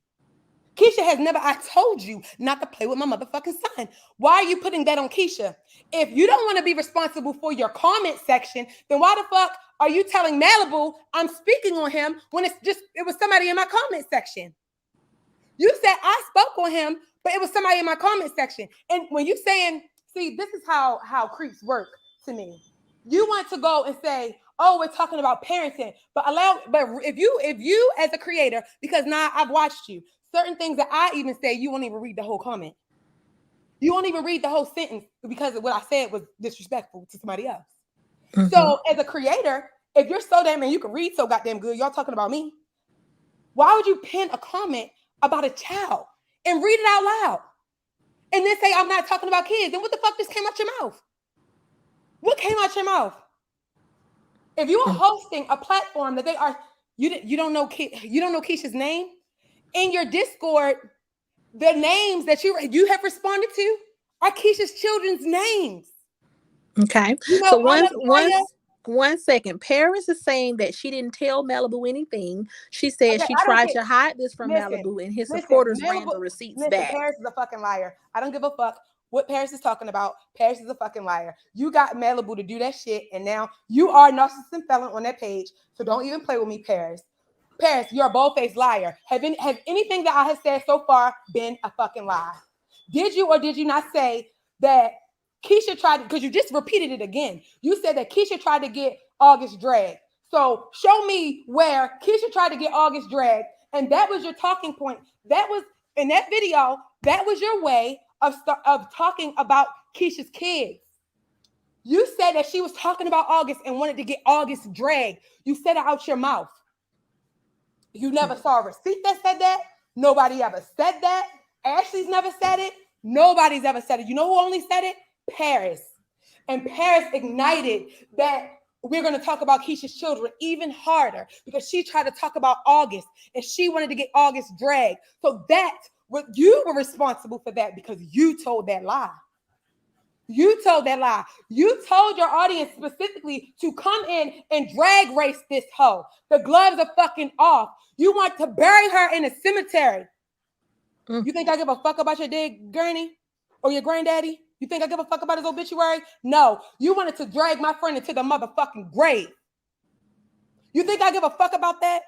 Keisha has never, I told you not to play with my motherfucking son. Why are you putting that on Keisha? If you don't want to be responsible for your comment section, then why the fuck are you telling Malibu I'm speaking on him when it was somebody in my comment section? You said I spoke on him, but it was somebody in my comment section. And when you saying, see, this is how creeps work to me. You want to go and say, oh, we're talking about parenting, but if you as a creator, because now I've watched you, certain things that I even say, you won't even read the whole comment. You won't even read the whole sentence because what I said was disrespectful to somebody else. Mm-hmm. So as a creator, if you're so damn and you can read so goddamn good, y'all talking about me, why would you pin a comment about a child and read it out loud and then say I'm not talking about kids? Then what the fuck just came out your mouth? What came out your mouth? If you are hosting a platform that they are, you don't know Keisha's name in your Discord, the names that you have responded to are Keisha's children's names. Okay, so one second. Paris is saying that she didn't tell Malibu anything. She said she tried to hide this from Malibu, and his supporters ran the receipts back. Paris is a fucking liar. I don't give a fuck what Paris is talking about. Paris is a fucking liar. You got Malibu to do that shit, and now you are a narcissist and felon on that page. So don't even play with me, Paris. Paris, you're a bold-faced liar. Have anything that I have said so far been a fucking lie? Did you or did you not say that Keisha tried, because you just repeated it again. You said that Keisha tried to get August dragged. So show me where Keisha tried to get August dragged, and that was your talking point. That was in that video. That was your way of talking about Keisha's kids. You said that she was talking about August and wanted to get August dragged. You said it out your mouth. You never saw a receipt that said that. Nobody ever said that. Ashley's never said it. Nobody's ever said it. You know who only said it? Paris. And Paris ignited that we're going to talk about Keisha's children even harder because she tried to talk about August and she wanted to get August dragged. So you were responsible for that because you told that lie. You told that lie. You told your audience specifically to come in and drag race this hoe. The gloves are fucking off. You want to bury her in a cemetery. You think I give a fuck about your dead granny or your granddaddy? You think I give a fuck about his obituary? No. You wanted to drag my friend into the motherfucking grave. You think I give a fuck about that?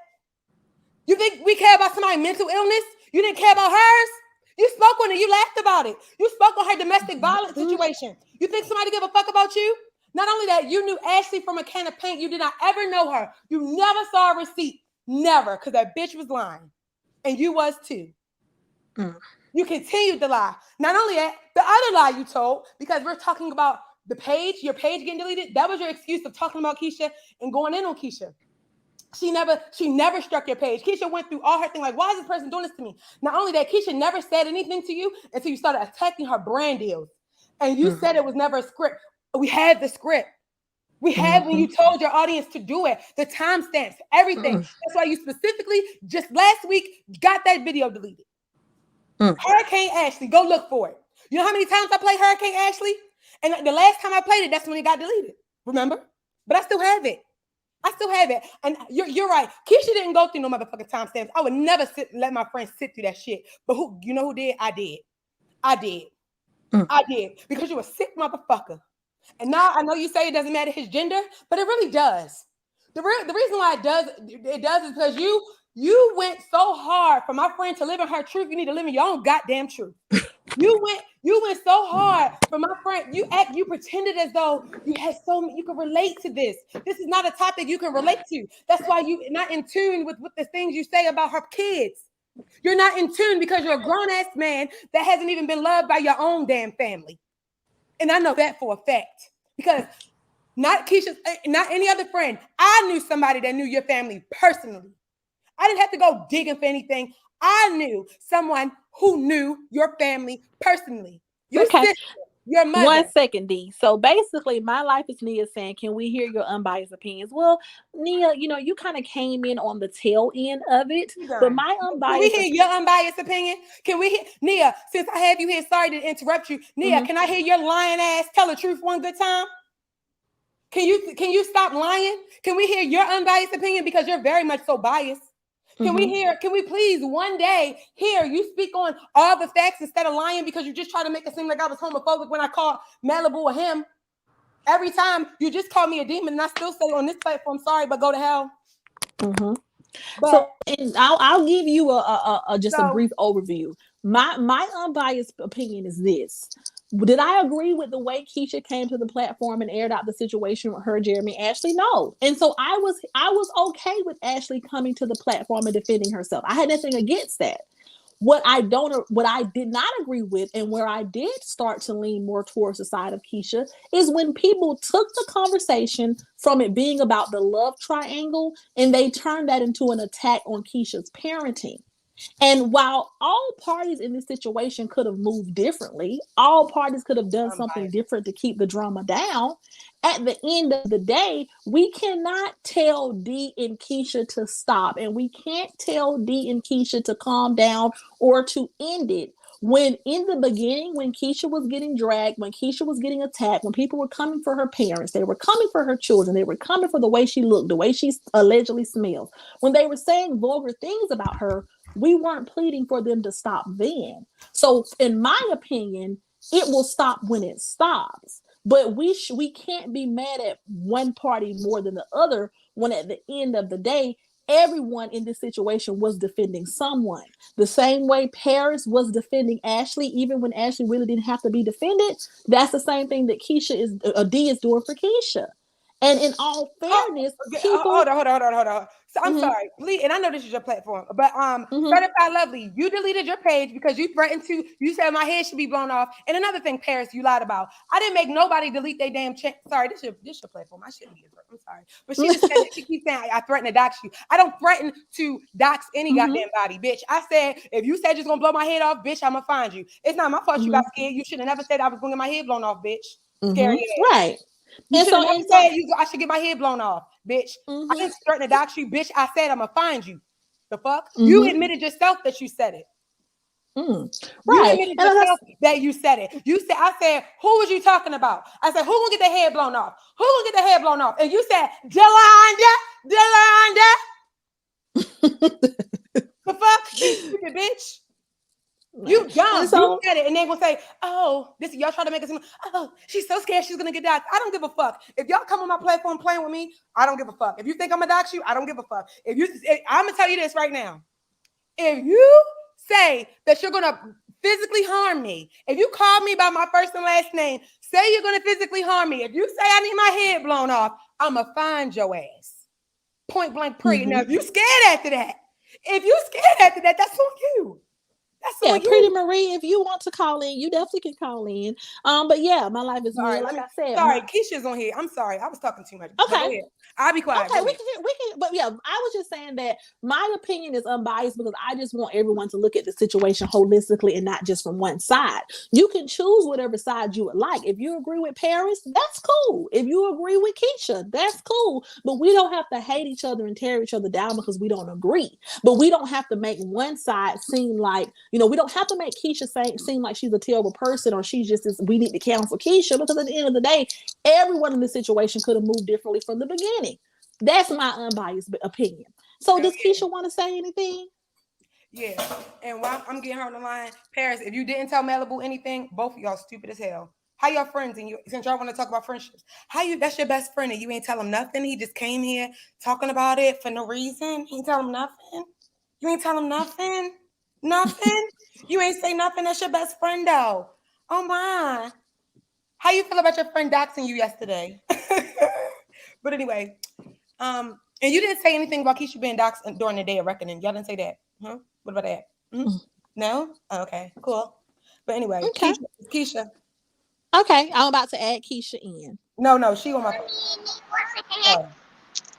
You think we care about somebody's mental illness? You didn't care about hers? You spoke on it. You laughed about it. You spoke on her domestic violence situation. You think somebody give a fuck about you? Not only that, you knew Ashley from a can of paint. You did not ever know her. You never saw a receipt. Never, because that bitch was lying. And you was too. You continued to lie. Not only that, the other lie you told, because we're talking about your page getting deleted, that was your excuse of talking about Keisha and going in on Keisha. She never struck your page. Keisha went through all her thing, like, why is this person doing this to me? Not only that, Keisha never said anything to you until you started attacking her brand deals. And you said it was never a script. We had the script. We had when you told your audience to do it, the timestamps, everything. That's why you specifically just last week got that video deleted. Hurricane Ashley, go look for it. You know how many times I played Hurricane Ashley? And the last time I played it, that's when it got deleted. Remember? But I still have it. I still have it. And you're right. Keisha didn't go through no motherfucking timestamps. I would never let my friends sit through that shit. But you know who did? I did. I did. Because you're a sick motherfucker. And now I know you say it doesn't matter his gender, but it really does. The reason why it does is because you went so hard for my friend to live in her truth. You need to live in your own goddamn truth. You went so hard for my friend. You pretended as though you could relate to this. This is not a topic you can relate to. That's why you're not in tune with the things you say about her kids. You're not in tune because you're a grown-ass man that hasn't even been loved by your own damn family. And I know that for a fact. Because not Keisha, not any other friend. I knew somebody that knew your family personally. I didn't have to go digging for anything. I knew someone who knew your family personally. Your sister, your mother. 1 second, D. So basically, my life is Nia saying, can we hear your unbiased opinions? Well, Nia, you kind of came in on the tail end of it. But my unbiased... Can we hear your unbiased opinion? Can we hear... Nia, since I have you here, sorry to interrupt you. Nia, can I hear your lying ass tell the truth one good time? Can you stop lying? Can we hear your unbiased opinion? Because you're very much so biased. Can we please one day hear you speak on all the facts instead of lying because you just try to make it seem like I was homophobic when I called Malibu a him? Every time you just call me a demon and I still say on this platform, sorry, but go to hell. But, and I'll give you a brief overview. My unbiased opinion is this. Did I agree with the way Keisha came to the platform and aired out the situation with her, Jeremy, Ashley? No. And so I was okay with Ashley coming to the platform and defending herself. I had nothing against that. What I did not agree with, and where I did start to lean more towards the side of Keisha, is when people took the conversation from it being about the love triangle and they turned that into an attack on Keisha's parenting. And while all parties in this situation could have moved differently, all parties could have done something different to keep the drama down, at the end of the day, we cannot tell D and Keisha to stop, and we can't tell D and Keisha to calm down or to end it. When in the beginning, when Keisha was getting dragged, when Keisha was getting attacked, when people were coming for her parents, they were coming for her children, they were coming for the way she looked, the way she allegedly smelled, when they were saying vulgar things about her, we weren't pleading for them to stop then. So in my opinion, it will stop when it stops. But we can't be mad at one party more than the other when at the end of the day, everyone in this situation was defending someone. The same way Paris was defending Ashley, even when Ashley really didn't have to be defended. That's the same thing that D is doing for Keisha. And in all fairness, hold on. So I'm sorry, please, and I know this is your platform, but Certified Lovely, you deleted your page because you threatened to. You said my head should be blown off. And another thing, Paris, you lied about. I didn't make nobody delete their damn chat. Sorry, this your platform. I shouldn't be. I'm sorry, but she just said she keeps saying I threaten to dox you. I don't threaten to dox any goddamn body, bitch. I said if you said you're gonna blow my head off, bitch, I'ma find you. It's not my fault you got scared. You should have never said I was gonna get my head blown off, bitch. Scary ass. Right. You should have never said I should get my head blown off, bitch. I didn't threaten to dox you, bitch. I said I'm gonna find you. The fuck? You admitted yourself that you said it. Right. You admitted yourself that you said it. I said, who was you talking about? I said, who gonna get their head blown off? Who gonna get their head blown off? And you said, Delonda. The fuck? You stupid bitch. You dumb. You said it, and they're gonna say, "Oh, this y'all trying to make us. Oh, she's so scared she's gonna get doxxed." I don't give a fuck. If y'all come on my platform playing with me, I don't give a fuck. If you think I'm gonna dox you, I don't give a fuck. I'm gonna tell you this right now. If you say that you're gonna physically harm me, if you call me by my first and last name, say you're gonna physically harm me. If you say I need my head blown off, I'ma find your ass. Point blank, period. Now, if you scared after that, that's on you. Pretty Marie, if you want to call in, you definitely can call in. But yeah, my life is sorry, like I said. Sorry, Keisha's on here. I'm sorry, I was talking too much. Okay, I'll be quiet. Okay, we can. But yeah, I was just saying that my opinion is unbiased because I just want everyone to look at the situation holistically and not just from one side. You can choose whatever side you would like. If you agree with Paris, that's cool. If you agree with Keisha, that's cool. But we don't have to hate each other and tear each other down because we don't agree. But we don't have to make one side seem like, we don't have to make Keisha seem like she's a terrible person or she's just we need to cancel Keisha, because at the end of the day, everyone in this situation could have moved differently from the beginning. That's my unbiased opinion. So Hell does yeah. Keisha want to say anything? Yeah. And while I'm getting her on the line, Paris, if you didn't tell Malibu anything, both of y'all stupid as hell. How y'all friends and you since y'all want to talk about friendships? How you that's your best friend and you ain't tell him nothing? He just came here talking about it for no reason. You ain't tell him nothing. You ain't tell him nothing. Nothing. You ain't say nothing. That's your best friend though. Oh my. How you feel about your friend doxing you yesterday? But anyway, and you didn't say anything about Keisha being doxed during the day of reckoning. Y'all didn't say that. Huh? What about that? Hmm? No? Oh, okay, cool. But anyway, Okay. Keisha. Okay. I'm about to add Keisha in. No, she on my phone. Oh,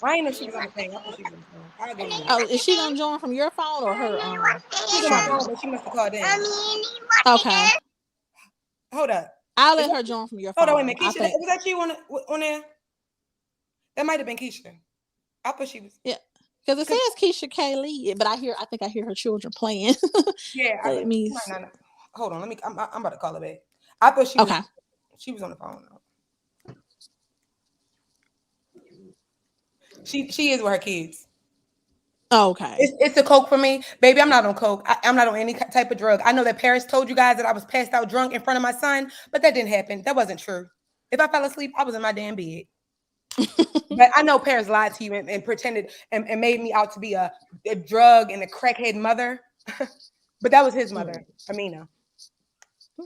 I didn't know she was on the thing. I thought she was on the phone. I'll go in. Oh, is she gonna join from your phone or her She's on my phone? phone, but she must have called in. Okay. Hold up. I'll Is let that, her join from your hold on, wait a phone. minute. I Keisha, think. was that you on there? That might have been Keisha. I thought she was. Yeah. Because it Cause says Keisha Kaylee, but I think I hear her children playing. yeah, I Let thought she me might not. Hold on, let me. I'm about to call her back. I thought she was. okay. She was on the phone. She is with her kids. Okay. It's the coke for me, baby. I'm not on coke. I'm not on any type of drug. I know that Paris told you guys that I was passed out drunk in front of my son, but that didn't happen. That wasn't true. If I fell asleep, I was in my damn bed. But I know Paris lied to you and pretended and made me out to be a drug and a crackhead mother. But that was his mother, Amina,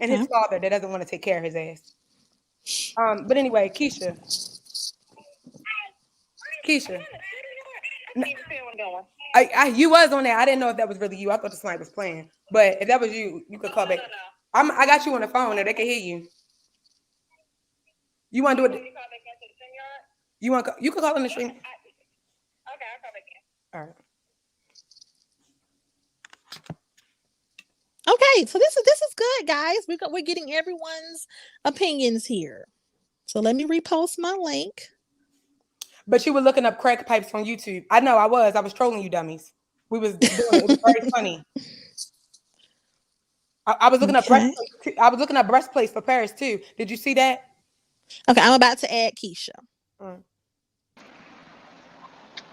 and his Okay. father that doesn't want to take care of his ass. But anyway, Keisha. You was on there. I didn't know if that was really you. I thought the slime was playing. But if that was you, you could call back. I got you on the phone, and they can hear you. You want to do it? You could call in the stream. Okay, I'll call back in. All right. Okay. So this is good, guys. We're getting everyone's opinions here. So let me repost my link. But you were looking up crack pipes on YouTube. I know I was. I was trolling you, dummies. We was doing it. It was very funny. I was looking up Okay. breastplates. I was looking up breastplates for Paris too. Did you see that? Okay. I'm about to add Keisha. Mm.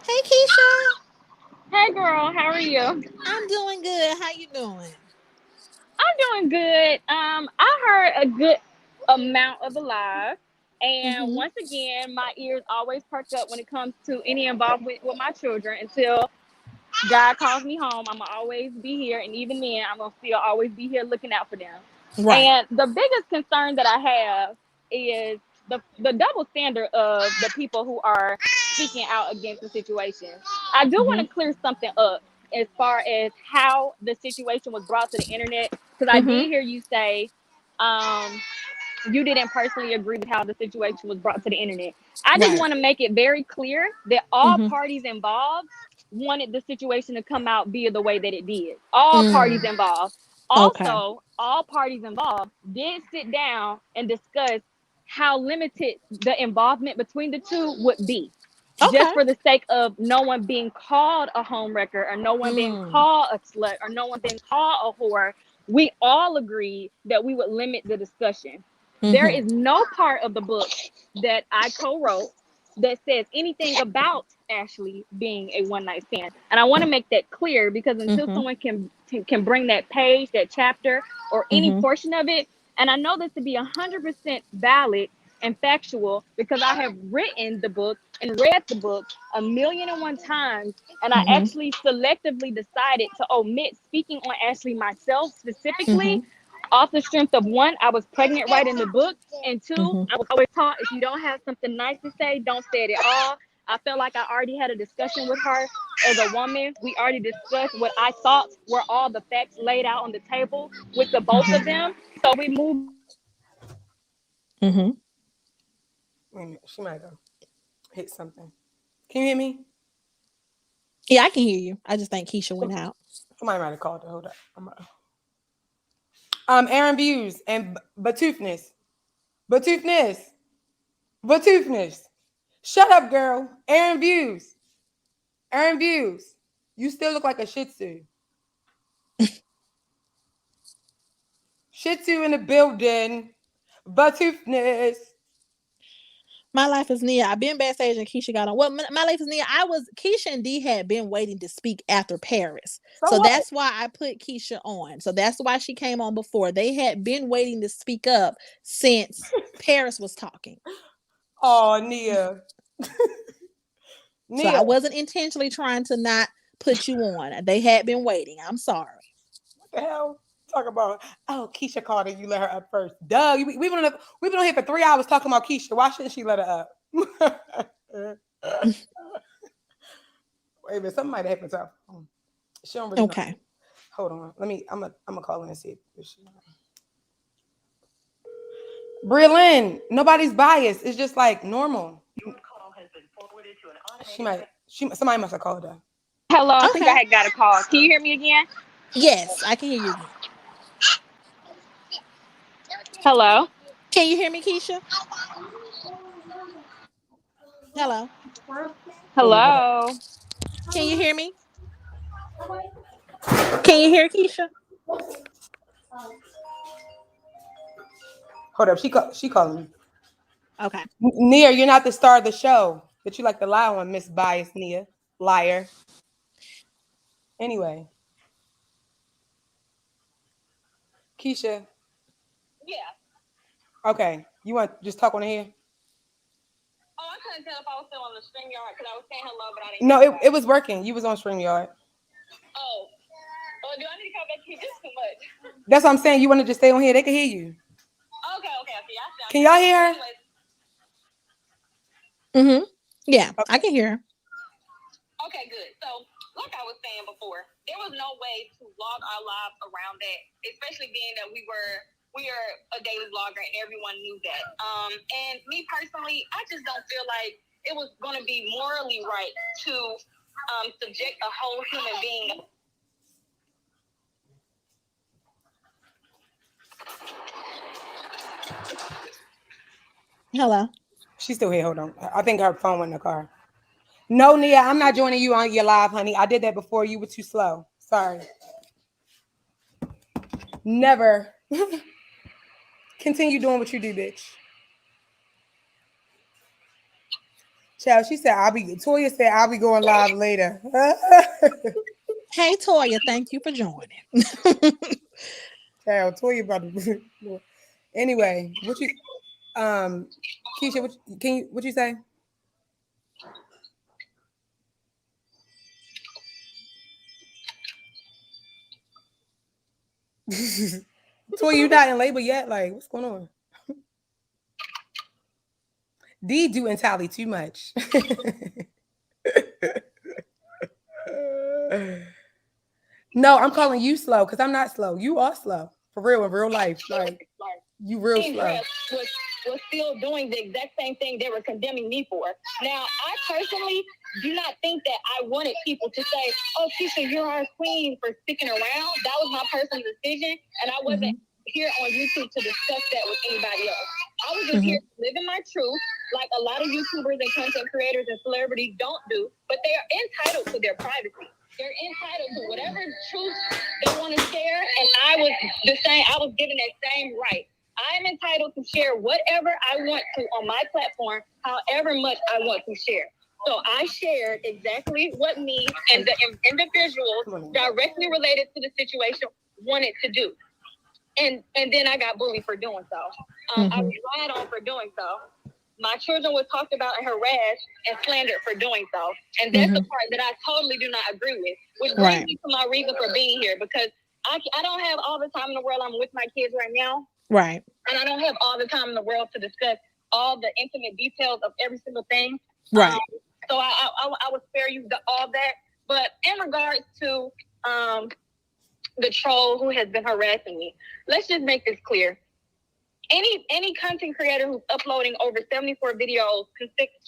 Hey, Keisha. Hey girl, how are you? I'm doing good. How you doing? I'm doing good. I heard a good amount of the live, and Mm-hmm. once again, my ears always perk up when it comes to any involvement with my children. Until God calls me home, I'm gonna always be here, and even then, I'm gonna still always be here looking out for them. Right. And the biggest concern that I have is the double standard of the people who are speaking out against the situation. I do want Mm-hmm. to clear something up as far as how the situation was brought to the internet, because I Mm-hmm. did hear you say um, you didn't personally agree with how the situation was brought to the internet. I just Right. want to make it very clear that all Mm-hmm. parties involved wanted the situation to come out via the way that it did. All parties Mm. involved. Okay. Also, all parties involved did sit down and discuss how limited the involvement between the two would be, just Okay. for the sake of no one being called a home wrecker or no one being Mm. called a slut or no one being called a whore. We all agreed that we would limit the discussion. There Mm-hmm. is no part of the book that I co-wrote that says anything about Ashley being a one night stand. And I want to make that clear, because until Mm-hmm. someone can bring that page, that chapter, or any Mm-hmm. portion of it, and I know this to be 100% valid and factual because I have written the book and read the book a million and one times, and I Mm-hmm. actually selectively decided to omit speaking on Ashley myself specifically, Mm-hmm. off the strength of, one, I was pregnant right in the book, and two, Mm-hmm. I was always taught if you don't have something nice to say, don't say it at all. I felt like I already had a discussion with her as a woman. We already discussed what I thought were all the facts laid out on the table with the both Mm-hmm. of them. So we moved. Mm-hmm. Wait a minute. She might have hit something. Can you hear me? Yeah, I can hear you. I just think Keisha went out. Somebody might have called her. Hold up. Aaron Views and Batoofness. Batoofness. Batoofness. Shut up, girl. Aaron Views. Aaron Views. You still look like a Shih Tzu. Shih Tzu in the building. Batoofness. My Life is Nia. I've been backstage and Keisha got on. Well, My Life is Nia. Keisha and D had been waiting to speak after Paris. So what? that's why I put Keisha on. So that's why she came on before. They had been waiting to speak up since Paris was talking. Oh, Nia. So I wasn't intentionally trying to not put you on. They had been waiting. I'm sorry. What the hell? Talk about, oh, Keisha called and you let her up first. Duh, we've been on here for 3 hours talking about Keisha. Why shouldn't she let her up? Wait a minute, something might have happened to her. She don't really Okay. know. Hold on. I'm gonna call in and see if she. Breland, nobody's biased. It's just like normal. Somebody must have called her. Hello, I think I Okay. had got a call. Can you hear me again? Yes, I can hear you again. Hello. Can you hear me, Keisha? Hello. Hello. Can you hear me? Can you hear Keisha? Hold up, she calling me. Okay. Nia, you're not the star of the show, but you like to lie on, Miss Bias, Nia. Liar. Anyway. Keisha. Yeah. Okay. You want to just talk on here? Oh, I couldn't tell if I was still on the stream yard because I was saying hello, but I didn't. No, it was working. You was on StreamYard. Oh. Oh, do I need to come back here? This too much. That's what I'm saying. You want to just stay on here? They can hear you. Okay. See, can y'all hear her? Mm-hmm. Yeah, Okay. I can hear her. Okay, good. So, like I was saying before, there was no way to log our lives around that, especially being that we are a daily vlogger and everyone knew that. And me personally, I just don't feel like it was going to be morally right to subject a whole human being. Hello. She's still here. Hold on. I think her phone went in the car. No, Nia, I'm not joining you on your live, honey. I did that before. You were too slow. Sorry. Never. Continue doing what you do, bitch. Child, she said, Toya said, I'll be going live later. Hey, Toya, thank you for joining. Child, Toya about to. Anyway, Keisha, what you say? Toya, you not in labor yet? Like, what's going on? D do and tally too much. No, I'm calling you slow because I'm not slow. You are slow. For real, in real life. Like, you real slow. Was still doing the exact same thing they were condemning me for. Now, I personally do not think that I wanted people to say, oh, Keisha, you're our queen for sticking around. That was my personal decision, and I wasn't here on YouTube to discuss that with anybody else. I was just here living my truth, like a lot of YouTubers and content creators and celebrities don't do, but they are entitled to their privacy. They're entitled to whatever truth they want to share, and I was given that same right. I am entitled to share whatever I want to on my platform, however much I want to share. So I shared exactly what me and the individuals directly related to the situation wanted to do. And then I got bullied for doing so. I was lied on for doing so. My children were talked about and harassed and slandered for doing so. And that's the part that I totally do not agree with, which brings me to my reason for being here, because I don't have all the time in the world. I'm with my kids right now. Right. And I don't have all the time in the world to discuss all the intimate details of every single thing. Right. So I would spare you all that. But in regards to the troll who has been harassing me, let's just make this clear. Any content creator who's uploading over 74 videos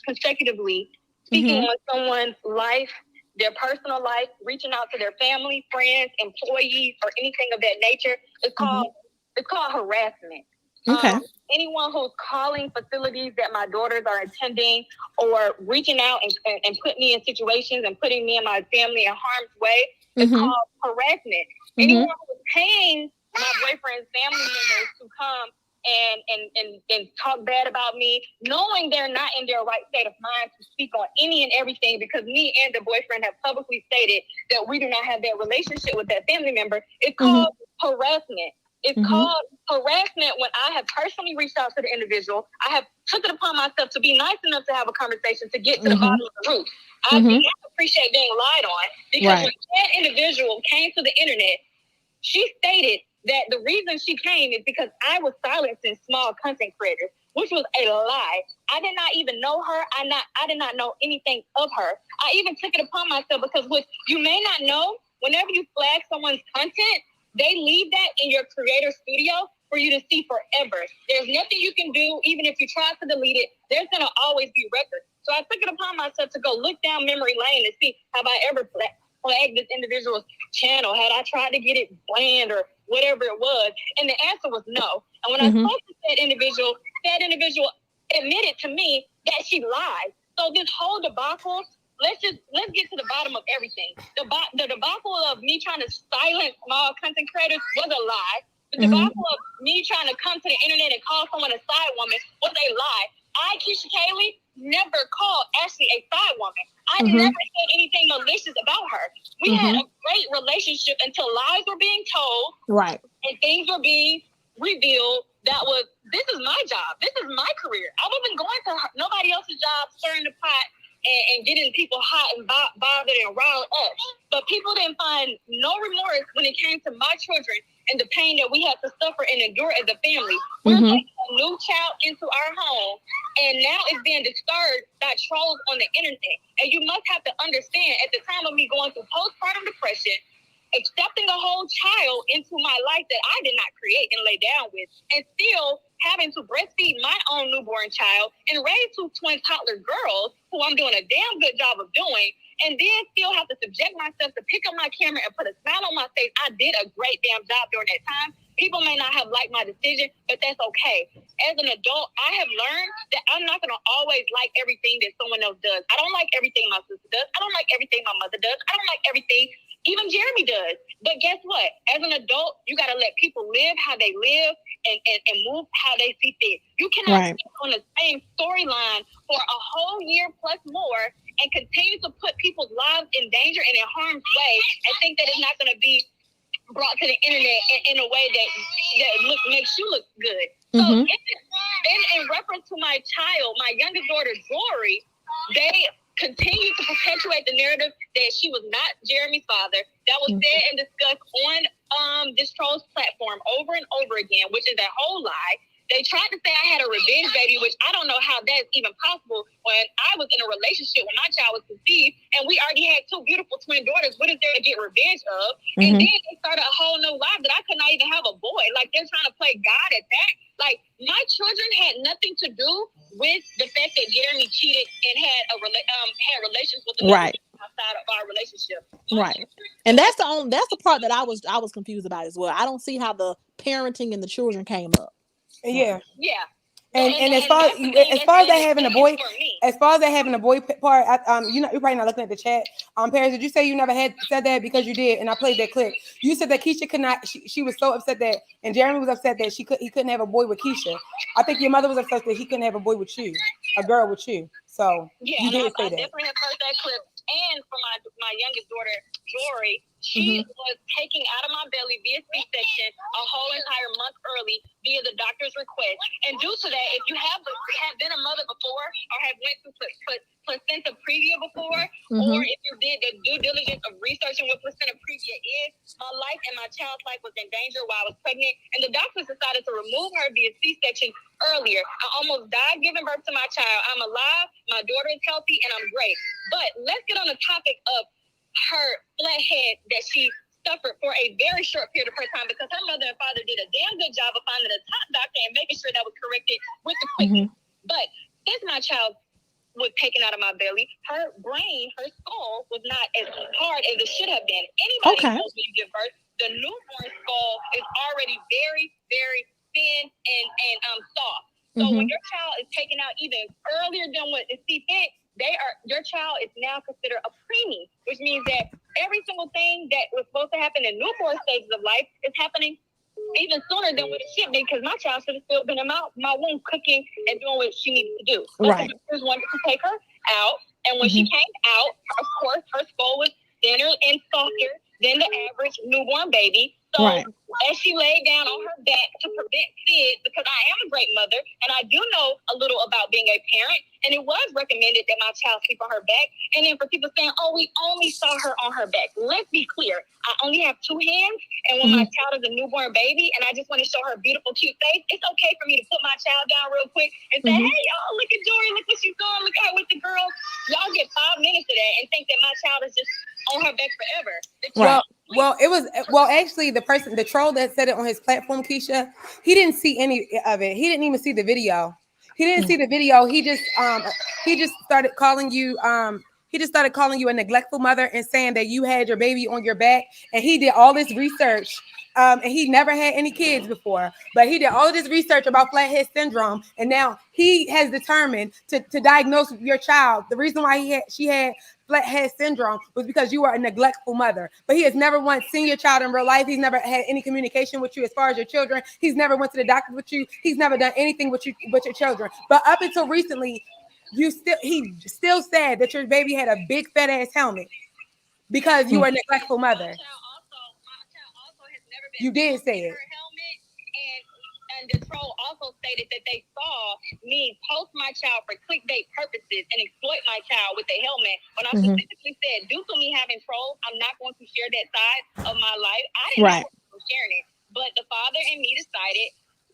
consecutively, speaking on someone's life, their personal life, reaching out to their family, friends, employees, or anything of that nature, it's called harassment. Okay. Anyone who's calling facilities that my daughters are attending or reaching out and putting me in situations and putting me and my family in harm's way, it's called harassment. Anyone who's paying my boyfriend's family members to come and talk bad about me, knowing they're not in their right state of mind to speak on any and everything, because me and the boyfriend have publicly stated that we do not have that relationship with that family member. It's called harassment. It's called harassment when I have personally reached out to the individual. I have took it upon myself to be nice enough to have a conversation to get to the bottom of the root. I do not appreciate being lied on, because when that individual came to the internet, she stated that the reason she came is because I was silencing small content creators, which was a lie. I did not even know her. I did not know anything of her. I even took it upon myself, because what you may not know, whenever you flag someone's content, they leave that in your creator studio for you to see forever. There's nothing you can do, even if you try to delete it. There's going to always be records. So I took it upon myself to go look down memory lane and see, have I ever flagged this individual's channel? Had I tried to get it banned or whatever it was? And the answer was no. And when I spoke to that individual admitted to me that she lied. So this whole debacle, let's get to the bottom of everything. The debacle of me trying to silence small content creators was a lie. The debacle of me trying to come to the internet and call someone a side woman was a lie. Keisha Kaylee, never called Ashley a side woman. I never said anything malicious about her. We had a great relationship until lies were being told, right, and things were being revealed. This is my job. This is my career. I wasn't going to nobody else's job stirring the pot and getting people hot and bothered and riled up. But people didn't find no remorse when it came to my children and the pain that we had to suffer and endure as a family. We're taking a new child into our home, and now it's being disturbed by trolls on the internet. And you must have to understand, at the time of me going through postpartum depression, accepting a whole child into my life that I did not create and lay down with, and still having to breastfeed my own newborn child and raise 2 twin toddler girls, who I'm doing a damn good job of doing, and then still have to subject myself to pick up my camera and put a smile on my face. I did a great damn job during that time. People may not have liked my decision, but that's okay. As an adult, I have learned that I'm not going to always like everything that someone else does. I don't like everything my sister does. I don't like everything my mother does. I don't like everything even Jeremy does. But guess what? As an adult, you got to let people live how they live and move how they see fit. You cannot stick on the same storyline for a whole year plus more and continue to put people's lives in danger and in harm's way and think that it's not going to be brought to the internet in a way that makes you look good. So in reference to my child, my youngest daughter, Jory, they continue to perpetuate the narrative that she was not Jeremy's father. That was said and discussed on this troll's platform over and over again, which is a whole lie. They tried to say I had a revenge baby, which I don't know how that's even possible when I was in a relationship when my child was conceived, and we already had 2 beautiful twin daughters. What is there to get revenge of? And then they started a whole new lie that I could not even have a boy. Like, they're trying to play God at that. Like, my children had nothing to do with the fact that Jeremy cheated and had relations with another outside of our relationship. And that's the part that I was confused about as well. I don't see how the parenting and the children came up. Yeah. And as far as that having a boy, part, you're probably not looking at the chat. Paris, did you say you never had said that? Because you did, and I played that clip. You said that Keisha could not. She was so upset that, and Jeremy was upset that he couldn't have a boy with Keisha. I think your mother was upset that he couldn't have a boy with you, a girl with you. So you did say I that. definitely have heard that clip. And for my youngest daughter, Jory, she was taken out of my belly via C-section a whole entire month early via the doctor's request. And due to that, if you have been a mother before or have went through placenta previa before, or if you did the due diligence of researching what placenta previa is, my life and my child's life was in danger while I was pregnant. And the doctors decided to remove her via C-section earlier. I almost died giving birth to my child. I'm alive, my daughter is healthy, and I'm great. But let's get on the topic of her flathead that she suffered for a very short period of her time, because her mother and father did a damn good job of finding a top doctor and making sure that was corrected with the quickness. But since my child was taken out of my belly, her brain, her skull was not as hard as it should have been. Anybody knows when you give birth, the newborn skull is already very, very thin and soft. So when your child is taken out even earlier than what is see fit, your child is now considered a preemie, which means that every single thing that was supposed to happen in newborn stages of life is happening even sooner than what it should be, because my child should have still been in my womb cooking and doing what she needed to do. But the doctors wanted to take her out, and when she came out, of course, her skull was thinner and softer than the average newborn baby. So as she laid down on her back to prevent SIDS, because I am a great mother and I do know a little about being a parent, and it was recommended that my child sleep on her back. And then for people saying, oh, we only saw her on her back. Let's be clear. I only have two hands, and when my child is a newborn baby and I just want to show her beautiful, cute face, it's okay for me to put my child down real quick and say, hey, y'all, look at Jory, look what she's doing, look at her with the girls. Y'all get 5 minutes of that and think that my child is just on her back forever. Actually, the troll that said it on his platform, Keisha, he didn't see any of it. He didn't even see the video. He didn't see the video. He just started calling you a neglectful mother and saying that you had your baby on your back. And he did all this research. And he never had any kids before, but he did all of this research about flathead syndrome, and now he has determined to diagnose your child. The reason why she had flathead syndrome was because you were a neglectful mother. But he has never once seen your child in real life. He's never had any communication with you as far as your children. He's never went to the doctor with you. He's never done anything with your children. But up until recently, he still said that your baby had a big fat ass helmet because you were a neglectful mother. You did say it. And the troll also stated that they saw me post my child for clickbait purposes and exploit my child with a helmet. When I specifically said, due to me having trolls, I'm not going to share that side of my life. I didn't know I was sharing it. But the father and me decided,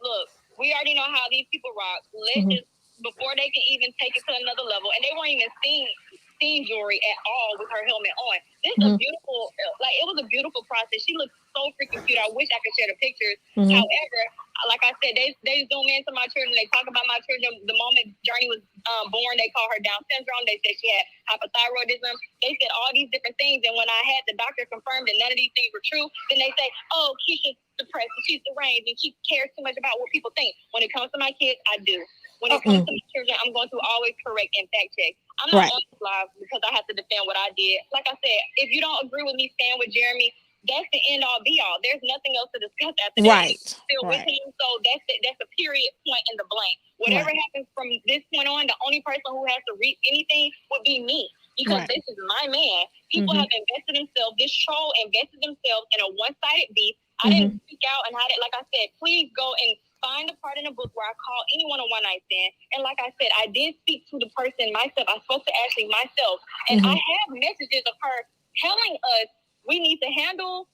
look, we already know how these people rock. Let's just, before they can even take it to another level, and they weren't even seen Jory at all with her helmet on. This is a beautiful, it was a beautiful process. She looked so freaking cute. I wish I could share the pictures. However, like I said, they zoom into my children. They talk about my children. The moment Journey was born, they call her Down syndrome. They said she had hypothyroidism. They said all these different things. And when I had the doctor confirm that none of these things were true, then they say, oh, Keisha's depressed and she's deranged and she cares too much about what people think. When it comes to my kids, I do. When it comes to my children, I'm going to always correct and fact check. I'm not on this live because I have to defend what I did. Like I said, if you don't agree with me staying with Jeremy, that's the end all be all. There's nothing else to discuss after that. Still with him, so that's a period point in the blank. Whatever happens from this point on, the only person who has to reap anything would be me. Because this is my man. People have invested themselves. This troll invested themselves in a one-sided beef. I didn't speak out, and like I said, please go and find the part in the book where I call anyone a one-night stand. And like I said, I did speak to the person myself. I spoke to Ashley myself. And I have messages of her telling us we need to handle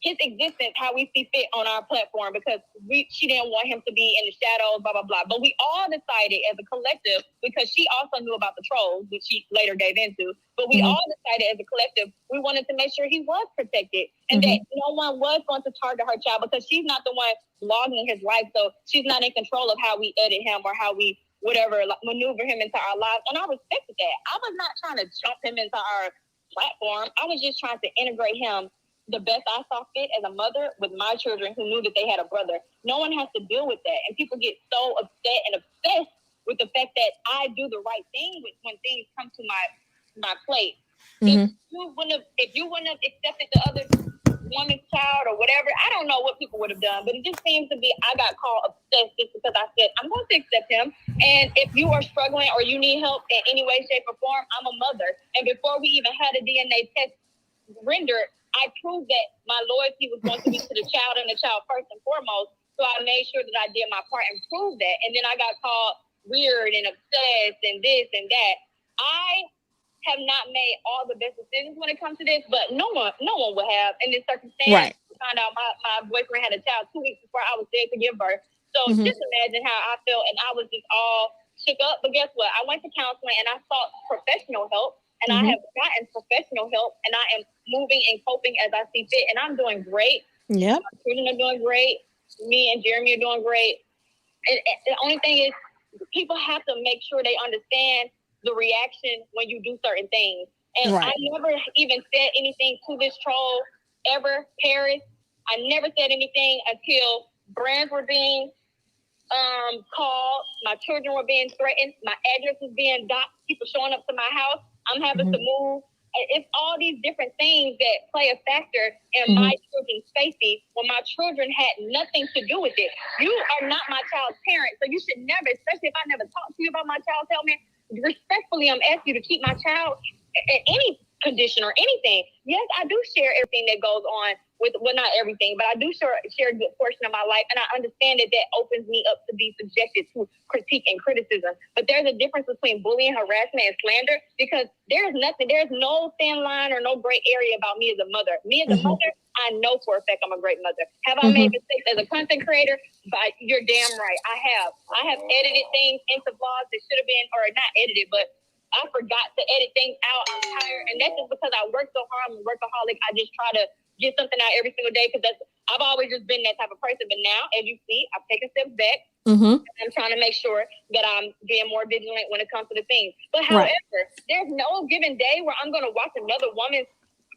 his existence how we see fit on our platform, because she didn't want him to be in the shadows, blah, blah, blah. But we all decided as a collective, because she also knew about the trolls, which she later gave into, but we all decided as a collective, we wanted to make sure he was protected and that no one was going to target her child, because she's not the one blogging his life. So she's not in control of how we edit him or how we maneuver him into our lives. And I respected that. I was not trying to jump him into our platform. I was just trying to integrate him the best I saw fit as a mother with my children who knew that they had a brother. No one has to deal with that. And people get so upset and obsessed with the fact that I do the right thing when things come to my plate. If you wouldn't have accepted the other woman's child or whatever, I don't know what people would have done. But it just seems to be I got called obsessed just because I said I'm going to accept him. And if you are struggling or you need help in any way, shape, or form, I'm a mother. And before we even had a DNA test rendered, I proved that my loyalty was going to be to the child and the child first and foremost. So I made sure that I did my part and proved that. And then I got called weird and obsessed and this and that. I have not made all the best decisions when it comes to this, but no one would have in this circumstance. I found out my boyfriend had a child 2 weeks before I was there to give birth. So just imagine how I felt, and I was just all shook up. But guess what? I went to counseling and I sought professional help. And I have gotten professional help, and I am moving and coping as I see fit, and I'm doing great. My children are doing great. Me and Jeremy are doing great. And the only thing is, people have to make sure they understand the reaction when you do certain things. And I never even said anything to this troll ever, Paris. I never said anything until brands were being called, my children were being threatened, my address was being doxed, people showing up to my house. I'm having to move it's all these different things that play a factor in my children's safety when my children had nothing to do with it. You are not my child's parent, so you should never, especially if I never talked to you about my child's ailment, respectfully, I'm asking you to keep my child in any condition or anything. Yes, I do share everything that goes on with, well, not everything, but I do share a good portion of my life, and I understand that opens me up to be subjected to critique and criticism. But there's a difference between bullying, harassment, and slander, because there's no thin line or no gray area about me as a mother. Me as a mother, I know for a fact I'm a great mother. Have I made mistakes as a content creator? But you're damn right, I have. I have edited things into vlogs that should have been, or not edited, but I forgot to edit things out. I'm tired, and that's just because I work so hard. I'm a workaholic. I just try to get something out every single day, because I've always just been that type of person. But now, as you see, I've taken steps back. I'm trying to make sure that I'm being more vigilant when it comes to the things. But however, there's no given day where I'm going to watch another woman's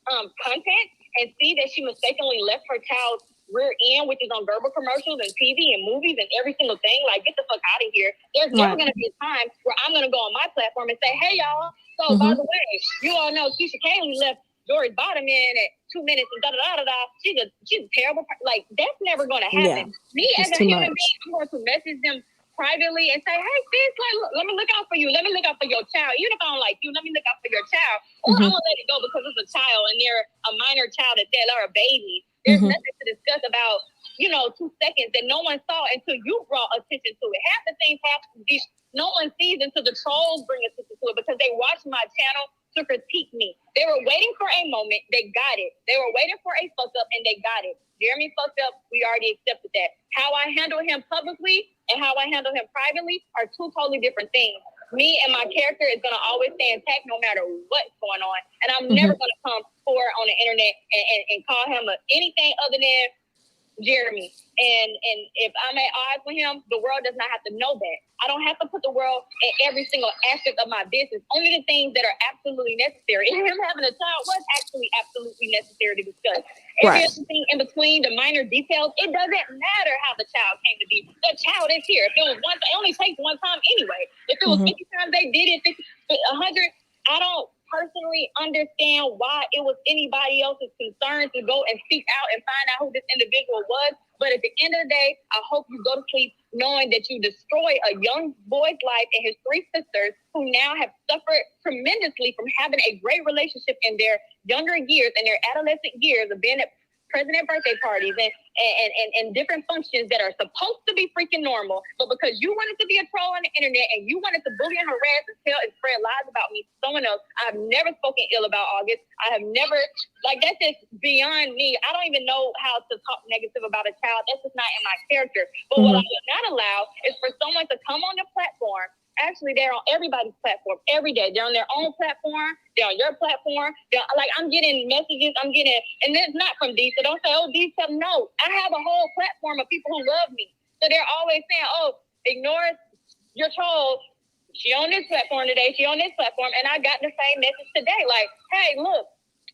content and see that she mistakenly left her child's rear end, which is on verbal commercials and TV and movies and every single thing. Like, get the fuck out of here. There's never going to be a time where I'm going to go on my platform and say, hey, y'all, so by the way, you all know Keisha Kaylee left Jory's bottom in at 2 minutes and da-da-da-da-da. She's a terrible, like, that's never going to happen. Me as a human being, I'm going to message them privately and say, hey, sis, let me look out for you. Let me look out for your child. Even if I don't like you, let me look out for your child. Or I'm going to let it go because it's a child and they're a minor child at that, or a baby. There's nothing to discuss about, 2 seconds that no one saw until you brought attention to it. Half the things no one sees until the trolls bring attention to it, because they watch my channel to critique me. They were waiting for a moment. They got it. They were waiting for a fuck up, and they got it. Jeremy fucked up. We already accepted that. How I handle him publicly and how I handle him privately are two totally different things. Me and my character is going to always stay intact no matter what's going on. And I'm never going to come forward on the internet and call him anything other than Jeremy. And if I'm at odds with him, the world does not have to know that. I don't have to put the world in every single aspect of my business. Only the things that are absolutely necessary. And him having a child was actually absolutely necessary to discuss. Every other thing in between, the minor details, it doesn't matter how the child came to be. The child is here. If it was one, it only takes one time anyway. If it was 50 times they did it, 100, I don't personally understand why it was anybody else's concern to go and seek out and find out who this individual was. But at the end of the day, I hope you go to sleep knowing that you destroy a young boy's life and his 3 sisters who now have suffered tremendously from having a great relationship in their younger years and their adolescent years of being at president birthday parties and different functions that are supposed to be freaking normal, but because you wanted to be a troll on the internet and you wanted to bully and harass and tell and spread lies about me to someone else. I've never spoken ill about August. I have never, that's just beyond me. I don't even know how to talk negative about a child. That's just not in my character. But what I would not allow is for someone to come on the platform. Actually, they're on everybody's platform every day. They're on their own platform. They're on your platform. I'm getting messages. And it's not from these. So don't say, oh, these stuff. No, I have a whole platform of people who love me. So they're always saying, oh, ignore your troll. She on this platform today. She on this platform. And I got the same message today. Like, hey, look,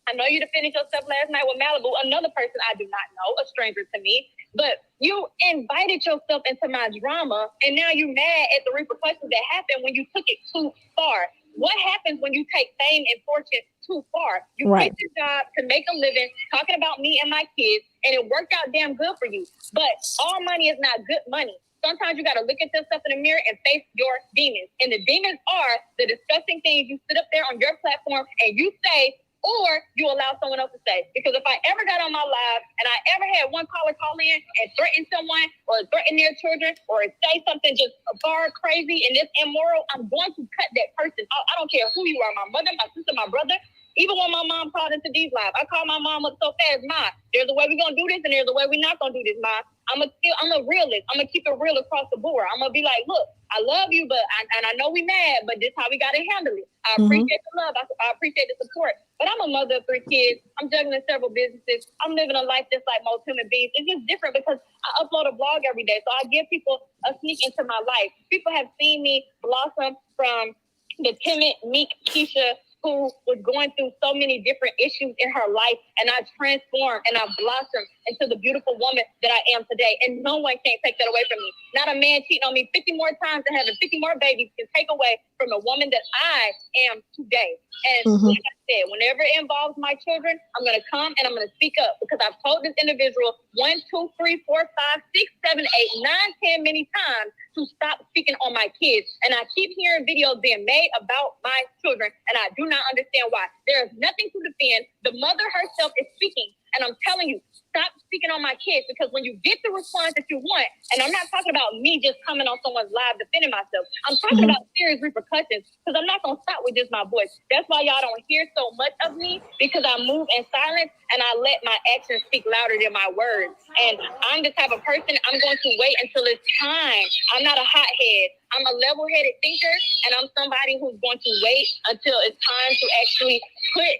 I know you finished your stuff last night with Malibu. Another person I do not know, a stranger to me. But you invited yourself into my drama, and now you're mad at the repercussions that happened when you took it too far. What happens when you take fame and fortune too far? You quit your job to make a living talking about me and my kids, and it worked out damn good for you. But all money is not good money. Sometimes you got to look at yourself in the mirror and face your demons. And the demons are the disgusting things you sit up there on your platform and you say, or you allow someone else to say. Because if I ever got on my live and I ever had one caller call in and threaten someone or threaten their children or say something just far crazy and it's immoral, I'm going to cut that person out. I don't care who you are, my mother, my sister, my brother. Even when my mom called into these lives, I called my mom up so fast, Ma, there's a way we're going to do this and there's a way we're not going to do this, Ma. I'm a realist. I'm going to keep it real across the board. I'm going to be like, look, I love you, but I know we mad, but this is how we got to handle it. I appreciate the love. I appreciate the support. But I'm a mother of 3 kids. I'm juggling several businesses. I'm living a life just like most human beings. It's just different because I upload a blog every day. So I give people a sneak into my life. People have seen me blossom from the timid, meek Keisha who was going through so many different issues in her life, and I transformed and I blossomed into the beautiful woman that I am today. And no one can take that away from me. Not a man cheating on me 50 more times and having 50 more babies can take away from the woman that I am today. And like I said, whenever it involves my children, I'm going to come and I'm going to speak up, because I've told this individual 1, 2, 3, 4, 5, 6, 7, 8, 9, 10 many times to stop speaking on my kids. And I keep hearing videos being made about my children, and I do not understand why. There is nothing to defend. The mother herself is speaking, and I'm telling you, stop speaking on my kids, because when you get the response that you want, and I'm not talking about me just coming on someone's live defending myself, I'm talking about serious repercussions, because I'm not going to stop with just my voice. That's why y'all don't hear so much of me, because I move in silence and I let my actions speak louder than my words. And I'm the type of person, I'm going to wait until it's time. I'm not a hothead. I'm a level-headed thinker, and I'm somebody who's going to wait until it's time to actually put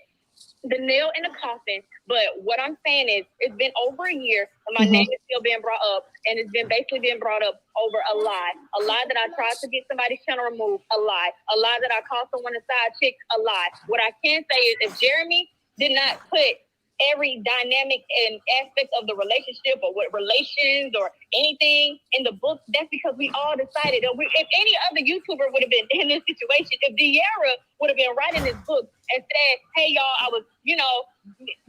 the nail in the coffin. But what I'm saying is, it's been over a year, and my name is still being brought up, and it's been basically being brought up over a lie that I tried to get somebody's channel removed, a lie that I called someone a side chick, a lie. What I can say is, if Jeremy did not put every dynamic and aspect of the relationship or what relations or anything in the book, that's because we all decided that if any other YouTuber would have been in this situation, if De'Ara would have been writing this book and said, hey y'all, I was,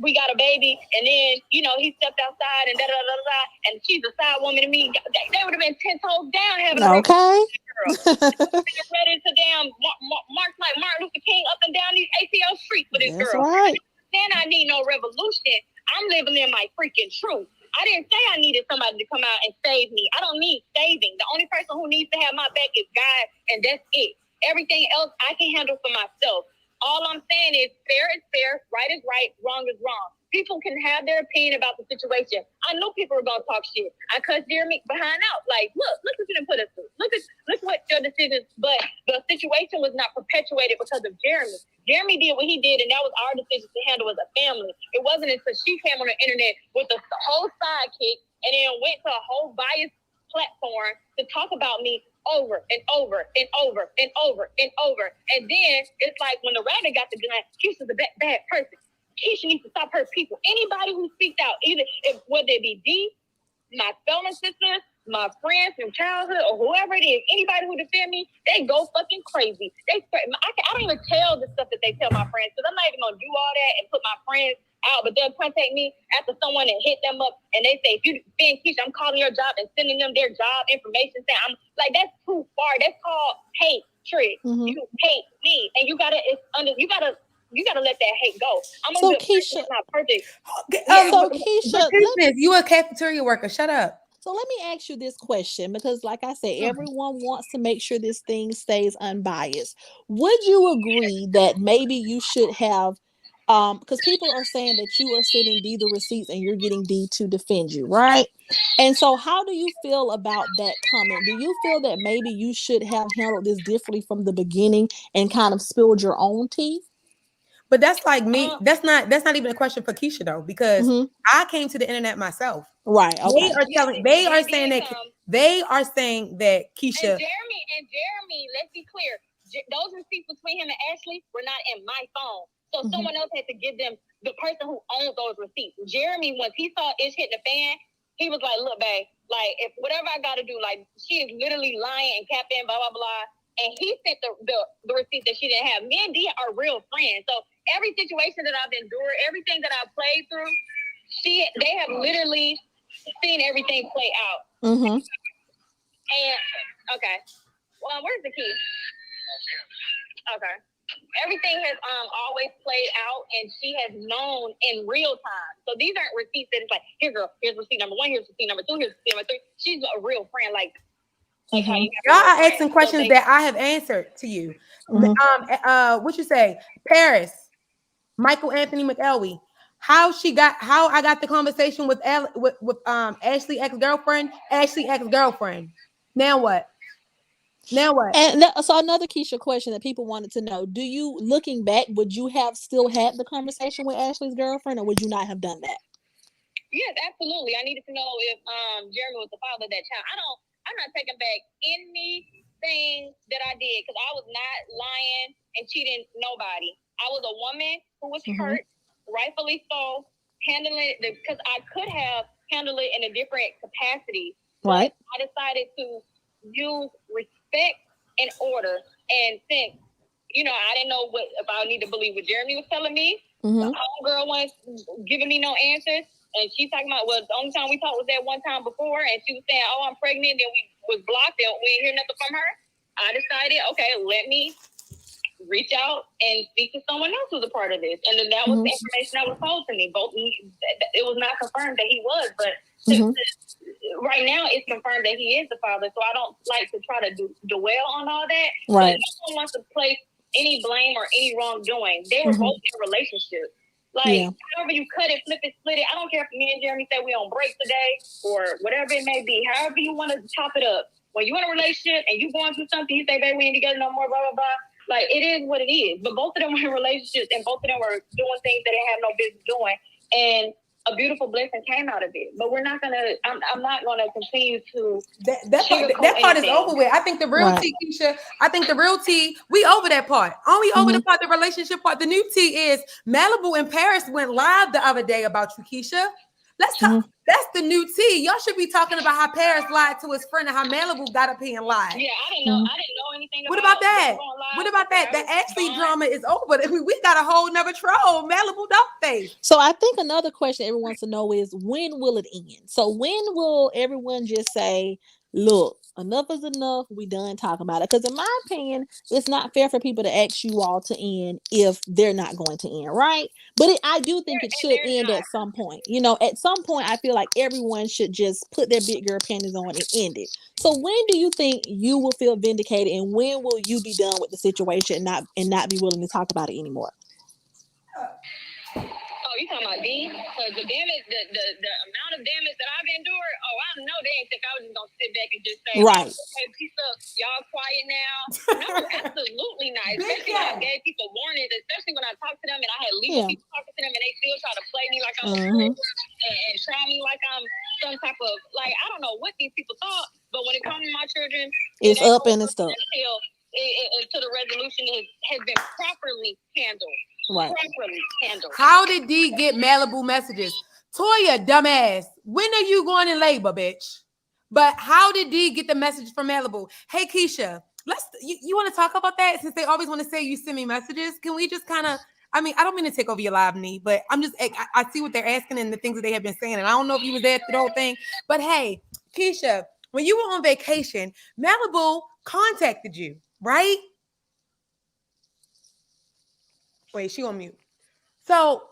we got a baby, and then, he stepped outside and and she's a side woman to me, they would have been 10 toes down having a girl. Ready to damn march like Martin Luther King up and down these ATL streets for this girl. Right. Then I need no revolution. I'm living in my freaking truth. I didn't say I needed somebody to come out and save me. I don't need saving. The only person who needs to have my back is God, and that's it. Everything else I can handle for myself. All I'm saying is fair is fair, right is right, wrong is wrong. People can have their opinion about the situation. I knew people were gonna talk shit. I cussed Jeremy behind out. Like, look what you done put us through. Look what your decisions. But the situation was not perpetuated because of Jeremy. Jeremy did what he did, and that was our decision to handle as a family. It wasn't until she came on the internet with a whole sidekick and then went to a whole biased platform to talk about me over and over and over and over and over. And then it's like when the rabbit got the gun, Keisha's a bad person. Keisha needs to stop hurting people. Anybody who speaks out, whether it be D, my fellow sisters, my friends from childhood, or whoever it is, anybody who defend me, they go fucking crazy. I don't even tell the stuff that they tell my friends, because I'm not even gonna do all that and put my friends out. But they'll contact me after someone and hit them up, and they say, if you defend Keisha, I'm calling your job and sending them their job information. I'm like, that's too far. That's called hate, Trick. You hate me, and you gotta let that hate go. I'm a good Keisha, person, not perfect. Keisha, you a cafeteria worker. Shut up. So let me ask you this question, because like I said, everyone wants to make sure this thing stays unbiased. Would you agree that maybe you should have, because people are saying that you are sending D the receipts and you're getting D to defend you, right? And so how do you feel about that comment? Do you feel that maybe you should have handled this differently from the beginning and kind of spilled your own tea? But that's like me. That's not even a question for Keisha though, because I came to the internet myself. Right. Okay. They are saying that Keisha. And Jeremy, let's be clear. Those receipts between him and Ashley were not in my phone. So someone else had to give them, the person who owned those receipts. Jeremy, once he saw Ish hit the fan, he was like, look, babe, like, if whatever I got to do, like, she is literally lying and capping, blah, blah, blah. And he sent the receipts that she didn't have. Me and D are real friends. So every situation that I've endured, everything that I've played through, they have literally seen everything play out. And okay, well, where's the key? Okay, everything has always played out, and she has known in real time. So these aren't receipts that it's like, here, girl, here's receipt number 1, here's receipt number 2, here's receipt number 3. She's a real friend, like how you y'all are asking questions that I have answered to you. What you say, Paris, Michael Anthony McElwee. How I got the conversation with Ashley ex-girlfriend. Now what? And so another Keisha question that people wanted to know: do you, looking back, would you have still had the conversation with Ashley's girlfriend, or would you not have done that? Yes, absolutely. I needed to know if Jeremy was the father of that child. I'm not taking back anything that I did, because I was not lying and cheating nobody. I was a woman who was hurt, rightfully so, handling it because I could have handled it in a different capacity. But I decided to use respect and order and think, you know, I didn't know what if I need to believe what Jeremy was telling me. The homegirl was giving me no answers. And she's talking about, well, the only time we talked was that one time before. And she was saying, oh, I'm pregnant. Then we was blocked and we didn't hear nothing from her. I decided, okay, let me reach out and speak to someone else who's a part of this. And then that was the information that was told to me. It was not confirmed that he was, but right now it's confirmed that he is the father. So I don't like to try to dwell on all that. Right. But no one wants to place any blame or any wrongdoing. They were both in a relationship. Like, however you cut it, flip it, split it. I don't care if me and Jeremy say we on break today or whatever it may be. However you want to chop it up. When you're in a relationship and you going through something, you say, baby, we ain't together no more, blah, blah, blah. Like, it is what it is. But both of them were in relationships and both of them were doing things that they have no business doing. And a beautiful blessing came out of it. But we're not going to, I'm not going to continue to. That part is over with. I think the real tea, Keisha, I think the real tea, we over that part. Only over the part, the relationship part. The new tea is Malibu and Paris went live the other day about you, Keisha. Let's talk. That's the new tea. Y'all should be talking about how Paris lied to his friend and how Malibu got up here and lied. Yeah, I didn't know. I didn't know anything. What about that? What about that? The Ashley drama is over. We got a whole nother troll, Malibu Dollface. So I think another question everyone wants to know is, when will it end? So when will everyone just say, look, enough is enough, we done talking about it? Because in my opinion, it's not fair for people to ask you all to end if they're not going to end, right? But I do think it should end at some point. You know, at some point, I feel like everyone should just put their big girl panties on and end it. So when do you think you will feel vindicated, and when will you be done with the situation and not be willing to talk about it anymore? Oh, you talking about D? Because the damage, the amount of damage that I've endured, I know they ain't think I was just going to sit back and just say, right. Hey, peace up, y'all quiet now. No, absolutely not. Especially when I gave people warnings, especially when I talked to them and I had legal people talking to them and they still try to play me like I'm a fool and try me like I'm some type of, like, I don't know what these people thought, but when it comes to my children, it's up and it's stuck. Until the resolution has been properly handled. Right. How did D get Malibu messages? Toya, dumbass, when are you going in labor, bitch? But how did D get the message from Malibu? Hey, Keisha, you want to talk about that? Since they always want to say you send me messages, can we just kind of, I mean, I don't mean to take over your live, knee, but I see what they're asking and the things that they have been saying. And I don't know if you were there through the whole thing, but hey, Keisha, when you were on vacation, Malibu contacted you, right? Wait, she on mute. So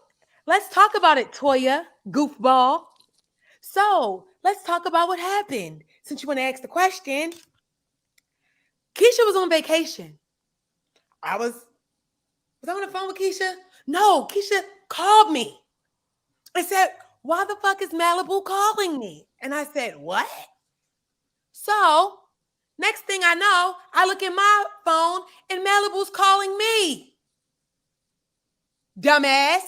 let's talk about it, Toya, goofball. So let's talk about what happened. Since you want to ask the question, Keisha was on vacation. I was on the phone with Keisha? No, Keisha called me. I said, why the fuck is Malibu calling me? And I said, what? So next thing I know, I look at my phone and Malibu's calling me. Dumbass.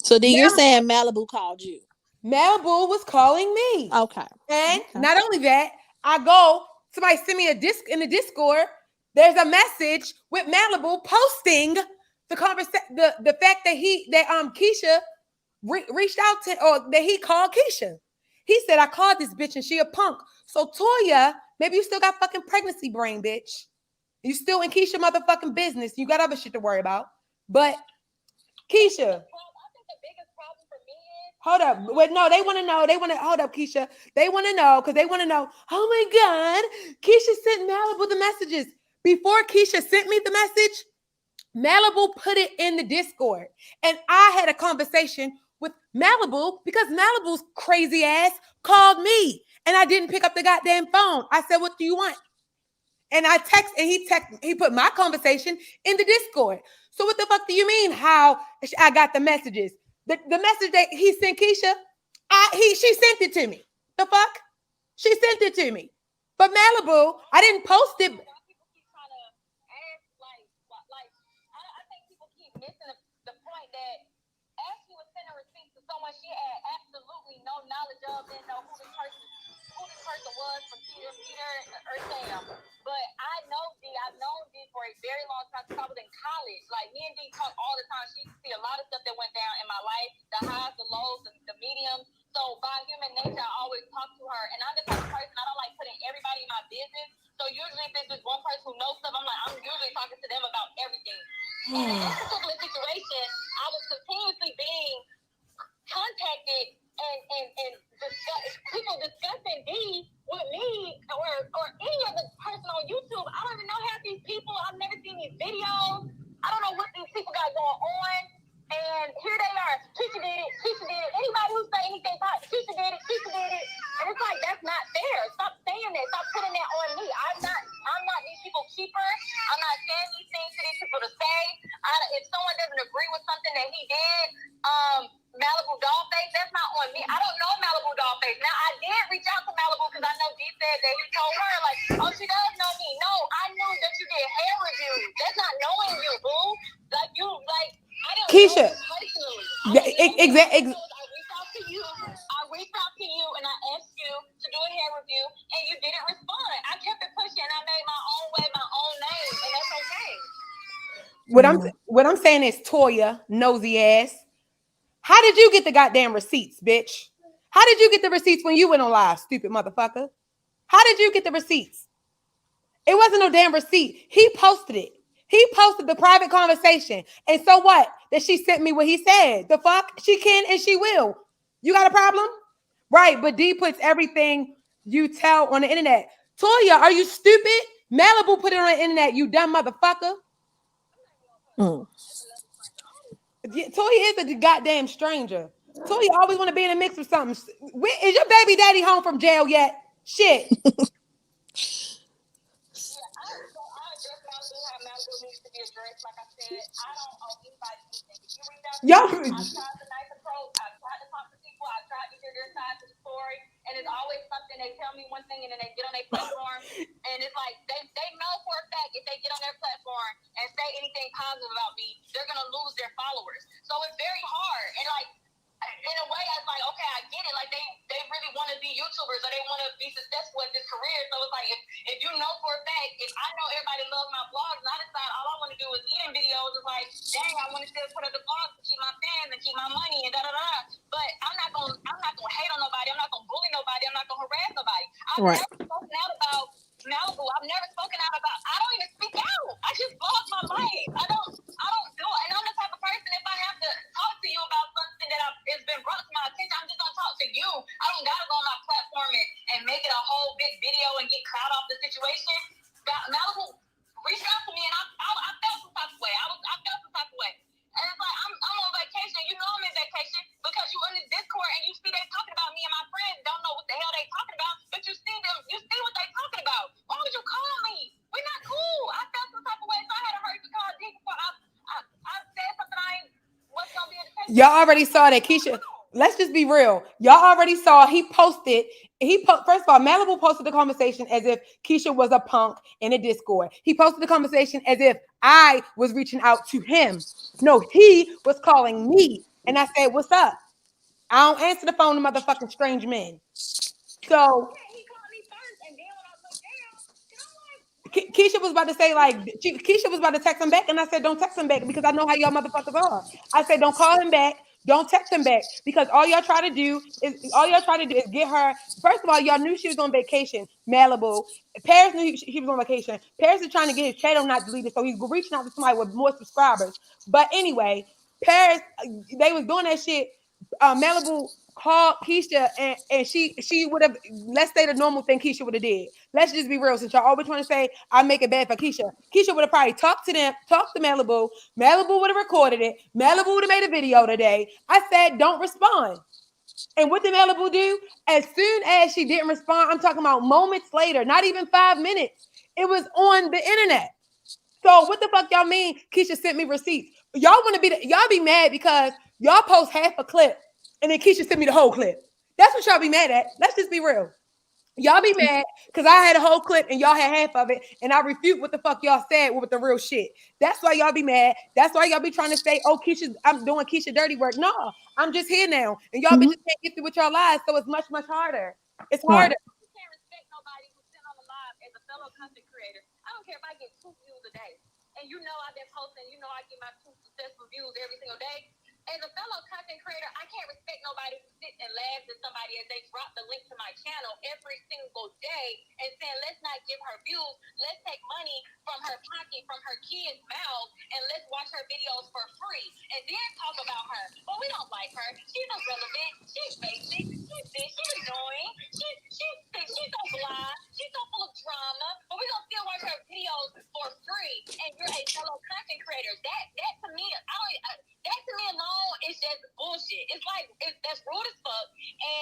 So then you're saying Malibu called you? Malibu was calling me. Okay. And not only that, somebody sent me in the Discord. There's a message with Malibu posting the fact that Keisha reached out to, or that he called Keisha. He said, I called this bitch and she a punk. So Toya, maybe you still got fucking pregnancy brain, bitch. You still in Keisha motherfucking business. You got other shit to worry about. But Keisha. Hold up. Wait, no, they want to know. Hold up, Keisha. They want to know because they want to know, oh my God, Keisha sent Malibu the messages. Before Keisha sent me the message, Malibu put it in the Discord. And I had a conversation with Malibu because Malibu's crazy ass called me. And I didn't pick up the goddamn phone. I said, what do you want? And he put my conversation in the Discord. So what the fuck do you mean how I got the messages? The message that he sent Keisha, she sent it to me. The fuck? She sent it to me. But Malibu, I didn't post it. I think people keep missing the point that Ashley was sending receipts to someone she had absolutely no knowledge of, didn't know who this person was from Peter or Sam. But I know D, I I've known D for a very long time since I was in college. Like, me and D talk all the time. She see a lot of stuff that went down in my life, the highs, the lows, the mediums. So by human nature, I always talk to her. And I'm the type of person, I don't like putting everybody in my business. So usually if there's just one person who knows stuff, I'm usually talking to them about everything. And in this particular situation, I was continuously being contacted and people discussing D with me or any other person on YouTube. I don't even know half these people. I've never seen these videos. I don't know what these people got going on. And here they are. Keisha did it. Keisha did it. Anybody who say anything about Keisha did it. Keisha did it. And it's like, that's not fair. Stop saying that. Stop putting that on me. I'm not these people's keeper. I'm not saying these things to these people to say. If someone doesn't agree with something that he did, Malibu Dollface, that's not on me. I don't know Malibu Dollface. Now, I did reach out to Malibu because I know D said that he told her, like, oh, she does know me. No, I knew that you did hair reviews. That's not knowing you, boo. Like, you, like, I don't Keisha. know you personally. Exactly. I reached out to you and I asked you to do a hair review and you didn't respond. I kept it pushing and I made my own way, my own name, and that's okay. What I'm saying is, Toya, nosy ass, how did you get the goddamn receipts, bitch? How did you get the receipts when you went on live, stupid motherfucker? How did you get the receipts? It wasn't no damn receipt. He posted it. He posted the private conversation. And so what? That she sent me what he said. The fuck? She can and she will. You got a problem? Right, but D puts everything you tell on the internet. Toya, are you stupid? Malibu put it on the internet, you dumb motherfucker. Toya is a goddamn stranger. Toya always want to be in the mix with something. Is your baby daddy home from jail yet? Shit. Yo, I've tried the nice approach. I've tried to talk to people. I've tried to hear their side of the story, and it's always something. They tell me one thing, and then they get on their platform, and it's like they know for a fact if they get on their platform and say anything positive about me, they're gonna lose their followers. So it's very hard, and like, in a way, I was like, okay, I get it. Like, they really want to be YouTubers or they want to be successful in this career. So it's like, if you know for a fact, if I know everybody loves my vlogs, and I decide all I want to do is eating videos, it's like, dang, I want to still put up the vlogs to keep my fans and keep my money and da-da-da. But I'm not gonna hate on nobody. I'm not gonna bully nobody. I'm not gonna harass nobody. I've never spoken out about Malibu. I've never spoken out about. I don't even speak out. I just vlog my life. I don't do it. And I'm the type of person, if I have to talk to you about something that it's been brought to my attention, I'm just gonna talk to you. I don't gotta go on my platform and make it a whole big video and get clout off the situation. Malibu reached out to me and I felt some type of way. I felt some type of way. And it's like, I'm on vacation. You know I'm in vacation because you in this Discord and you see they talking about me and my friends. Don't know what the hell they talking about, but you see them. You see what they talking about. Why would you call me? We're not cool. I felt some type of way, so I had to hurry to call D before I said something I ain't what's gonna be in the picture. Y'all already saw that, Keisha. Let's just be real. Y'all already saw he posted. First of all, Malibu posted the conversation as if Keisha was a punk in a Discord. He posted the conversation as if I was reaching out to him. No, he was calling me. And I said, what's up? I don't answer the phone to motherfucking strange men. So Keisha was about to say, like, Keisha was about to text him back, and I said, don't text him back because I know how y'all motherfuckers are. I said, don't call him back, don't text him back because all y'all try to do is get her. First of all, y'all knew she was on vacation, Malibu. Paris knew he was on vacation. Paris is trying to get his channel not deleted, so he's reaching out to somebody with more subscribers. But anyway, Paris, they was doing that shit. Malibu called Keisha and she would have, let's say the normal thing Keisha would have did. Let's just be real, since y'all always want to say I make it bad for Keisha. Keisha would have probably talked to Malibu. Malibu would have recorded it. Malibu would have made a video today. I said, don't respond. And what did Malibu do? As soon as she didn't respond, I'm talking about moments later, not even 5 minutes, it was on the internet. So what the fuck y'all mean Keisha sent me receipts? Y'all want to y'all be mad because y'all post half a clip and then Keisha sent me the whole clip. That's what y'all be mad at. Let's just be real. Y'all be mad because I had a whole clip and y'all had half of it and I refute what the fuck y'all said with the real shit. That's why y'all be mad. That's why y'all be trying to say, oh, I'm doing Keisha dirty work. No, I'm just here now. And y'all bitches can't get through with your lies, so it's much, much harder. It's harder. You can't respect nobody who's sitting on the live as a fellow content creator. I don't care if I get 2 views a day. And you know I've been posting, you know I get my 2 successful views every single day. As a fellow content creator, I can't respect nobody who sits and laughs at somebody as they drop the link to my channel every single day and saying, let's not give her views. Let's take money from her pocket, from her kids' mouths, and let's watch her videos for free. And then talk about her. But we don't like her. She's irrelevant. She's basic. She's this. She's annoying. She's so blah. She's so full of drama. But we're going to still watch her videos for free. And you're a fellow content creator. That to me, that to me alone is just bullshit. It's like, that's rude as fuck.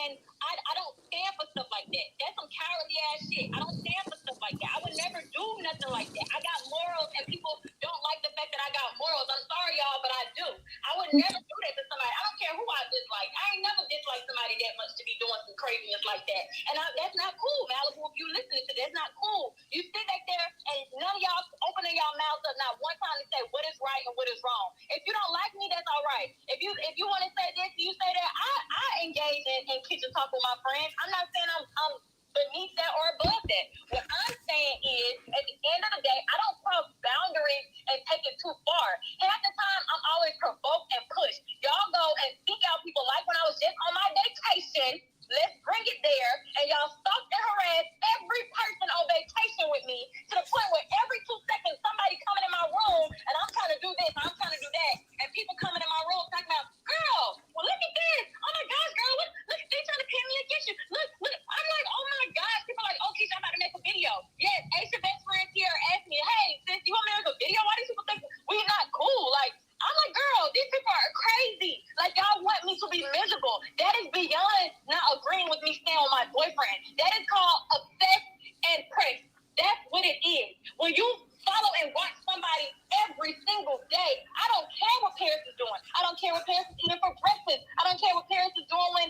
And I don't stand for stuff like that. That's some cowardly ass shit. I don't stand for stuff like that. I would never do nothing like that. I got morals, and people don't like the fact that I got morals. I'm sorry, y'all, but I do. I would never do that to somebody. I don't care who I dislike. I ain't never disliked somebody that much to be doing some craziness like that. And that's not cool, Malibu. If you listening to that's not cool. You sit back there and none of y'all opening y'all mouths up not one time to say what is right and what is wrong. If you don't like me, that's all right. If you want to say this, you say that. I engage in kitchen talk with my friends. I'm not saying I'm beneath that or above that. What I'm saying is, at the end of the day, I don't cross boundaries and take it too far. Half the time, I'm always provoked and pushed. Y'all go and seek out people like when I was just on my vacation. Let's bring it there. And y'all stalk and harass every person on vacation with me to the point where every 2 seconds somebody coming in my room and I'm trying to do this, I'm trying to do that. And people coming in my room talking about, girl, well, look at this. Oh my gosh, girl, look, they trying to pin me against you. Look. I'm like, oh my gosh. People are like, oh, Keisha, I'm about to make a video. Yes, Aisha best friend here asked me, hey, sis, you want me to make a video? Why these people think we're not cool? Like, I'm like, girl, these people are crazy. Like, y'all want me to be miserable. That is beyond not agreeing with me staying with my boyfriend. That is called obsessed and pressed. That's what it is. When you follow and watch somebody every single day, I don't care what Paris is doing. I don't care what Paris is eating for breakfast. I don't care what Paris is doing when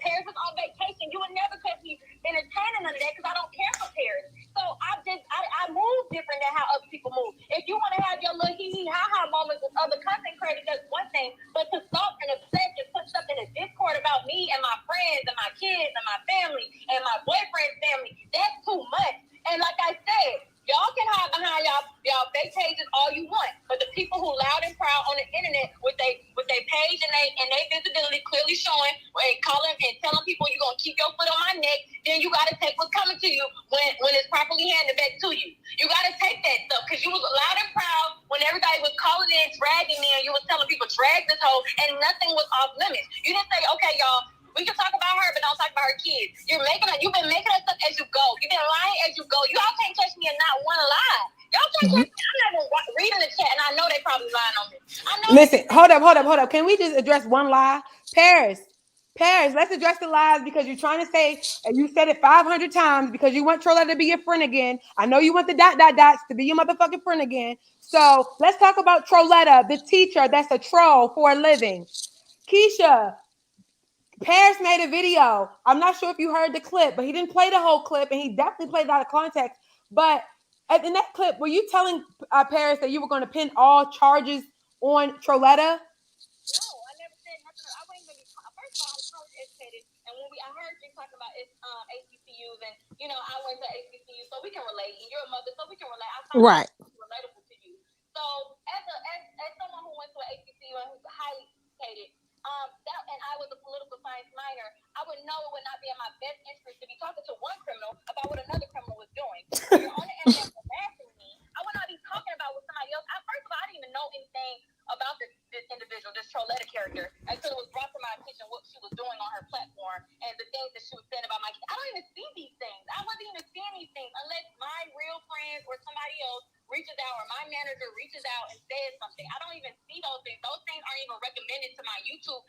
Paris is on vacation. You would never catch me entertaining none of that because I don't care for Paris. So I move different than how other people move. If you want to have your little hee ha moments with other content creators, that's one thing. But to stalk and obsess and put stuff in a Discord about me and my friends and my kids and my family and my boyfriend's family, that's too much. And like I said, y'all can hide behind y'all fake pages all you want, but the people who loud and proud on the internet with their page and they visibility clearly showing, and calling and telling people you're gonna keep your foot on my neck, then you gotta take what's coming to you when it's properly handed back to you. You gotta take that stuff because you was loud and proud when everybody was calling in, dragging me, and you was telling people drag this hoe, and nothing was off limits. You didn't say, okay, y'all, we can talk about her, but don't talk about her kids. You've been making us up as you go. You've been lying as you go. Y'all can't catch me in not one lie. Y'all can't catch me. I'm not even reading the chat, and I know they probably lying on me. Listen, hold up. Can we just address one lie? Paris, let's address the lies because you're trying to say, and you said it 500 times because you want Troletta to be your friend again. I know you want the ... to be your motherfucking friend again. So let's talk about Troletta, the teacher that's a troll for a living. Keisha, Paris made a video. I'm not sure if you heard the clip, but he didn't play the whole clip, and he definitely played it out of context. But in that clip, were you telling Paris that you were going to pin all charges on Troletta? No, I never said nothing. I wouldn't even be. First of all, I'm college educated, and when I heard you talking about HBCUs, and I went to HBCU, so we can relate. And you're a mother, so we can relate. I find Right. it relatable to you. So as someone who went to an HBCU and who's highly educated, and I was a political science minor, I would know it would not be in my best interest to be talking to one criminal about what another criminal was doing. When you're on the internet harassing me, I would not be talking about what somebody else. First of all, I didn't even know anything about this individual, this Troletta character, until it was brought to my attention what she was doing on her platform and the things that she was saying about my kids. I don't even see these things. I wasn't even seeing these things unless my real friends or somebody else reaches out or my manager reaches out and says something. I don't even see those things. Those things aren't even recommended to my YouTube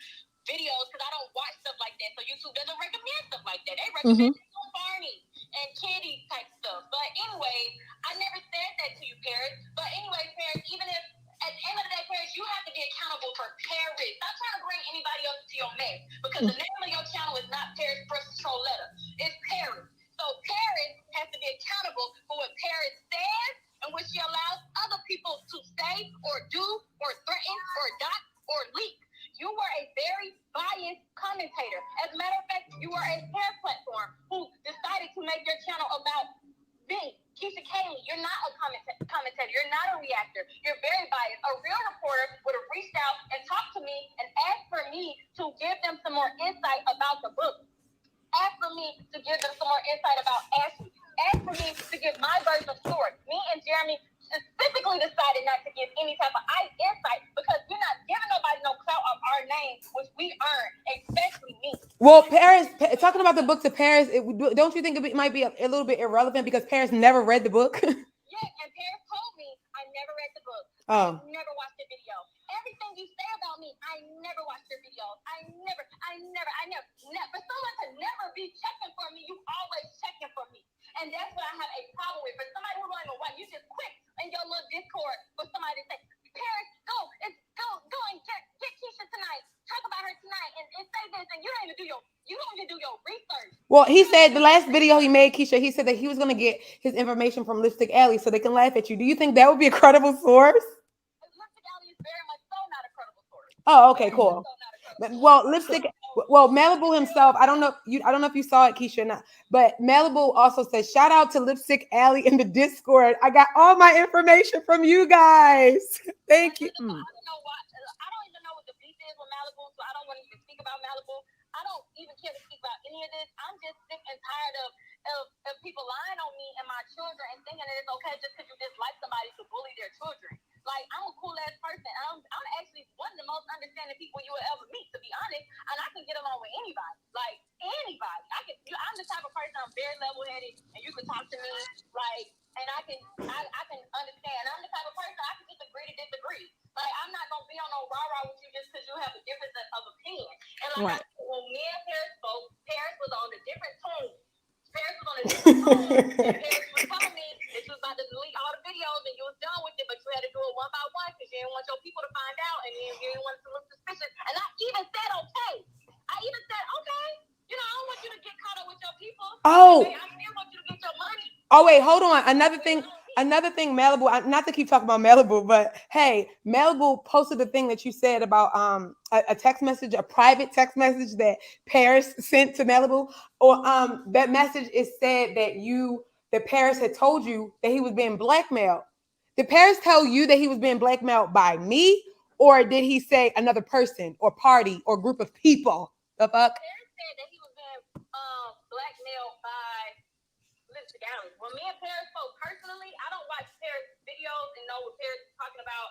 videos because I don't watch stuff like that. So YouTube doesn't recommend stuff like that. They recommend Barney and Kitty type stuff. But anyway, I never said that to you, Paris. But anyway, Paris, even if at the end of the day, Paris, you have to be accountable for Paris. Stop trying to bring anybody else into your mess because the name of your channel is not Paris versus Troletta. It's Paris. So Paris has to be accountable for what Paris says and what she allows other people to say or do or threaten or dot or leak. You were a very biased commentator. As a matter of fact, you were a hair platform who decided to make your channel about me. Keisha, Kaylee, you're not a commentator. You're not a reactor. You're very biased. A real reporter would have reached out and talked to me and asked for me to give them some more insight about the book. Ask for me to give them some more insight about Ashley. Ask for me to give my version of story. Me and Jeremy specifically decided not to give any type of insight because we're not giving nobody no clout of our name, which we earn, especially me. Well, Paris, talking about the book to Paris, don't you think it might be a little bit irrelevant because Paris never read the book? Yeah, and Paris told me I never read the book. Oh. I never watched the video. Everything you say about me, I never watched your videos. I never. For someone to never be checking for me, you always checking for me. And that's what I have a problem with. For somebody who don't even want, you just quit in your little Discord for somebody to say, Paris, go and get Keisha tonight. Talk about her tonight and say this, and you don't even do your research. Well, he said the last video he made, Keisha, he said that he was going to get his information from Lipstick Alley so they can laugh at you. Do you think that would be a credible source? Lipstick Alley is very much so not a credible source. Oh, okay, cool. Well, Malibu himself, I don't know if you saw it, Keisha, or not, but Malibu also says, shout out to Lipstick Alley in the Discord. I got all my information from you guys. Thank you. I don't even know what the beef is with Malibu, so I don't want to even speak about Malibu. I don't even care to speak about any of this. I'm just sick and tired of people lying on me and my children and thinking that it's okay just because you dislike somebody to bully their children. Like, I'm a cool ass person. I'm actually one of the most understanding people you will ever meet, to be honest. And I can get along with anybody. Like, anybody. I'm the type of person, I'm very level headed, and you can talk to me, like, and I can understand. I'm the type of person I can just agree to disagree. Like, I'm not gonna be on no rah-rah with you just because you have a difference of opinion. And like, right. When me and Paris spoke, Paris was on a different tone. Paris was telling me that you was about to delete all the videos and you was done with it, but you had to do it one by one because you didn't want your people to find out and you didn't want to look suspicious. And I even said okay. You know, I don't want you to get caught up with your people. Oh. I still want you to get your money. Oh, wait, hold on. Another thing, Malibu, not to keep talking about Malibu, but hey, Malibu posted the thing that you said about a text message, a private text message that Paris sent to Malibu. Or that message is said that Paris had told you that he was being blackmailed. Did Paris tell you that he was being blackmailed by me? Or did he say another person or party or group of people? The fuck? Paris said that he was being blackmailed by Lipstick Alley. When me and Paris spoke personally, I don't watch Paris videos and know what Paris is talking about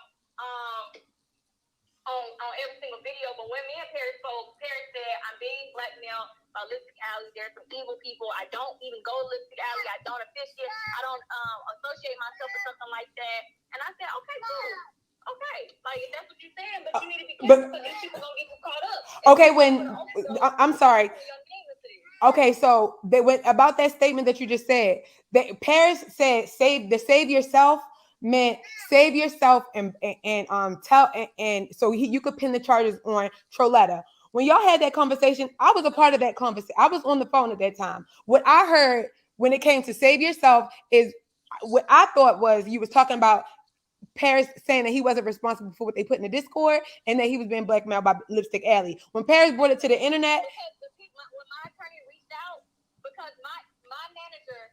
on every single video. But when me and Paris spoke, Paris said, I'm being blackmailed by Lipstick Alley. There's some evil people. I don't even go to Lipstick Alley. I don't officiate. I don't associate myself with something like that. And I said, okay, cool. Okay, like if that's what you're saying, but you need to be careful because these people gonna get you caught up. Okay, I'm sorry. Okay, so they went about that statement that you just said. That Paris said, "Save yourself." Meant save yourself and tell and so you could pin the charges on Troletta. When y'all had that conversation, I was a part of that conversation. I was on the phone at that time. What I heard when it came to save yourself is what I thought was you was talking about Paris saying that he wasn't responsible for what they put in the Discord and that he was being blackmailed by Lipstick Alley. When Paris brought it to the internet, when my attorney reached out, because my manager,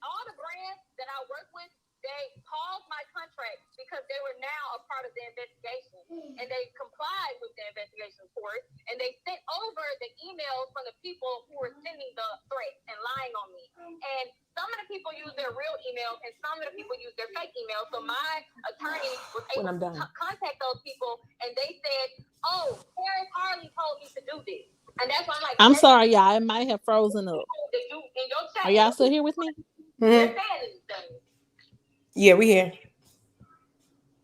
all the brands that I work with, they paused my contract because they were now a part of the investigation, and they complied with the investigation report, and they sent over the emails from the people who were sending the threats and lying on me. And some of the people use their real emails, and some of the people use their fake emails. So my attorney was able to contact those people, and they said, "Oh, Paris Harley told me to do this." And that's why I'm like, I'm sorry, y'all. It might have frozen up. Are y'all still here with me? Mm-hmm. Yeah, we here.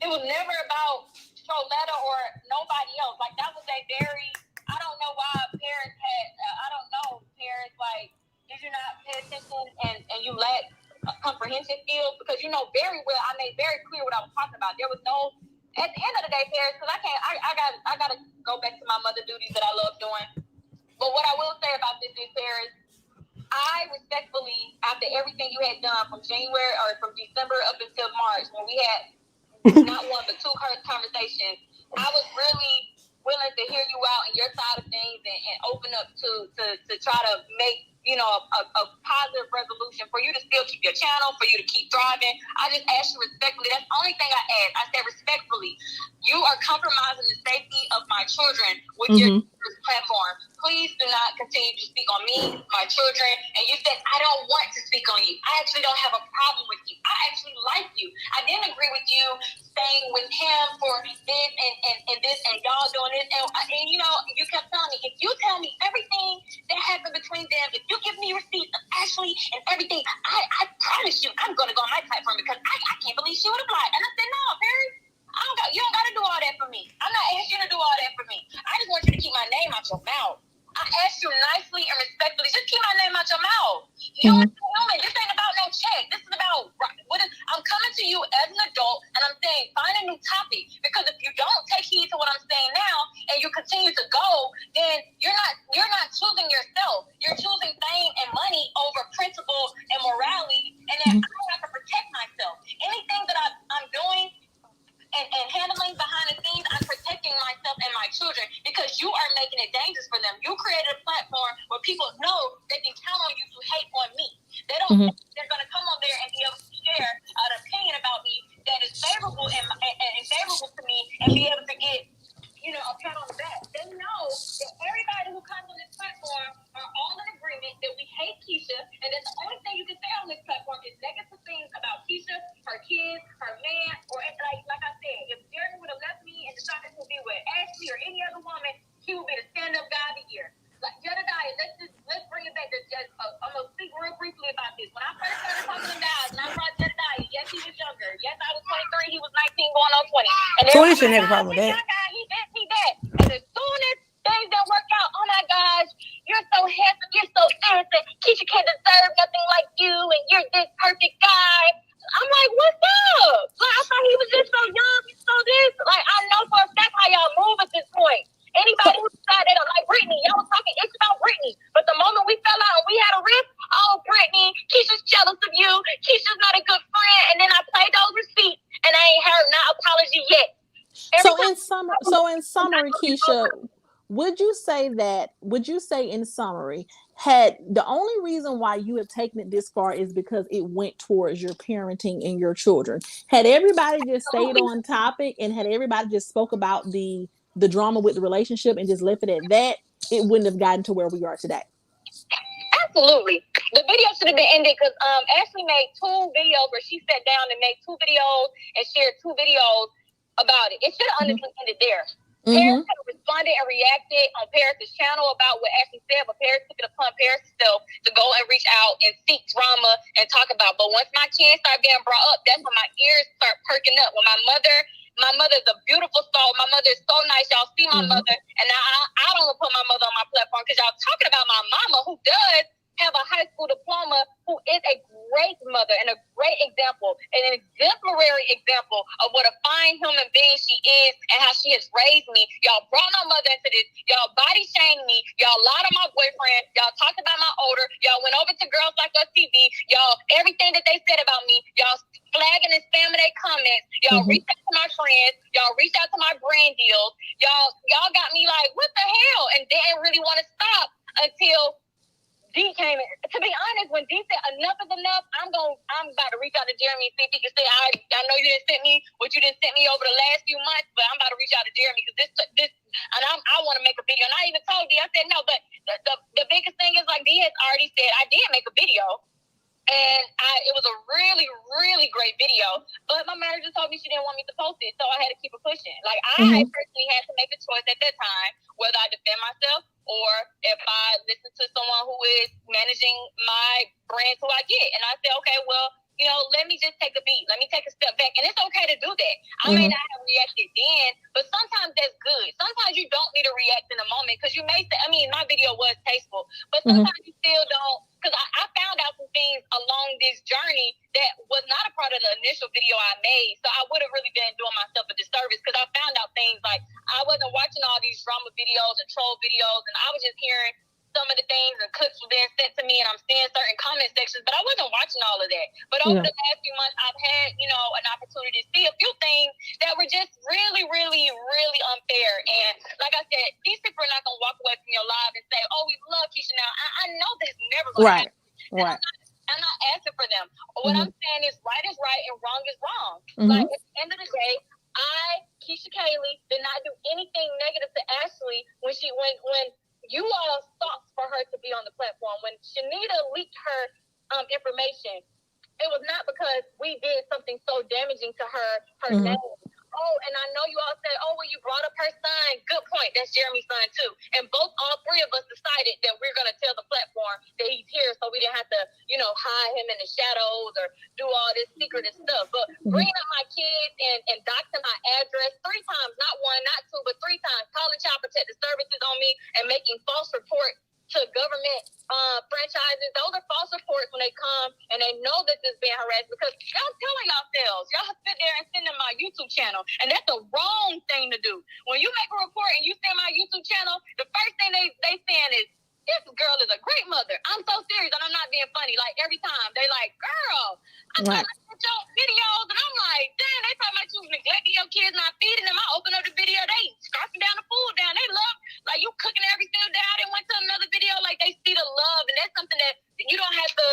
It was never about Troletta or nobody else. Like, that was a very, I don't know why Paris had, Paris, like, did you not pay attention and you lack comprehension skills? Because you know very well, I made very clear what I was talking about. There was no, at the end of the day, Paris, because I gotta go back to my mother duties that I love doing. But what I will say about this is, Paris, I respectfully, after everything you had done from January or from December up until March, when we had not one but two conversations, I was really willing to hear you out and your side of things and open up to try to make a positive resolution for you to still keep your channel, for you to keep thriving. I just ask you respectfully. That's the only thing I ask. I said respectfully, you are compromising the safety of my children with your platform. Please do not continue to speak on me, my children. And you said, I don't want to speak on you. I actually don't have a problem with you. I actually like you. I didn't agree with you staying with him for this and this and y'all doing this. And you kept telling me, if you tell me everything that happened between them, if you give me receipts of Ashley and everything, I promise you I'm going to go on my platform because I can't believe she would have lied. And I said, no, Perry. You don't got to do all that for me. I'm not asking you to do all that for me. I just want you to keep my name out your mouth. I asked you nicely and respectfully, just keep my name out your mouth. You are human. This ain't about no check. This is about I'm coming to you as an adult and I'm saying find a new topic, because if you don't take heed to what I'm saying now and you continue to go, then you're not choosing yourself. You're choosing fame and money over principle and morality, and then I have to protect myself. Anything that I'm doing and handling behind the scenes, I'm protecting myself and my children, because you are making it dangerous for them. You created a platform where people know they can count on you to hate on me. They don't think they're going to come on there and be able to share an opinion about me that is favorable and favorable to me and be able to get a pat on the back. They know that everybody who comes on this platform are all in agreement that we hate Keisha, and that the only thing you can say on this platform is negative things about Keisha, her kids, her man, or like I said, if Jeremy would have left me and decided to be with Ashley or any other woman, he would be the stand-up guy of the year. Like Jedediah, let's bring it back to just. I'm gonna speak real briefly about this. When I first started talking to guys, and I brought Jedediah, yes, he was younger. Yes, I was 23. He was 19, going on 20. And 20 shouldn't have a problem with that. He this, he that. And as soon as things don't work out, oh my gosh, you're so handsome, you're so innocent. Keisha can't deserve nothing like you, and you're this perfect guy. I'm like, what's up? Like, I thought he was just so young, so this. Like, I know for a fact how y'all move at this point. Anybody who decided they don't like Brittany, y'all was talking it's about Brittany. But the moment we fell out and we had a rift, oh, Brittany, Keisha's jealous of you. Keisha's not a good friend. And then I played those receipts, and I ain't heard not apology yet. So in summary, Keisha, would you say in summary, had the only reason why you have taken it this far is because it went towards your parenting and your children? Had everybody just stayed on topic and had everybody just spoke about the drama with the relationship and just left it at that, it wouldn't have gotten to where we are today? Absolutely. The video should have been ended because Ashley made 2 videos where she sat down and made 2 videos and shared 2 videos about it. It should have honestly ended there. Paris could have responded and reacted on Paris' channel about what Ashley said, but Paris took it upon Paris herself to go and reach out and seek drama and talk about. But once my kids start being brought up, that's when my ears start perking up. When my mother is a beautiful soul. My mother is so nice. Y'all see my mother, and I don't put my mother on my platform because y'all talking about my mama, who does have a high school diploma, who is a great mother and a great example and an exemplary example of what a fine human being she is and how she has raised me. Y'all brought my mother into this. Y'all body shamed me. Y'all lied on my boyfriend. Y'all talked about my odor. Y'all went over to Girls Like Us TV. Y'all, everything that they said about me, y'all flagging and spamming their comments. Y'all reached out to my friends. Y'all reached out to my brand deals. Y'all got me like, what the hell? And didn't really want to stop until D came in. To be honest, when D said enough is enough, I'm about to reach out to Jeremy and see if he can say, I know you didn't send me what you didn't send me over the last few months, but I'm about to reach out to Jeremy because this and I want to make a video. And I even told D, I said no, but the biggest thing is, like D has already said, I did make a video. And it was a really, really great video. But my manager told me she didn't want me to post it, so I had to keep it pushing. Like, I personally had to make a choice at that time, whether I defend myself or if I listen to someone who is managing my brand who I get. And I said, okay, well, let me just take a beat. Let me take a step back. And it's okay to do that. I may not have reacted then, but sometimes that's good. Sometimes you don't need to react in the moment because you may say, my video was tasteful, but sometimes you still don't. Because I found out some things along this journey that was not a part of the initial video I made. So I would have really been doing myself a disservice because I found out things like I wasn't watching all these drama videos and troll videos, and I was just hearing some of the things and clips were being sent to me, and I'm seeing certain comment sections, but I wasn't watching all of that. But over the last few months, I've had, an opportunity to see a few things that were just really, really, really unfair. And like I said, these people are not going to walk away from your live and say, oh, we love Keisha now. I know that's never going to happen. Right. I'm not asking for them. What I'm saying is right is right and wrong is wrong. Like, at the end of the day, Keisha Kaylee, did not do anything negative to Ashley when you all sought for her to be on the platform. When Shanita leaked her information, it was not because we did something so damaging to her name. Oh, and I know you all said, oh, well, you brought up her son. Good point. That's Jeremy's son, too. And all three of us decided that we're going to tell the platform that he's here so we didn't have to, hide him in the shadows or do all this secretive stuff. But bringing up my kids and doxing my address 3 times, not 1, not 2, but 3 times, calling Child Protective Services on me and making false reports to government franchises. Those are false reports when they come and they know that this is being harassed because y'all telling yourselves. Y'all sit there and send them my YouTube channel, and that's the wrong thing to do. When you make a report and you send my YouTube channel, the first thing they saying is, this girl is a great mother. I'm so serious, and I'm not being funny. Like, every time, they like, girl, I'm looking at your videos, and I'm like, dang, they talking about you neglecting your kids, not feeding them. I open up the video, they scarfing down the food down. They love, like, you cooking every single day. I didn't went to another video, like, they see the love, and that's something that you don't have to,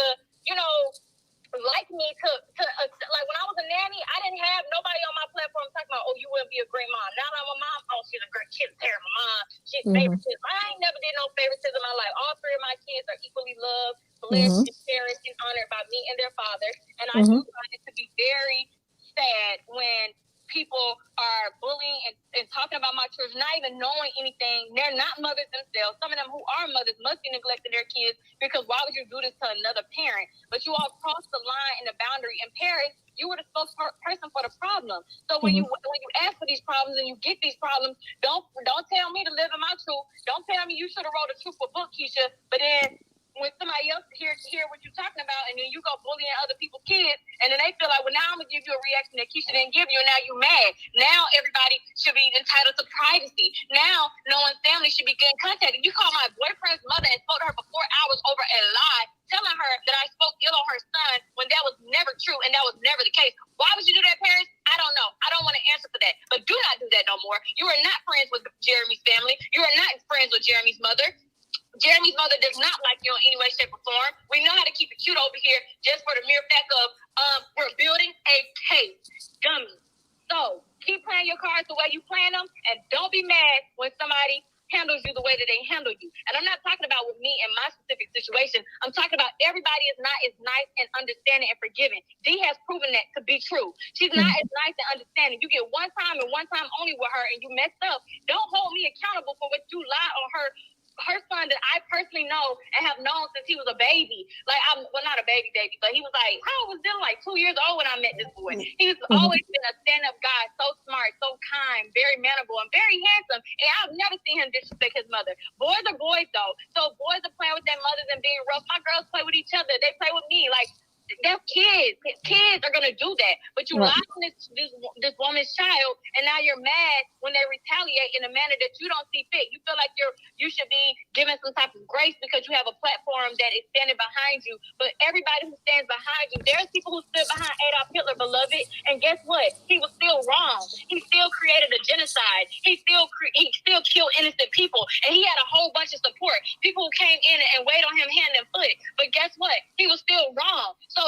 like me to like, when I was a nanny, I didn't have nobody on my platform talking about, oh, you wouldn't be a great mom. Now I'm a mom, oh, she's a great kid, terrible mom. She's favoritism. I ain't never did no favoritism in my life. All 3 of my kids are equally loved, blessed, and cherished, and honored by me and their father. And I do find it to be very sad when people are bullying and talking about my children, not even knowing anything. They're not mothers themselves. Some of them who are mothers must be neglecting their kids, because why would you do this to another parent? But you all crossed the line and the boundary. In Paris, you were the spokesperson for the problem. So when you ask for these problems and you get these problems, don't tell me to live in my truth. Don't tell me you should have wrote a truthful book, Keisha. But then when somebody else hear what you're talking about, and then you go bullying other people's kids, and then they feel like, well, now I'm going to give you a reaction that Keisha didn't give you, and now you're mad. Now everybody should be entitled to privacy. Now no one's family should be getting contacted. You call my boyfriend's mother and spoke to her for 4 hours over a lie, telling her that I spoke ill on her son when that was never true and that was never the case. Why would you do that, parents? I don't know. I don't want to answer for that. But do not do that no more. You are not friends with Jeremy's family. You are not friends with Jeremy's mother. Jeremy's mother does not like you in any way, shape, or form. We know how to keep it cute over here just for the mere fact of we're building a case. Dummy. So keep playing your cards the way you plan them, and don't be mad when somebody handles you the way that they handle you. And I'm not talking about with me and my specific situation. I'm talking about everybody is not as nice and understanding and forgiving. Dee has proven that to be true. She's not as nice and understanding. You get one time and one time only with her, and you messed up. Don't hold me accountable for what you lied on her son that I personally know and have known since he was a baby. Like, not a baby, but he was like, how was Dylan, like 2 years old when I met this boy. He's always been a stand-up guy, so smart, so kind, very mannerable, and very handsome. And I've never seen him disrespect his mother. Boys are boys, though. So boys are playing with their mothers and being rough. My girls play with each other. They play with me. Like, they're kids. Kids are gonna do that. But you lied on this woman's child, and now you're mad when they retaliate in a manner that you don't see fit. You feel like you should be given some type of grace because you have a platform that is standing behind you. But everybody who stands behind you, there's people who stood behind Adolf Hitler, beloved, and guess what? He was still wrong. He still created a genocide. He still killed innocent people, and he had a whole bunch of support. People who came in and weighed on him hand and foot. But guess what? He was still wrong. So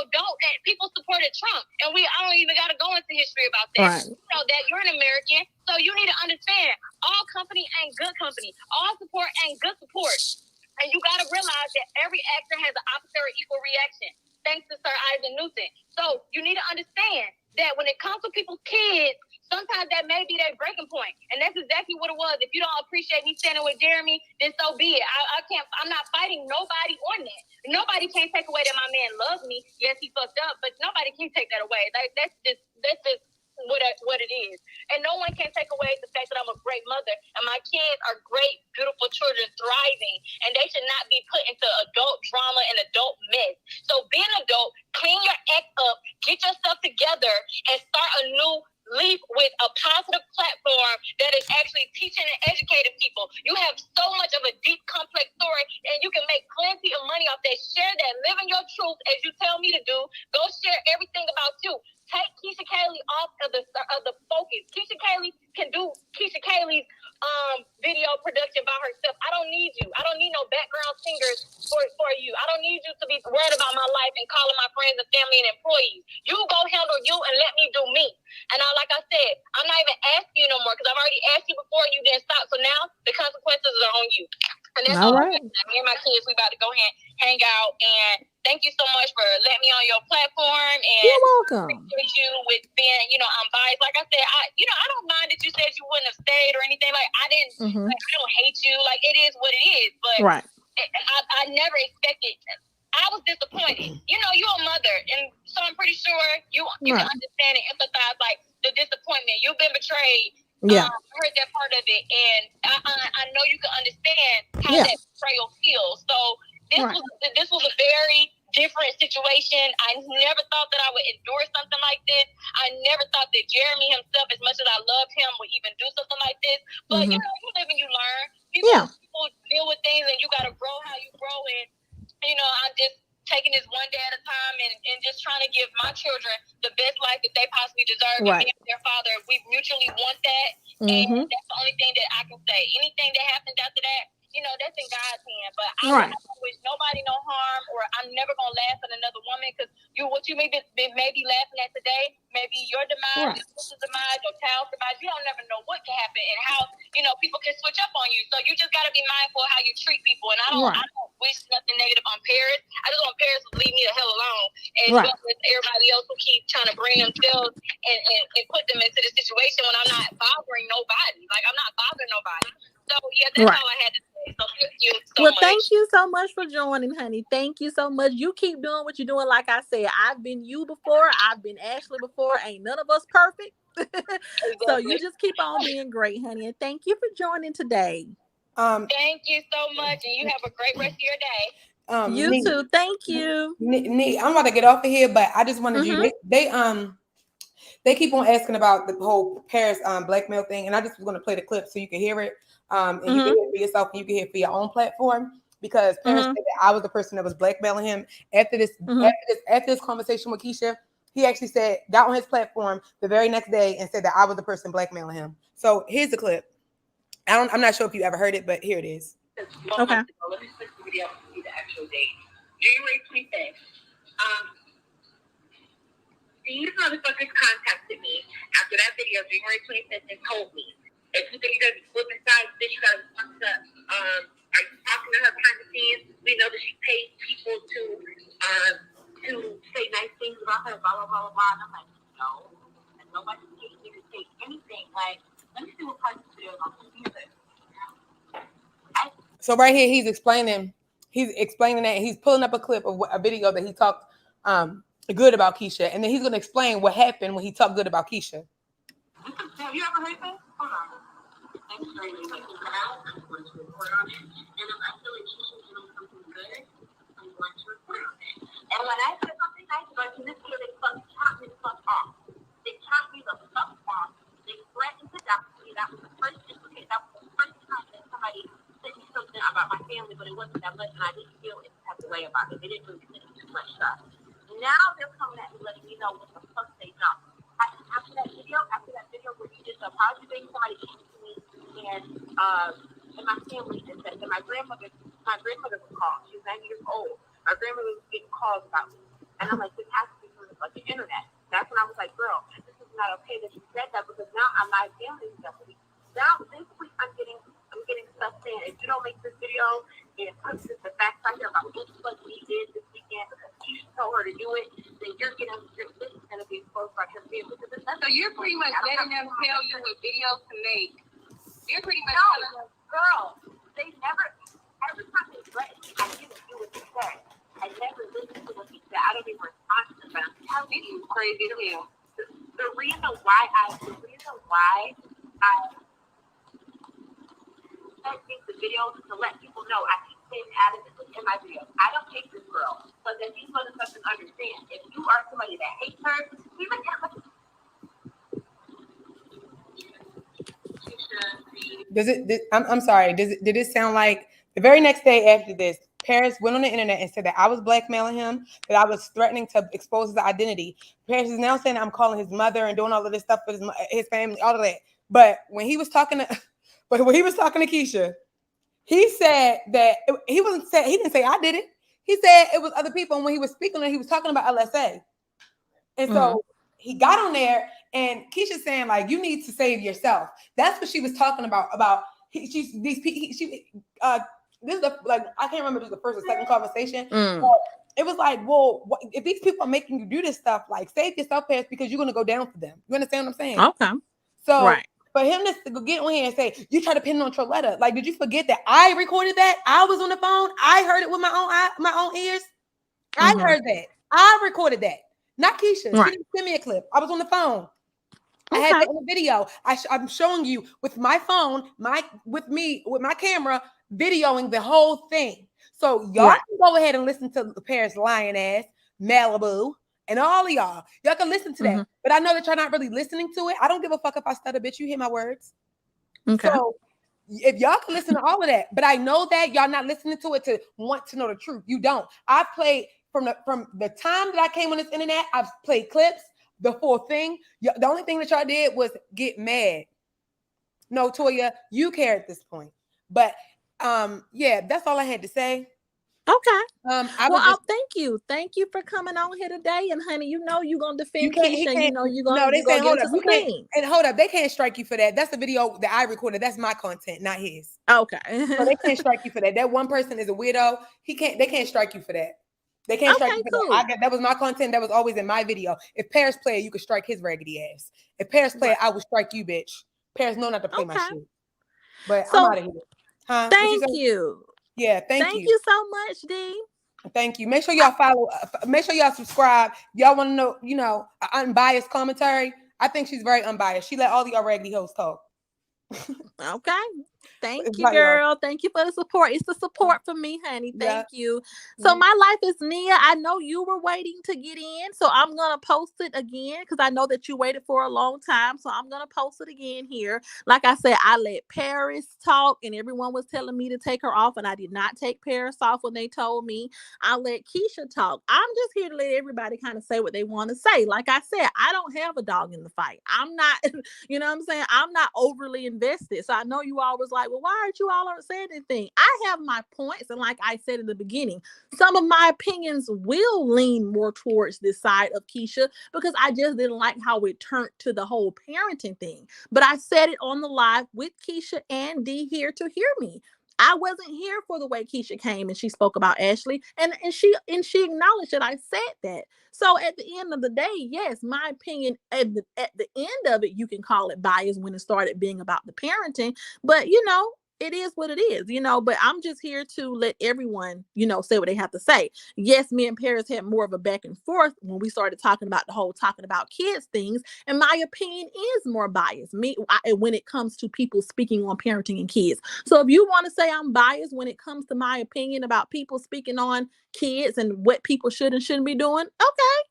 people supported Trump, and I don't even got to go into history about that. Right. You know that you're an American, so you need to understand all company ain't good company. All support ain't good support. And you got to realize that every action has an opposite or equal reaction, thanks to Sir Isaac Newton. So you need to understand that when it comes to people's kids, sometimes that may be their breaking point. And that's exactly what it was. If you don't appreciate me standing with Jeremy, then so be it. I'm not fighting nobody on that. Nobody can take away that my man loves me. Yes, he fucked up, but nobody can take that away. Like, that's just what it is. And no one can take away the fact that I'm a great mother and my kids are great, beautiful children thriving, and they should not be put into adult drama and adult mess. So be an adult, clean your act up, get yourself together, and start a new leave with a positive platform that is actually teaching and educating people. You have so much of a deep, complex story, and you can make plenty of money off that. Share that, live in your truth as you tell me to do. Go share everything about you. Take Keisha Kaylee off of the focus. Keisha Kaylee can do Keisha Kaylee's video production by herself. I don't need you. I don't need no background singers for you. I don't need you to be worried about my life and calling my friends and family and employees. You go handle you and let me do me. And like I said, I'm not even asking you no more because I've already asked you before and you didn't stop. So now the consequences are on you. And that's all right. Me and my kids, we about to go hang out. And thank you so much for letting me on your platform. And you're welcome. Appreciate you with being, unbiased. Like I said, I don't mind that you said you wouldn't have stayed or anything. Like I didn't. Like, I don't hate you. Like it is what it is. But right. I never expected. I was disappointed. You're a mother, and so I'm pretty sure you can understand and empathize, like the disappointment. You've been betrayed. Yeah. I heard that part of it, and I know you can understand how that betrayal feels. So this was a very different situation. I never thought that I would endure something like this. I never thought that Jeremy himself, as much as I loved him, would even do something like this. But you live and you learn. People deal with things, and you got to grow how you grow. And I'm just taking this one day at a time and just trying to give my children the best life that they possibly deserve. And being their father, we mutually want that. And that's the only thing that I can say. Anything that happens after that, that's in God's hand. But I don't wish nobody no harm, or I'm never going to laugh at another woman, because what you may be laughing at today, maybe your demise, your sister's demise, your child's demise, you don't never know what can happen and how, people can switch up on you. So you just got to be mindful of how you treat people. And I don't wish nothing negative on Paris. I just want Paris to leave me the hell alone. As well as everybody else who keep trying to bring themselves and put them into the situation when I'm not bothering nobody. Like, I'm not bothering nobody. So, yeah, that's all I had to say. So, thank you so much. Thank you so much for joining, honey. Thank you so much. You keep doing what you're doing. Like I said, I've been you before. I've been Ashley before. Ain't none of us perfect. So you just keep on being great, honey. And thank you for joining today. Thank you so much. And you have a great rest of your day. You too. Thank you. I'm about to get off of here, but I just wanted you. They keep on asking about the whole Paris blackmail thing, and I just was going to play the clip so you can hear it, and you can hear it for yourself, and you can hear it for your own platform. Because Paris said that I was the person that was blackmailing him. After this conversation with Keisha, he actually got on his platform the very next day and said that I was the person blackmailing him. So here's the clip. I'm not sure if you ever heard it, but here it is. Okay. Let me switch the video to see the actual date. January 25th. These motherfuckers contacted me after that video, January 25th, and told me, if you think you're going to be flipping sides, bitch, you got to be fucked up. Are you talking to her behind the scenes? We know that she pays people to say nice things about her, blah, blah, blah, blah. And I'm like, no. And nobody paid me to say anything. Like, let me see what part of the video I'm going to do. So right here, he's explaining that he's pulling up a clip of a video that he talked good about Keisha, and then he's going to explain what happened when he talked good about Keisha. Have you ever heard that? Hold on. I'm explaining like now. I'm going to report on it, and if I feel like Keisha's doing something good, I'm going to report on it. And when I say something nice about you, this year they chopped me the fuck off. They chopped me the fuck off. They threatened to dox me. That was the first implication. That was the first time that somebody said me something about my family, but it wasn't that much, and I didn't feel any type of way about it. They didn't really say too much stuff. Now they're coming at me, letting me know what the fuck they know. After that video where you did the apology thing, somebody came to me and my family and said that my grandmother was called. She was 90 years old. My grandmother was getting calls about me. And I'm like, this has to be from the fucking internet. That's when I was like, girl, this is not okay that you said that, because now my family is definitely. Now this week I'm getting stuff saying, if you don't make this video and put the facts out there about what the fuck we did this weekend because Keisha told her to do it, then this is going to be exposed by her family. So you're pretty much letting them tell you what videos to make. You're pretty much telling them, girl, they never, every time they threaten me, I didn't do what they said. I never listened to what he said. I don't even respond to them, but I'm telling you, crazy to me. The reason why I make the videos to let people know I keep saying adamantly in my videos, I don't hate this girl, but then these motherfuckers understand. If you are somebody that hates her, even I'm sorry. Did it sound like the very next day after this, Paris went on the internet and said that I was blackmailing him, that I was threatening to expose his identity. Paris is now saying I'm calling his mother and doing all of this stuff with his family, all of that. But when he was talking to Keisha, he said that he didn't say I did it. He said it was other people. And when he was speaking, he was talking about LSA. And so he got on there, and Keisha's saying, like, you need to save yourself. That's what she was talking about. This is I can't remember if it was the first or second conversation. But it was like, well, if these people are making you do this stuff, like, save yourself, Paris, because you're gonna go down for them. You understand what I'm saying? Okay. So for him to get on here and say, you try to pin it on Troletta, like, did you forget that I recorded that? I was on the phone. I heard it with my own ears. I heard that. I recorded that. Not Keisha. She didn't send me a clip. I was on the phone. I had it on the video. I'm showing you with my phone, with my camera, videoing the whole thing. So y'all can go ahead and listen to Paris lying ass, Malibu, and all of y'all. Y'all can listen to that. But I know that y'all not really listening to it. I don't give a fuck if I stutter, bitch. You hear my words. Okay. So if y'all can listen to all of that, but I know that y'all not listening to it to want to know the truth. You don't. I played from the time that I came on this internet, I've played clips, the full thing. The only thing that y'all did was get mad. No, Toya, you care at this point. But yeah, that's all I had to say. Okay. Thank you. Thank you for coming on here today. And honey, you know you're gonna defend Keisha. You know you're gonna get into some things. And hold up, they can't strike you for that. That's the video that I recorded. That's my content, not his. Okay. So they can't strike you for that. That one person is a weirdo. They can't strike you for that. They can't strike you for that. That was my content. That was always in my video. If Paris played, you could strike his raggedy ass. If Paris played, I would strike you, bitch. Paris know not to play my shit. But I'm out of here. Huh? Thank you. Yeah, thank you. Thank you so much, D. Thank you. Make sure y'all follow. Make sure y'all subscribe. Y'all want to know, unbiased commentary. I think she's very unbiased. She let all y'all raggedy hoes talk. Okay. Thank you, girl. Thank you for the support. It's the support for me, honey. Thank you. So my life is Nia. I know you were waiting to get in, so I'm gonna post it again because I know that you waited for a long time. So I'm gonna post it again here. Like I said, I let Paris talk, and everyone was telling me to take her off, and I did not take Paris off when they told me. I let Keisha talk. I'm just here to let everybody kind of say what they want to say. Like I said, I don't have a dog in the fight. I'm not, you know what I'm saying? I'm not overly invested. So I know you all was like, well, why aren't you all saying anything? I have my points, and like I said in the beginning, some of my opinions will lean more towards this side of Keisha because I just didn't like how it turned to the whole parenting thing. But I said it on the live with Keisha and D here to hear me. I wasn't here for the way Keisha came and she spoke about Ashley, and she acknowledged that I said that. So at the end of the day, yes, my opinion at the end of it, you can call it bias when it started being about the parenting, but it is what it is, but I'm just here to let everyone, say what they have to say. Yes, me and Paris had more of a back and forth when we started talking about the whole talking about kids things. And my opinion is more biased when it comes to people speaking on parenting and kids. So if you want to say I'm biased when it comes to my opinion about people speaking on kids and what people should and shouldn't be doing, okay.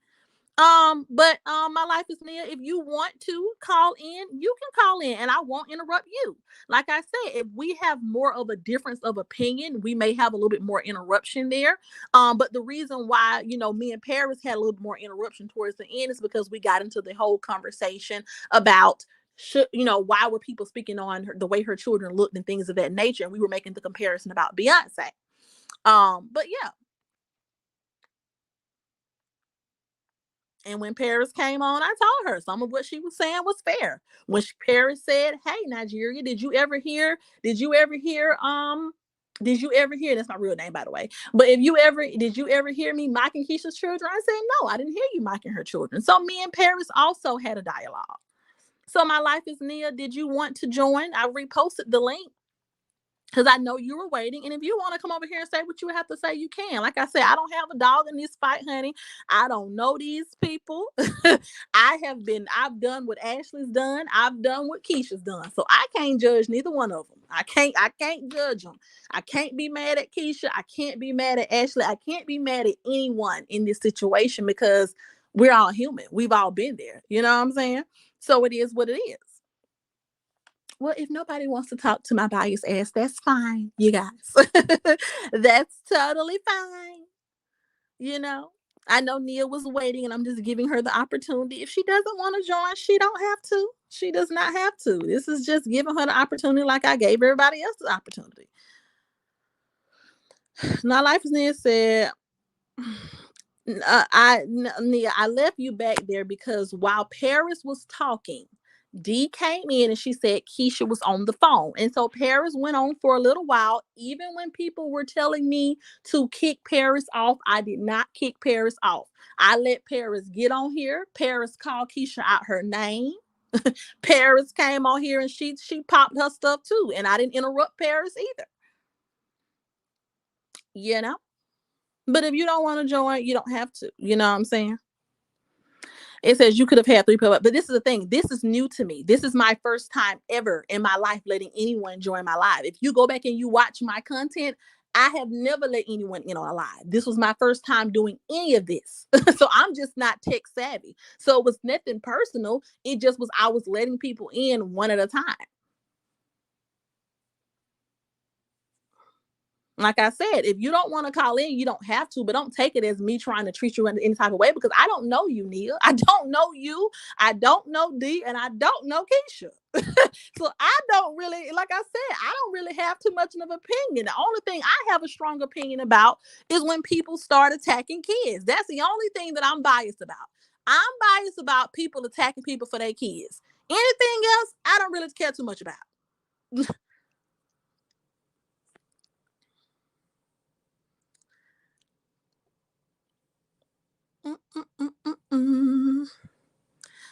But my life is Nia. If you want to call in, you can call in and I won't interrupt you. Like I said, if we have more of a difference of opinion, we may have a little bit more interruption there. But the reason why, me and Paris had a little bit more interruption towards the end is because we got into the whole conversation about why were people speaking on the way her children looked and things of that nature. And we were making the comparison about Beyonce. But yeah. And when Paris came on, I told her some of what she was saying was fair. When Paris said, "Hey, Nigeria, did you ever hear, that's my real name, by the way. But did you ever hear me mocking Keisha's children?" I said, "No, I didn't hear you mocking her children." So me and Paris also had a dialogue. So my life is Nia. Did you want to join? I reposted the link because I know you were waiting. And if you want to come over here and say what you have to say, you can. Like I said, I don't have a dog in this fight, honey. I don't know these people. I've done what Ashley's done. I've done what Keisha's done. So I can't judge neither one of them. I can't judge them. I can't be mad at Keisha. I can't be mad at Ashley. I can't be mad at anyone in this situation because we're all human. We've all been there. You know what I'm saying? So it is what it is. Well, if nobody wants to talk to my biased ass, that's fine, you guys. That's totally fine. You know, I know Nia was waiting and I'm just giving her the opportunity. If she doesn't want to join, she don't have to. She does not have to. This is just giving her the opportunity like I gave everybody else the opportunity. Now, Life is Nia said, Nia, I left you back there because while Paris was talking, D came in and she said Keisha was on the phone. And so Paris went on for a little while. Even when people were telling me to kick Paris off, I did not kick Paris off. I let Paris get on here. Paris called Keisha out her name. Paris came on here and she popped her stuff too. And I didn't interrupt Paris either. You know? But if you don't want to join, you don't have to. You know what I'm saying? It says you could have had 3 people, but this is the thing. This is new to me. This is my first time ever in my life letting anyone join my live. If you go back and you watch my content, I have never let anyone in on a live. This was my first time doing any of this. So I'm just not tech savvy. So it was nothing personal. It just was I was letting people in one at a time. Like I said, if you don't want to call in, you don't have to, but don't take it as me trying to treat you in any type of way because I don't know you, Nia. I don't know you. I don't know D, and I don't know Keisha. So I don't really, like I said, I don't really have too much of an opinion. The only thing I have a strong opinion about is when people start attacking kids. That's the only thing that I'm biased about. I'm biased about people attacking people for their kids. Anything else, I don't really care too much about.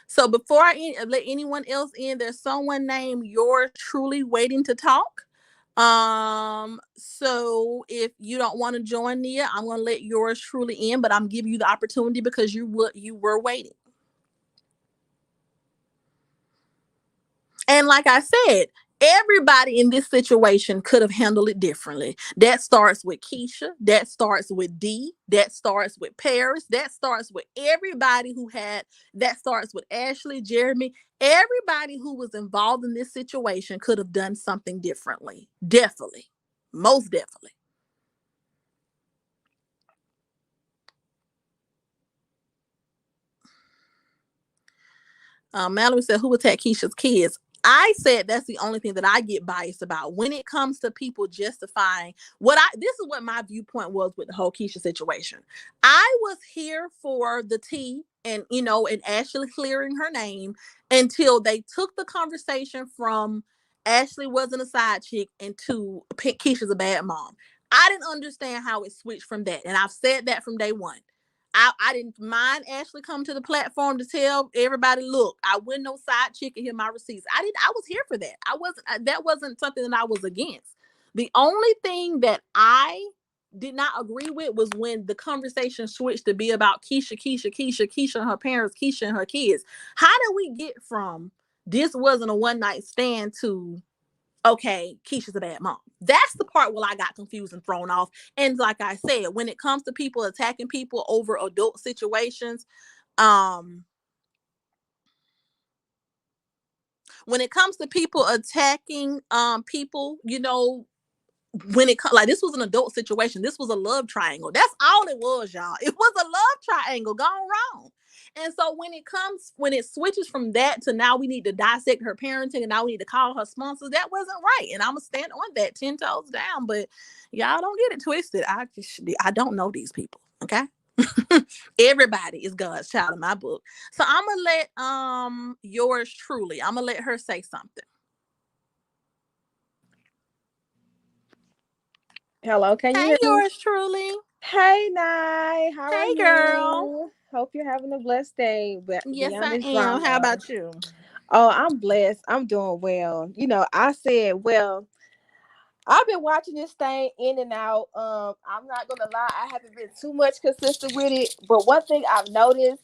So before I let anyone else in, there's someone named Yours Truly waiting to talk. So if you don't want to join Nia, I'm gonna let Yours Truly in, but I'm giving you the opportunity because you were waiting. And like I said, everybody in this situation could have handled it differently. That starts with Keisha. That starts with D. That starts with Paris. That starts with everybody that starts with Ashley, Jeremy. Everybody who was involved in this situation could have done something differently. Definitely. Most definitely. Mallory said, who attacked Keisha's kids? I said that's the only thing that I get biased about when it comes to people justifying this is what my viewpoint was with the whole Keisha situation. I was here for the tea and, and Ashley clearing her name until they took the conversation from Ashley wasn't a side chick into Keisha's a bad mom. I didn't understand how it switched from that. And I've said that from day one. I didn't mind Ashley come to the platform to tell everybody, look, I win no side chick and hear my receipts. I was here for that. That wasn't something that I was against. The only thing that I did not agree with was when the conversation switched to be about Keisha and her parents, Keisha and her kids. How did we get from this wasn't a one night stand to okay, Keisha's a bad mom? That's the part where I got confused and thrown off. And like I said, when it comes to people attacking people over adult situations, when it comes to people attacking people, when it comes like this was an adult situation, this was a love triangle. That's all it was, y'all. It was a love triangle gone wrong. And so when it switches from that to now we need to dissect her parenting and now we need to call her sponsors, that wasn't right. And I'm gonna stand on that 10 toes down. But y'all don't get it twisted. I don't know these people. Okay. Everybody is God's child in my book. So I'm gonna let Yours Truly, I'm gonna let her say something. Hello, can you Hey, hear me? Yours Truly. Hey, Nye, how are Hey, girl. you? Hope you're having a blessed day. But Yes, beyond I this am. How drama, about you? oh, I'm blessed. I'm doing well. I said, well, I've been watching this thing in and out. I'm not gonna lie, I haven't been too much consistent with it. But one thing I've noticed,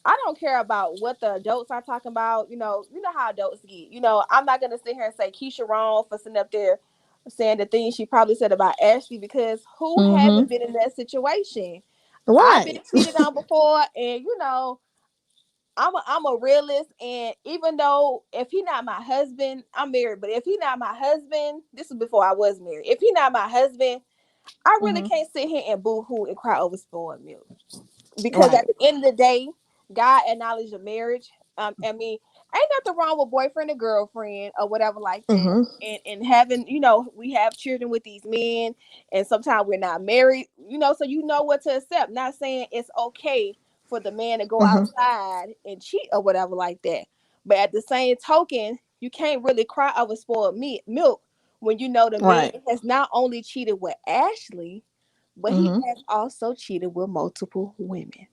I don't care about what the adults are talking about. You know how adults get. I'm not gonna sit here and say Keisha wrong for sitting up there saying the things she probably said about Ashley because who Mm-hmm. haven't been in that situation? I've been Right. cheated on before, and I'm a realist, and even though if he not my husband, I'm married, but if he not my husband, this is before I was married. If he not my husband, I really can't sit here and boo-hoo and cry over spoiled milk. Because at Right. the end of the day, God acknowledged the marriage. I mean, ain't nothing wrong with boyfriend and girlfriend or whatever like that. And having, we have children with these men, and sometimes we're not married, so you know what to accept. Not saying it's okay for the man to go outside and cheat or whatever like that. But at the same token, you can't really cry over spoiled milk when you know the man Right. has not only cheated with Ashley, but he Mm-hmm. has also cheated with multiple women.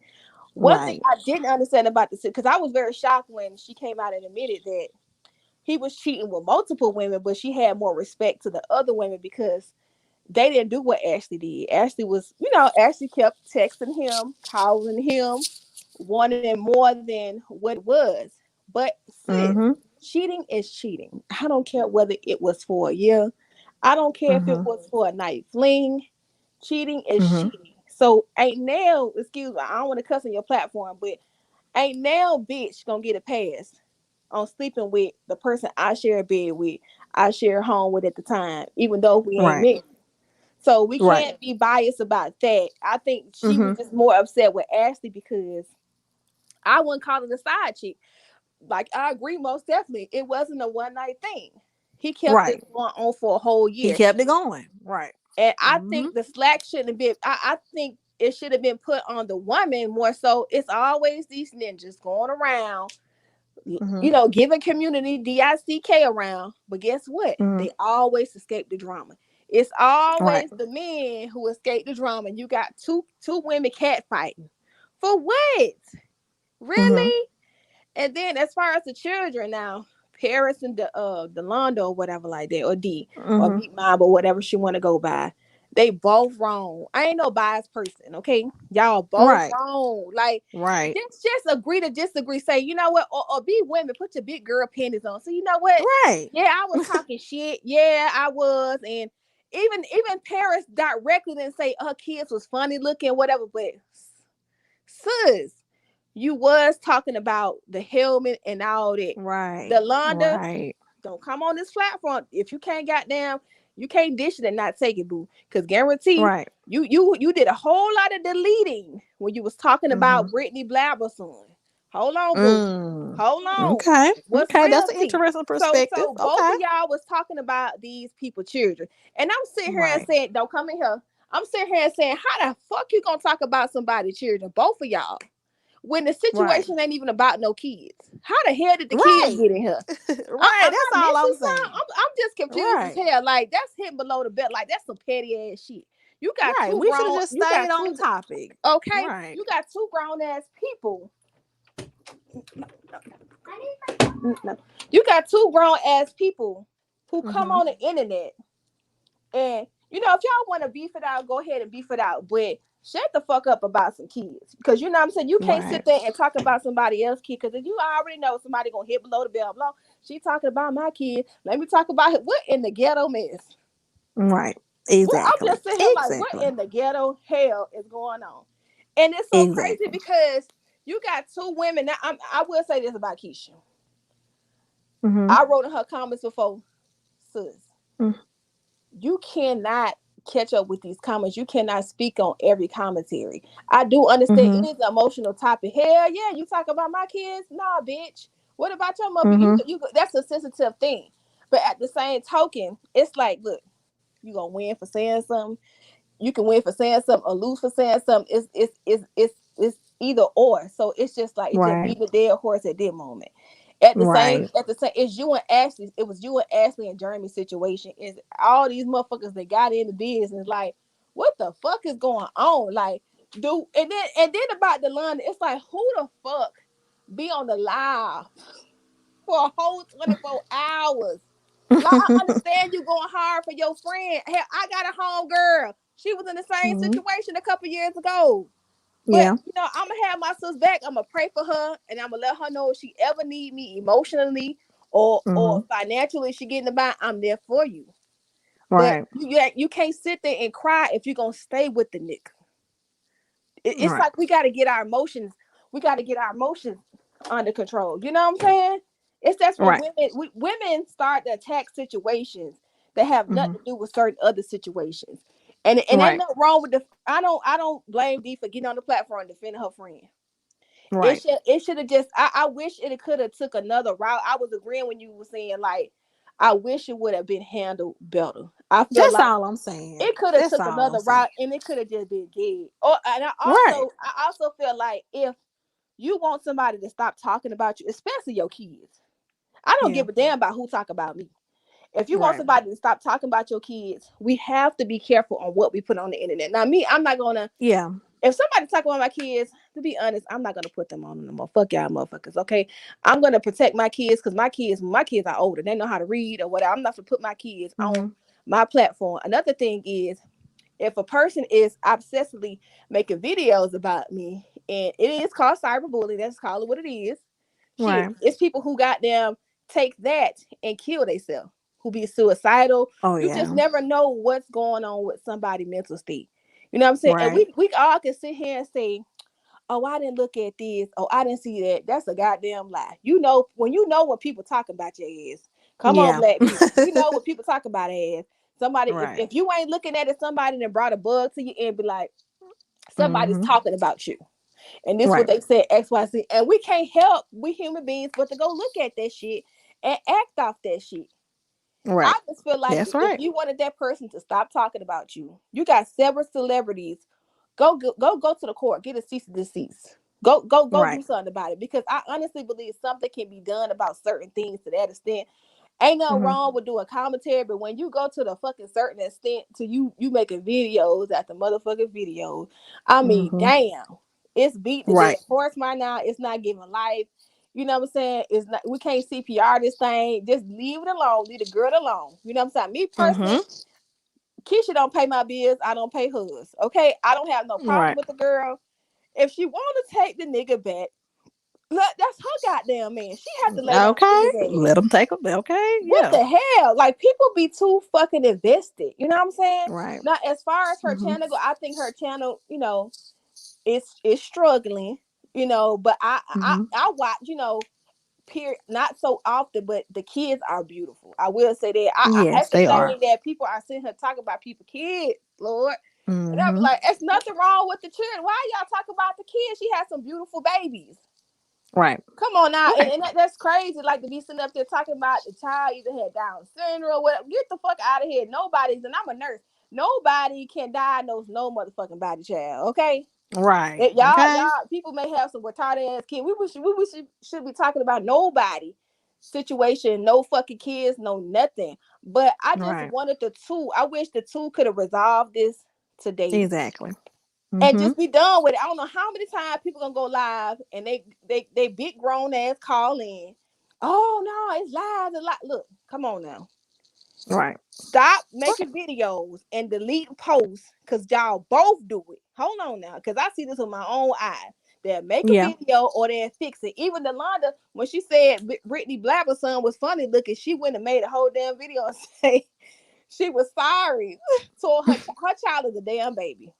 One thing Right. I didn't understand about this, because I was very shocked when she came out and admitted that he was cheating with multiple women, but she had more respect to the other women because they didn't do what Ashley did. Ashley was, Ashley kept texting him, calling him, wanting more than what it was. But sis, Mm-hmm. cheating is cheating. I don't care whether it was for a year. I don't care if it Mm-hmm. was for a night fling. Cheating is Mm-hmm. cheating. So ain't now, excuse me, I don't want to cuss on your platform, but ain't now bitch gonna get a pass on sleeping with the person I share a bed with, I share a home with at the time, even though we ain't Right. married. So we Right. can't be biased about that. I think she Mm-hmm. was just more upset with Ashley because I wouldn't call it a side chick. Like I agree, most definitely, it wasn't a one night thing. He kept this Right. going on for a whole He year. kept it going. Right. And I Mm-hmm. think the slack shouldn't have been. I think it should have been put on the woman more so. It's always these ninjas going around, Mm-hmm. giving community dick around. But guess what? Mm-hmm. They always escape the drama. It's Right. always the men who escape the drama. You got two women cat fighting for what? Mm-hmm. Really? And then as far as the children now, Paris and the Delonda or whatever like that, or D or Mm-hmm. Meat Mob or whatever she want to go by, they both wrong. I ain't no biased person, okay? Y'all both Right. wrong. Like Right. just agree to disagree. Say, you know what, or be women, put your big girl panties on. So you know what? Right. Yeah, I was talking shit. Yeah, I was. And even Paris directly didn't say her kids was funny looking, whatever, but sis, you was talking about the helmet and all that. Right. Delonda, Right. don't come on this platform if you can't goddamn, you can't dish it and not take it, boo. Cause guarantee Right. you did a whole lot of deleting when you was talking Mm-hmm. about Brittany Blabber's son. Hold on, boo. Mm. Hold on. Okay. What's Okay. That's real an tea? interesting So perspective. so both Okay. of y'all was talking about these people children, and I'm sitting here and Right. saying, don't come in here. I'm sitting here and saying, how the fuck you gonna talk about somebody's children, both of y'all, when the Right. situation ain't even about no kids? How the hell did the kids Right. get in here? Right. Am That's I all missing I'm something? saying. I'm just confused as Right. hell. Like that's hitting below the belt. Like that's some petty ass shit. You got Right. two We should have grown. just You stayed got on two. topic. Okay, Right. you got two grown ass people. No. You got two grown ass people who come Mm-hmm. on the internet, and if y'all want to beef it out, go ahead and beef it out. But shut the fuck up about some kids, because you know what I'm saying. You can't Right. sit there and talk about somebody else's kid, because you already know somebody gonna hit below the belt. Blah. She talking about my kid. Let me talk about it. What in the ghetto mess? Right. What, I'm Exactly. just sitting here like, what Exactly. in the ghetto hell is going on? And it's so crazy Exactly. because you got two women. Now, I will say this about Keisha. Mm-hmm. I wrote in her comments before, sis, you cannot catch up with these comments. You cannot speak on every commentary. I do understand Mm-hmm. it is an emotional topic. Hell yeah, you talk about my kids? Nah, bitch. What about your mother? Mm-hmm. That's a sensitive thing. But at the same token, it's like, look, you gonna win for saying something. You can win for saying something or lose for saying something. It's either or. So it's just like it just Right. beat the dead horse at that moment. Right. At the same, it's you and Ashley. It was you and Ashley and Jeremy's situation. Is all these motherfuckers that got in the business. Like, what the fuck is going on? Like, and then about the London, it's like, who the fuck be on the live for a whole 24 hours? Like, I understand you going hard for your friend. Hell, I got a home girl. She was in the same Mm-hmm. situation a couple years ago. But Yeah. I'm gonna have my sis back. I'm gonna pray for her, and I'm gonna let her know if she ever need me emotionally or Mm-hmm. financially. If she getting the by, I'm there for you. But Right. you can't sit there and cry if you're gonna stay with the nigga. It's Right. like we gotta get our emotions. We gotta get our emotions. under control. You know what I'm saying? It's that's when Right. women start to attack situations that have nothing to do with certain other situations. And ain't Right. nothing wrong with the I don't blame D for getting on the platform and defending her friend. Right. It should have just I wish it could have took another route. I was agreeing when you were saying like I wish it would have been handled better. I feel That's like all I'm saying. it could have That's took all I'm another saying. route and it could have just been dead. Or and Right. I also feel like if you want somebody to stop talking about you, especially your kids. I don't Yeah. give a damn about who talk about me. If you want Right. somebody to stop talking about your kids, we have to be careful on what we put on the internet. Now, me, I'm not gonna. Yeah. If somebody talk about my kids, to be honest, I'm not gonna put them on no more. Fuck y'all, motherfuckers. Okay, I'm gonna protect my kids because my kids are older. They know how to read or whatever. I'm not gonna put my kids on Mm-hmm. my platform. Another thing is if a person is obsessively making videos about me, and it is called cyberbullying, that's call it what it is. Shit, Right. it's people who got them take that and kill themselves, who be suicidal. Oh You just yeah. never know what's going on with somebody's mental state. You know what I'm saying? And Right. we all can sit here and say, "Oh, I didn't look at this. Oh, I didn't see that." That's a goddamn lie. You know when people talk about your ass. Come on, Yeah. black people. You know what people talk about ass. Somebody, Right. if you ain't looking at it, somebody that brought a bug to you and be like, somebody's Mm-hmm. talking about you. And this what Right. they said, XYZ. And we can't help, we human beings, but to go look at that shit and act off that shit. I Right. just feel like That's if right. you wanted that person to stop talking about you got several celebrities. Go to the court, get a cease and desist. Go Right. do something about it because I honestly believe something can be done about certain things to that extent. Ain't nothing Mm-hmm. wrong with doing commentary, but when you go to the fucking certain extent to you making videos after motherfucking videos, I mean, Mm-hmm. damn, it's beating the dead Right. horse right now. It's not giving life. You know what I'm saying? It's not. We can't CPR this thing. Just leave it alone. Leave the girl alone. You know what I'm saying? Me personally, Mm-hmm. Keisha don't pay my bills. I don't pay hers. Okay, I don't have no problem Right. with the girl. If she want to take the nigga back, look, that's her goddamn man. She had to lay down with Okay. his ass. Let them take them. Okay. What Yeah. the hell? Like people be too fucking invested. You know what I'm saying? Right. Now, as far as her Mm-hmm. channel go, I think her channel, it's struggling. But Mm-hmm. I watch, period, not so often, but the kids are beautiful. I will say that. Yes, It's a they are. shame that people are sitting here talking about people kids, Lord. And I be Mm-hmm. like, it's nothing wrong with the children. Why y'all talking about the kids? She has some beautiful babies. Right. Come on now, Right. and that's crazy. Like to be sitting up there talking about the child either had Down syndrome or whatever. Get the fuck out of here. Nobody's, and I'm a nurse. Nobody can diagnose no motherfucking body child. Okay, Right. Okay. y'all, people may have some retarded ass kids. Should be talking about nobody situation, no fucking kids, no nothing. But I just Right. wanted the two. I wish the two could have resolved this today Exactly. and Mm-hmm. just be done with it. I don't know how many times people gonna go live and they big grown ass call in. Oh no, it's live and like look, come on now. Right. Stop Right. making videos and deleting posts because y'all both do it. Hold on now, because I see this with my own eyes. They'll make a Yeah. video or they'll fix it. Even Delonda, when she said Brittany Blabber's son was funny looking, she wouldn't have made a whole damn video and say she was sorry. So her child is a damn baby.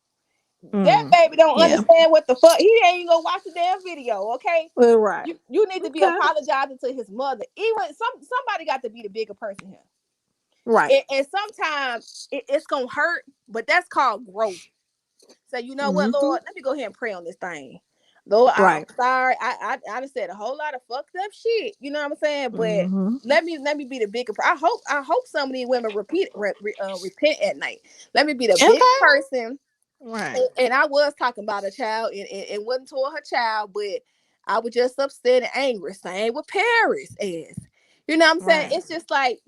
That Mm. baby don't Yeah. understand what the fuck. He ain't gonna watch the damn video, okay? Well, right. You need to be Okay. apologizing to his mother. Even somebody got to be the bigger person here. Right. And sometimes it's gonna hurt, but that's called growth. So you know what, Mm-hmm. Lord, let me go ahead and pray on this thing. Lord, I'm Right. sorry. I just said a whole lot of fucked up shit. You know what I'm saying? But Mm-hmm. let me be the bigger. I hope some of these women repent at night. Let me be the bigger Okay. person. Right. And I was talking about a child and wasn't toward her child, but I was just upset and angry. Same with Paris as. You know what I'm saying? Right. It's just like,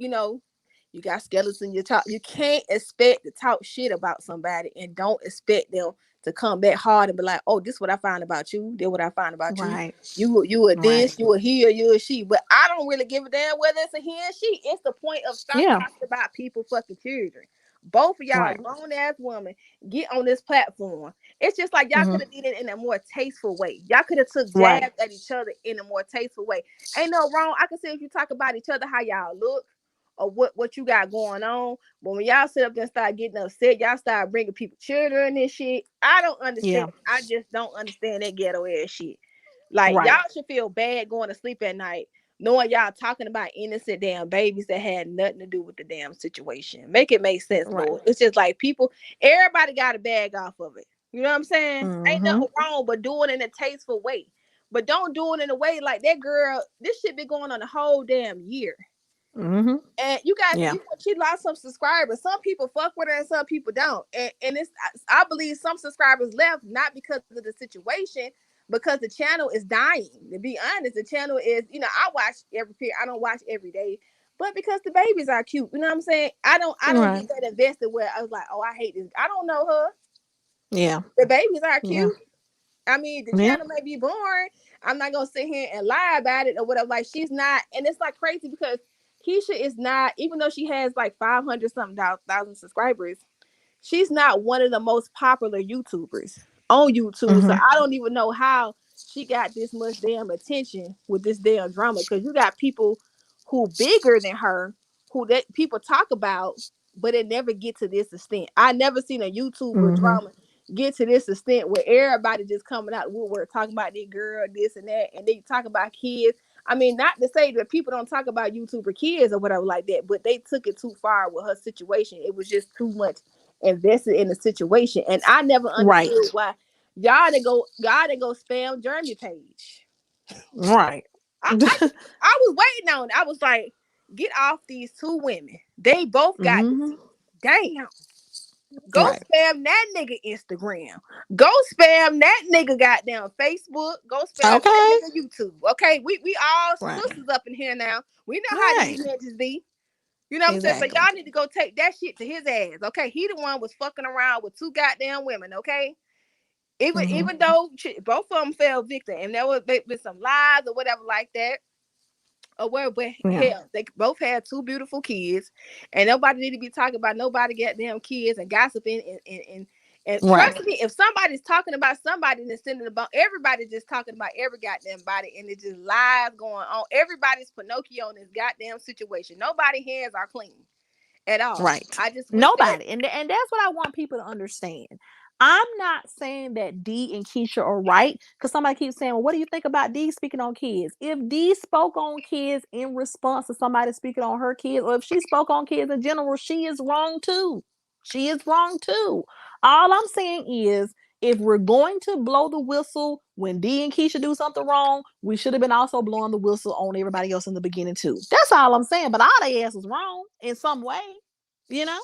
you got skeletons in your talk. You can't expect to talk shit about somebody and don't expect them to come back hard and be like, oh, this is what I find about you. This is what I find about you. Right. You are Right. this, you are he, or you are she. But I don't really give a damn whether it's a he and she. It's the point of stop Yeah. talking about people fucking children. Both of y'all Right. grown ass women get on this platform. It's just like y'all Mm-hmm. could have did it in a more tasteful way. Y'all could have took Right. jabs at each other in a more tasteful way. Ain't no wrong. I can see if you talk about each other, how y'all look or what you got going on. But when y'all sit up there and start getting upset, y'all start bringing people children and shit. I don't Yeah. understand. I just don't understand that ghetto ass shit. Like Right. y'all should feel bad going to sleep at night knowing y'all talking about innocent damn babies that had nothing to do with the damn situation. Make it make sense, Right. Lord. It's just like people, everybody got a bag off of it. You know what I'm saying? Ain't Mm-hmm. nothing wrong but doing it in a tasteful way. But don't do it in a way like that girl. This shit been going on a whole damn year. Mm-hmm. And you guys, Yeah. she lost some subscribers. Some people fuck with her and some people don't. And it's, I believe some subscribers left not because of the situation, because the channel is dying. To be honest, the channel is, I watch every period. I don't watch every day, but because the babies are cute, you know what I'm saying? I don't Right. get that invested where I was like, oh, I hate this. I don't know her. Yeah. The babies are Yeah. cute. I mean, the Yeah. channel may be boring. I'm not gonna sit here and lie about it or whatever. Like she's not, and it's like crazy because Keisha is not, even though she has like 500 something thousand subscribers, she's not one of the most popular YouTubers on YouTube. So Mm-hmm. I don't even know how she got this much damn attention with this damn drama. Because you got people who bigger than her, who that people talk about, but it never get to this extent. I never seen a YouTuber Mm-hmm. drama get to this extent where everybody just coming out of woodwork talking about this girl, this and that, and they talk about kids. I mean, not to say that people don't talk about YouTuber kids or whatever like that, but they took it too far with her situation. It was just too much invested in the situation, and I never Right. understood why y'all to go spam Jeremy page. Right. I was waiting on it. I was like, get off these two women. They both got this. Mm-hmm. Damn. Go Right. spam that nigga Instagram. Go spam that nigga goddamn Facebook. Go spam that Okay. nigga YouTube. Okay, we all Right. sisters up in here now. We know how Right. these bitches be. You know what I'm saying? So Exactly. y'all need to go take that shit to his ass. Okay, he the one was fucking around with two goddamn women. Okay, even Mm-hmm. even though both of them fell victim, and there was been some lies or whatever like that. Or where, but Yeah. hell, they both had two beautiful kids, and nobody need to be talking about nobody goddamn kids and gossiping and Right. trust me, if somebody's talking about somebody and sending about everybody just talking about every goddamn body, and it's just lies going on. Everybody's Pinocchio in this goddamn situation. Nobody hands are clean at all. Right. I just wish that. Nobody. And that's what I want people to understand. I'm not saying that D and Keisha are right because somebody keeps saying, well, what do you think about D speaking on kids? If D spoke on kids in response to somebody speaking on her kids, or if she spoke on kids in general, she is wrong too. She is wrong too. All I'm saying is, if we're going to blow the whistle when D and Keisha do something wrong, we should have been also blowing the whistle on everybody else in the beginning too. That's all I'm saying. But all they ass was wrong in some way, you know?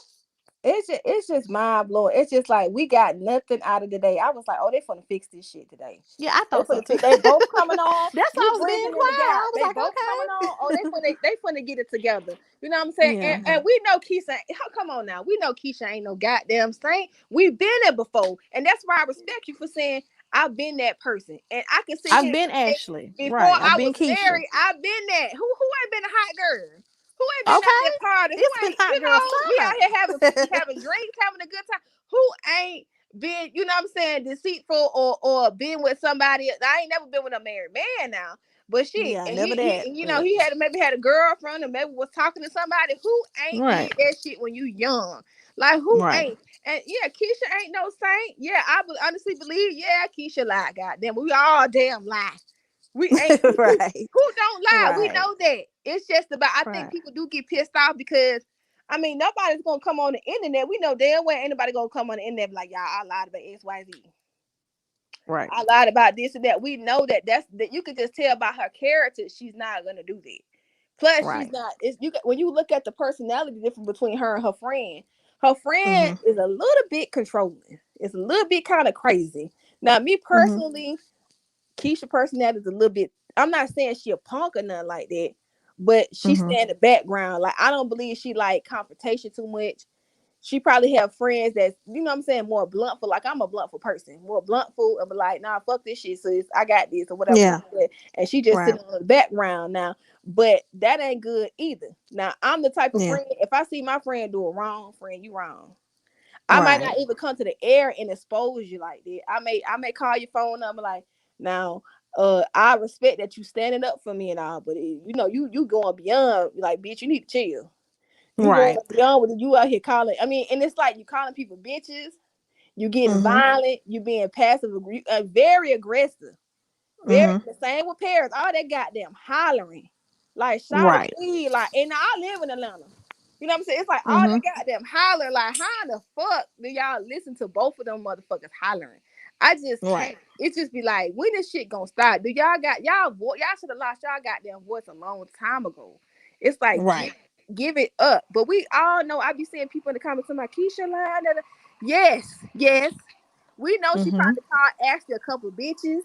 It's just mind blowing. It's just like we got nothing out of the day. I was like, oh, they finna fix this shit today. Yeah, I They thought so finna too. fix. They both coming on. That's why We I was being bridging in the quiet. gap. I was They like, both coming on. Oh, okay. they finna get it together. You know what I'm saying? Yeah. And we know Keisha. Come on now. We know Keisha ain't no goddamn saint. We've been there before, and that's why I respect you for saying I've been that person, and I can sit I've here been and say, Ashley. before Right. I've I been was Keisha. married, I've been that. Who ain't been a hot girl? Who ain't been out Okay. there party? Who It's been ain't, hot girl we out here summer. having drinks, having a good time. Who ain't been, you know what I'm saying, deceitful or been with somebody? I ain't never been with a married man now. But shit, Yeah, and never that. But he had maybe had a girlfriend or maybe was talking to somebody who ain't right. did that shit when you young. Like who Right. ain't? And yeah, Keisha ain't no saint. Yeah, I would honestly believe, yeah, Keisha lied. Goddamn, we all damn lie. We ain't Right. who don't lie. We Right. know that. It's just about I think Right. people do get pissed off because I mean nobody's gonna come on the internet. We know damn well anybody gonna come on the internet and be like, y'all, I lied about XYZ. Right. I lied about this and that. We know that you could just tell by her character she's not gonna do that. Plus, she's Right. not. It's you when you look at the personality difference between her and her friend. Her friend Mm-hmm. is a little bit controlling. It's a little bit kind of crazy. Now, me Mm-hmm. personally, Keisha personality is a little bit. I'm not saying she a punk or nothing like that, but she Mm-hmm. stay in the background. Like I don't believe she like confrontation too much. She probably have friends that's, you know what I'm saying, more bluntful. Like I'm a bluntful person, more bluntful and be like, nah, fuck this shit, sis. I got this or whatever Yeah. like that. And she just Right. sitting on the background now. But that ain't good either. Now I'm the type of Yeah. friend, if I see my friend do a wrong, friend, you wrong. I might Right. not even come to the air and expose you like that. I may call your phone number like, now I respect that you standing up for me and all, but you going beyond, like, bitch, you need to chill. You going Right. beyond with you out here calling. I mean, and it's like you calling people bitches, you getting Mm-hmm. violent, you being passive, very aggressive. Very Mhm. the same with Paris. All that goddamn hollering. Like Shawty Right. please, like, and I live in Atlanta. You know what I'm saying? It's like all Mhm. that goddamn holler. Like, how the fuck do y'all listen to both of them motherfuckers hollering? I just Right. can't. It just be like, when this shit gonna stop? Do y'all got y'all should have lost y'all goddamn voice a long time ago. It's like Right. give it up. But we all know I be seeing people in the comments talking about Keisha line. Yes, yes. We know she Mhm. probably called Ashley a couple of bitches,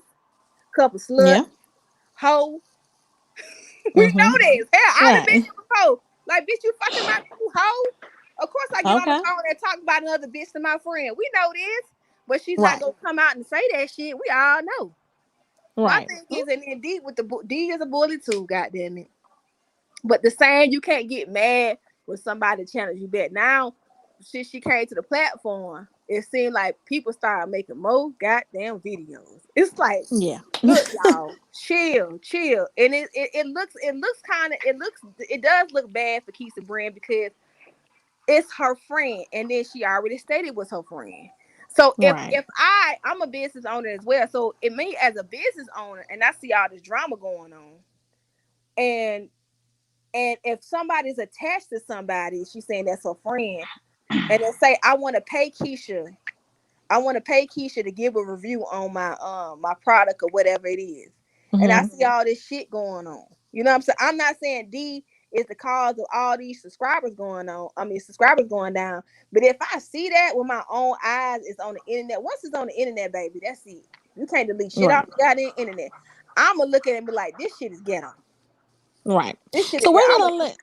couple slut, Yeah. hoe. We Mhm. know this. Hell, I done been Right. here before. Like, bitch, you fucking my hoe. Of course, I get on the Okay. phone and talk about another bitch to my friend. We know this, but she's not Right. gonna come out and say that shit. We all know. My Right. thing is, and then D with D is a bully too. Goddamn it. But the same, you can't get mad when somebody challenges you back. Now, since she came to the platform, it seemed like people started making more goddamn videos. It's like, Yeah. look, y'all, chill. And it does look bad for Keisha Brand because it's her friend, and then she already stated it was her friend. So Right. if I'm a business owner as well, so it me as a business owner, and I see all this drama going on, and if somebody's attached to somebody, she's saying that's her friend, and they say, I want to pay Keisha to give a review on my product or whatever it is. And I Mhm. see all this shit going on. You know what I'm saying? I'm not saying D is the cause of all these subscribers going on. I mean subscribers going down. But if I see that with my own eyes, it's on the internet. Once it's on the internet, baby, that's it. You can't delete shit Right. off the goddamn internet. I'ma look at it and be like, this shit is ghetto. Right. This shit is So we're ghetto. gonna let.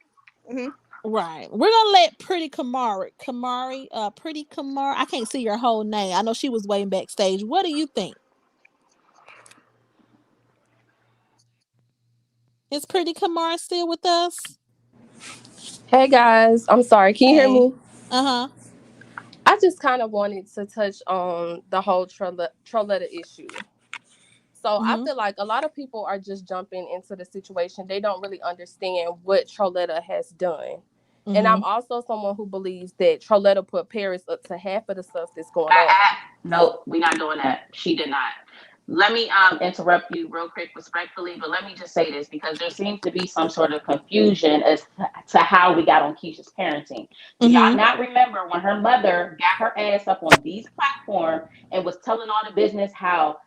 Right. We're gonna let Pretty Pretty Kamari. I can't see your whole name. I know she was waiting backstage. What do you think? Is Pretty Kamari still with us? Hey guys, I'm sorry. Can you hear Hey. me? Uh-huh. I just kind of wanted to touch on the whole Troletta issue. So I Mm-hmm. feel like a lot of people are just jumping into the situation. They don't really understand what Troletta has done. And Mm-hmm. I'm also someone who believes that Troletta put Paris up to half of the stuff that's going on. Nope, we're not doing that. She did not. Let me interrupt you real quick respectfully, but let me just say this because there seems to be some sort of confusion as to how we got on Keisha's parenting. Do y'all Mm-hmm. not remember when her mother got her ass up on these platforms and was telling all the business how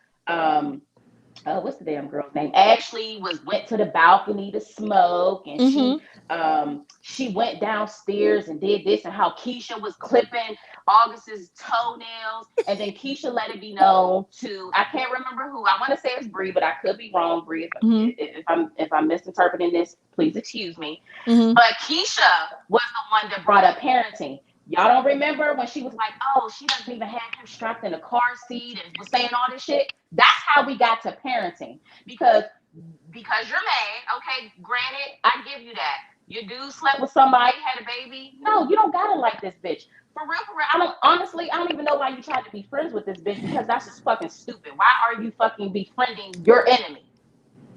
what's the damn girl's name? Ashley went to the balcony to smoke, and Mm-hmm. she went downstairs and did this, and how Keisha was clipping August's toenails, and then Keisha let it be known to I can't remember who. I want to say it's Bree, but I could be wrong. Bree, Mm-hmm. if I'm misinterpreting this, please excuse me. Mm-hmm. But Keisha was the one that brought up parenting. Y'all don't remember when she was like, "Oh, she doesn't even have him strapped in a car seat," and was saying all this shit. That's how we got to parenting because you're mad. Okay, granted, I give you that. Your dude slept with somebody, had a baby. No, you don't gotta like this bitch. For real, for real. I don't even know why you tried to be friends with this bitch because that's just fucking stupid. Why are you fucking befriending your enemy?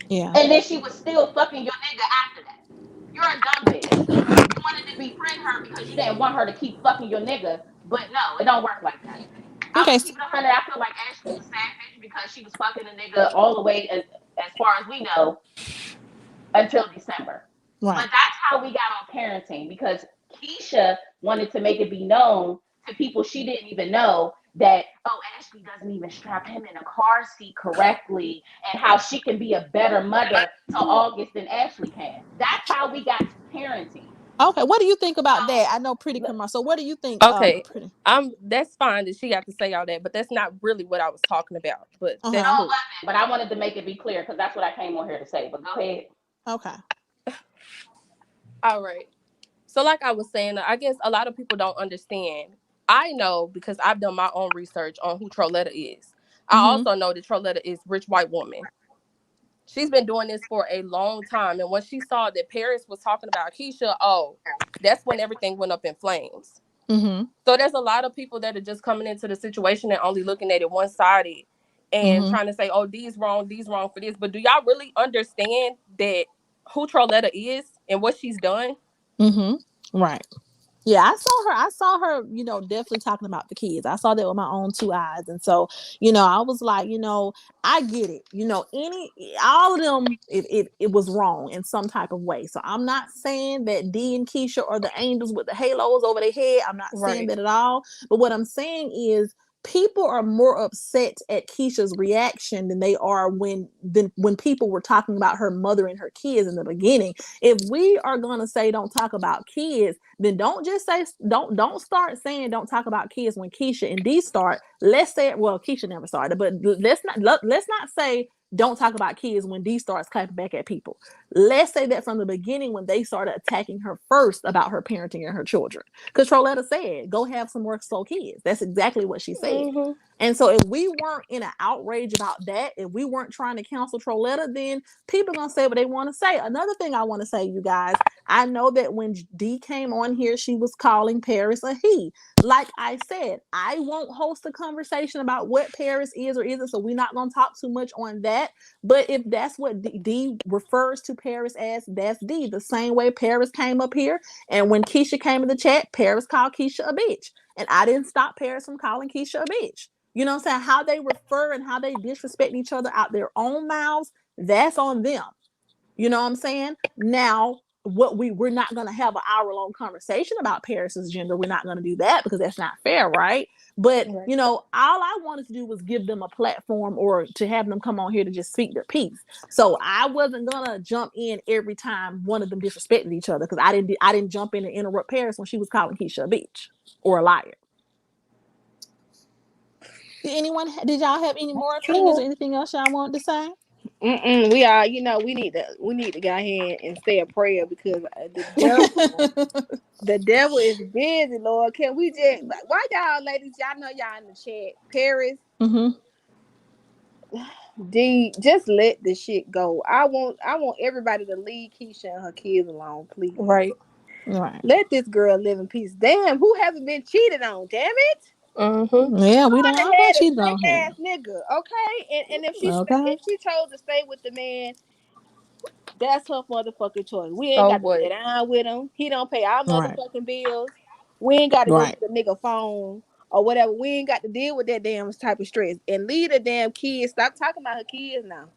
Yeah. And then she was still fucking your nigga after that. You're a dumb bitch. You wanted to befriend her because you didn't want her to keep fucking your nigga, but no, it don't work like that. I'm Okay. gonna keep it 100. I feel like Ashley's a sad bitch because she was fucking a nigga all the way as far as we know until December. But Right. that's how we got on parenting because Keisha wanted to make it be known to people she didn't even know that, oh, Ashley doesn't even strap him in a car seat correctly and how she can be a better mother to August than Ashley can. That's how we got to parenting. Okay. What do you think about that? I So, know Pretty Kamari. So what do you think? Okay, Pretty. that's fine that she got to say all that, but that's not really what I was talking about. But Uh that's no, huh. it cool. wasn't. But I wanted to make it be clear because that's what I came on here to say. But go ahead. Okay. All right. So, like I was saying, I guess a lot of people don't understand. I know because I've done my own research on who Troletta is. I Mm-hmm. also know that Troletta is rich white woman. She's been doing this for a long time, and when she saw that Paris was talking about Keisha, oh, that's when everything went up in flames. Mm-hmm. So there's a lot of people that are just coming into the situation and only looking at it one sided and Mm-hmm. trying to say, oh, these wrong for this. But do y'all really understand that who Troletta is and what she's done? Mm-hmm. Right. Yeah, I saw her, definitely talking about the kids. I saw that with my own two eyes. And so, I was like, I get it. All of them, it was wrong in some type of way. So I'm not saying that D and Keisha are the angels with the halos over their head. I'm not saying Right. that at all. But what I'm saying is people are more upset at Keisha's reaction than they are when people were talking about her mother and her kids in the beginning. If we are gonna say don't talk about kids, then don't just say don't start saying don't talk about kids when Keisha and D start. Let's say, well, Keisha never started, but let's not say don't talk about kids when D starts clapping back at people. Let's say that from the beginning when they started attacking her first about her parenting and her children. Because Troletta said, go have some more slow kids. That's exactly what she said. Mm-hmm. And so if we weren't in an outrage about that, if we weren't trying to counsel Troletta, then people are gonna say what they want to say. Another thing I want to say, you guys, I know that when D came on here, she was calling Paris a he. Like I said, I won't host a conversation about what Paris is or isn't, so we're not gonna talk too much on that. But if that's what D refers to Paris as, that's D. The same way Paris came up here, and when Keisha came in the chat, Paris called Keisha a bitch. And I didn't stop Paris from calling Keisha a bitch. You know what I'm saying? How they refer and how they disrespect each other out their own mouths, that's on them. You know what I'm saying? Now, we're not gonna have an hour-long conversation about Paris's gender. We're not gonna do that because that's not fair, right? But Right. all I wanted to do was give them a platform or to have them come on here to just speak their piece. So I wasn't gonna jump in every time one of them disrespected each other because I didn't jump in and interrupt Paris when she was calling Keisha a bitch or a liar. Did y'all have any more opinions True. or anything else y'all wanted to say? We are, we need to go ahead and say a prayer because the devil is busy, Lord. Can we just why y'all ladies, y'all know y'all in the chat. Paris, Mm-hmm. D, just let the shit go. I want everybody to leave Keisha and her kids alone, please. Right. Right. Let this girl live in peace. Damn, who hasn't been cheated on? Damn it. Mm-hmm. Yeah, we don't Shawty all been had a cheated on snake here. ass nigga, okay? And if she Okay. if she chose to stay with the man, that's her motherfucking choice. We ain't So got to what? sit down with him. He don't pay our Right. motherfucking bills. We ain't got to go Right. get a nigga phone or whatever. We ain't got to deal with that damn type of stress. And leave the damn kids. Stop talking about her kids now.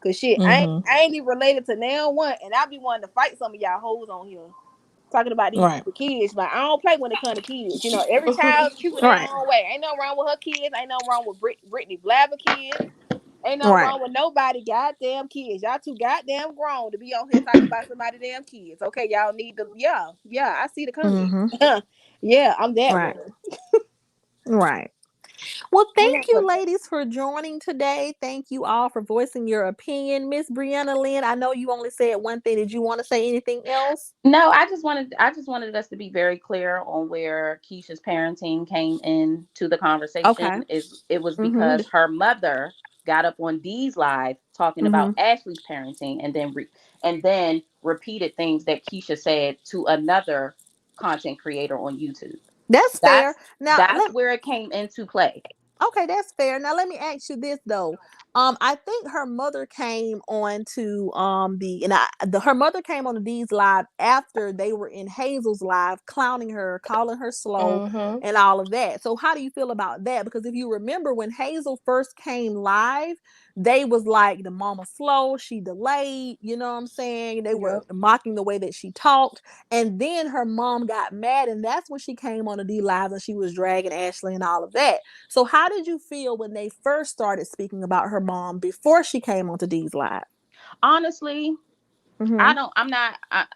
Cause shit, I ain't, Mm-hmm. I ain't even related to now one, and I be wanting to fight some of y'all hoes on here. Talking about these Right. the kids, like I don't play when it comes to kids. Every child cute in their Right. own way. Ain't no wrong with her kids. Ain't no wrong with Brittany Blabber kids. Ain't no Right. wrong with nobody goddamn kids. Y'all too goddamn grown to be on here talking about somebody damn kids. Okay, y'all need to yeah, I see the comments. Mm-hmm. Yeah, I'm that Right. one. Right. Well, I'm thank not you, gonna ladies, for joining today. Thank you all for voicing your opinion. Miss Brianna Lynn, I know you only said one thing. Did you want to say anything else? No, I just wanted us to be very clear on where Keisha's parenting came into the conversation. Okay. It was Mm-hmm. because her mother got up on Dee's live talking about Mm-hmm. Ashley's parenting, and then repeated things that Keisha said to another content creator on YouTube. That's fair. That's Now that's let where it came into play. Okay, that's fair. Now let me ask you this though. I think her mother came on to her mother came on the D's live after they were in Hazel's live, clowning her, calling her slow, Mm-hmm. and all of that. So how do you feel about that? Because if you remember when Hazel first came live, they was like the mama slow, she delayed. You know what I'm saying? They were Yep. mocking the way that she talked, and then her mom got mad, and that's when she came on the D live and she was dragging Ashley and all of that. So how did you feel when they first started speaking about her mom before she came onto D's live? Honestly, Mm-hmm.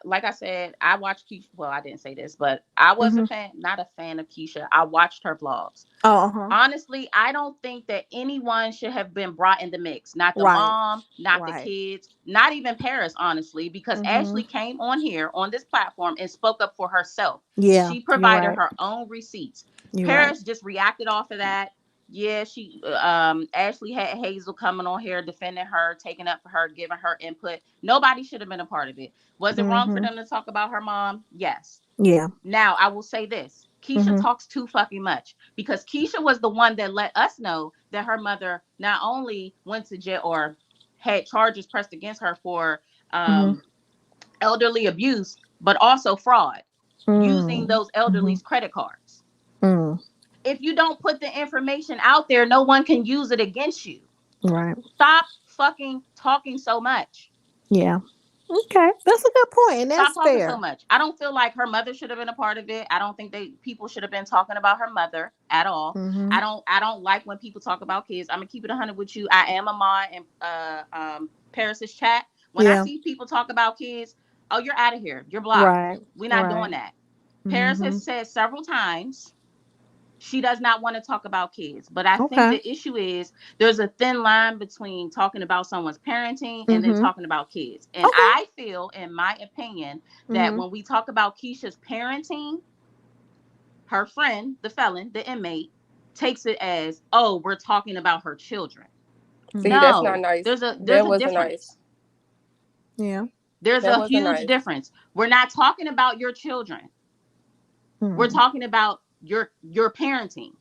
like I said, I watched Keisha. Well, I didn't say this, but I was Mm-hmm. not a fan of Keisha. I watched her vlogs. Oh, uh-huh. Honestly, I don't think that anyone should have been brought in the mix. Not the Right. mom, not the Right. kids, not even Paris, honestly, because Mm-hmm. Ashley came on here on this platform and spoke up for herself. Yeah, She you're provided right. her own receipts. You're right. Paris just reacted off of that. Yeah, Ashley had Hazel coming on here defending her, taking up for her, giving her input. Nobody should have been a part of it. Was it wrong for Mm-hmm. them to talk about her mom? Yes. Yeah. Now, I will say this. Keisha Mm-hmm. talks too fucking much because Keisha was the one that let us know that her mother not only went to jail or had charges pressed against her for Mm-hmm. elderly abuse, but also fraud. using those elderly's credit cards. Mm. If you don't put the information out there, no one can use it against you. Right. Stop fucking talking so much. Yeah. Okay. That's a good point, and Stop that's talking so fair. much. I don't feel like her mother should have been a part of it. I don't think people should have been talking about her mother at all. Mm-hmm. I don't like when people talk about kids. I'm gonna keep it 100 with you. I am a mod in Paris's chat. When I Yeah. see people talk about kids, oh, you're out of here. You're blocked. Right. We're not Right. doing that. Paris Mm-hmm. has said several times she does not want to talk about kids. But I think Okay. the issue is there's a thin line between talking about someone's parenting and then Mm-hmm. talking about kids. And Okay. I feel, in my opinion, that Mm-hmm. when we talk about Keisha's parenting, her friend, the felon, the inmate, takes it as, oh, we're talking about her children. See, that's not No, nice. there's That a wasn't nice. difference. Yeah. There's That a wasn't huge nice. difference. We're not talking about your children. We're Hmm. talking about your parenting.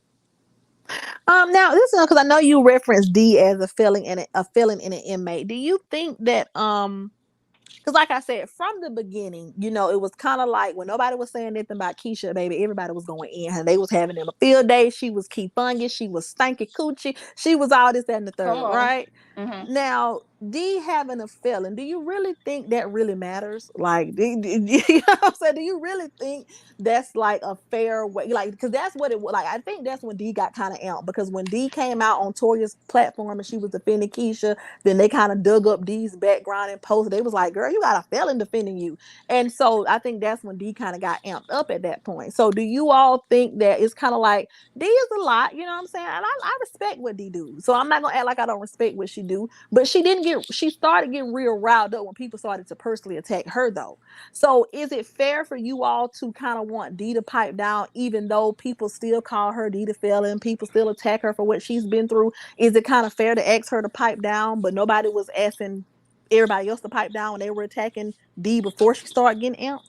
Now this is because I know you referenced D as a felon and a felon and an inmate. Do you think that because like I said from the beginning, it was kind of like when nobody was saying anything about Keisha, baby, everybody was going in, and they was having them a field day. She was key fungus, she was stanky coochie, she was all this, that, and the Come third, on. right? Mm-hmm. Now, D having a felon, do you really think that really matters? Like, you know what I'm saying? Do you really think that's like a fair way? Like, because that's what it was. Like, I think that's when D got kind of out because when D came out on Toya's platform and she was defending Keisha, then they kind of dug up D's background and posted. They was like, girl, you got a felon defending you. And so I think that's when D kind of got amped up at that point. So do you all think that it's kind of like D is a lot, you know what I'm saying? And I respect what D do. So I'm not gonna act like I don't respect what she do. But she started getting real riled up when people started to personally attack her though. So is it fair for you all to kind of want D to pipe down, even though people still call her D the felon, people still attack her for what she's been through? Is it kind of fair to ask her to pipe down, but nobody was asking everybody else to pipe down when they were attacking D before she started getting amped?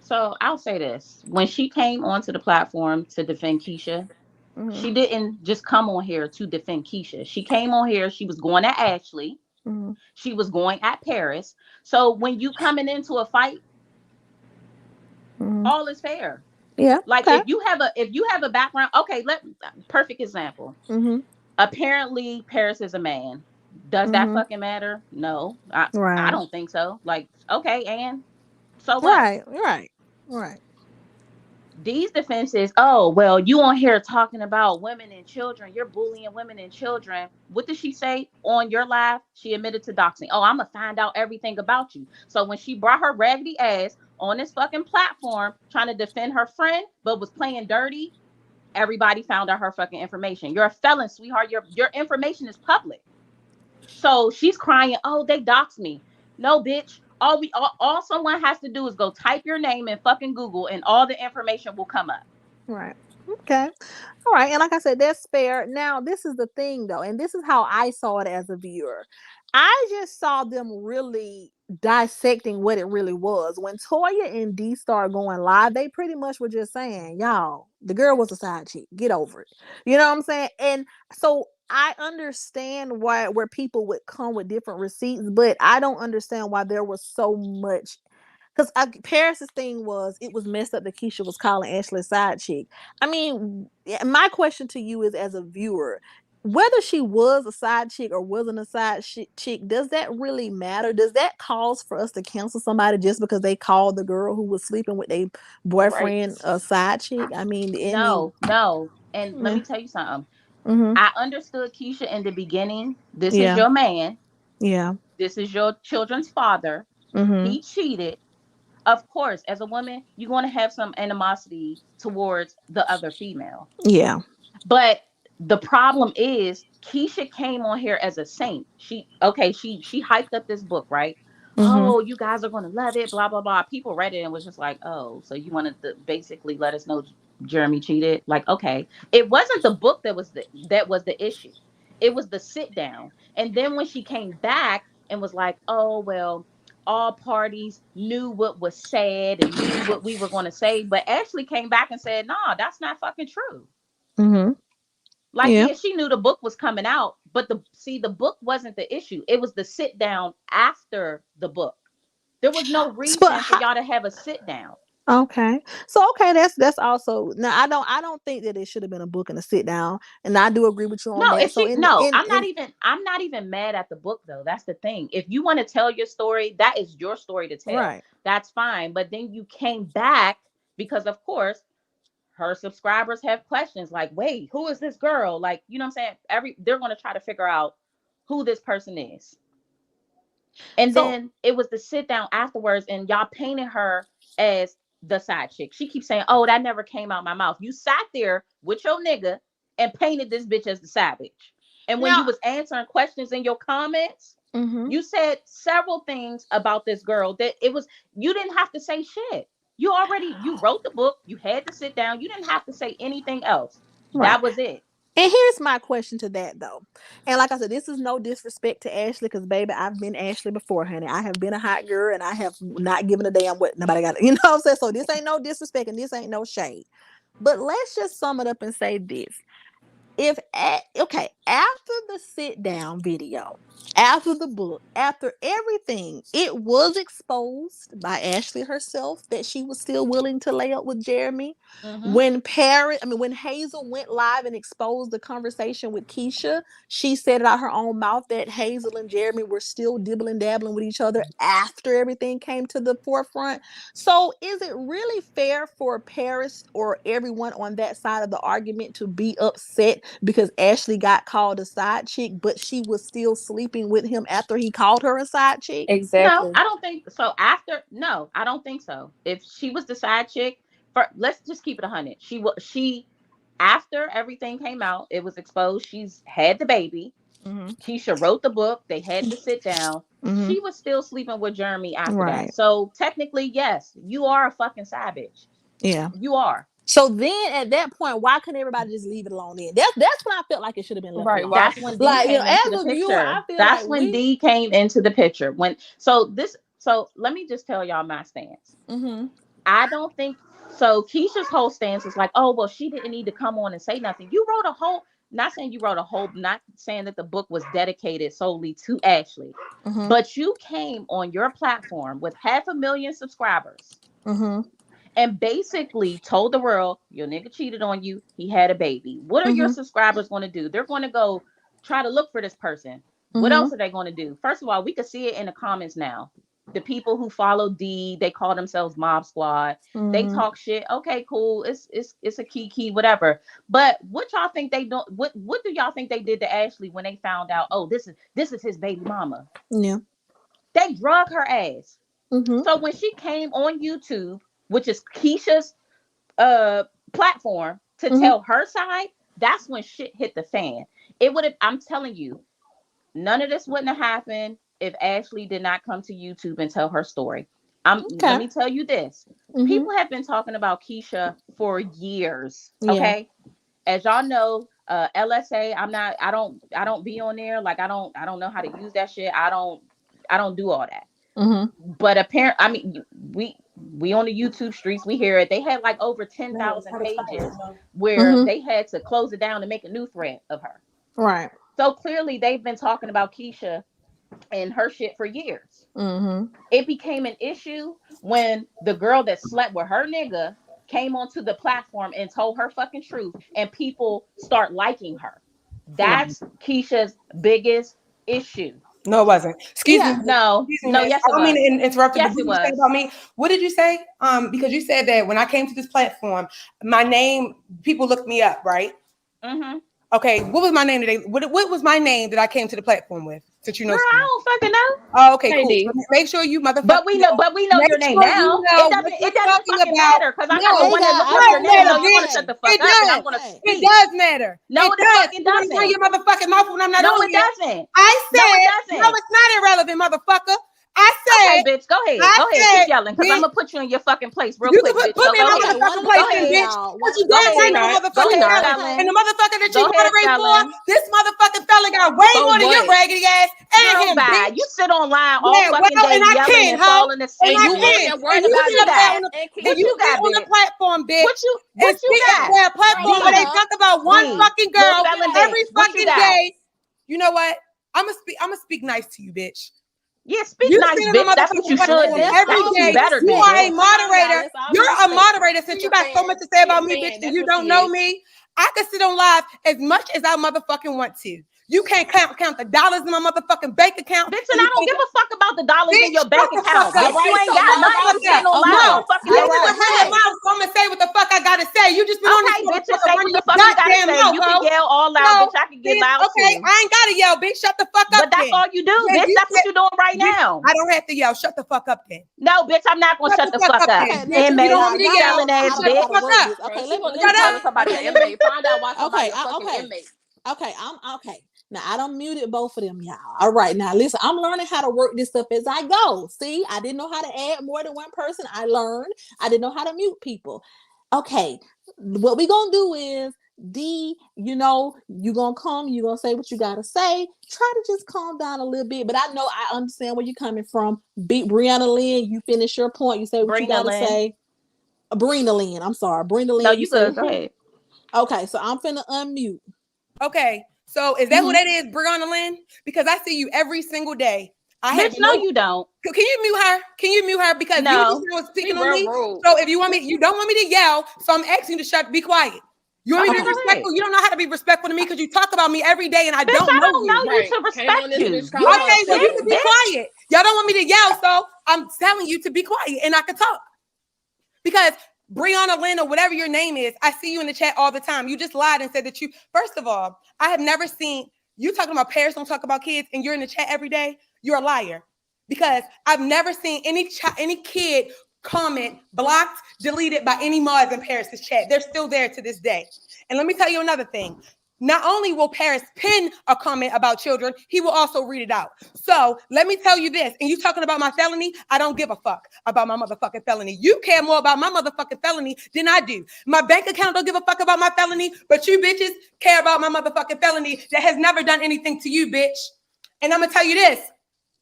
So I'll say this: when she came onto the platform to defend Keisha, Mm-hmm. she didn't just come on here to defend Keisha. She came on here. She was going at Ashley. Mm-hmm. She was going at Paris. So when you coming into a fight, Mm-hmm. all is fair. Yeah. Like Okay. if you have a background, okay. Perfect example. Mm-hmm. Apparently, Paris is a man. Does that Mm-hmm. fucking matter? No, I Right. don't think so. Like, okay, and so what? Right. Right. Right. These defenses, oh, well, you on here talking about women and children. You're bullying women and children. What did she say on your live? She admitted to doxing. Oh, I'm going to find out everything about you. So when she brought her raggedy ass on this fucking platform trying to defend her friend, but was playing dirty, everybody found out her fucking information. You're a felon, sweetheart. Your information is public. So she's crying, oh, they doxed me. No, bitch. All someone has to do is go type your name in fucking Google and all the information will come up. Right. Okay. All right. And like I said, that's fair. Now, this is the thing though, and this is how I saw it as a viewer. I just saw them really dissecting what it really was. When Toya and D started going live, they pretty much were just saying, y'all, the girl was a side chick. Get over it. You know what I'm saying? And so I understand where people would come with different receipts, but I don't understand why there was so much because Paris's thing was it was messed up that Keisha was calling Ashley a side chick. I mean, my question to you is as a viewer, whether she was a side chick or wasn't a chick, does that really matter? Does that cause for us to cancel somebody just because they called the girl who was sleeping with a Right. boyfriend a side chick? No, no. And let Yeah. me tell you something. Mm-hmm. I understood Keisha in the beginning. This is Yeah. your man. Yeah. This is your children's father. Mm-hmm. He cheated. Of course, as a woman, you're going to have some animosity towards the other female. Yeah. But the problem is Keisha came on here as a saint. She hyped up this book, right? Mm-hmm. Oh, you guys are gonna love it, blah blah blah. People read it and was just like, oh, so you wanted to basically let us know Jeremy cheated? Like, okay, it wasn't the book that was the issue. It was the sit down. And then when she came back and was like, oh well, all parties knew what was said and knew what we were going to say, but Ashley came back and said, nah, that's not fucking true. Mm-hmm. Like, Yeah. yeah, she knew the book was coming out, but the book wasn't the issue. It was the sit down after the book. There was no But reason for y'all to have a sit down. Okay. So okay, that's also now I don't think that it should have been a book and a sit down. And I do agree with you on No, that. if So she in no, in in I'm not even mad at the book though. That's the thing. If you want to tell your story, that is your story to tell. right. That's fine. But then you came back because of course her subscribers have questions like, wait, who is this girl? Like, you know what I'm saying? They're gonna try to figure out who this person is. And So then it was the sit down afterwards, and y'all painted her as the side chick. She keeps saying, "Oh, that never came out my mouth." You sat there with your nigga and painted this bitch as the savage. And when you now was answering questions in your comments, mhm, you said several things about this girl that it was you didn't have to say shit. You wrote the book, you had to sit down, you didn't have to say anything else. right. That was it. And here's my question to that though. And like I said, this is no disrespect to Ashley, because baby, I've been Ashley before, honey. I have been a hot girl and I have not given a damn what nobody got. You know what I'm saying? So this ain't no disrespect and this ain't no shade. But let's just sum it up and say this. Okay, after the sit down video, after the book, after everything, it was exposed by Ashley herself that she was still willing to lay up with Jeremy. Mm-hmm. When Hazel went live and exposed the conversation with Keisha, she said it out her own mouth that Hazel and Jeremy were still dibbling dabbling with each other after everything came to the forefront. So is it really fair for Paris or everyone on that side of the argument to be upset because Ashley got called a side chick, but she was still sleeping with him after he called her a side chick? No, Exactly. I don't think so. No, I don't think so. If she was the side chick, let's just keep it 100. She after everything came out, it was exposed. She's had the baby. Mm-hmm. Keisha wrote the book. They had to sit down. Mm-hmm. She was still sleeping with Jeremy after that. Right. So technically, yes, you are a fucking savage. Yeah. You are. So then at that point, why couldn't everybody just leave it alone then? That's when I felt like it should have been left Right. alone. Why That's couldn't when D you? Like, came into the as a viewer, picture. I feel That's like when D came into the picture. So let me just tell y'all my stance. mm-hmm. I don't think so. Keisha's whole stance is like, oh, well, she didn't need to come on and say nothing. You wrote a whole, not saying you wrote a whole, not saying that the book was dedicated solely to Ashley, Mm-hmm. but you came on your platform with 500,000 subscribers Mm-hmm. and basically told the world your nigga cheated on you. He had a baby. What are your Mm-hmm. subscribers going to do? They're going to go try to look for this person. What Mm-hmm. else are they going to do? First of all, we can see it in the comments now. The people who follow D, they call themselves Mob Squad. They Mm-hmm. talk shit. Okay, cool. It's a key, whatever. But what y'all think they don't? What do y'all think they did to Ashley when they found out? Oh, this is his baby mama. Yeah. They drug her ass. Mm-hmm. So when she came on YouTube, which is Keisha's platform, to Mm-hmm. tell her side, that's when shit hit the fan. It would have, I'm telling you, none of this wouldn't have happened if Ashley did not come to YouTube and tell her story. Let Okay. me tell you this. Mm-hmm. People have been talking about Keisha for years. Yeah. Okay. As y'all know, LSA, I don't be on there. Like I don't know how to use that shit. I don't do all that. Mm-hmm. But apparently, I mean, we on the YouTube streets, we hear it. They had like over 10,000 pages where Mm-hmm. they had to close it down and make a new thread of her. Right. So clearly, they've been talking about Keisha and her shit for years. Mm-hmm. It became an issue when the girl that slept with her nigga came onto the platform and told her fucking truth, and people start liking her. Right. That's Keisha's biggest issue. No, it wasn't. Excuse me. Yeah. No, Excuse me, no, miss. yes, I it don't mean was. to interrupt you, but Yes, what it did you say was. about me? What did you say? Because you said that when I came to this platform, my name, people looked me up, right? Mm-hmm. Okay, what was my name today? What was my name that I came to the platform with? Since you know. Girl, I don't fucking know. Oh, okay, cool. KD. So make sure you motherfuckers But we know, Make your name sure you now. know It what doesn't, you're it doesn't talking fucking about. matter because I got the No, Hey one that guys, looked I up it your want name. matter, No, to you want to bitch. shut hey, the fuck It up and I'm does. gonna hey. It speak. does matter. No, It the does. fucking You want to run doesn't. your motherfucking mouth when I'm not No, on it here? doesn't. I No, it said, no, doesn't. it's not irrelevant, motherfucker. I Okay, said, bitch, go ahead. I Go ahead. said, Keep yelling because I'm bitch, gonna put you in your fucking place real you can quick, bitch. put So me in go my Okay, ahead. one motherfucking at a Go place, then, time, ahead. bitch. y'all. Because One you at a Go don't ahead. run no time. Go motherfucking ahead, One at mouth. a spelling. And the time. motherfucker that you Go ahead, moderate for, spelling. this motherfucking fella got way For more than your what? raggedy ass and Girl, him, bye. You bitch. sit online all Yeah, fucking well, day and I yelling can, and hoe. falling And asleep. I And you What more can. you than And worried you what about sit you this up there got? on ass the and and What you Keisha. you sit got, on the bitch? platform, bitch, and What you speak up got? there, Right, platform shut where they D. up. talk about one Right. D. fucking Little girl spelling every bitch. What you fucking got? day. You know what? I'm gonna speak nice to you, bitch. Yeah, speak You nice, sit on a bitch. That's what you motherfucking should platform do. That's every That's what all you day. we better You do. are a expect. Come on, y'all. moderator. That's all You're we a expect. moderator since She you a got so much fan. to say She a about me, fan. bitch, and That's you what don't she know is. me. I can sit on live as much as I motherfucking want to. You can't count the dollars in my motherfucking bank account. Bitch, And and I you don't can't, give a fuck about the dollars in bitch, your bank shut the fuck account. up. Bitch, All you right, ain't so got Shut now, the nothing. fuck You up. sitting on live No, on fucking you all just a right. Facebook. hundred Hey. mouths, so I'm gonna say what the fuck I gotta say. You just been on this Okay, bitch, just motherfucker say what running the your fuck you gotta goddamn say. mouth, You can ho. yell all So, loud, bitch. I can get then, loud okay, too. I ain't gotta yell, bitch. Shut the fuck up But that's then. all you do, Yeah, bitch. you That's what said, you're doing right bitch, now. I don't have to yell. Shut the fuck up then. No, bitch, I'm not gonna Shut shut the the fuck fuck up up. then. Okay, Bitch, if you don't Inmate, want me to yell, y'all selling know ass I don't shut know the how bitch. to fuck work up. this. Bro, Okay, she gonna let end Shut me up up. calling somebody okay, an let me inmate. Find out why okay, somebody a fucking okay. inmate. Okay, okay. Now I don't muted both of them, y'all. All right, now listen, I'm learning how to work this stuff as I go. See, I didn't know how to add more than one person. I learned. I didn't know how to mute people. Okay, what we gonna do is D, you gonna come, you gonna say what you gotta say. Try to just calm down a little bit. But I know I understand where you're coming from. Brianna Lynn, you finish your point. You say what you Bring her gotta in. say. Brina Lynn, I'm sorry. Brina No, Lynn, you you say good. Go ahead. okay, so I'm finna unmute. Okay, so is that who that is, Brianna Lynn? Because I see you every single day. I have Bitch, no, no. you don't. Can you mute her? Can you mute her? Because you just No. was She speaking on real me. rude. So if you want me, you don't want me to yell. So I'm asking you to be quiet. You want me Okay, to be go ahead. respectful? You don't know how to be respectful to me because you talk about me every day and I Bitch, don't I know don't you. know you Right. to Came on respect this you. bitch You calling her a Okay, ain't well, you shit, can chicken. be bitch. quiet. Y'all don't want me to yell, so I'm telling you to be quiet and I can talk. Because Brianna Lynn or whatever your name is, I see you in the chat all the time. You just lied and said that first of all, I have never seen you talking about parents don't talk about kids and you're in the chat every day. You're a liar. Because I've never seen any kid comment blocked, deleted by any mods in Paris's chat. They're still there to this day. And let me tell you another thing. Not only will Paris pin a comment about children, he will also read it out. So let me tell you this, and you talking about my felony, I don't give a fuck about my motherfucking felony. You care more about my motherfucking felony than I do. My bank account don't give a fuck about my felony, but you bitches care about my motherfucking felony that has never done anything to you, bitch. And I'm gonna tell you this,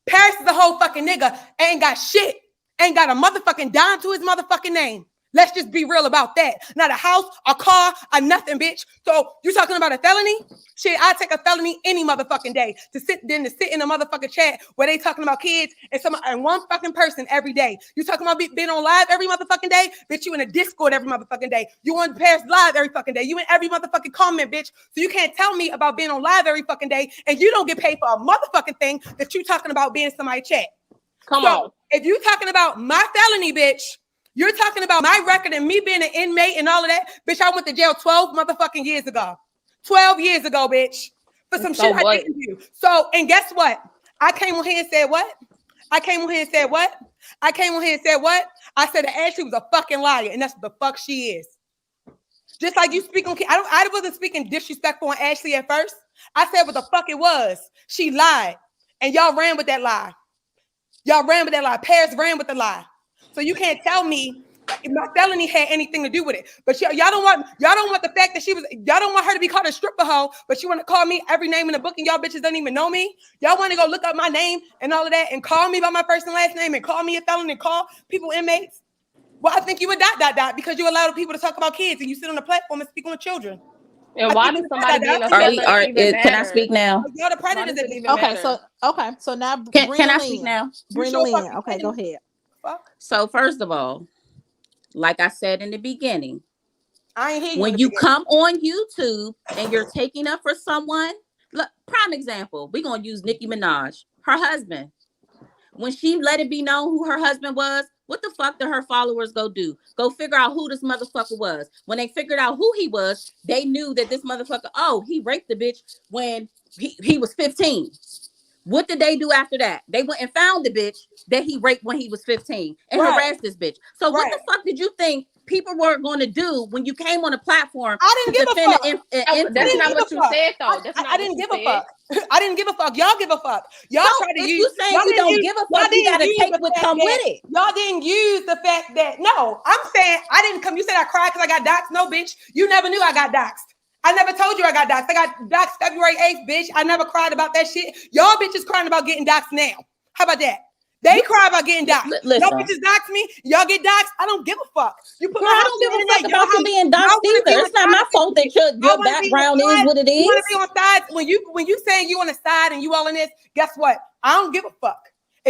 Paris is a whole fucking nigga, ain't got shit, ain't got a motherfucking dime to his motherfucking name. Let's just be real about that. Not a house, a car, or nothing, bitch. So you talking about a felony? Shit, I take a felony any motherfucking day to sit in a motherfucking chat where they talking about kids and one fucking person every day. You talking about being on live every motherfucking day? Bitch, you in a Discord every motherfucking day. You on Paris live every fucking day. You in every motherfucking comment, bitch. So you can't tell me about being on live every fucking day and you don't get paid for a motherfucking thing that you talking about being in somebody's chat. Come So on. if you talking about my felony, bitch, you're talking about my record and me being an inmate and all of that. Bitch, I went to jail 12 motherfucking years ago. 12 years ago, bitch. For some So shit I what? didn't do. So, and guess what? I came on here and said what? I came on here and said what? I came on here and said what? I said that Ashley was a fucking liar, and that's what the fuck she is. Just like you speak on, I wasn't speaking disrespectful on Ashley at first. I said what the fuck it was. She lied, and y'all ran with that lie. Y'all ran with that lie. Paris ran with the lie. So you can't tell me if my felony had anything to do with it. But y'all don't want the fact that y'all don't want her to be called a stripper hoe, but you want to call me every name in the book and y'all bitches don't even know me. Y'all want to go look up my name and all of that and call me by my first and last name and call me a felon and call people inmates. Well, I think you would because you allow people to talk about kids and you sit on the platform and speak on the children. And I why think does you somebody being a Are because we felon are even can I matter? speak now? y'all the Why predators does at it this even point. Okay, matter? so now Can Brina I speak Lynn. now? You Brina sure Lynn. fucking Okay, go can. ahead. Fuck. So first of all, like I said in the beginning, I ain't hear you in when the you beginning. come on YouTube and you're taking up for someone, look, prime example, we're gonna use Nicki Minaj, her husband. When she let it be known who her husband was, what the fuck did her followers go do? Go figure out who this motherfucker was. When they figured out who he was, they knew that this motherfucker, oh, he raped the bitch when he was 15. What did they do after that? They went and found the bitch that he raped when he was 15 and Right. harassed this bitch. So what Right. the fuck did you think people were going to do when you came on a platform I to didn't give a defend fuck. an I That's infant? not didn't give what a you fuck. said, though. That's I not what didn't you give a said. fuck. I didn't give a fuck. Y'all give a fuck. Y'all So try to if use. you saying Y'all you didn't don't use. give a Y'all fuck, you didn't got to use take the what fact come that. with it. Y'all didn't use the fact that. No, I'm saying I didn't come. You said I cried because I got doxxed. No, bitch. You never knew I got doxxed. I never told you I got doxxed. I got doxxed February 8th, bitch. I never cried about that shit. Y'all bitches crying about getting doxxed now. How about that? They cry about getting doxxed. Y'all Listen, bitches dox me. Y'all get doxxed. I don't give a fuck. You put girl, my I house don't on give the a fuck internet. about you being Y'all doxxed want to be either. on It's not my sides with fault me. that your Y'all want to be on background is sides. what it You want to is. be on sides when you saying you on the side and you all in this. Guess what? I don't give a fuck.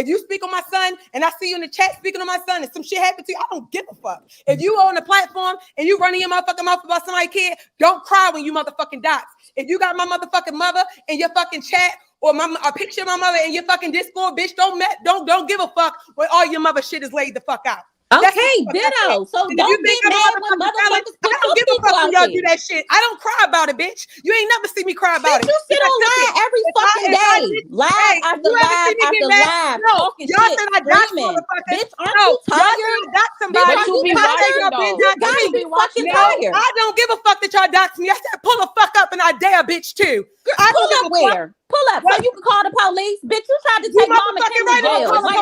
If you speak on my son and I see you in the chat speaking on my son and some shit happened to you, I don't give a fuck. If you on the platform and you running your motherfucking mouth about somebody's kid, don't cry when you motherfucking dox. If you got my motherfucking mother in your fucking chat or a picture of my mother in your fucking Discord, bitch, don't give a fuck when all your mother shit is laid the fuck out. Okay, ditto. So don't get mad when motherfuckers put I don't give a fuck when y'all do that shit. I don't cry about it, bitch. You ain't never see me cry about it. You sit online every fucking day, live after live after live, talking shit, screaming. Bitch, aren't you tired? Somebody. But you be watching though. You gotta be fucking tired. I don't give a fuck that y'all dox me. I said pull the fuck up and I dare a bitch too. Pull up where? Pull up so you can call the police. Bitch, you tried to take Mama Kim to jail. Like,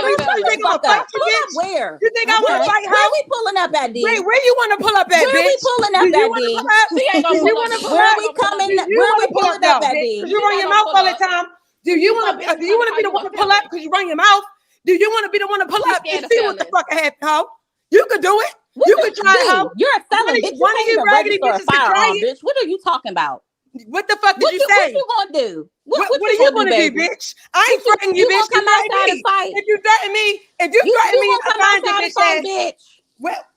fuck up. Pull up where? You think I want to fight her? Where we pulling up at, D? Wait, where you want to pull up at, bitch? Where we pulling up at, D? She ain't gonna pull up. Where we coming? Where we pulling up at, D? You run your mouth all the time. Do you want to be the one to pull up because you run your mouth? Do you want to be the one to pull up and see what the fuck happened, ho? You could do it. You could try it, ho. You're a felon, bitch. One of you raggedy bitches could try it. Bitch, what are you talking about? What the fuck did you say? What you gonna do? What are you gonna do, bitch? I ain't threatening you, bitch. You gonna come outside and fight? If you threaten me, I find you, bitch.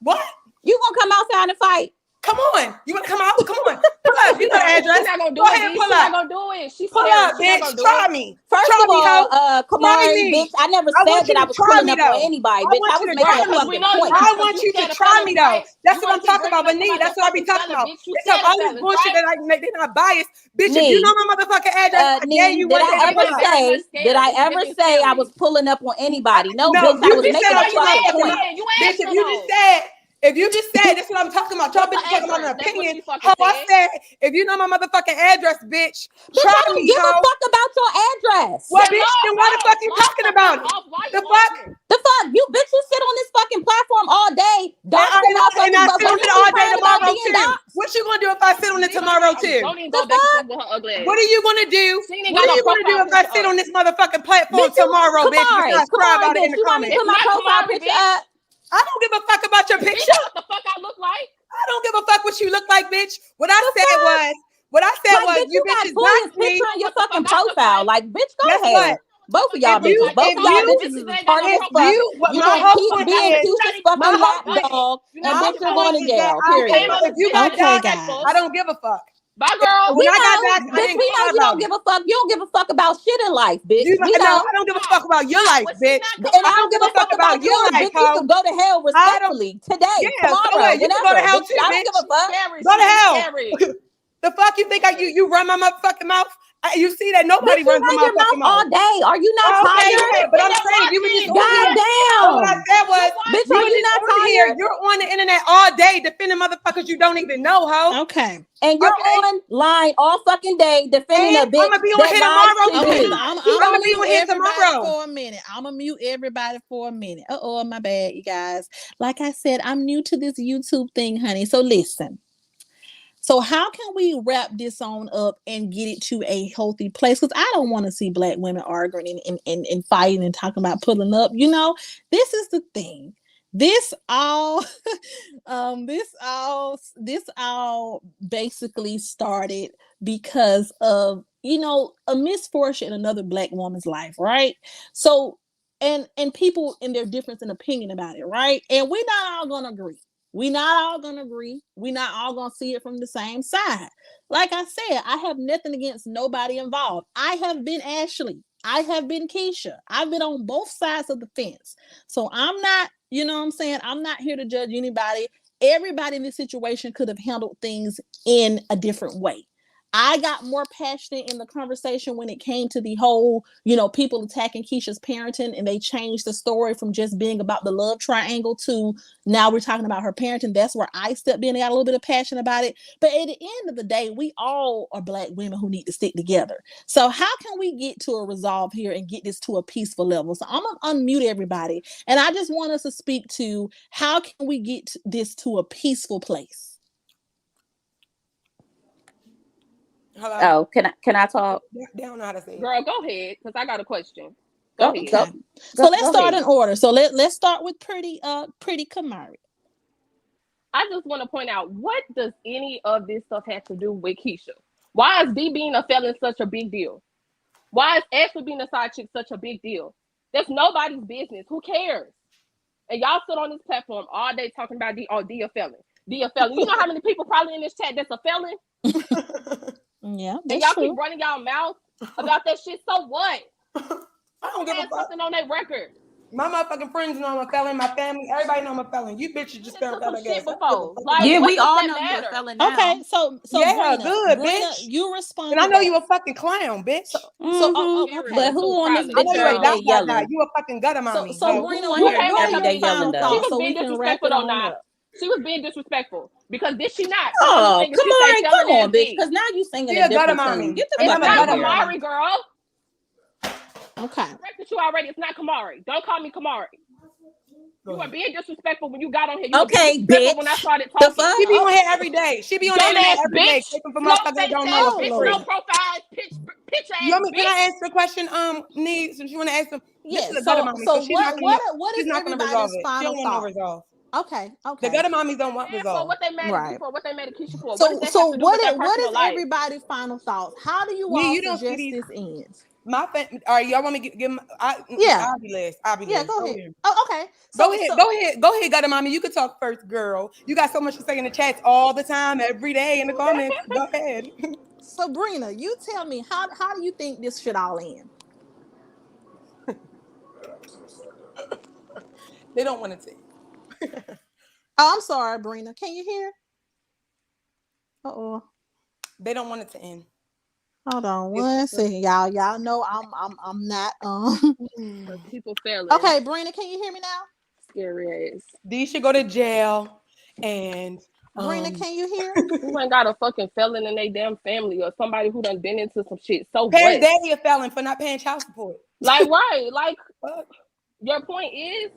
What? You gonna come outside and fight? Come on. You want to come out? Come on. Pull up. You know the address. She's not gonna do Go it. ahead, She's pull not up. gonna do it. She's pull up, bitch. Try me. First try of all, Kamari, bitch, I never said that I was pulling up on anybody, bitch. I was making a fucking point. I want you to try me though. That's what I'm talking about. But Nee, that's what I be talking about. It's all this bullshit that I make. They're not biased, bitch. If you know my motherfucking address, did I ever say I was pulling up on anybody? No, bitch. I was making a fucking point. Bitch, if you just said, that's what I'm talking about. Y'all bitches talking about an opinion. How I said, if you know my motherfucking address, bitch, try I don't me, give a fuck about your address. Well, bitch, then why the fuck you talking about it? The fuck? The fuck? You bitch, you sit on this fucking platform all day. And I sit on it all day tomorrow too. What you gonna do if I sit on it tomorrow too? The fuck? What are you gonna do? What are you gonna do if I sit on this motherfucking platform tomorrow, bitch? Besides cry about it in the comments. You want me to put my profile picture up? I don't give a fuck about your picture. What the fuck I look like? I don't give a fuck what you look like, bitch. What I said was, you bitches got me. Picture on your fucking profile, like, bitch, go Guess ahead. Both of y'all bitches. Both of y'all bitches is retarded as fuck. You gonna keep being Keisha's fucking lapdog, and bitch, you're going to jail. Period. If you got guys, I don't give a fuck. Bye, girl. We know you don't give a fuck. You don't give a fuck about shit in life, bitch. No, I don't give a fuck about your life, bitch. And I don't give a fuck about your life, bitch. You can go to hell respectfully today, tomorrow, you can go to hell too, bitch. I don't give a fuck. Go to hell. The fuck you think you run my motherfucking mouth? You see that nobody runs my mouth all day. Are you not tired? But I'm saying you were just goddamn. What I said was, bitch, are you not tired? You're on the internet all day defending motherfuckers you don't even know, ho. Okay. And you're online all fucking day defending a bitch. I'm gonna be on here tomorrow. Okay, I'm gonna be on here tomorrow for a minute. I'm gonna mute everybody for a minute. My bad, you guys. Like I said, I'm new to this YouTube thing, honey. So listen. So how can we wrap this on up and get it to a healthy place? Because I don't want to see Black women arguing and fighting and talking about pulling up. You know, this is the thing. This all basically started because of, a misfortune in another Black woman's life, right? So and people in their difference in opinion about it, right? And we're not all gonna agree. We're not all going to agree. We're not all going to see it from the same side. Like I said, I have nothing against nobody involved. I have been Ashley. I have been Keisha. I've been on both sides of the fence. So I'm not, I'm not here to judge anybody. Everybody in this situation could have handled things in a different way. I got more passionate in the conversation when it came to the whole, people attacking Keisha's parenting, and they changed the story from just being about the love triangle to now we're talking about her parenting. That's where I stepped in and got a little bit of passion about it. But at the end of the day, we all are Black women who need to stick together. So how can we get to a resolve here and get this to a peaceful level? So I'm going to unmute everybody. And I just want us to speak to how can we get this to a peaceful place? Hello? Oh, can I talk? They don't know how to say it. Girl, go ahead, because I got a question. Go ahead. So let's start in order. So let's start with pretty Kamari. I just want to point out, what does any of this stuff have to do with Keisha? Why is D being a felon such a big deal? Why is Ashley being a side chick such a big deal? That's nobody's business. Who cares? And y'all sit on this platform all day talking about D a felon. D a felon. You know how many people probably in this chat that's a felon? Yeah, and that's y'all true. keep running y'all mouth about that shit. So what? I don't give a fuck. Something on their record. My motherfucking friends know I'm a felon. My family, everybody know I'm a felon. You bitches just found out, I guess. Before. Like, yeah, what we does all that know matter? you're a felon now. Okay, so yeah, Brina, good, Brina, bitch. you responded. And I know you a fucking clown, bitch. Okay. But who on this I know bitch you a every day yelling? You a fucking gutter mommy. So Brina, who what on here are every your day final yelling though? thoughts? She So was we being can wrap disrespectful it though, on not. up. She was being disrespectful because did she not? Oh, Come on, bitch. Because now you singing a different tune. Get the It's fuck not out of here. Kamari, girl. Okay. I corrected you already. It's not Kamari. Don't call me Kamari. You are being disrespectful when you got on here. You okay, were disrespectful bitch. when I started talking. She be on here every day. She be on the internet every day. Taking for motherfuckers that don't know her for free. No profile, pitch You ass want me? Can I answer the question? Nee, since you want to ask them. Yes. This is a gutter mommy, so she's not gonna. She's not gonna resolve it. She don't want no resolve. Okay. The gutter mommies don't want resolve. What they made Right. for? What they made a Keisha for? So what does that have to do with their what is personal life? everybody's final thoughts? How do you all suggest this ends? My all right, y'all want me to give yeah. I'll be last. Yeah, go ahead. Oh, okay. So, go ahead, gutter mommy. You can talk first, girl. You got so much to say in the chats all the time, every day in the comments. Go ahead. So Brina, you tell me how do you think this should all end? They don't want it to. Oh, I'm sorry, Brina. Can you hear? Uh-oh. They don't want it to end. Hold on one second, y'all. Y'all know I'm not people failing. Okay, Brina, can you hear me now? Scary ass. These should go to jail. And Brina, can you hear? Who ain't got a fucking felon in their damn family or somebody who done been into some shit? So Paris what? daddy a felon for not paying child support. Like right, like your point is.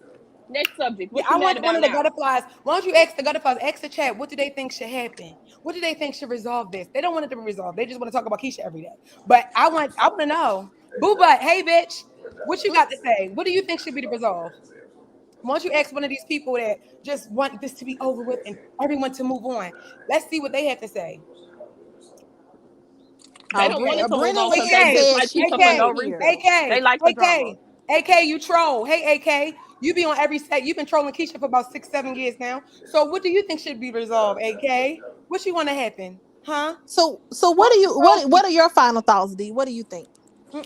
Next subject. What I want one of the gutterflies. Why don't you ask the gutterflies? Ask the chat. What do they think should happen? What do they think should resolve this? They don't want it to be resolved. They just want to talk about Keisha every day. But I want to know. Boo butt, hey bitch, what you got to say? What do you think should be the resolve? Why don't you ask one of these people that just want this to be over with and everyone to move on? Let's see what they have to say. They don't want it to move on because they dislike Keisha for no reason. They like the drama. AK, you troll. Hey, AK, you be on every set. You've been trolling Keisha for about 6-7 years now. So what do you think should be resolved, AK? What you want to happen? Huh? So what are your final thoughts, D? What do you think?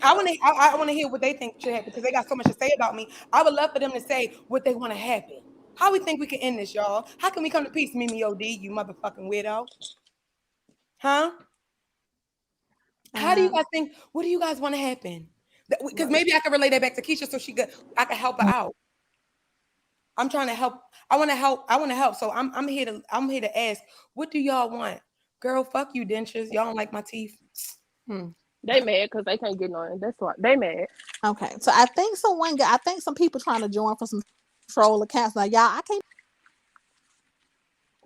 I want to hear what they think should happen because they got so much to say about me. I would love for them to say what they want to happen. How we think we can end this, y'all? How can we come to peace, Mimi OD, you motherfucking weirdo? Huh? How do you guys think? What do you guys want to happen? Because maybe I can relate that back to Keisha so I can help her out. I'm trying to help. I want to help. So I'm here to ask, what do y'all want? Girl, fuck you, dentures. Y'all don't like my teeth. They mad because they can't get none. That's why they mad. Okay, so I think some people trying to join for some troll accounts. Now, y'all, I can't.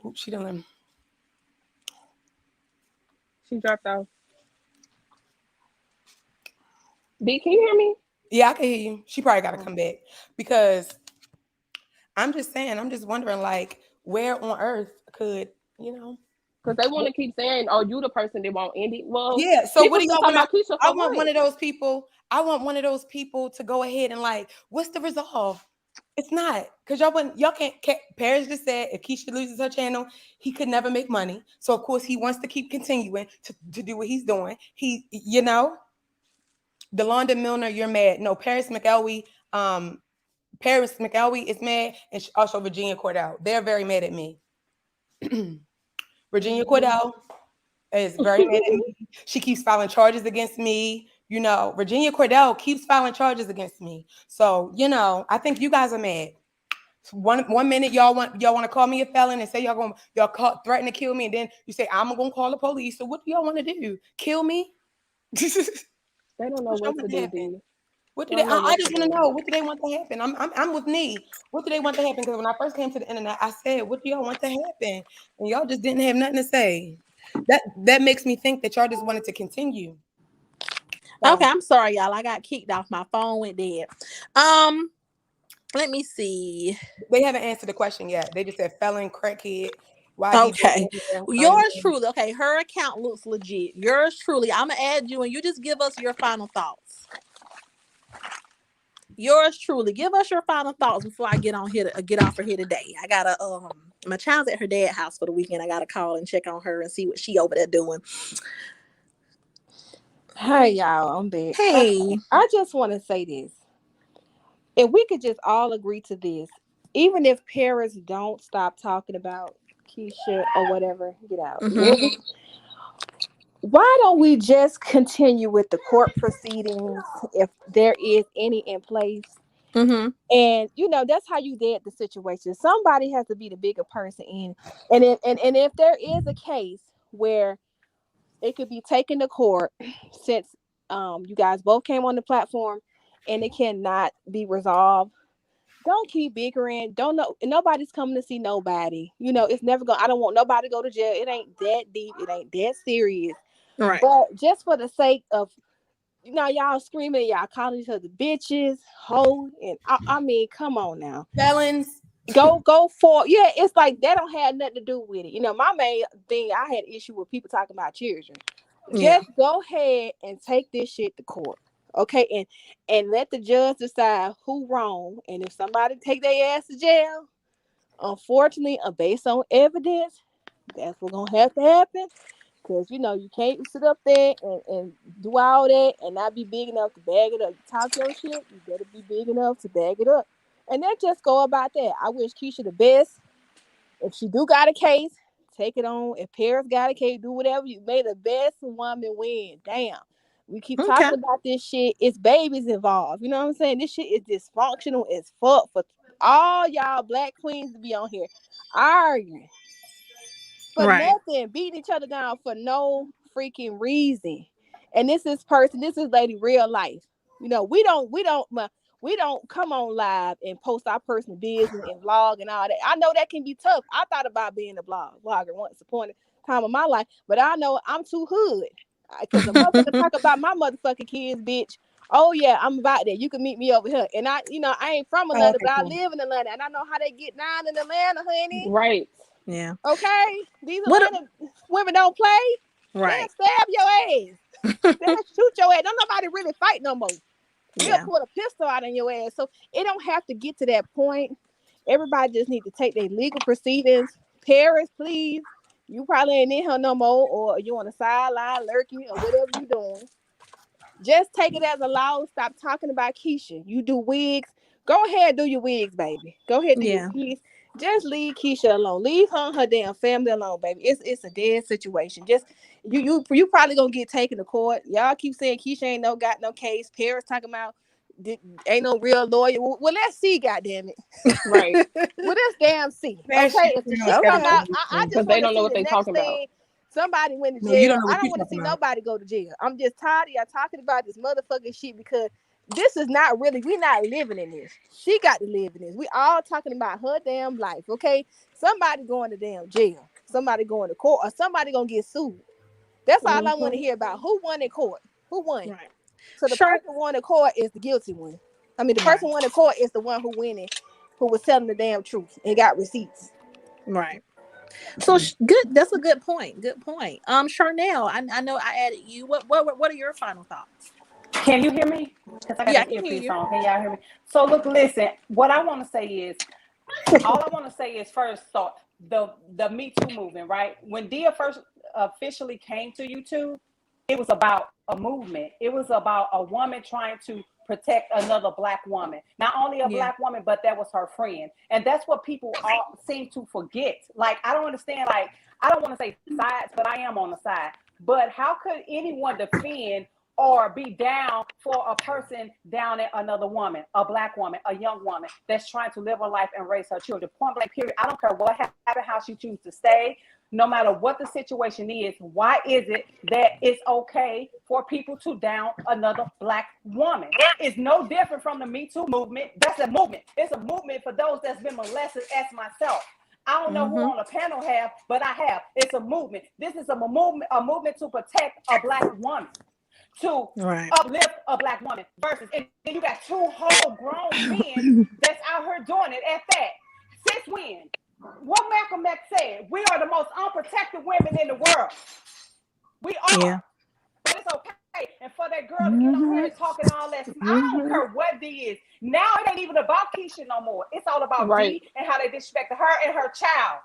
Oops, she done. She dropped off. B, can you hear me? Yeah, I can hear you. She probably got to come back because I'm just saying. I'm just wondering, like, where on earth could Because they want to keep saying, "Oh, you the person that won't end it." Well, yeah. So what do y'all want? I want one of those people. I want one of those people to go ahead and like, what's the resolve? It's not because y'all can't. Paris just said if Keisha loses her channel, he could never make money. So of course he wants to keep continuing to do what he's doing. Delonda Milner, you're mad. No, Paris McElwee. Paris McElwee is mad, and also Virginia Cordell. They're very mad at me. Virginia Cordell is very mad at me. She keeps filing charges against me. Virginia Cordell keeps filing charges against me. So, I think you guys are mad. One minute y'all want to call me a felon and say y'all threaten to kill me, and then you say I'm gonna call the police. So what do y'all want to do? Kill me? They don't know what to do. What do they? I just want to know. What do they want to happen? I'm with me. What do they want to happen? Because when I first came to the internet, I said, "What do y'all want to happen?" And y'all just didn't have nothing to say. That makes me think that y'all just wanted to continue. So, okay, I'm sorry, y'all. I got kicked off. My phone went dead. Let me see. They haven't answered the question yet. They just said felon, crackhead. Okay. Yours truly. Okay, her account looks legit. Yours truly. I'm gonna add you, and you just give us your final thoughts. Yours truly. Give us your final thoughts before I get on here to get off of here today. I gotta my child's at her dad's house for the weekend. I gotta call and check on her and see what she over there doing. Hey y'all, I'm back. Hey. I just want to say this. If we could just all agree to this, even if parents don't stop talking about Keisha or whatever, get out. Why don't we just continue with the court proceedings if there is any in place? And that's how you dead the situation. Somebody has to be the bigger person in, and if there is a case where it could be taken to court, since you guys both came on the platform, and it cannot be resolved. Don't keep bickering. Don't know. Nobody's coming to see nobody. It's never going. I don't want nobody to go to jail. It ain't that deep. It ain't that serious. Right. But just for the sake of, y'all screaming, y'all calling each other bitches, hoes, and I mean, come on now, felons. Go for yeah. It's like that don't have nothing to do with it. My main thing, I had issue with people talking about children. Just go ahead and take this shit to court, okay? And let the judge decide who wrong. And if somebody take their ass to jail, unfortunately, based on evidence, that's what's gonna have to happen. Because you can't sit up there and do all that and not be big enough to bag it up. You talk your shit, you better be big enough to bag it up. And then just go about that. I wish Keisha the best. If she do got a case, take it on. If Paris got a case, do whatever. You made the best woman win. Damn. We keep talking about this shit. It's babies involved. You know what I'm saying? This shit is dysfunctional as fuck for all y'all black queens to be on here arguing for nothing, beating each other down for no freaking reason. And this is lady real life. We don't come on live and post our personal business and vlog and all that. I know that can be tough. I thought about being a blogger once upon a time of my life, but I know I'm too hood. Because a motherfucker talk about my motherfucking kids, bitch. Oh yeah, I'm about that. You can meet me over here. And I ain't from Atlanta, but I live in Atlanta, and I know how they get down in Atlanta, honey. Right. Yeah. Okay. These Atlanta women don't play. Right. They'll stab your ass. They'll shoot your ass. Don't nobody really fight no more. We'll pull a pistol out on your ass. So it don't have to get to that point. Everybody just need to take their legal proceedings. Paris, please. You probably ain't in here no more, or you on the sideline lurking, or whatever you doing. Just take it as a loss. Stop talking about Keisha. You do wigs. Go ahead, do your wigs, baby. Go ahead, do your wigs. Just leave Keisha alone. Leave her and her damn family alone, baby. It's a dead situation. Just you probably gonna get taken to court. Y'all keep saying Keisha ain't got no case. Paris talking about ain't no real lawyer. Well, let's see, goddamn it. Right. Well, let's damn see. Okay. If she come out, I just they want to don't know see what the they next talking thing. about. Somebody went to No, you jail. don't know I what don't you're want to talking see about. nobody go to jail. I'm just tired of y'all talking about this motherfucking shit, because this is not really, we not living in this. She got to live in this. We all talking about her damn life, okay? Somebody going to damn jail. Somebody going to court, or somebody gonna get sued. That's all I want to hear about. Who won in court? Who won? Right. So the person who won in court is the guilty one. I mean, the person who won in court is the one who winning, who was telling the damn truth and got receipts. Right. So good. That's a good point. Good point. Charnel, I know I added you. What are your final thoughts? Can you hear me? Because I got I this can hear earpiece you. on. Can y'all hear me? So look, listen. What I want to say is, all I want to say is first, so the Me Too movement, right? When Dia first officially came to YouTube, it was about a movement. It was about a woman trying to protect another black woman. Not only a black woman, but that was her friend. And that's what people all seem to forget. Like, I don't understand. Like, I don't want to say sides, but I am on the side. But how could anyone defend or be down for a person down at another woman, a black woman, a young woman that's trying to live her life and raise her children? Point blank, period. I don't care what happened, how she chooses to stay, no matter what the situation is. Why is it that it's okay for people to down another black woman? It's no different from the Me Too movement. That's a movement. It's a movement for those that's been molested, as myself. I don't know who on the panel have, but I have. It's a movement. This is a movement to protect a black woman, to uplift a black woman, versus, and then you got two whole grown men that's out here doing it at that. Since when? What Malcolm X said, we are the most unprotected women in the world. We are. But it's okay and for that girl to get on here and talking all that. I don't care what D is. Now it ain't even about Keisha no more. It's all about Right. D and how they disrespected her and her child.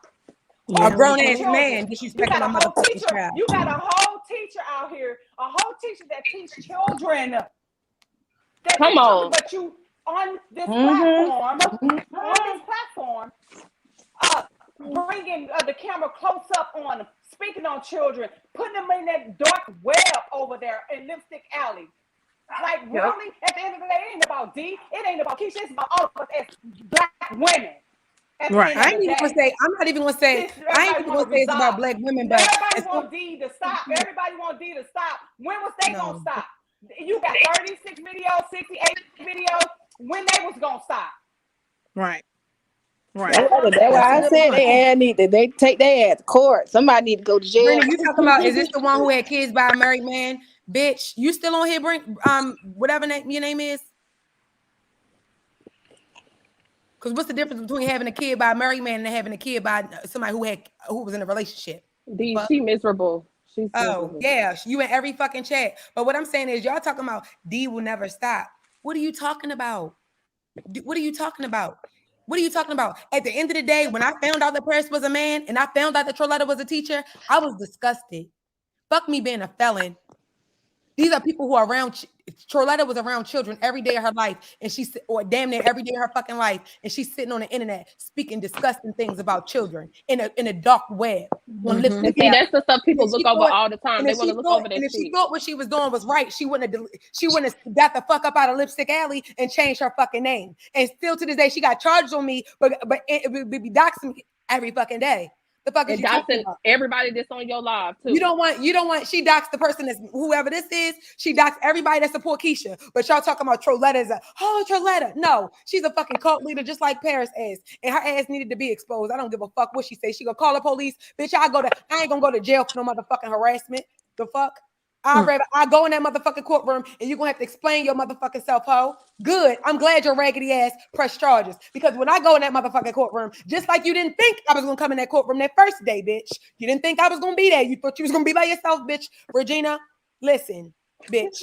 A Yeah. grown ass Children. man You disrespecting got my a whole motherfucking teacher. child. You got a whole teacher out here, a whole teacher that teach children. That Come teach children, on. but you on this platform, bringing the camera close up on them, speaking on children, putting them in that dark web over there in Lipstick Alley. Like, really? At the end of the day, it ain't about D. It ain't about Keisha. It's about all of us as black women. At the Right. end I of ain't the even gonna day, say. I'm not even gonna say. since I ain't everybody even want gonna to say it's about resolve, black women, but everybody it's want D to stop. Everybody want D to stop. When was they gonna no. stop? You got 36 videos, 68 videos. When they was gonna stop? Right. Right. That's what I'm That's saying. That's a why I good said point. they take their ass to court. Somebody need to go to jail. Brenda, you talking about? Is this the one who had kids by a married man? Bitch, you still on here? Bring whatever your name is. Because what's the difference between having a kid by a married man and having a kid by somebody who was in a relationship? D, she miserable. She's Oh, miserable. yeah, you in every fucking chat. But what I'm saying is, y'all talking about D will never stop. What are you talking about? What are you talking about? What are you talking about? At the end of the day, when I found out that Paris was a man and I found out that Troletta was a teacher, I was disgusted. Fuck me being a felon. These are people who are around. Troletta was around children every day of her life, and she's or damn near every day of her fucking life, and she's sitting on the internet speaking disgusting things about children in a dark web on And Lipstick see, Alley. that's the stuff And people if look she over thought, all the time. and They if want she to look thought, over that and if she shit. thought what she was doing was right, she wouldn't have got the fuck up out of Lipstick Alley and changed her fucking name. And still to this day, she got charged on me, but it would be doxing me every fucking day. The fuck is And you talking doxing about? everybody that's on your live too. You don't want, she doxed the person that's whoever this is, she doxed everybody that support Keisha. But y'all talking about Troletta is Troletta. No, she's a fucking cult leader just like Paris is. And her ass needed to be exposed. I don't give a fuck what she say. She gonna call the police. Bitch, I ain't gonna go to jail for no motherfucking harassment. The fuck? I go in that motherfucking courtroom and you're gonna have to explain your motherfucking self, ho. Good. I'm glad your raggedy ass pressed charges. Because when I go in that motherfucking courtroom, just like you didn't think I was gonna come in that courtroom that first day, bitch. You didn't think I was gonna be there. You thought you was gonna be by yourself, bitch. Regina, listen, bitch.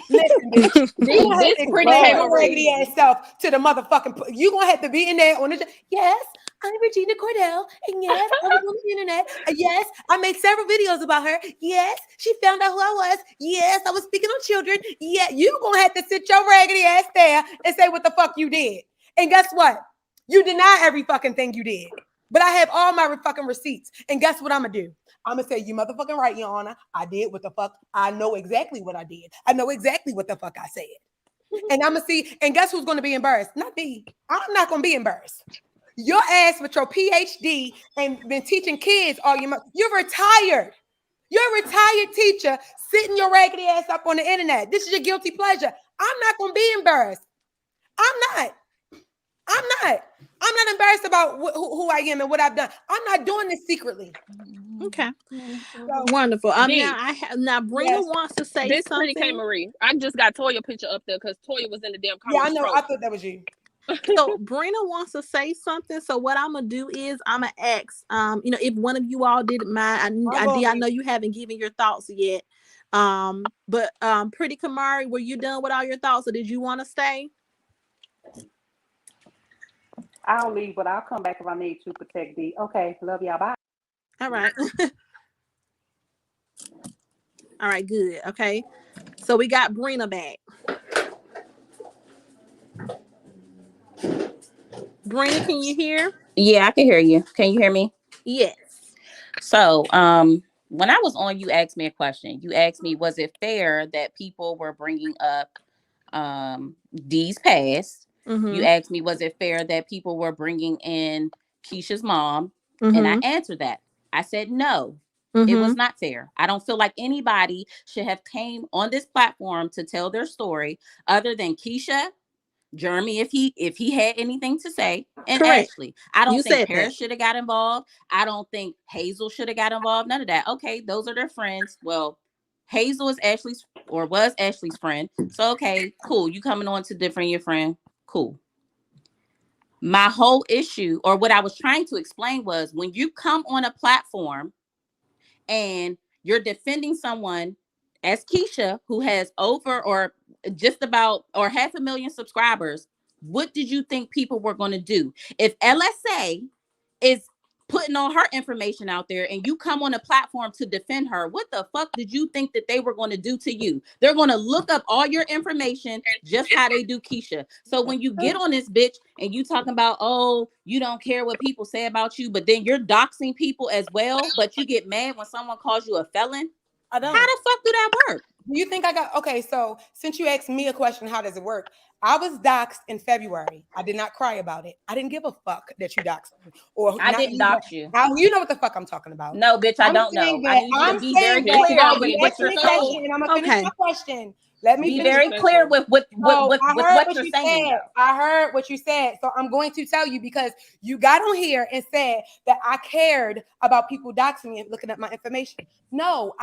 Listen, bitch. You gonna have This to pretty explain K. your Marie. raggedy ass self to the motherfucking. You gonna have to be in there on the. Yes, I'm Regina Cordell, and yes, I was on the internet. Yes, I made several videos about her. Yes, she found out who I was. Yes, I was speaking on children. Yeah, you gonna have to sit your raggedy ass there and say what the fuck you did. And guess what? You deny every fucking thing you did. But I have all my fucking receipts. And guess what I'm gonna do? I'm gonna say, you motherfucking right, Your Honor. I did what the fuck. I know exactly what I did. I know exactly what the fuck I said. And I'm gonna see, and guess who's gonna be embarrassed? Not me. I'm not gonna be embarrassed. Your ass with your PhD and been teaching kids all your you're retired. You're a retired teacher sitting your raggedy ass up on the internet. This is your guilty pleasure. I'm not gonna be embarrassed. I'm not. I'm not embarrassed about who I am and what I've done. I'm not doing this secretly. Okay. So, Wonderful. D, Now Brina yes. wants to say this pretty K. something. Marie. I just got Toya picture up there because Toya was in the damn Yeah, I comments. know. I thought that was you. So Brina wants to say something. So what I'm gonna do is I'm gonna ask, if one of you all did mine, I know you haven't given your thoughts yet. But Pretty Kamari, were you done with all your thoughts, or did you want to stay? I'll leave, but I'll come back if I need to protect D. Okay, love y'all. Bye. All right. All right, good. Okay. So we got Brina back. Brina, can you hear? Yeah, I can hear you. Can you hear me? Yes. So, when I was on, you asked me a question. You asked me, was it fair that people were bringing up D's past? You asked me, was it fair that people were bringing in Keisha's mom? And I answered that. I said no. It was not fair. I don't feel like anybody should have came on this platform to tell their story other than Keisha, Jeremy, if he had anything to say, and Correct. Ashley. I don't You think said Paris that. should have got involved. I don't think Hazel should have got involved. None of that. Okay, those are their friends. Well, Hazel is Ashley's or was Ashley's friend. So okay, cool. You coming on to defend your friend. Cool. My whole issue, or what I was trying to explain, was when you come on a platform and you're defending someone as Keisha, who has over or just about or 500,000 subscribers, what did you think people were going to do? If LSA is putting all her information out there and you come on a platform to defend her, what the fuck did you think that they were going to do to you? They're going to look up all your information just how they do Keisha. So when you get on this bitch and you talking about, oh, you don't care what people say about you, but then you're doxing people as well, but you get mad when someone calls you a felon. I don't. How the fuck do that work? Do you think I got okay? So since you asked me a question, how does it work? I was doxxed in February. I did not cry about it. I didn't give a fuck that you doxed me. Or I didn't dox you. You know what the fuck I'm talking about. No, bitch, I don't know. I need you to be very clear with what you're saying. I'm gonna finish my question. Let me be very clear with what you're saying. I heard what you said. So I'm going to tell you because you got on here and said that I cared about people doxing me and looking at my information. No,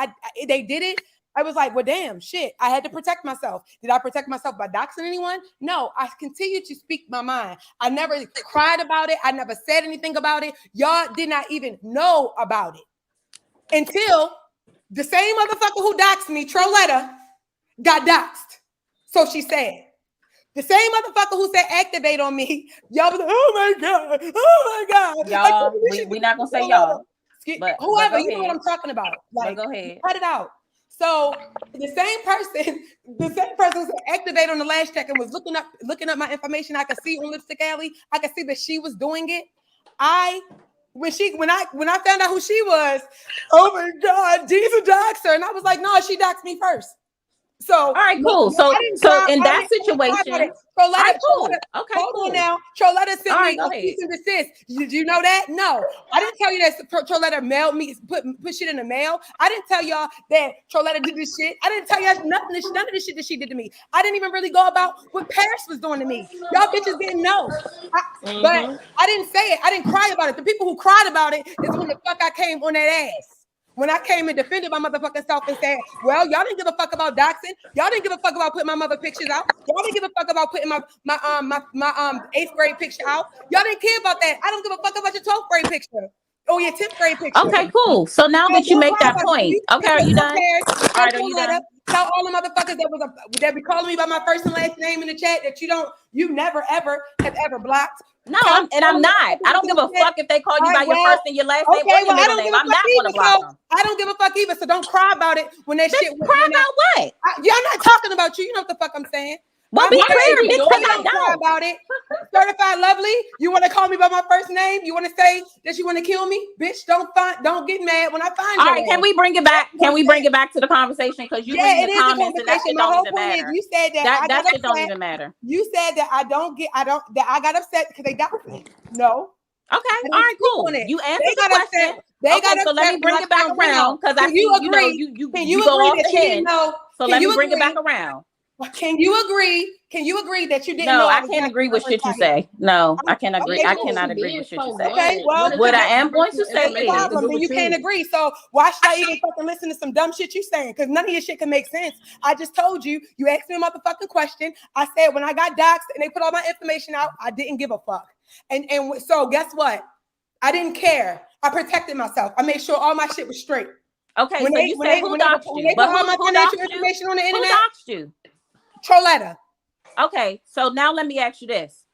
they did it. I was like, well, damn, shit. I had to protect myself. Did I protect myself by doxing anyone? No, I continued to speak my mind. I never cried about it. I never said anything about it. Y'all did not even know about it until the same motherfucker who doxed me, Troletta, got doxed. So she said. The same motherfucker who said activate on me, y'all was like, oh my God. Y'all, we're not going to say y'all. But whoever, you know what I'm talking about. Like, go ahead. Cut it out. So the same person who said activate on the last check and was looking up my information. I could see on Lipstick Alley. I could see that she was doing it. When I found out who she was, oh my God, D's a doxer. And I was like, no, she doxed me first. So all right, cool. So in that situation, hold on now. Troletta sent me a cease and desist. Did you know that? No, I didn't tell you that Troletta mailed me, put shit in the mail. I didn't tell y'all that Troletta did this shit. I didn't tell y'all none of this shit that she did to me. I didn't even really go about what Paris was doing to me. Y'all bitches didn't know. But I didn't say it. I didn't cry about it. The people who cried about it is when the fuck I came on that ass. When I came and defended my motherfucking self and said, well, y'all didn't give a fuck about doxing. Y'all didn't give a fuck about putting my mother pictures out. Y'all didn't give a fuck about putting my 8th grade picture out. Y'all didn't care about that. I don't give a fuck about your 12th grade picture. Or your 10th grade picture. Okay, cool. So now that you make that point, okay, are you done? All right, are you done? Tell all the motherfuckers that be calling me by my first and last name in the chat that you never ever have ever blocked. No, I'm not. I don't give a fuck if they call you by your first and your last name or your middle name. I'm not going to block them. I don't give a fuck either. So don't cry about it when that shit. Cry about what? Y'all not talking about you. You know what the fuck I'm saying. Well, be clear, bitch, because I don't. About it. Certified lovely. You want to call me by my first name? You want to say that you want to kill me? Bitch, don't get mad when I find you. All right, can we bring it back? Can we bring it back to the conversation? Because you read the comments and that shit don't even matter. You said that shit don't even matter. You said that I got upset because they doxed me. No. Okay, all right, cool. You answered the question. Okay, so let me bring it back around because I see you go off the head. So let me bring it back around. Can you agree? Can you agree that you didn't know? No, I can't agree with shit you say. No, I can't agree. I cannot agree with shit you say. Okay, well, what I am going to say is you can't agree. So why should I even fucking listen to some dumb shit you saying? Because none of your shit can make sense. I just told you. You asked me a motherfucking question. I said when I got doxxed and they put all my information out, I didn't give a fuck. And so guess what? I didn't care. I protected myself. I made sure all my shit was straight. Okay, so you said who doxed you? But who information on the internet? Who doxed you? Troletta. Okay, so now let me ask you this.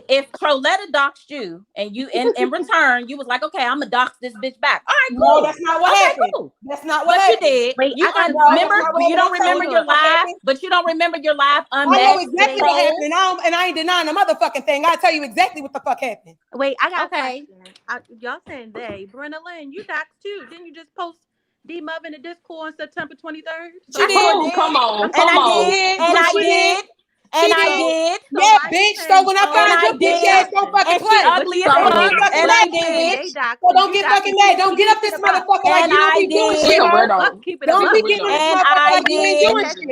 If Troletta doxed you and you in return, you was like, okay, I'm gonna dox this bitch back. All right, cool. No, that's not what happened. Cool. That's not what happened. You did. Wait, you don't remember your live, but you don't remember your live unmasked. I know exactly what happened. And I ain't denying the motherfucking thing. I'll tell you exactly what the fuck happened. Wait, I got a question. Y'all saying they. Brenda Lynn, you doxed too. Didn't you just post D-Mub in the Discord on September 23rd? She did. Come on. And I did. Yeah, bitch. So when I find your bitch ass, don't fucking play. Ugly as fuck. And I did. So don't get fucking mad. Don't get up this motherfucker like you don't be doing shit. Don't be getting on this motherfucker like you ain't doing shit.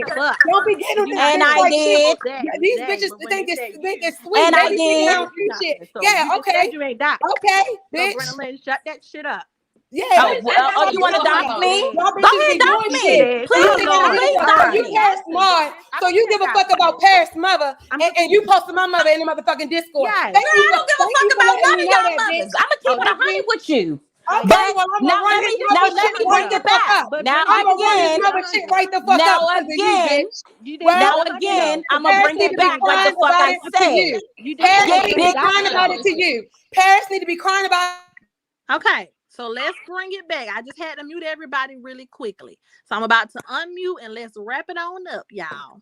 Don't be getting on this motherfucker like shit. These bitches think it's sweet. And I did. Yeah, okay. Okay, bitch. Brenda Lynn, shut that shit up. Yeah. Oh, you want to dox me? Go ahead, dox me. Please, you Paris smart, so you give a fuck about Paris' mother, and you posted my mother in the motherfucking Discord. I don't give a fuck about none of y'all mothers. I'm gonna keep it 100 with you. Okay. Well, I'm Now gonna run let his me mother shit right bring the it fuck back. up. But Now bring I'm it gonna run his again. mother shit right the fuck Now up because of you, again. bitch. You did Well, Now good enough again, though. I'm gonna Paris bring need it to be back what the crying fuck about I it to said. you. You did Paris good need Get to enough. be big. crying about it to you. Paris need to be crying about. Okay, so let's bring it back. I just had to mute everybody really quickly. So I'm about to unmute and let's wrap it on up, y'all.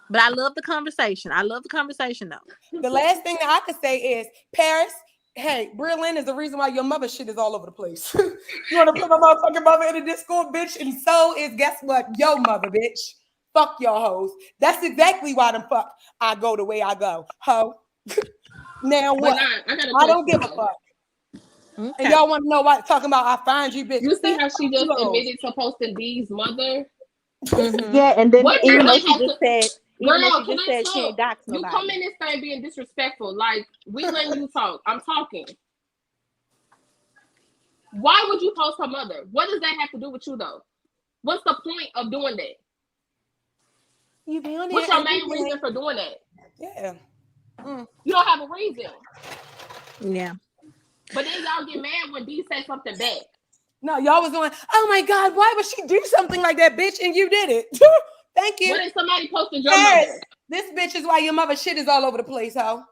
But I love the conversation. I love the conversation though. The last thing that I could say is Paris. Hey, Berlin is the reason why your mother shit is all over the place. You want to put my motherfucking mother in the Discord, bitch? And so is, guess what? Yo mother, bitch. Fuck y'all hoes. That's exactly why the fuck I go the way I go. Ho. Now But what? I got a I don't question give a though. fuck. Okay. And y'all want to know why talking about I find you, bitch. You see how she just Close. admitted to posting D's mother? Yeah, and then What do even I though she have to? just said, Girl, can I she ain't talk? doxed You come nobody. in this thing being disrespectful. Like we letting you talk. I'm talking. Why would you post her mother? What does that have to do with you though? What's the point of doing that? You be on there What's your every main reason day. for doing that? Yeah. You don't have a reason. Yeah. But then y'all get mad when D say something back. No, y'all was doing, oh my God, why would she do something like that, bitch? And you did it. Thank you. What if somebody posted your Yes. mother? This bitch is why your mother shit is all over the place, ho.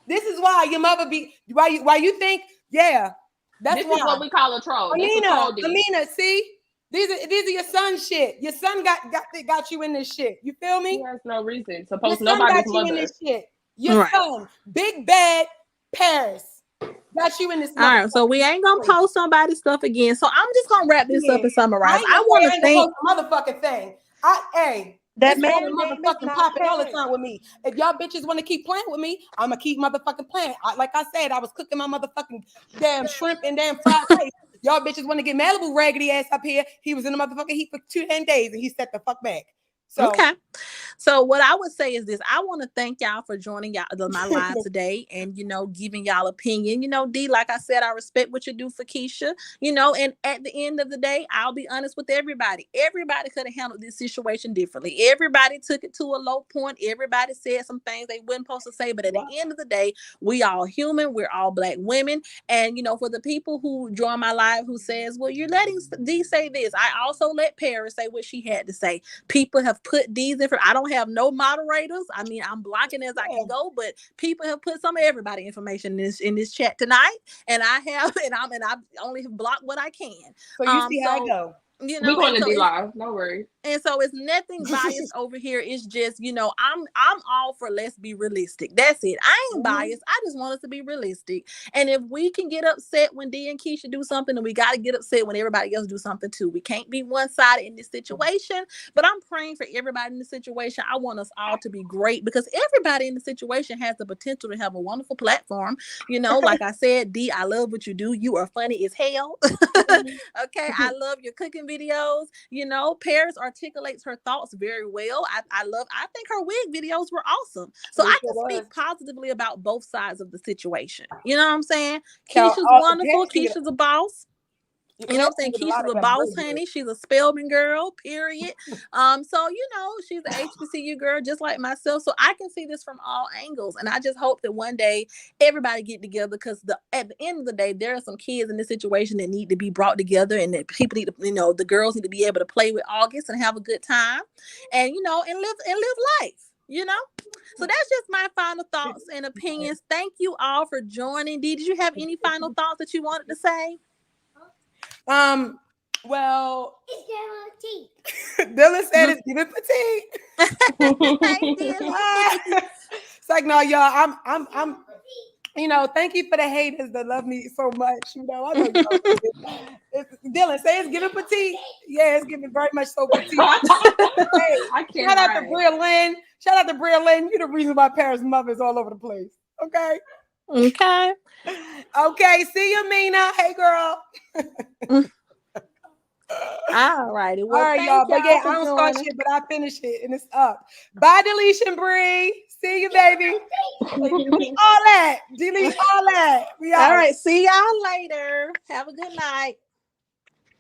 This is why your mother be why you think, yeah. That's This why. is what we call a troll. That's a troll D. Amina, see? These are your son's shit. Your son got you in this shit. You feel me? He has no reason to Your post son got nobody's you in mother. this shit. Your Right. son, big bad Paris, got you in this. All right, so we ain't gonna post somebody's stuff again. So I'm just gonna wrap this up and summarize. I want to ain't thank gonna post a motherfucking thing. That This man phone name is motherfucking not popping all the Paris. time with me. If y'all bitches want to keep playing with me, I'm gonna keep motherfucking playing. Like I said, I was cooking my motherfucking damn shrimp and damn fried rice. Y'all bitches want to get Malibu raggedy ass up here. He was in the motherfucking heat for 2 days and he set the fuck back. So okay. So what I would say is this: I want to thank y'all for joining my live today, and giving y'all opinion. D, like I said, I respect what you do for Keisha. And at the end of the day, I'll be honest with everybody. Everybody could have handled this situation differently. Everybody took it to a low point. Everybody said some things they weren't supposed to say. But at the end of the day, we all human. We're all Black women. And for the people who join my live who says, "Well, you're letting D say this," I also let Paris say what she had to say. People have put these I don't have no moderators. I mean, I'm blocking as I can go, but people have put some of everybody information in this chat tonight, and I only have blocked what I can. So you see how I go. We're going to be live. No worries. And so it's nothing biased over here. It's just, I'm all for let's be realistic. That's it. I ain't biased. I just want us to be realistic. And if we can get upset when D and Keisha do something, then we got to get upset when everybody else do something too. We can't be one-sided in this situation. But I'm praying for everybody in the situation. I want us all to be great because everybody in the situation has the potential to have a wonderful platform. Like I said, D, I love what you do. You are funny as hell. Okay. I love your cooking videos. Paris articulates her thoughts very well. I think her wig videos were awesome. So I can speak positively about both sides of the situation. You know what I'm saying? Keisha's wonderful. Keisha's a boss. You know what I'm saying? Keisha's a boss, honey. She's a Spelman girl, period. So she's an HBCU girl just like myself. So I can see this from all angles. And I just hope that one day everybody get together because at the end of the day, there are some kids in this situation that need to be brought together and that people need to, the girls need to be able to play with August and have a good time and live life. So that's just my final thoughts and opinions. Thank you all for joining. Dee, did you have any final thoughts that you wanted to say? Well, Dylan said it's giving petite. It's like, no, y'all, I'm thank you for the haters that love me so much. I know y'all. Dylan, say it's giving petite. Yeah, it's giving very much so petite. Hey, I can't shout out to Bria Lynn. Shout out to Bria Lynn. You're the reason why Paris' mother is all over the place. Okay. Okay. See you, Mina. Hey, girl. All righty. Well, all right, y'all. But yeah, I don't start shit, but I finish it and it's up. Bye, deletion Bree. See you, baby. Delete all that. Delete all that. All right. See y'all later. Have a good night.